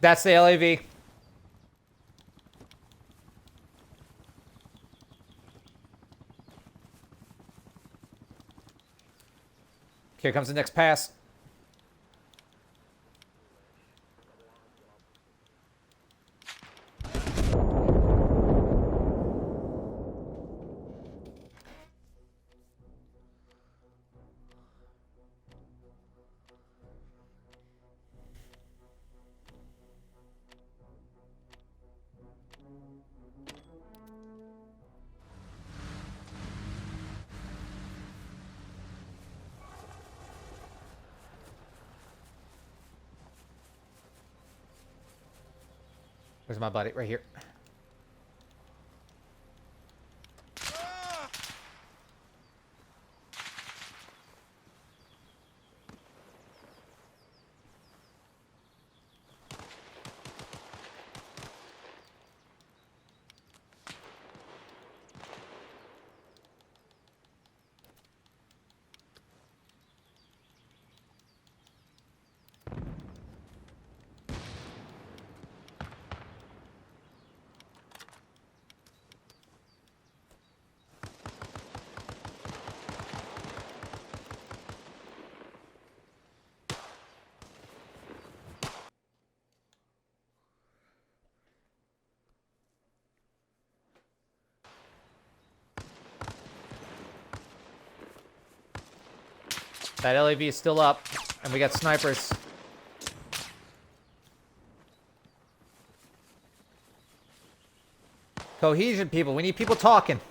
That's the LAV. Here comes the next pass. Where's my buddy? Right here. That LAV is still up, and we got snipers. Cohesion, people. We need people talking.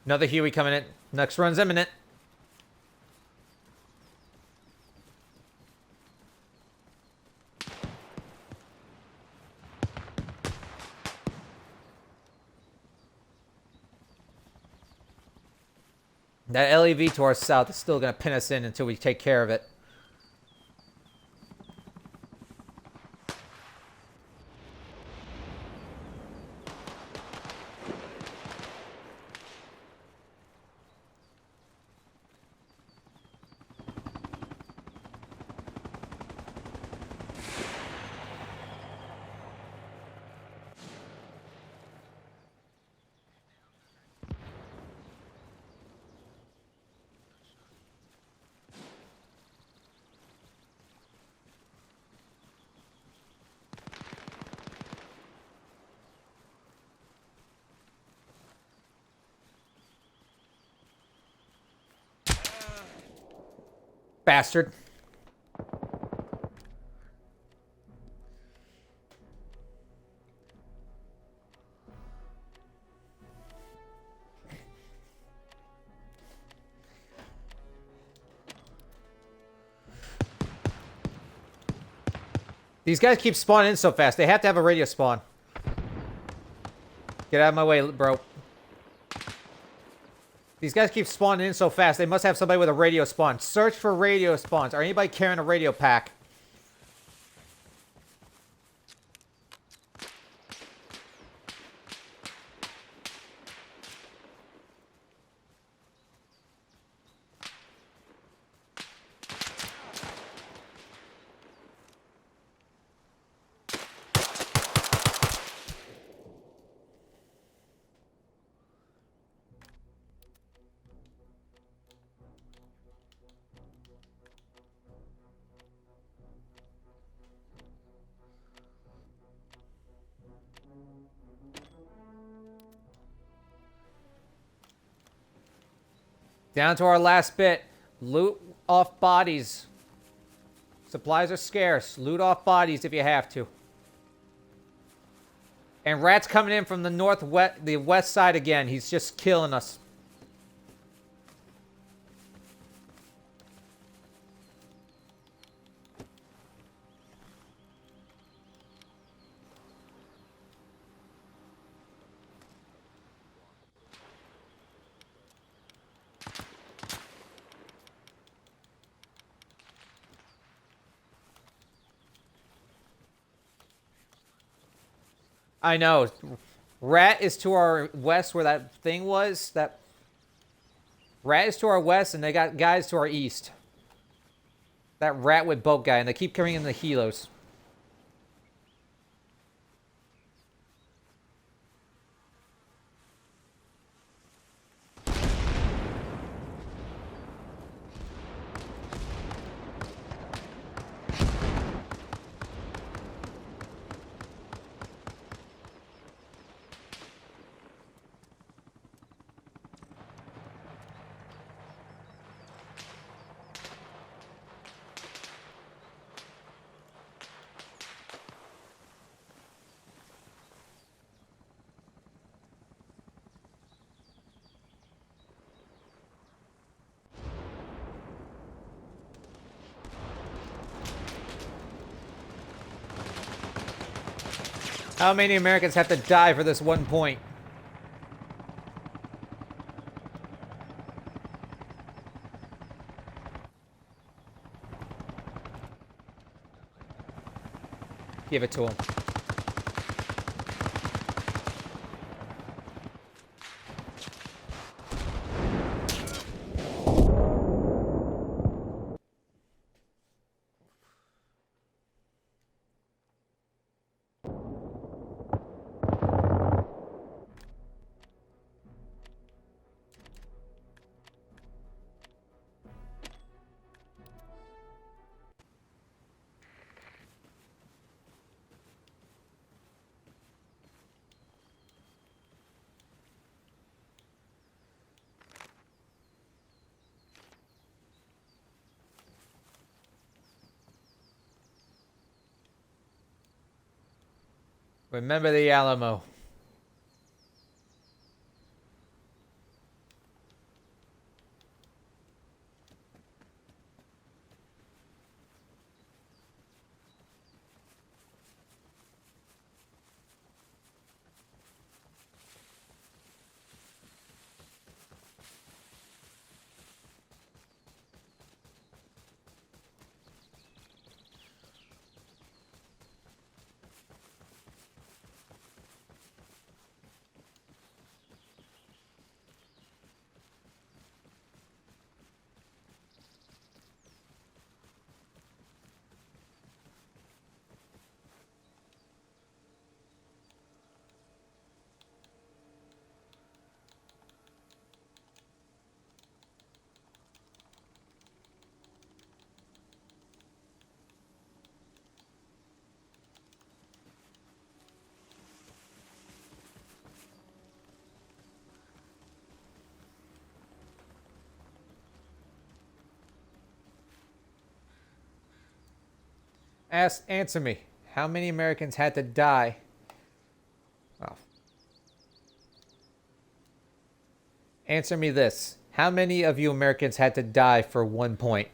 Another Huey coming in. Next run's imminent. That LAV to our south is still going to pin us in until we take care of it. bastard. These guys keep spawning in so fast. They have to have a radio spawn. Get out of my way, bro. These guys keep spawning in so fast. They must have somebody with a radio spawn. Search for radio spawns. Or anybody carrying a radio pack. Down to our last bit. Loot off bodies. Supplies are scarce. Loot off bodies if you have to. And Rat's coming in from the west side again. He's just killing us. I know. Rat is to our west where that thing was. Rat is to our west, and they got guys to our east. That rat with boat guy, and they keep coming in the helos. How many Americans have to die for this one point? Give it to him. Remember the Alamo. Answer me. How many Americans had to die? Oh. Answer me this. How many of you Americans had to die for 1 point?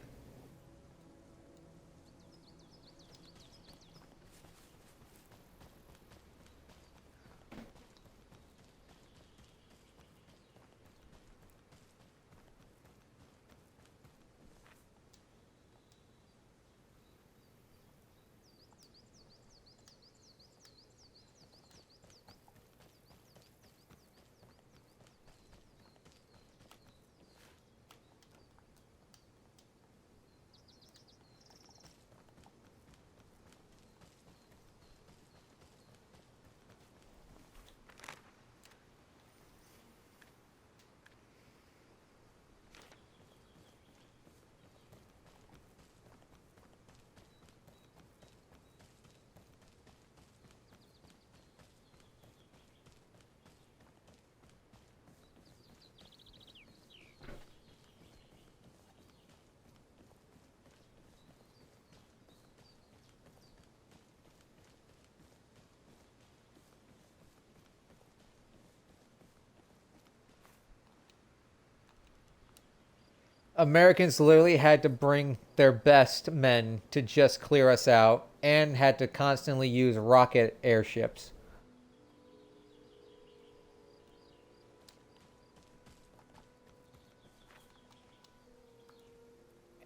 Americans literally had to bring their best men to just clear us out and had to constantly use rocket airships.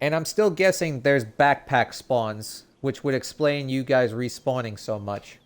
And I'm still guessing there's backpack spawns, which would explain you guys respawning so much.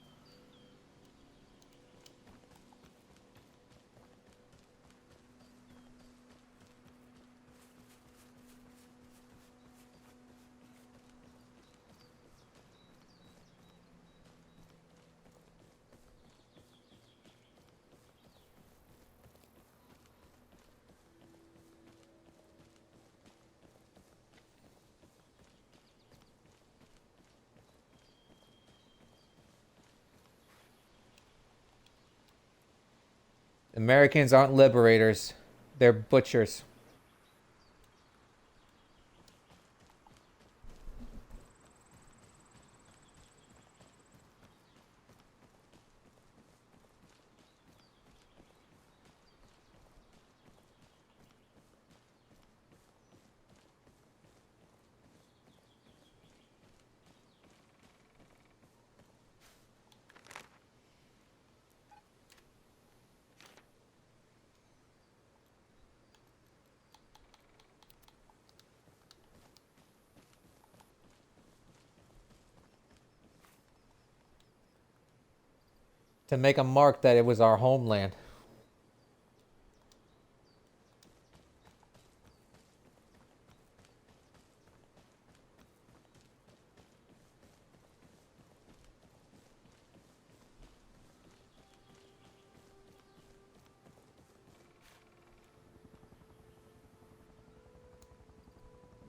Americans aren't liberators, they're butchers. To make a mark that it was our homeland.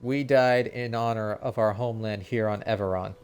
We died in honor of our homeland here on Everon.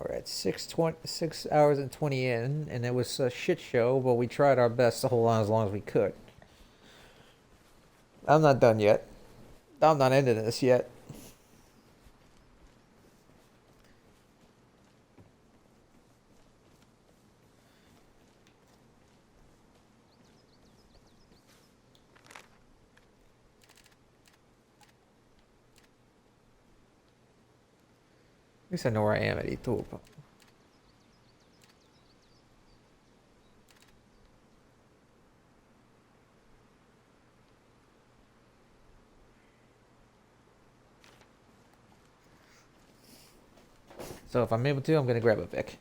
We're at 6 hours and 20 in, and it was a shit show, but we tried our best to hold on as long as we could. I'm not done yet. I'm not ending this yet. At least I know where I am at E2. So if I'm able to, I'm gonna grab a Vic.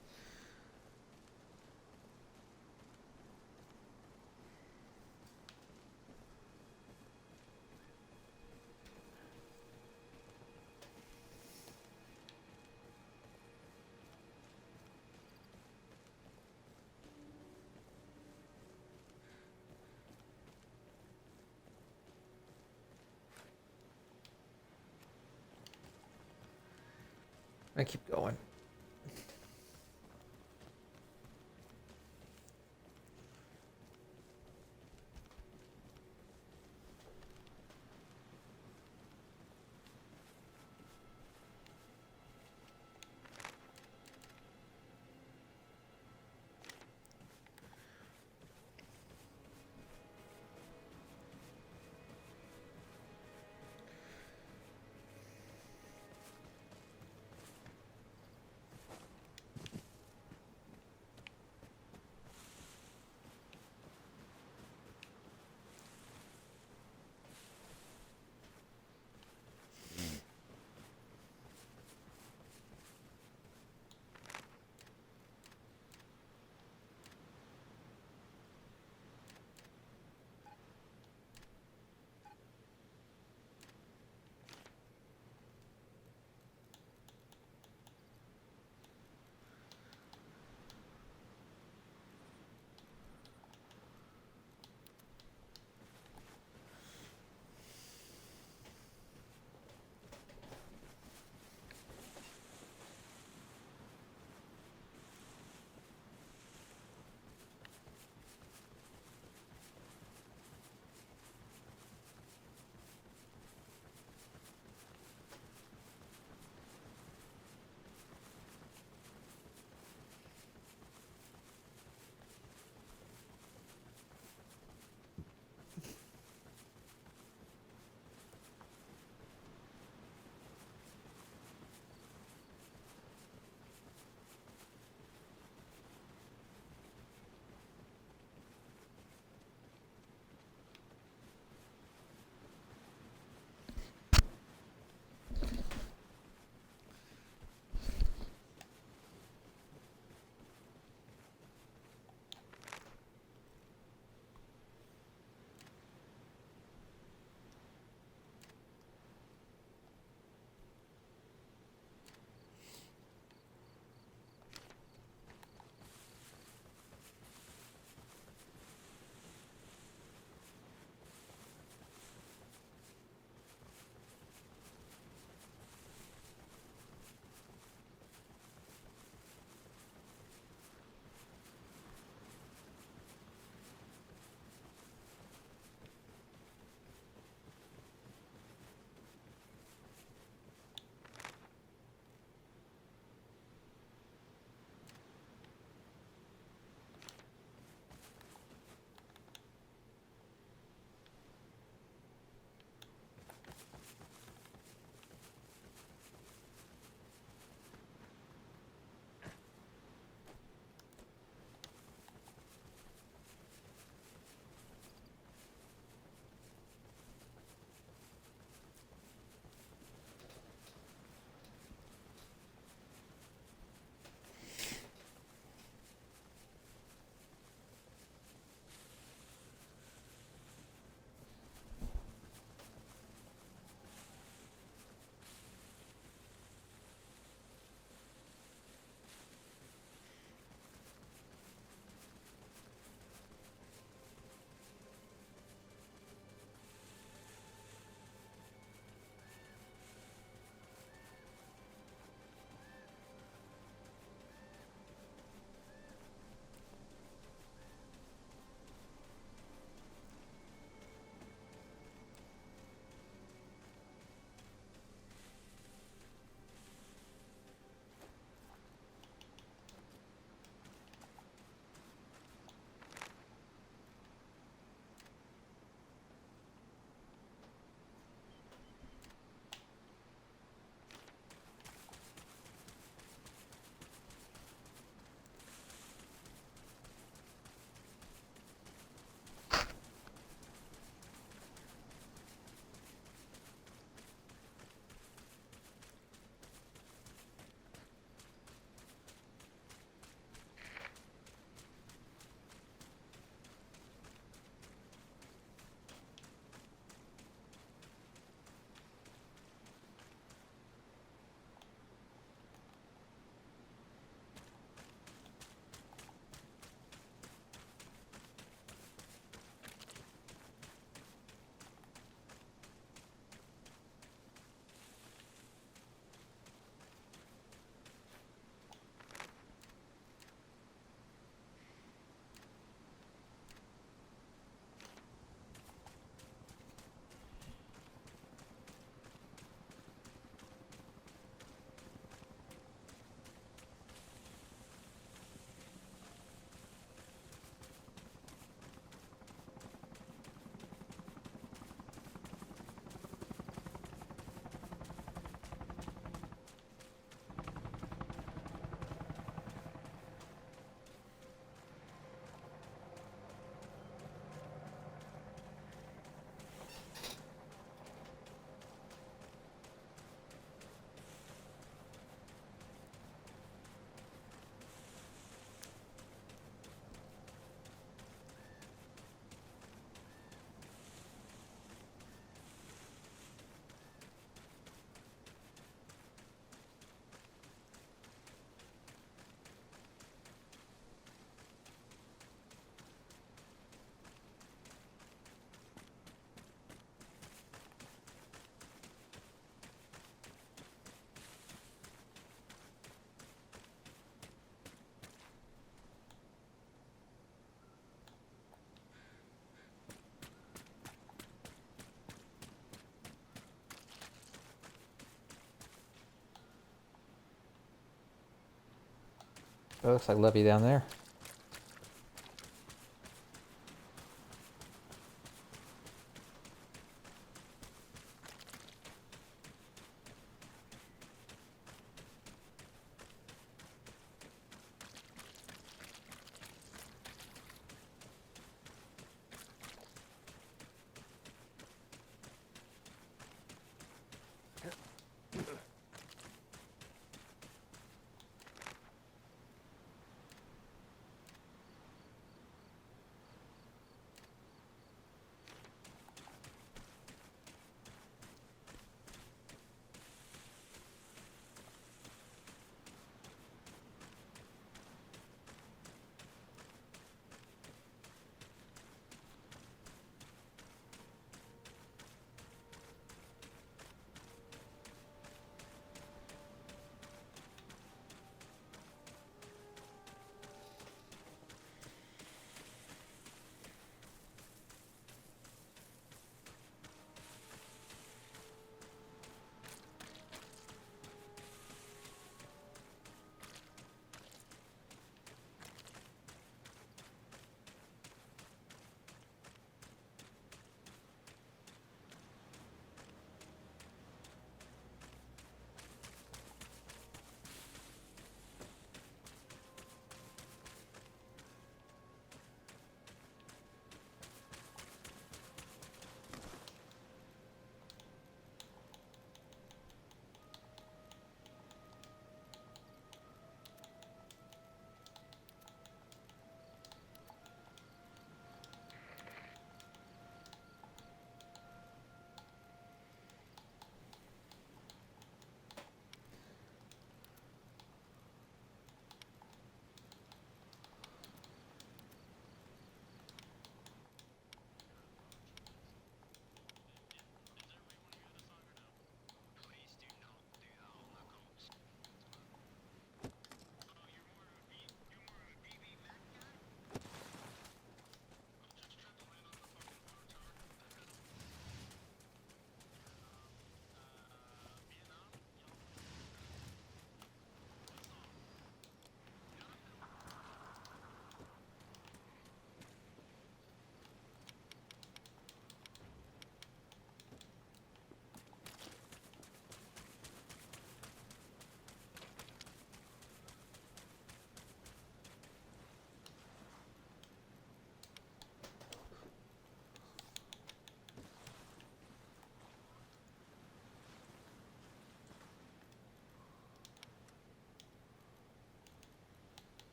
I keep going. That looks like Levy down there.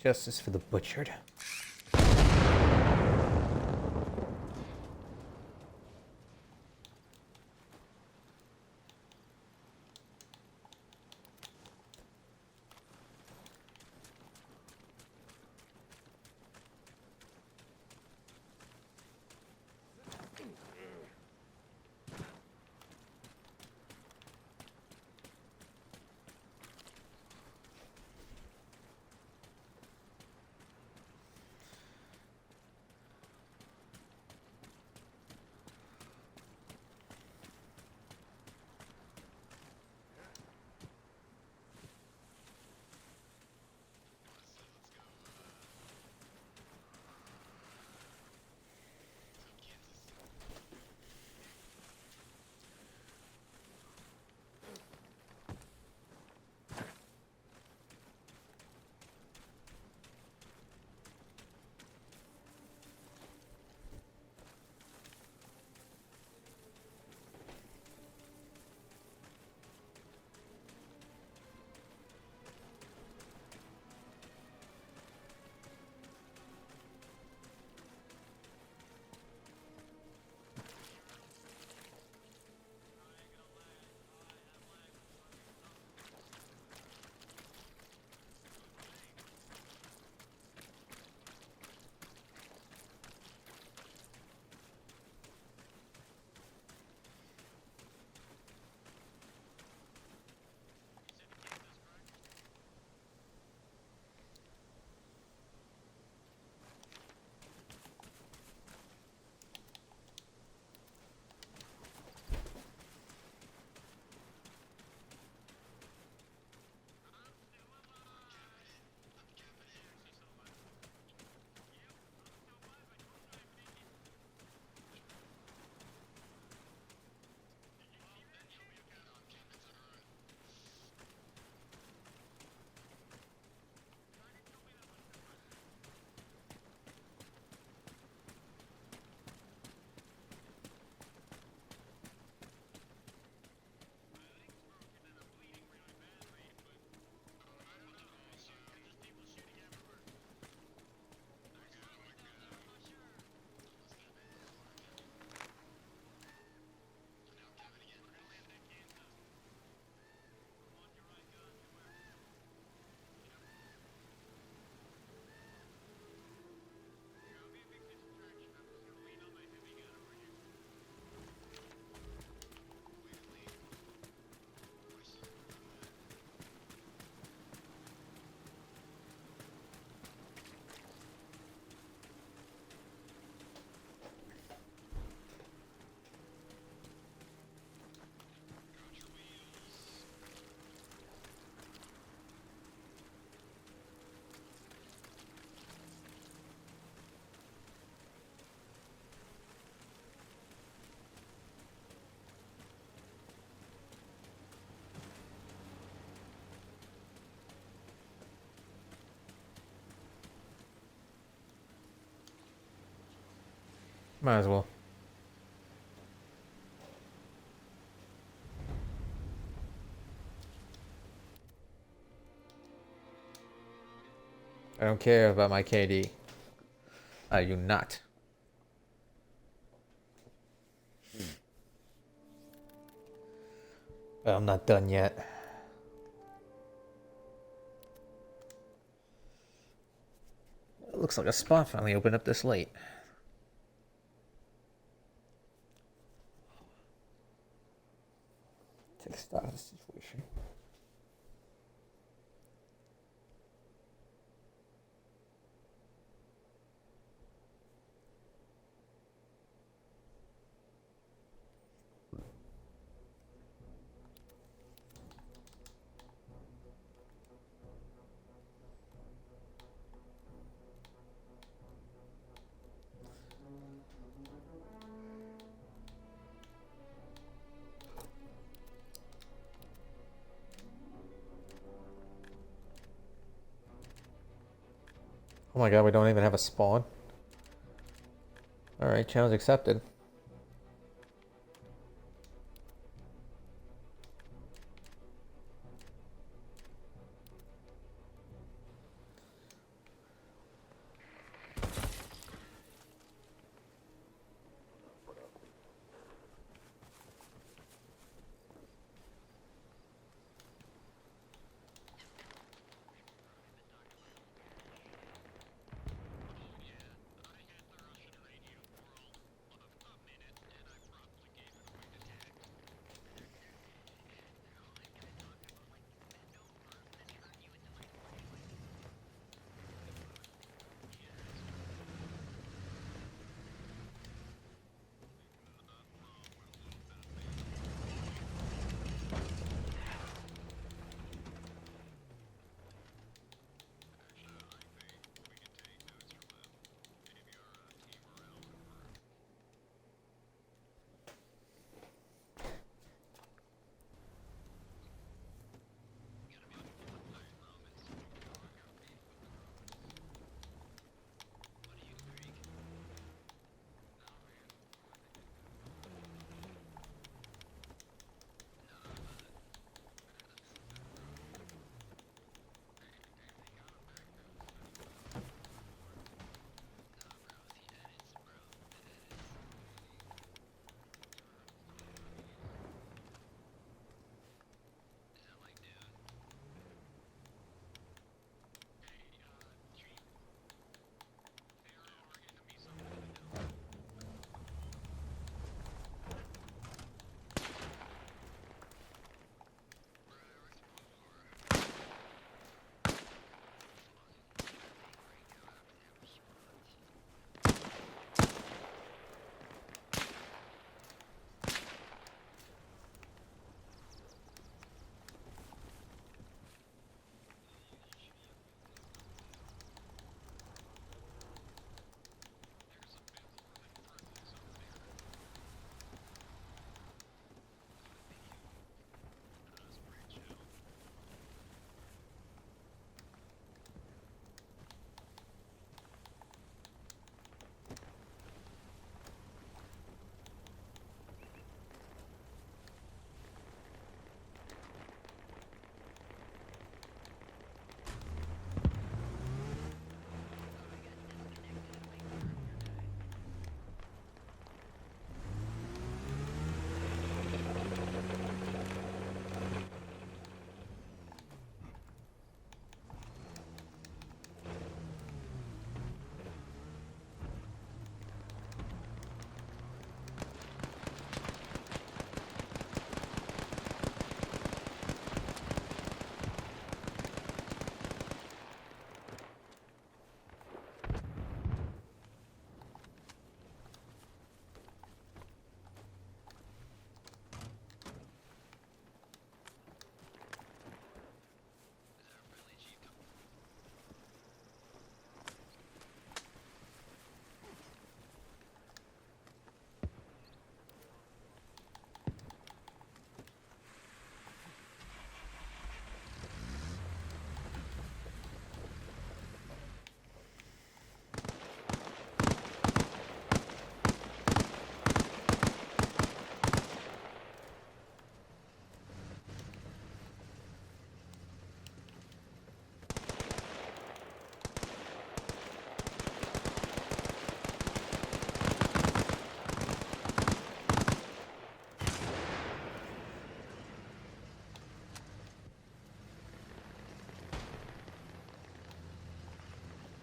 Justice for the butchered. Might as well. I don't care about my KD. I do not. But I'm not done yet. It looks like a spot finally opened up this late. Take stock of the situation. Oh my god, we don't even have a spawn. Alright, challenge accepted.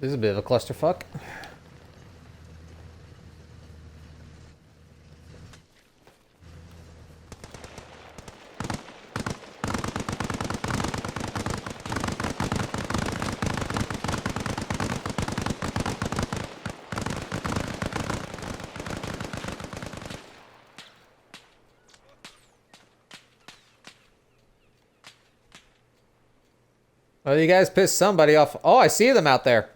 This is a bit of a clusterfuck. Oh, you guys pissed somebody off. Oh, I see them out there.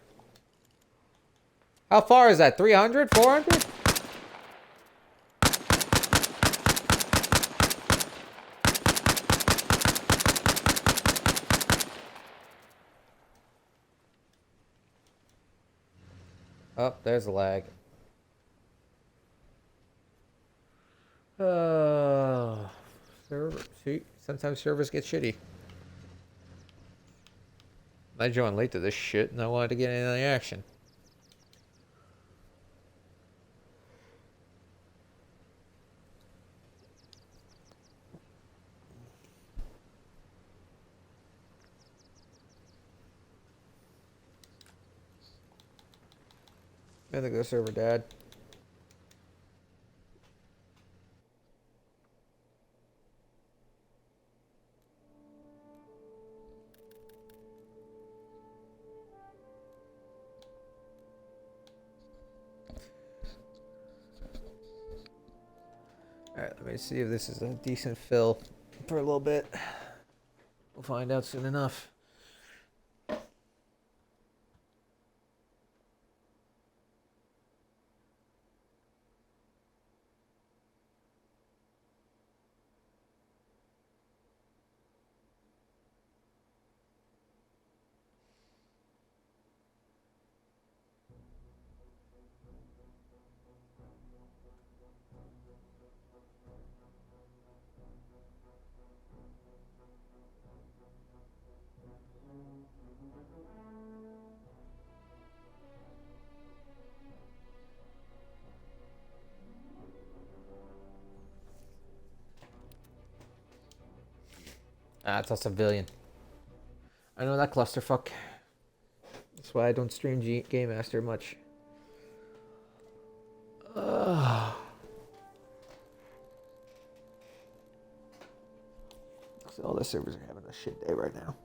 How far is that? 300? 400? Oh, there's a lag. Server. See, sometimes servers get shitty. I joined late to this shit and I wanted to get in on the action. I think the server died. Alright, let me see if this is a decent fill for a little bit. We'll find out soon enough. Ah, it's a civilian. I know that clusterfuck. That's why I don't stream Game Master much. So all the servers are having a shit day right now.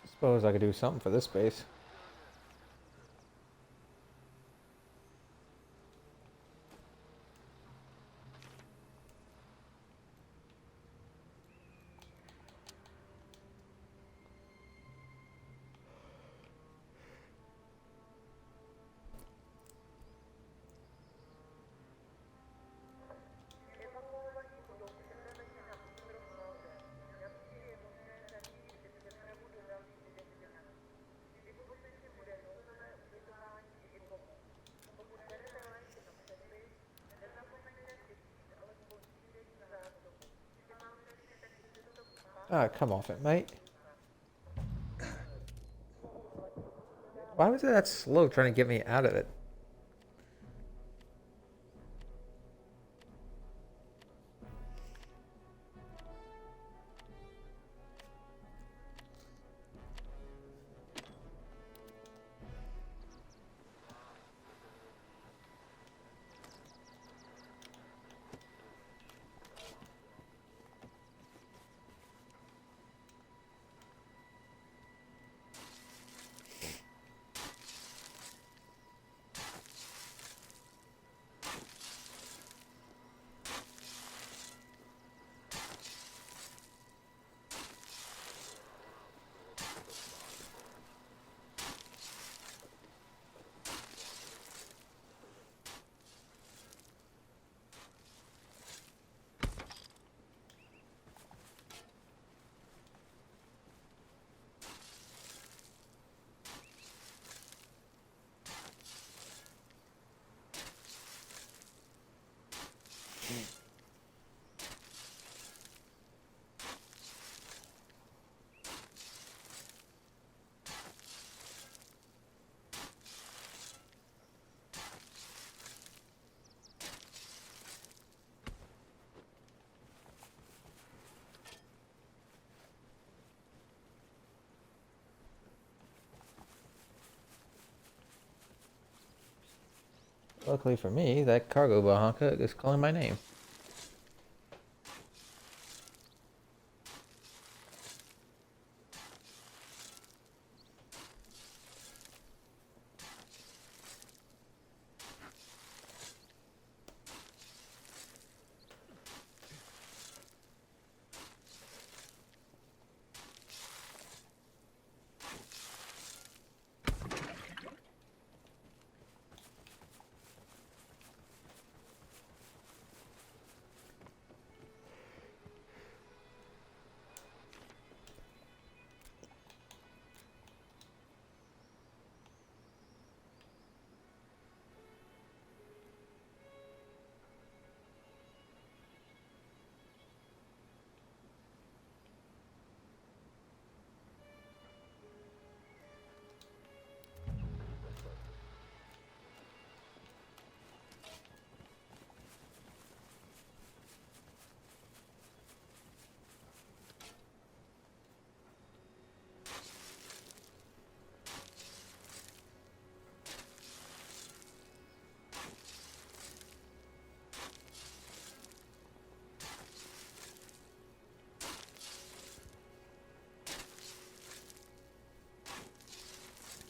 Suppose I could do something for this base. Ah, come off it, mate. Why was it that slow trying to get me out of it? Luckily for me, that cargo bahonka is calling my name.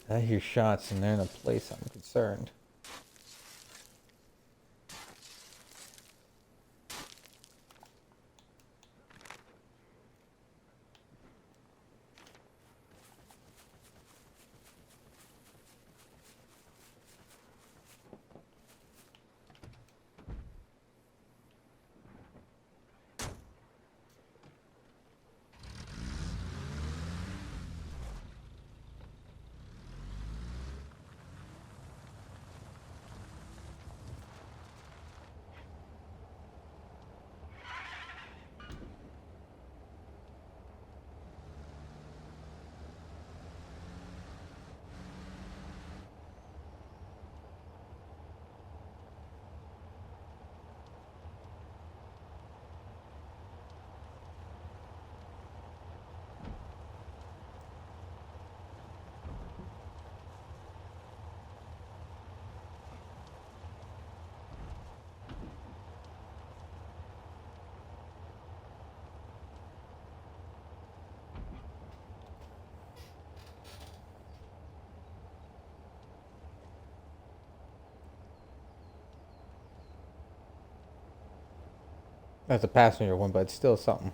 I hear shots and they're in a place I'm concerned. That's a passenger one, but it's still something.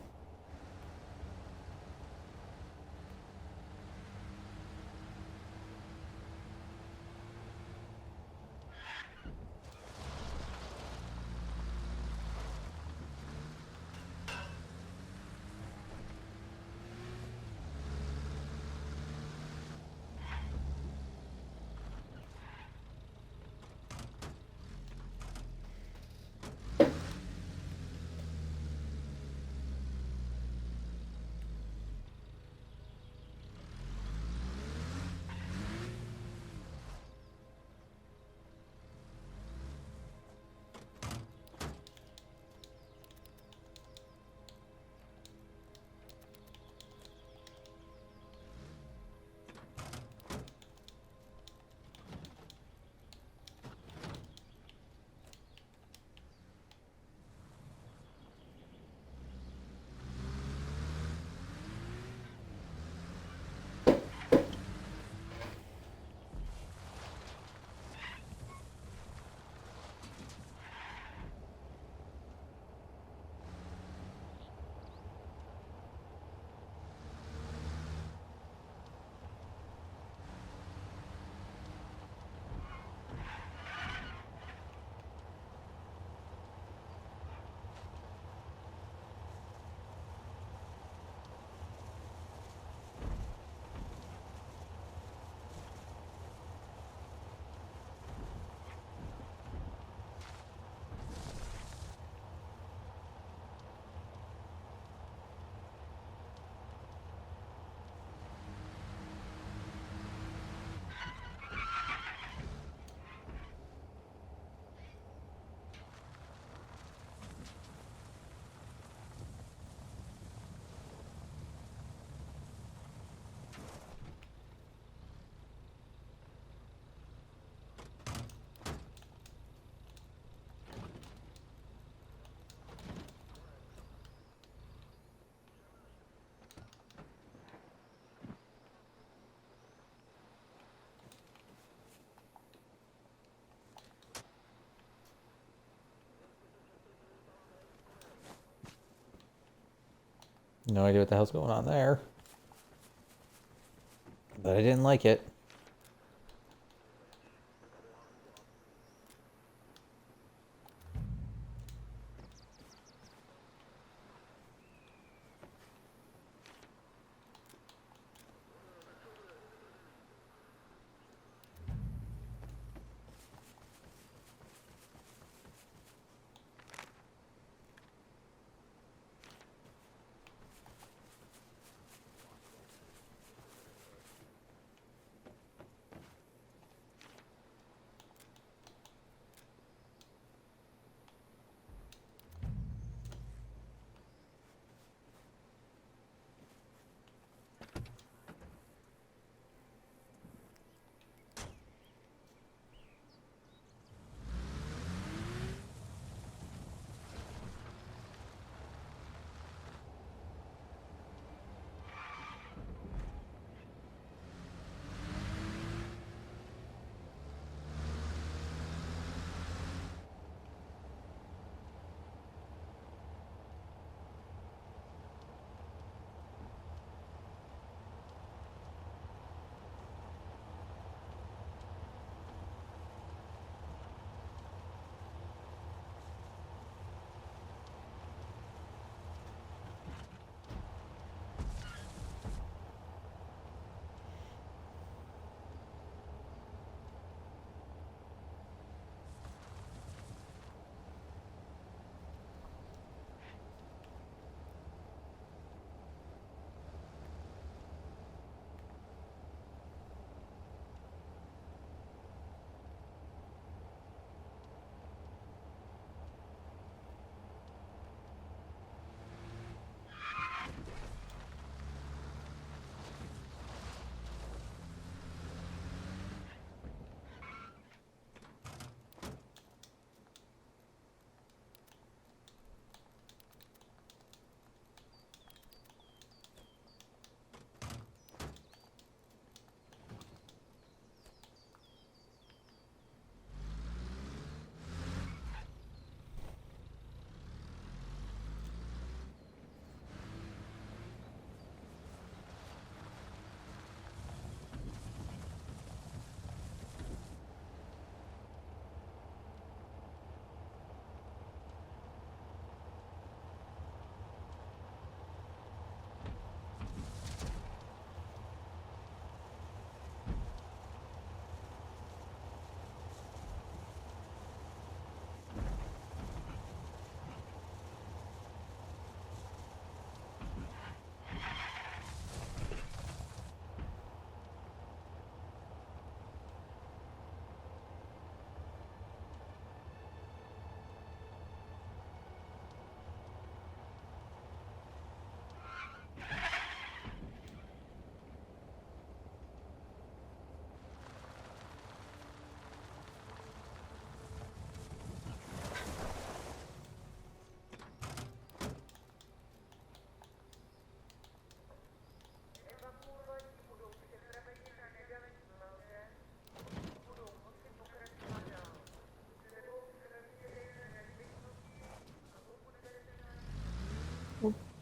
No idea what the hell's going on there. But I didn't like it.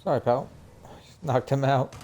Sorry, pal. Knocked him out.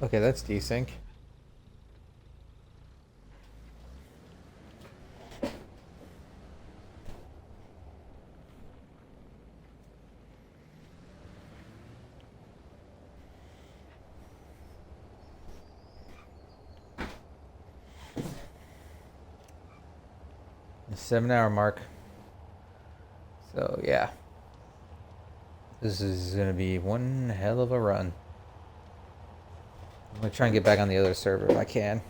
Okay, that's desync. 7 hour mark. So yeah, this is gonna be one hell of a run. I'm gonna try and get back on the other server if I can.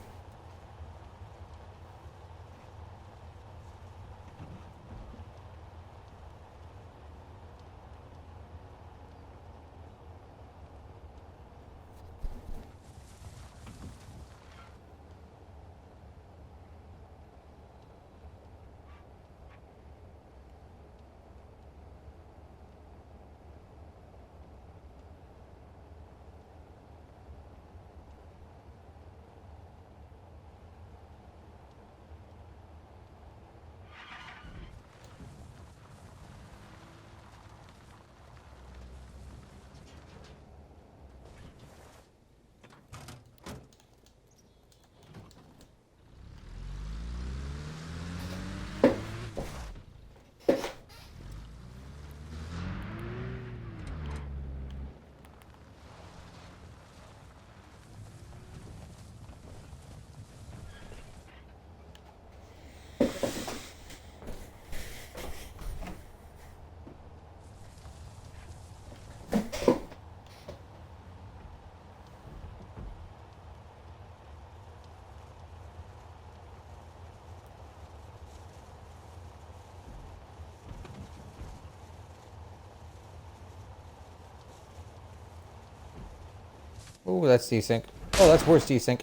Oh, that's desync. Oh, that's worse desync.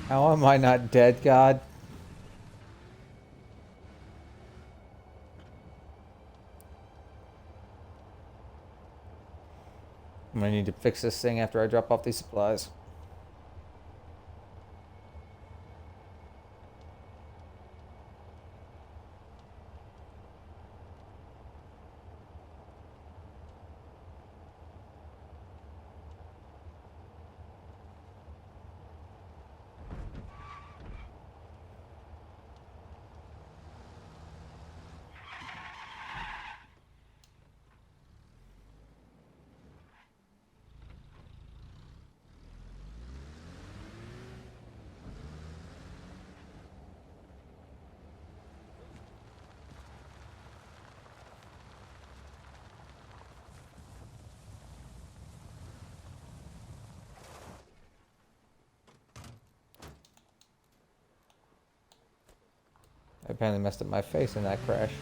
How am I not dead, God? I'm gonna need to fix this thing after I drop off these supplies. I apparently messed up my face in that crash.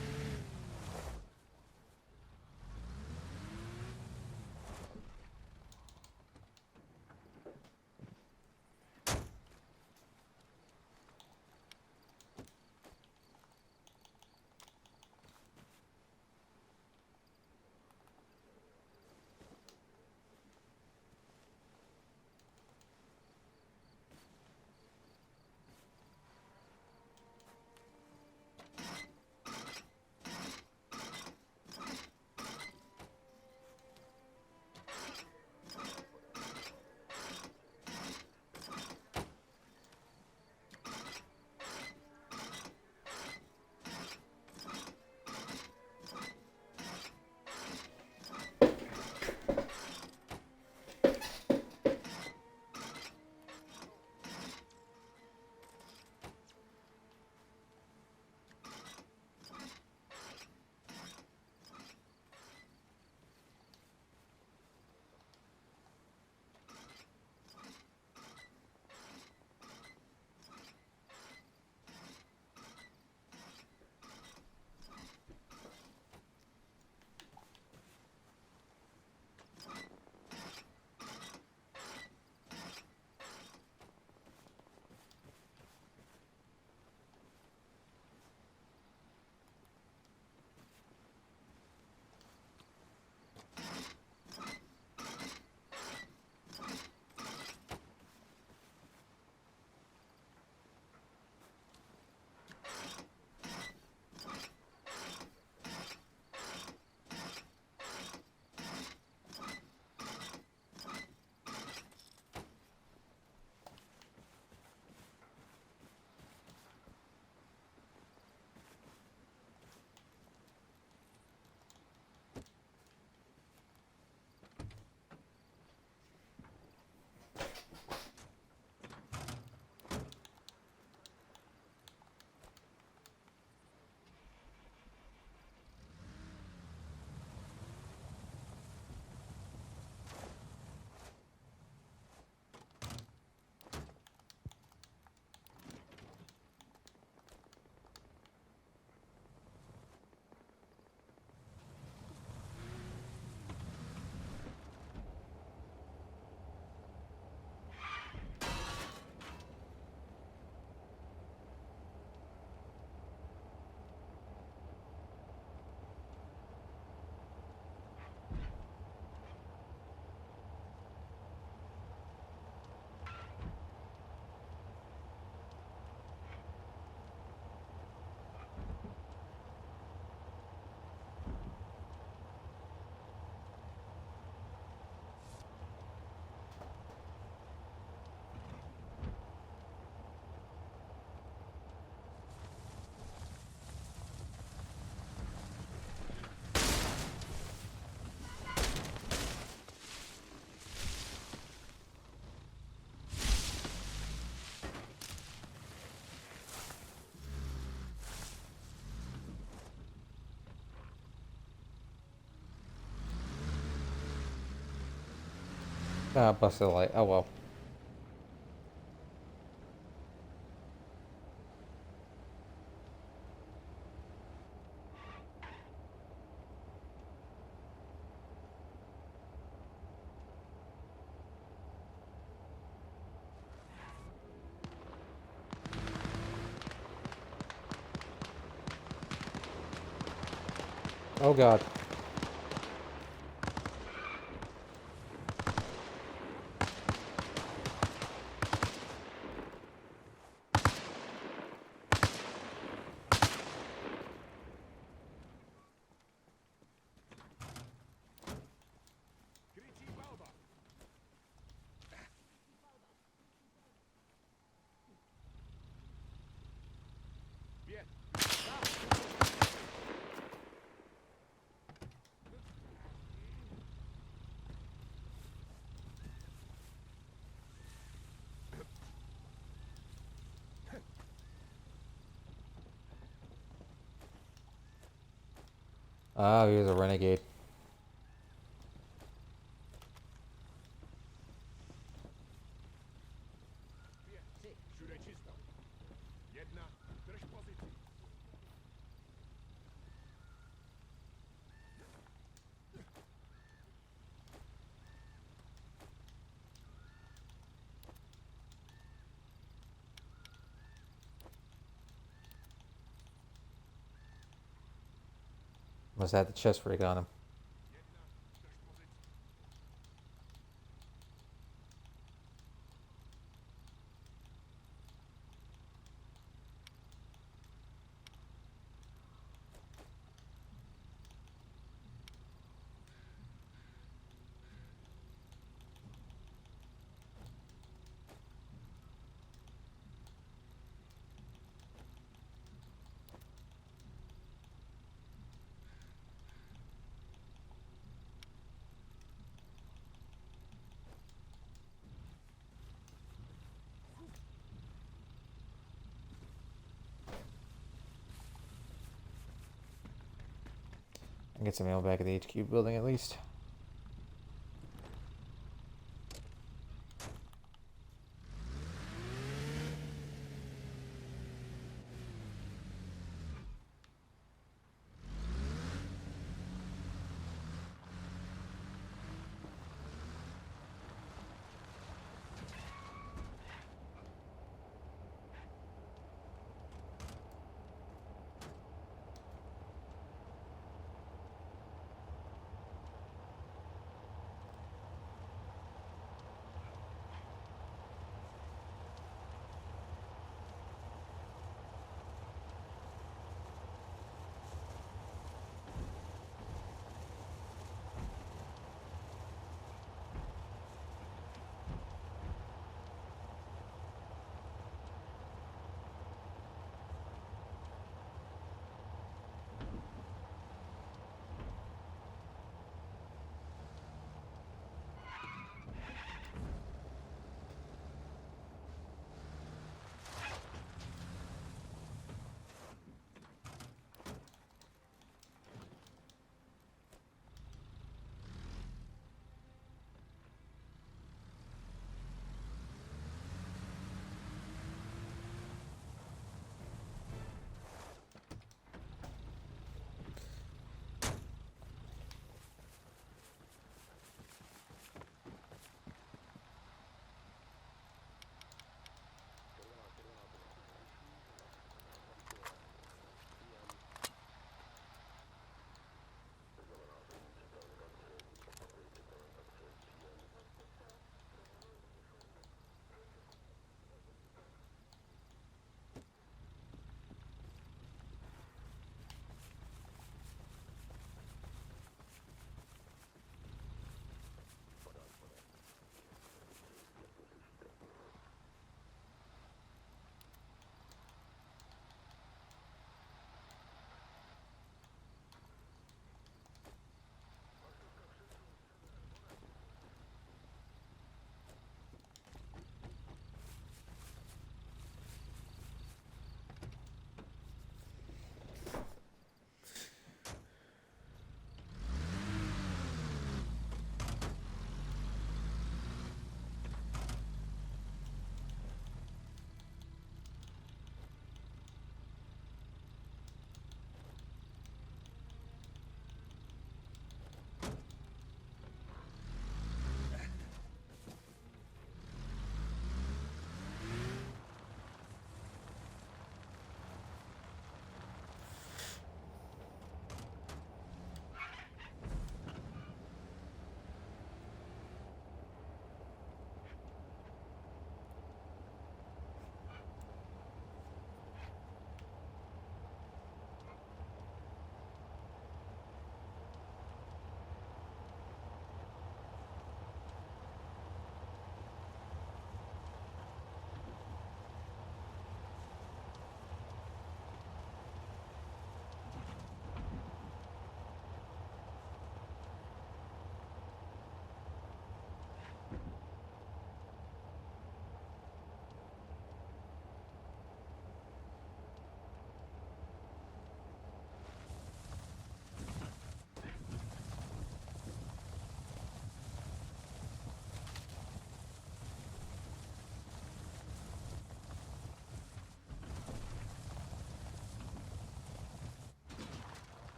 Ah, busted the light. Oh well. Oh god. Ah, he was a renegade. Must have had the chest rig on him. I can get some mail back at the HQ building at least.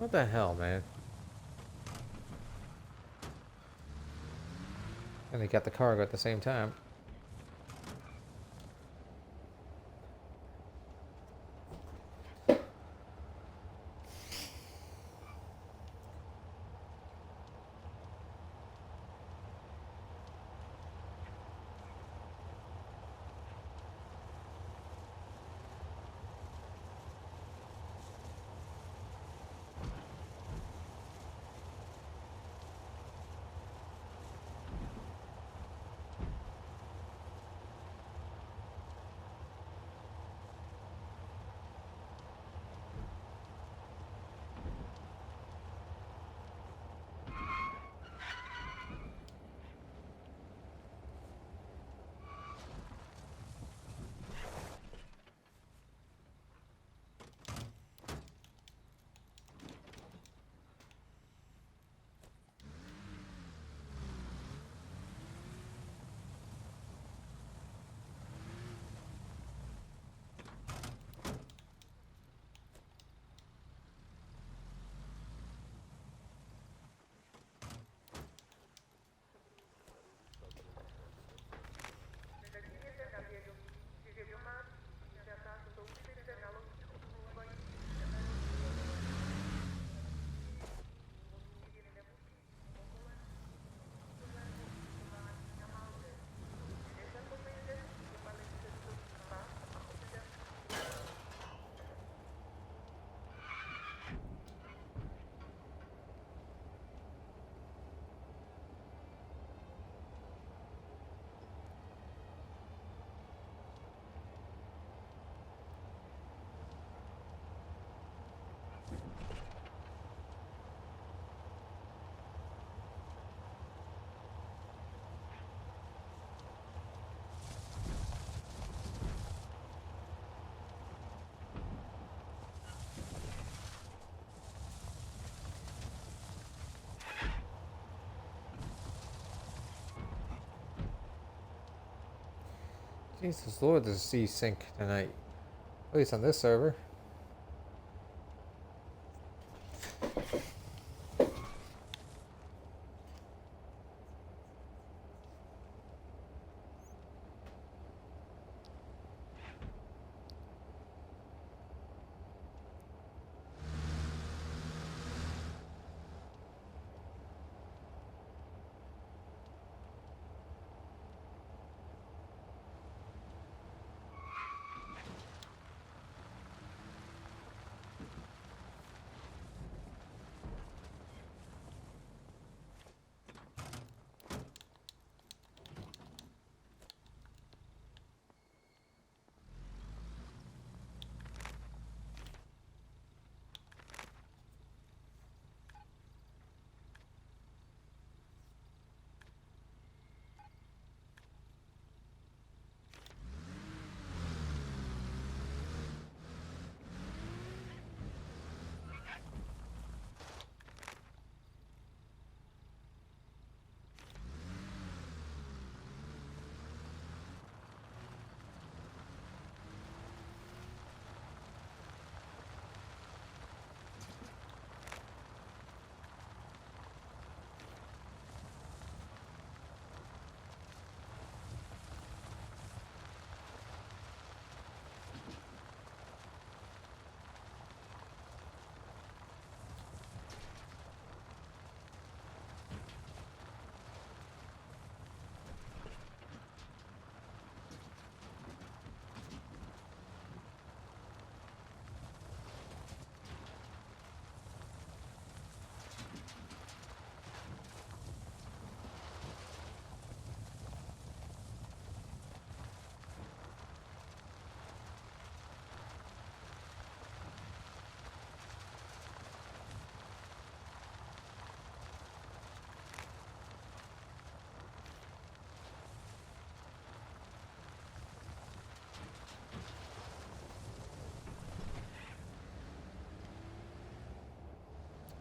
What the hell, man? And they got the cargo at the same time. Jesus Lord, the sea sink tonight. At least on this server.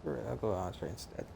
Alright, I'll go Andre instead.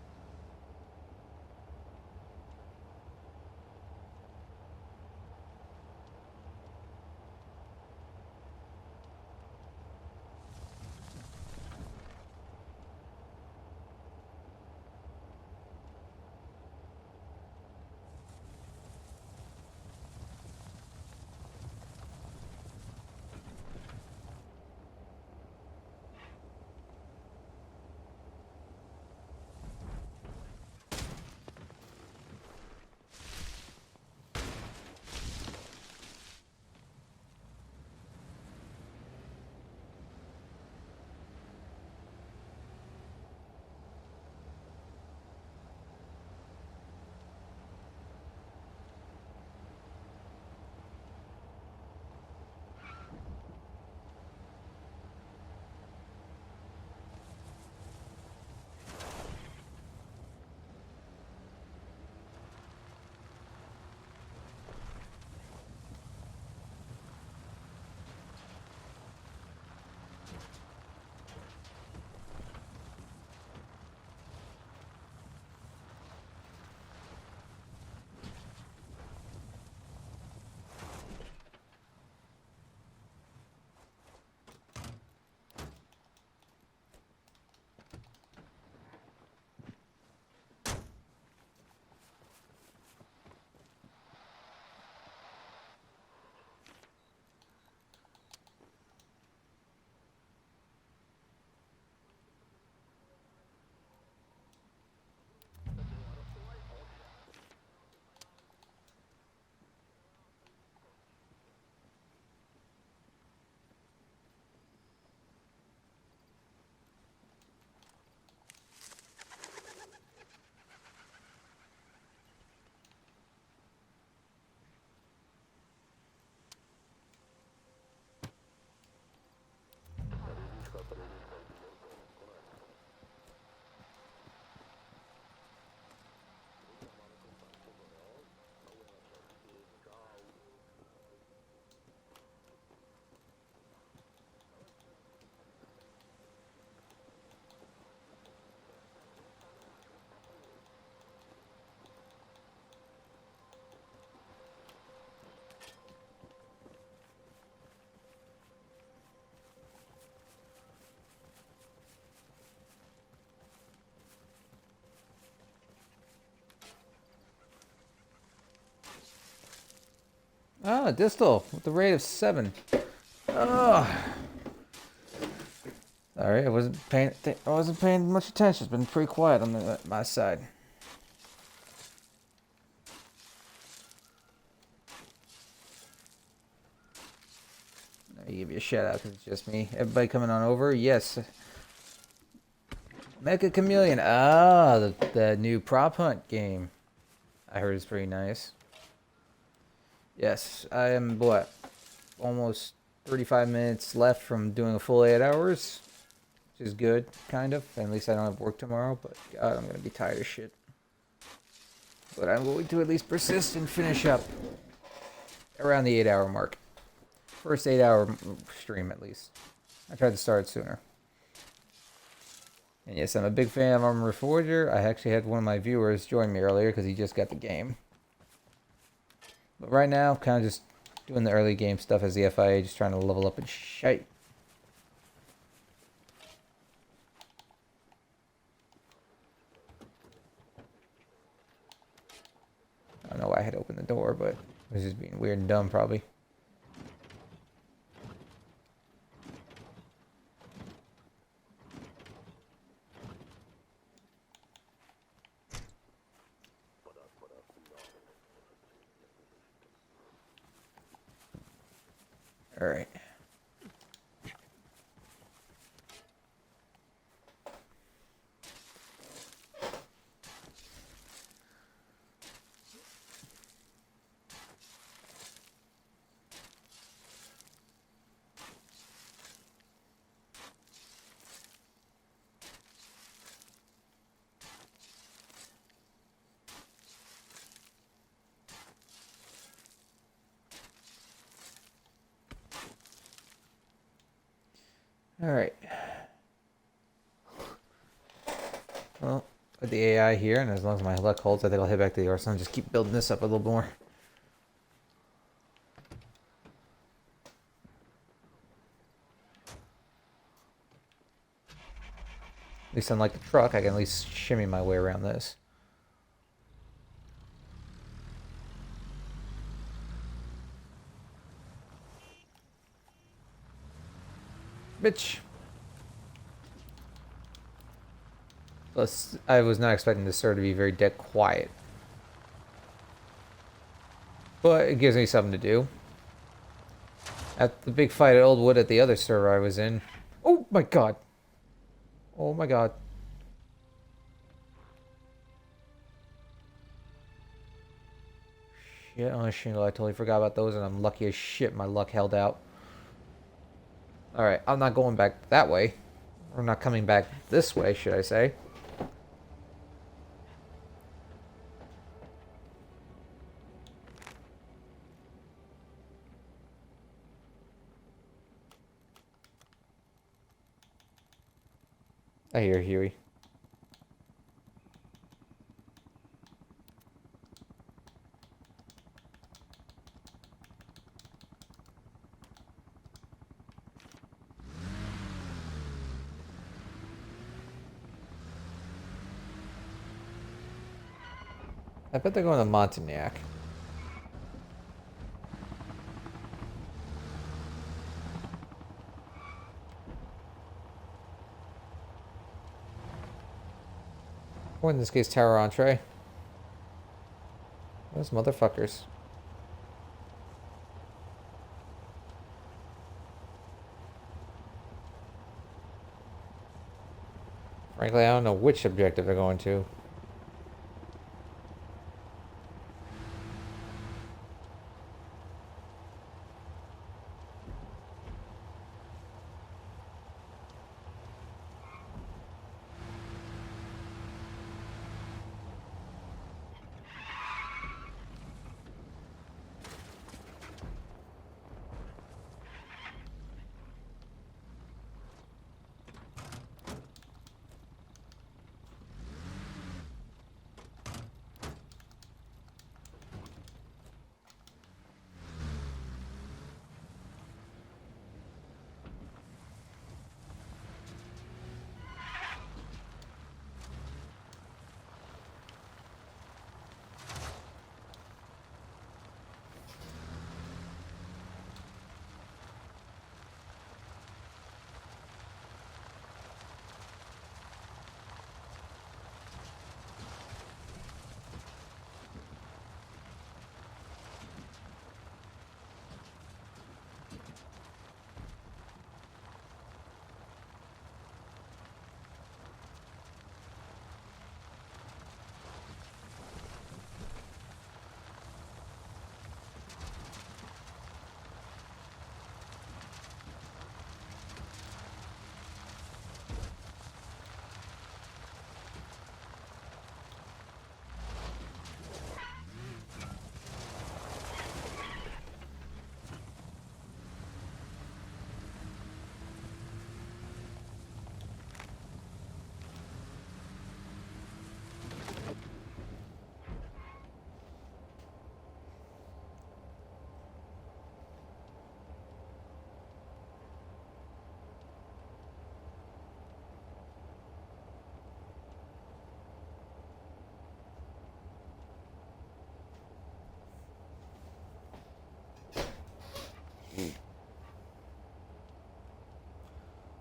Ah, distal with the rate of 7. Oh. Sorry, I wasn't paying much attention. It's been pretty quiet on my side. Let me give you a shout out because it's just me. Everybody coming on over? Yes. Mecha Chameleon. Ah, the new prop hunt game. I heard it's pretty nice. Yes, I am, what, almost 35 minutes left from doing a full 8 hours, which is good, kind of. At least I don't have work tomorrow, but God, I'm going to be tired as shit. But I'm going to at least persist and finish up around the 8-hour mark. First 8-hour stream, at least. I tried to start sooner. And yes, I'm a big fan of ARMA Reforger. I actually had one of my viewers join me earlier because he just got the game. But right now, kind of just doing the early game stuff as the FIA, just trying to level up and shite. I don't know why I had opened the door, but it was just being weird and dumb, probably. All right. All right. Well, with the AI here, and as long as my luck holds, I think I'll head back to the arsenal and just keep building this up a little more. At least unlike the truck, I can at least shimmy my way around this. Bitch! Plus, I was not expecting this server to be very dead quiet. But it gives me something to do. At the big fight at Oldwood at the other server I was in. Oh my god! Oh my god. Shit on a shingle, I totally forgot about those, and I'm lucky as shit my luck held out. Alright, I'm not going back that way. Or not coming back this way, should I say. I hear Huey. I bet they're going to Montagnac. Or in this case, Tower Entree. Those motherfuckers. Frankly, I don't know which objective they're going to.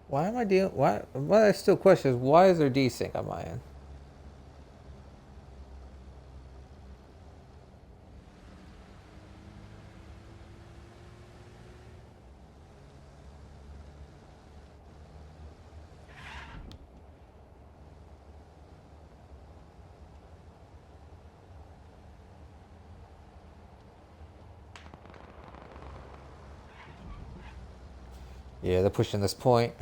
Why am I dealing? Why? What I still question is why is there desync on my end? Yeah, they're pushing this point.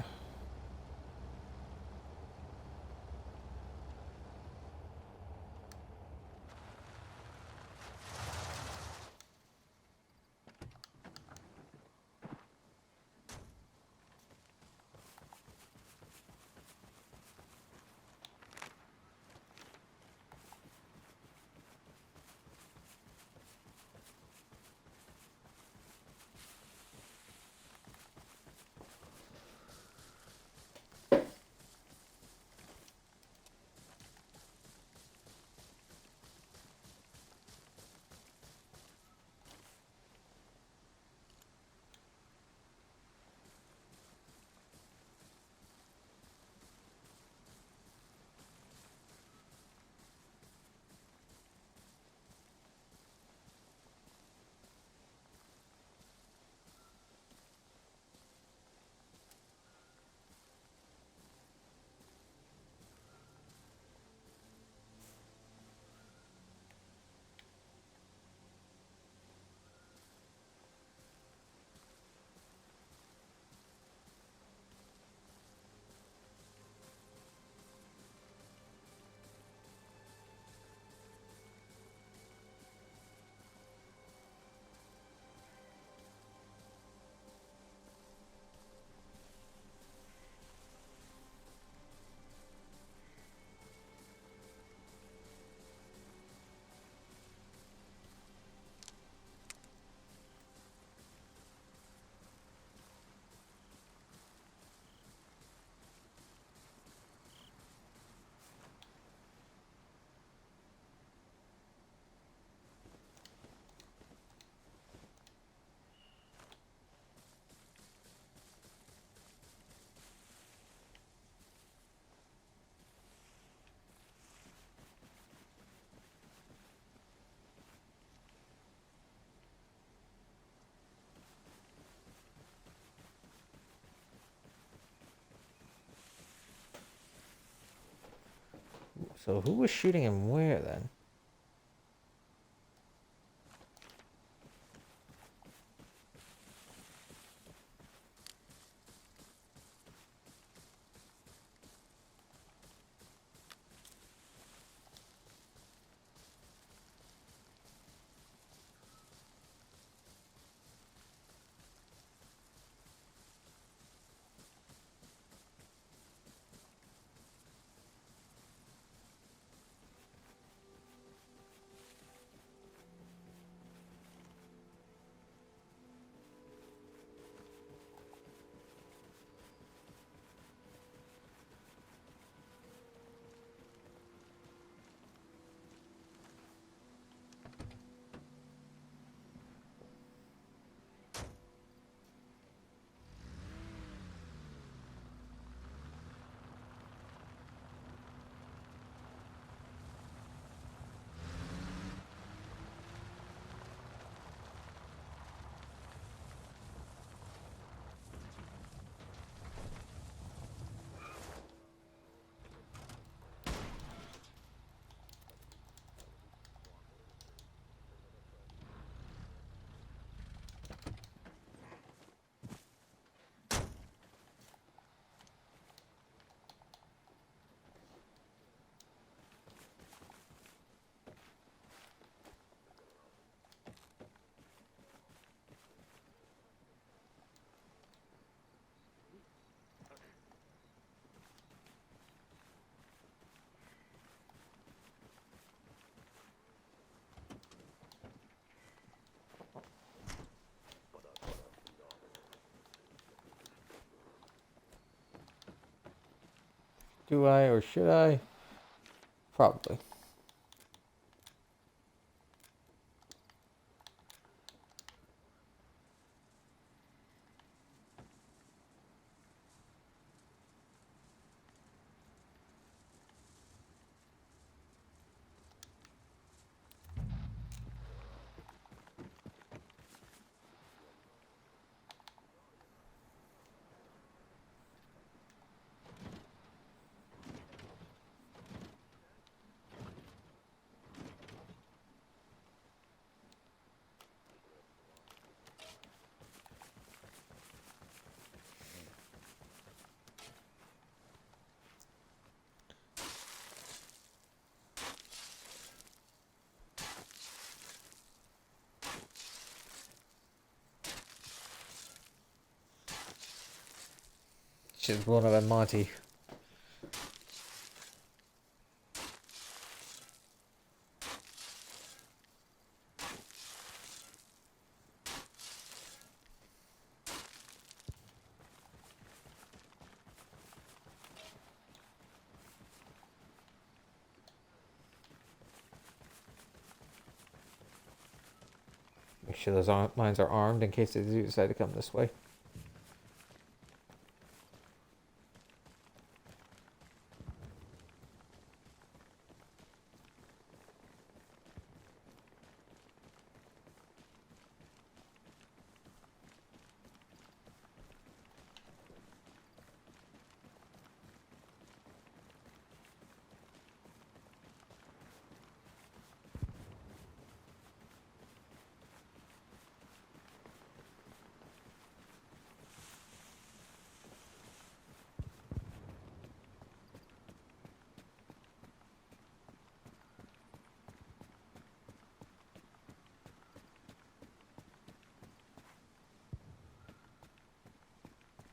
So who was shooting him where then? Do I or should I? Probably. Shit's blown up at Monty. Make sure those mines are armed in case they do decide to come this way.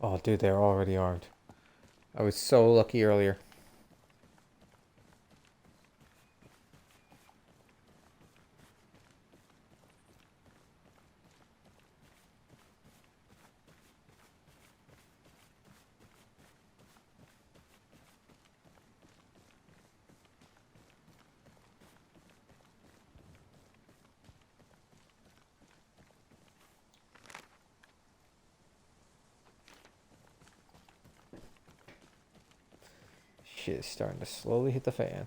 Oh, dude, they're already armed. I was so lucky earlier. Shit is starting to slowly hit the fan.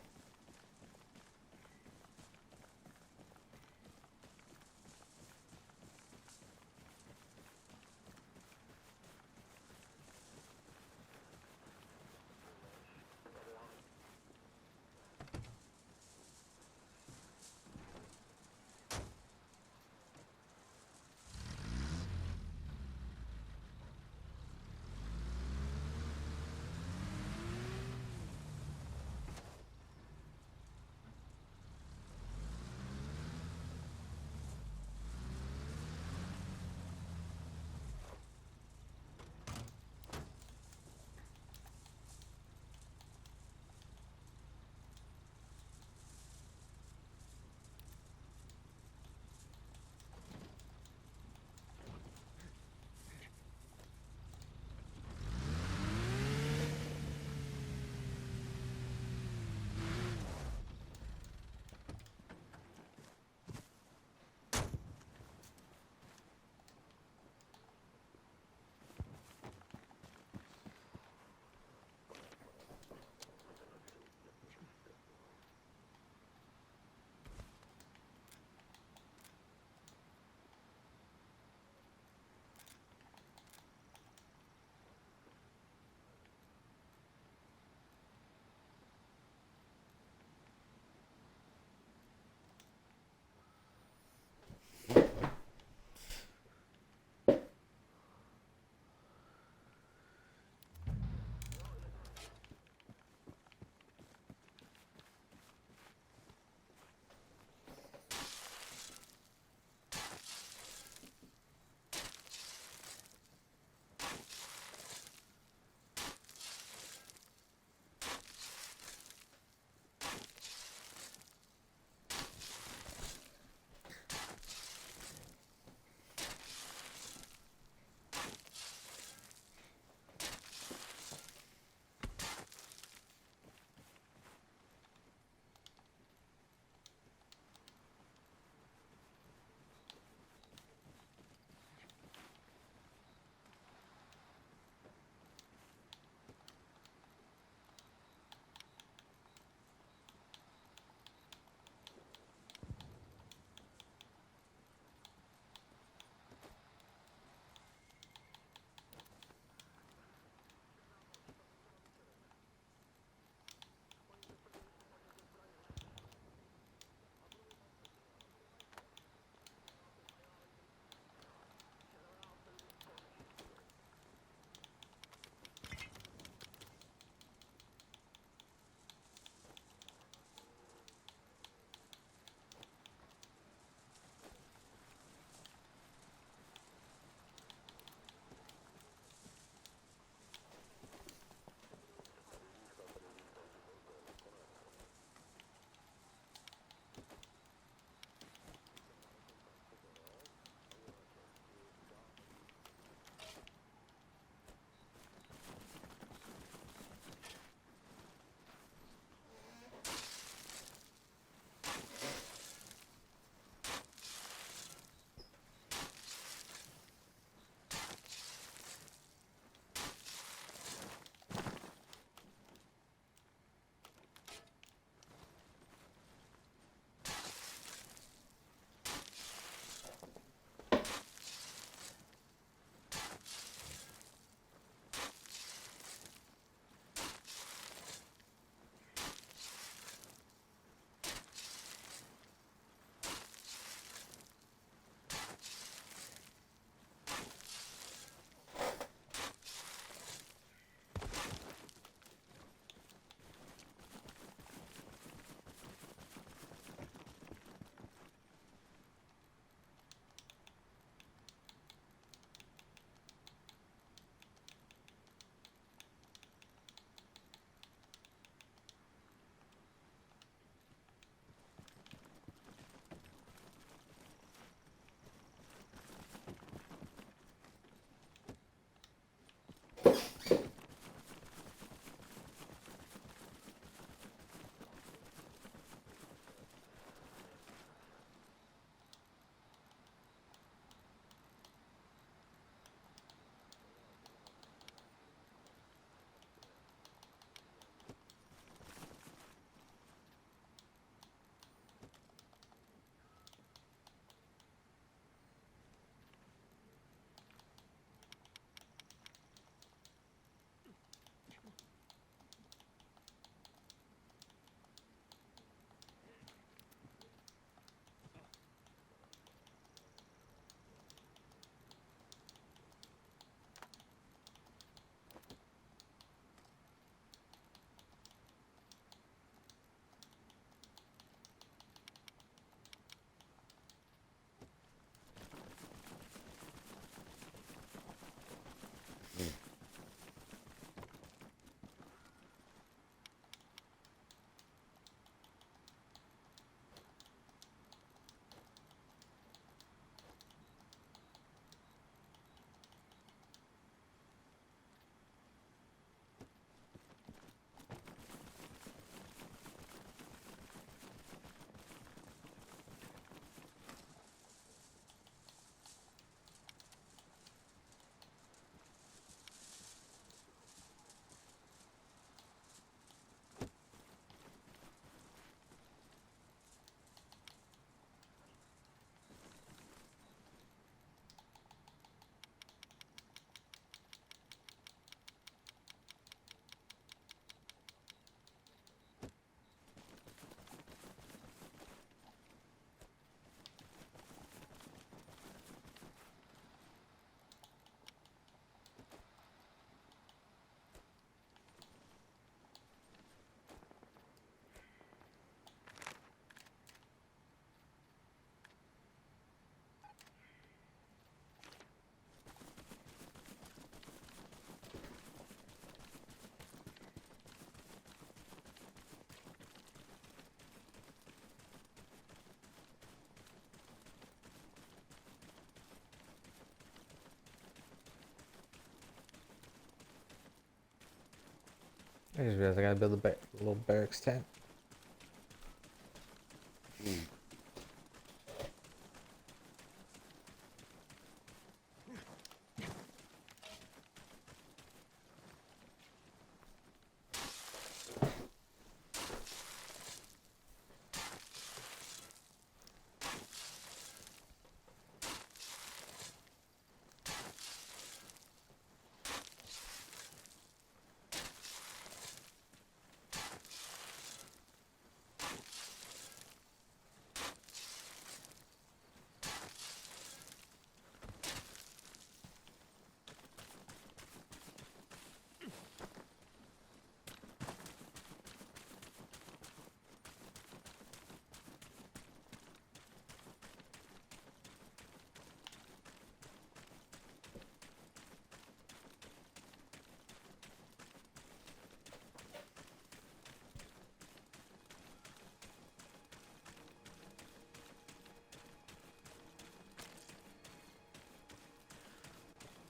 I just realized I gotta build a little barracks tent.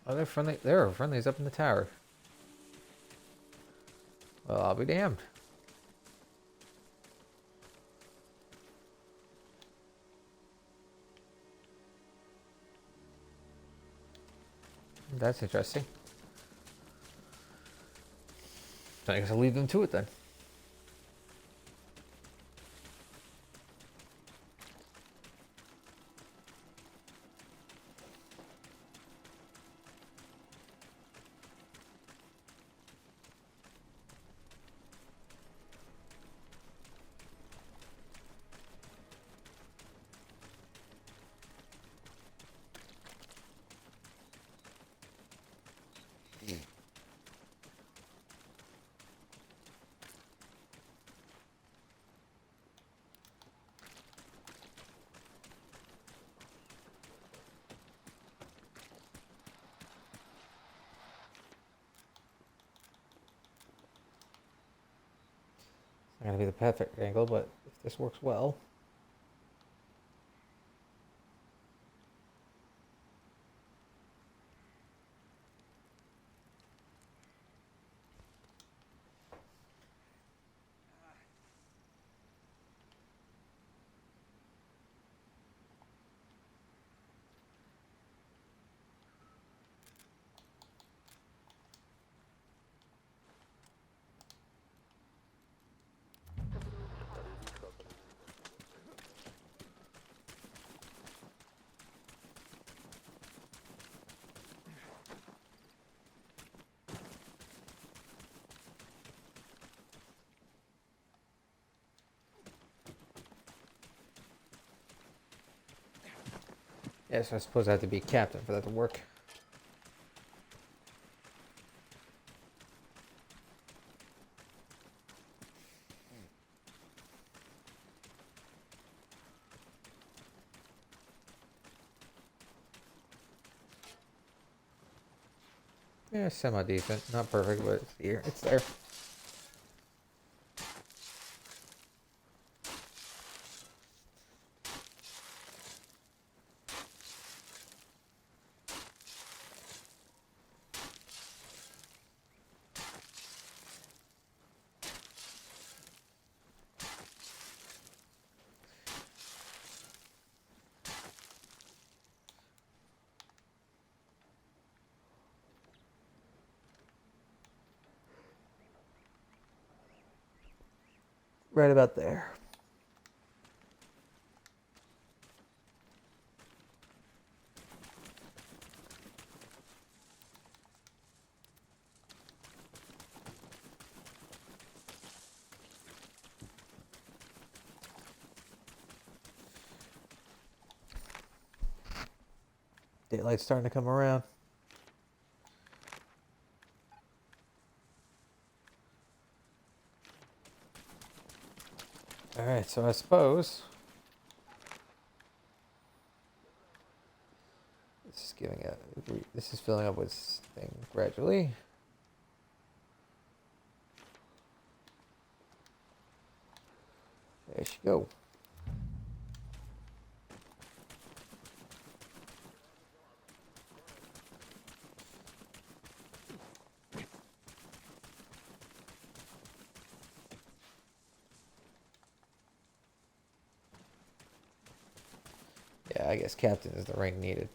Oh, they're friendly. There are friendlies up in the tower. Well, I'll be damned. That's interesting. I guess I'll leave them to it then. It's not gonna be the perfect angle, but if this works well. Yeah, so I suppose I have to be a captain for that to work. Yeah, semi-decent. Not perfect, but it's here. It's there. Right about there. Daylight's starting to come around. Alright, so I suppose this is giving a this is filling up with thing gradually. There she go. I guess captain is the rank needed.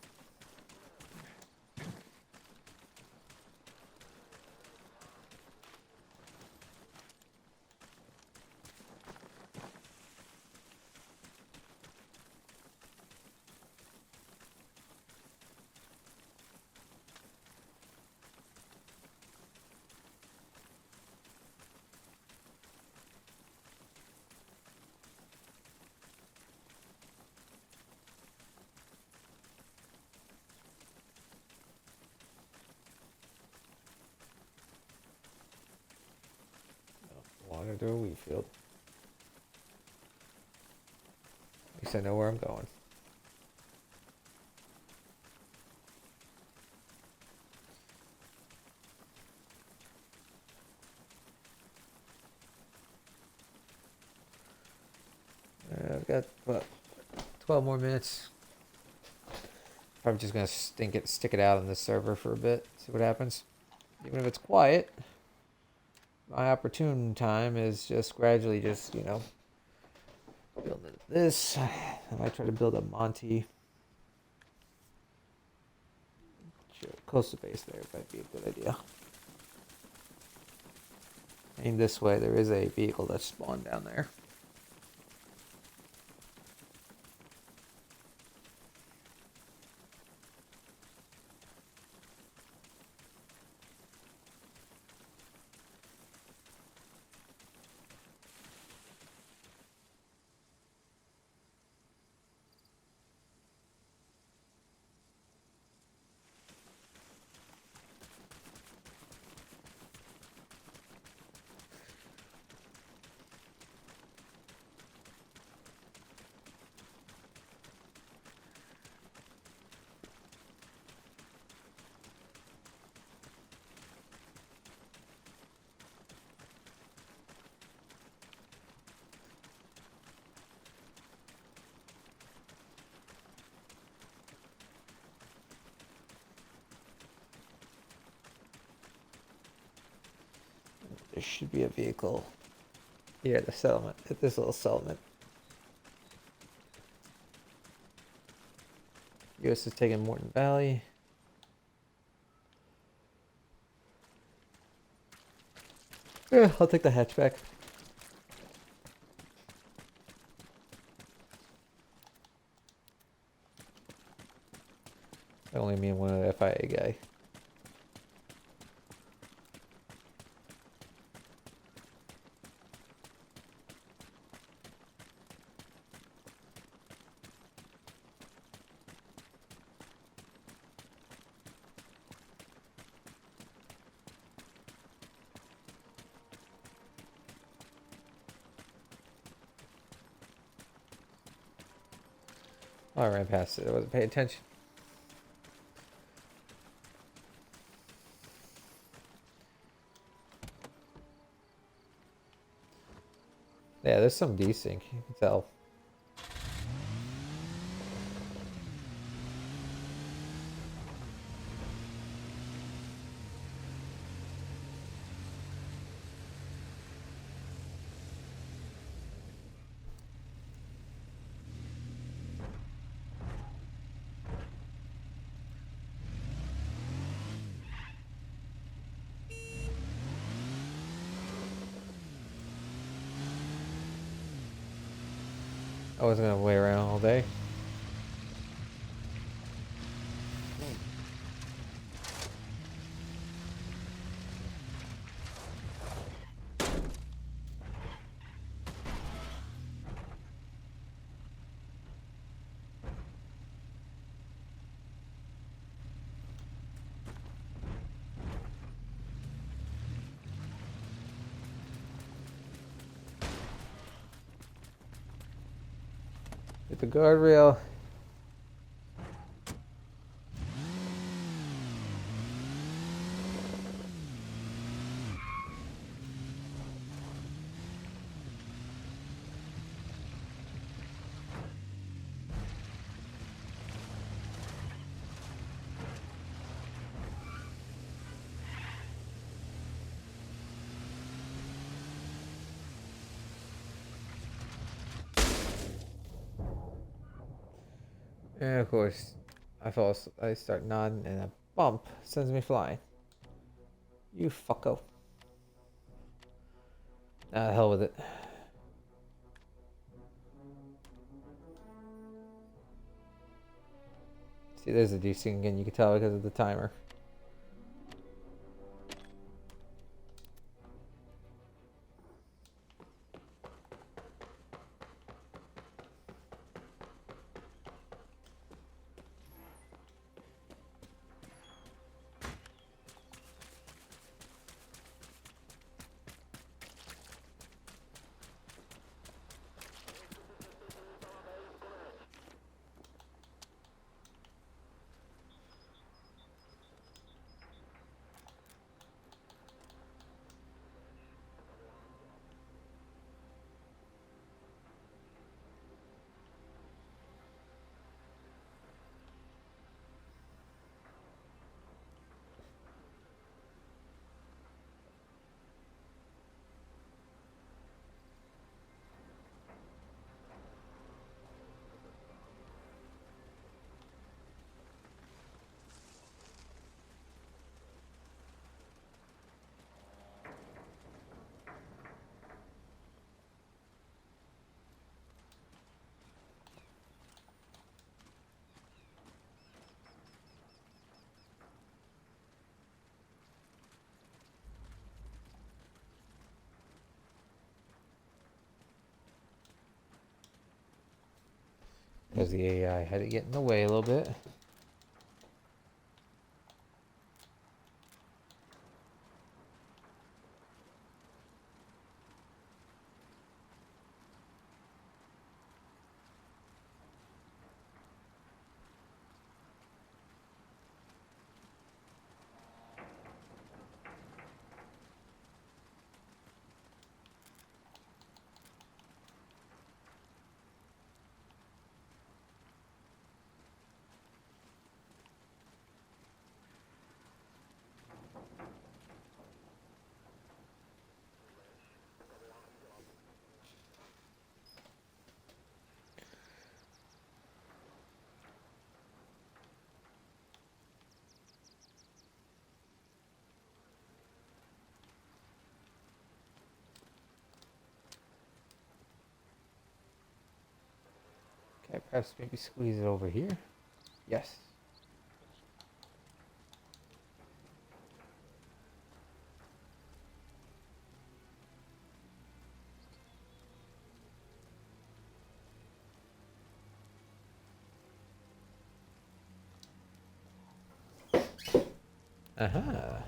Water to a wheat field. At least I know where I'm going. I've got what, 12 more minutes. Probably just gonna stick it out on this server for a bit, see what happens. Even if it's quiet, my opportune time is just gradually just, you know, building this. I might try to build a Monty. Sure, coastal base there might be a good idea. Aim this way, there is a vehicle that spawned down there. There should be a vehicle here at the settlement, at this little settlement. US is taking Morton Valley. Yeah, I'll take the hatchback. Only me and one other FIA guy. Oh, I ran past it. I wasn't paying attention. Yeah, there's some desync. You can tell. I wasn't gonna wait around all day. Hit the guardrail. And of course, I start nodding, and a bump sends me flying. You fucko. Ah, the hell with it. See, there's a desync again. You can tell because of the timer. Because the AI had to get in the way a little bit. Okay, perhaps maybe squeeze it over here. Yes. Uh-huh.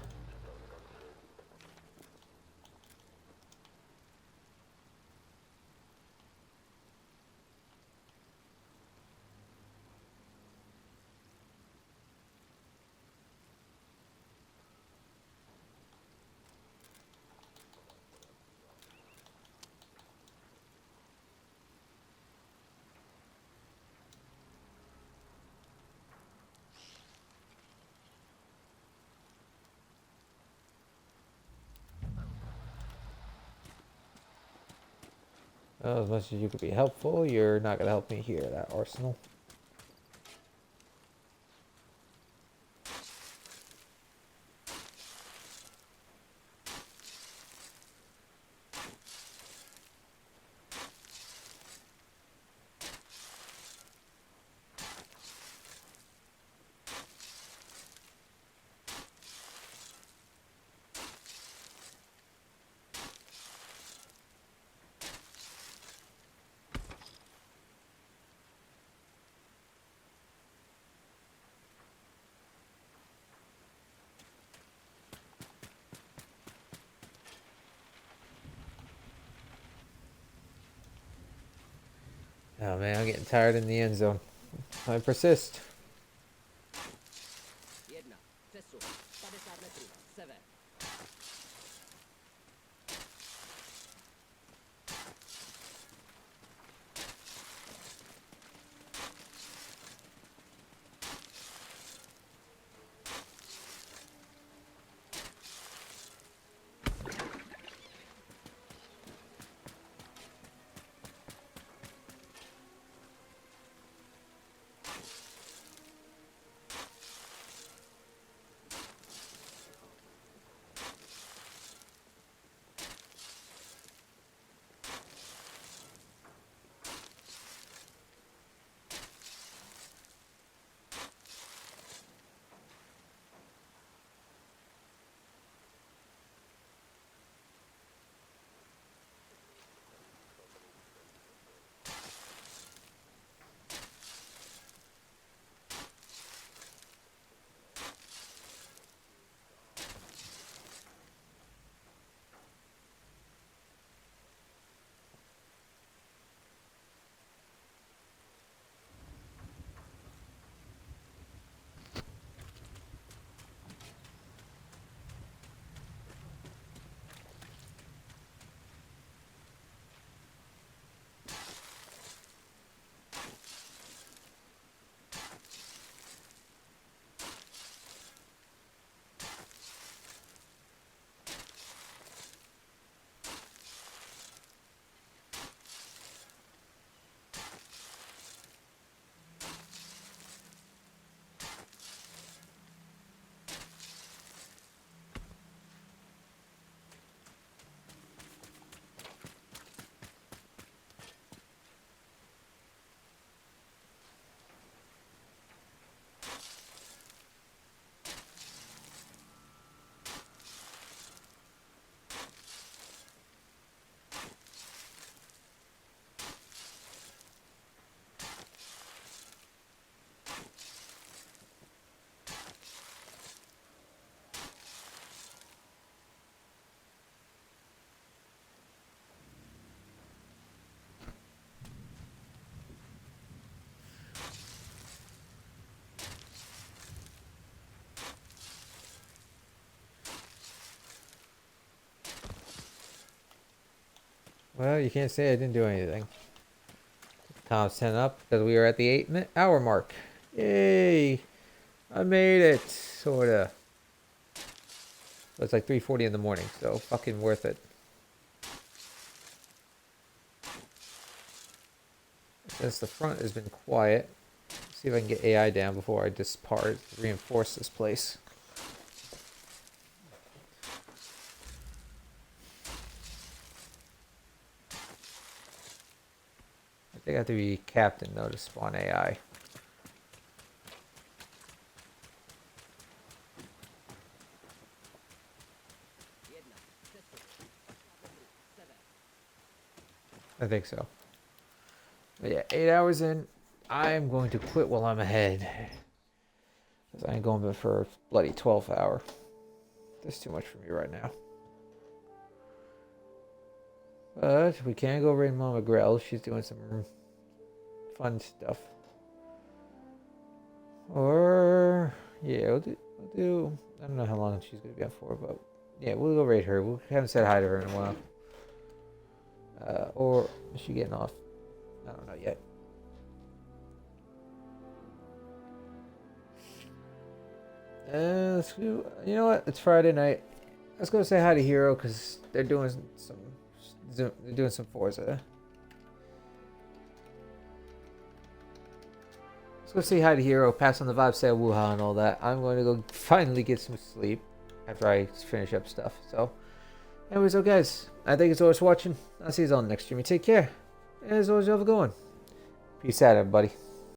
Well, as much as you could be helpful, you're not gonna help me here at that arsenal. Oh man, I'm getting tired in the end zone. I persist. Well, you can't say I didn't do anything. Comms 10 up because we are at the 8-minute hour mark. Yay! I made it, sorta. It's like 3:40 in the morning, so fucking worth it. Since the front has been quiet, see if I can get AI down before I depart. Reinforce this place. I think I have to be captain though to spawn AI. I think so. But yeah, 8 hours in. I'm going to quit while I'm ahead. Because I ain't going for a bloody 12th hour. That's too much for me right now. But we can go raid Mama Grell. She's doing some fun stuff. Or, yeah, we'll do I don't know how long she's going to be on for, but yeah, we'll go raid her. We haven't said hi to her in a while. Or is she getting off? I don't know yet. Let's go, you know what? It's Friday night. Let's go say hi to Hero because they're doing some Forza. Let's go say hi to Hero, pass on the vibe, say woo-ha and all that. I'm going to go finally get some sleep after I finish up stuff. So, anyways, so guys, I thank you so much for watching. I'll see you all next stream. You take care. And as always, you have a good one. Peace out, everybody.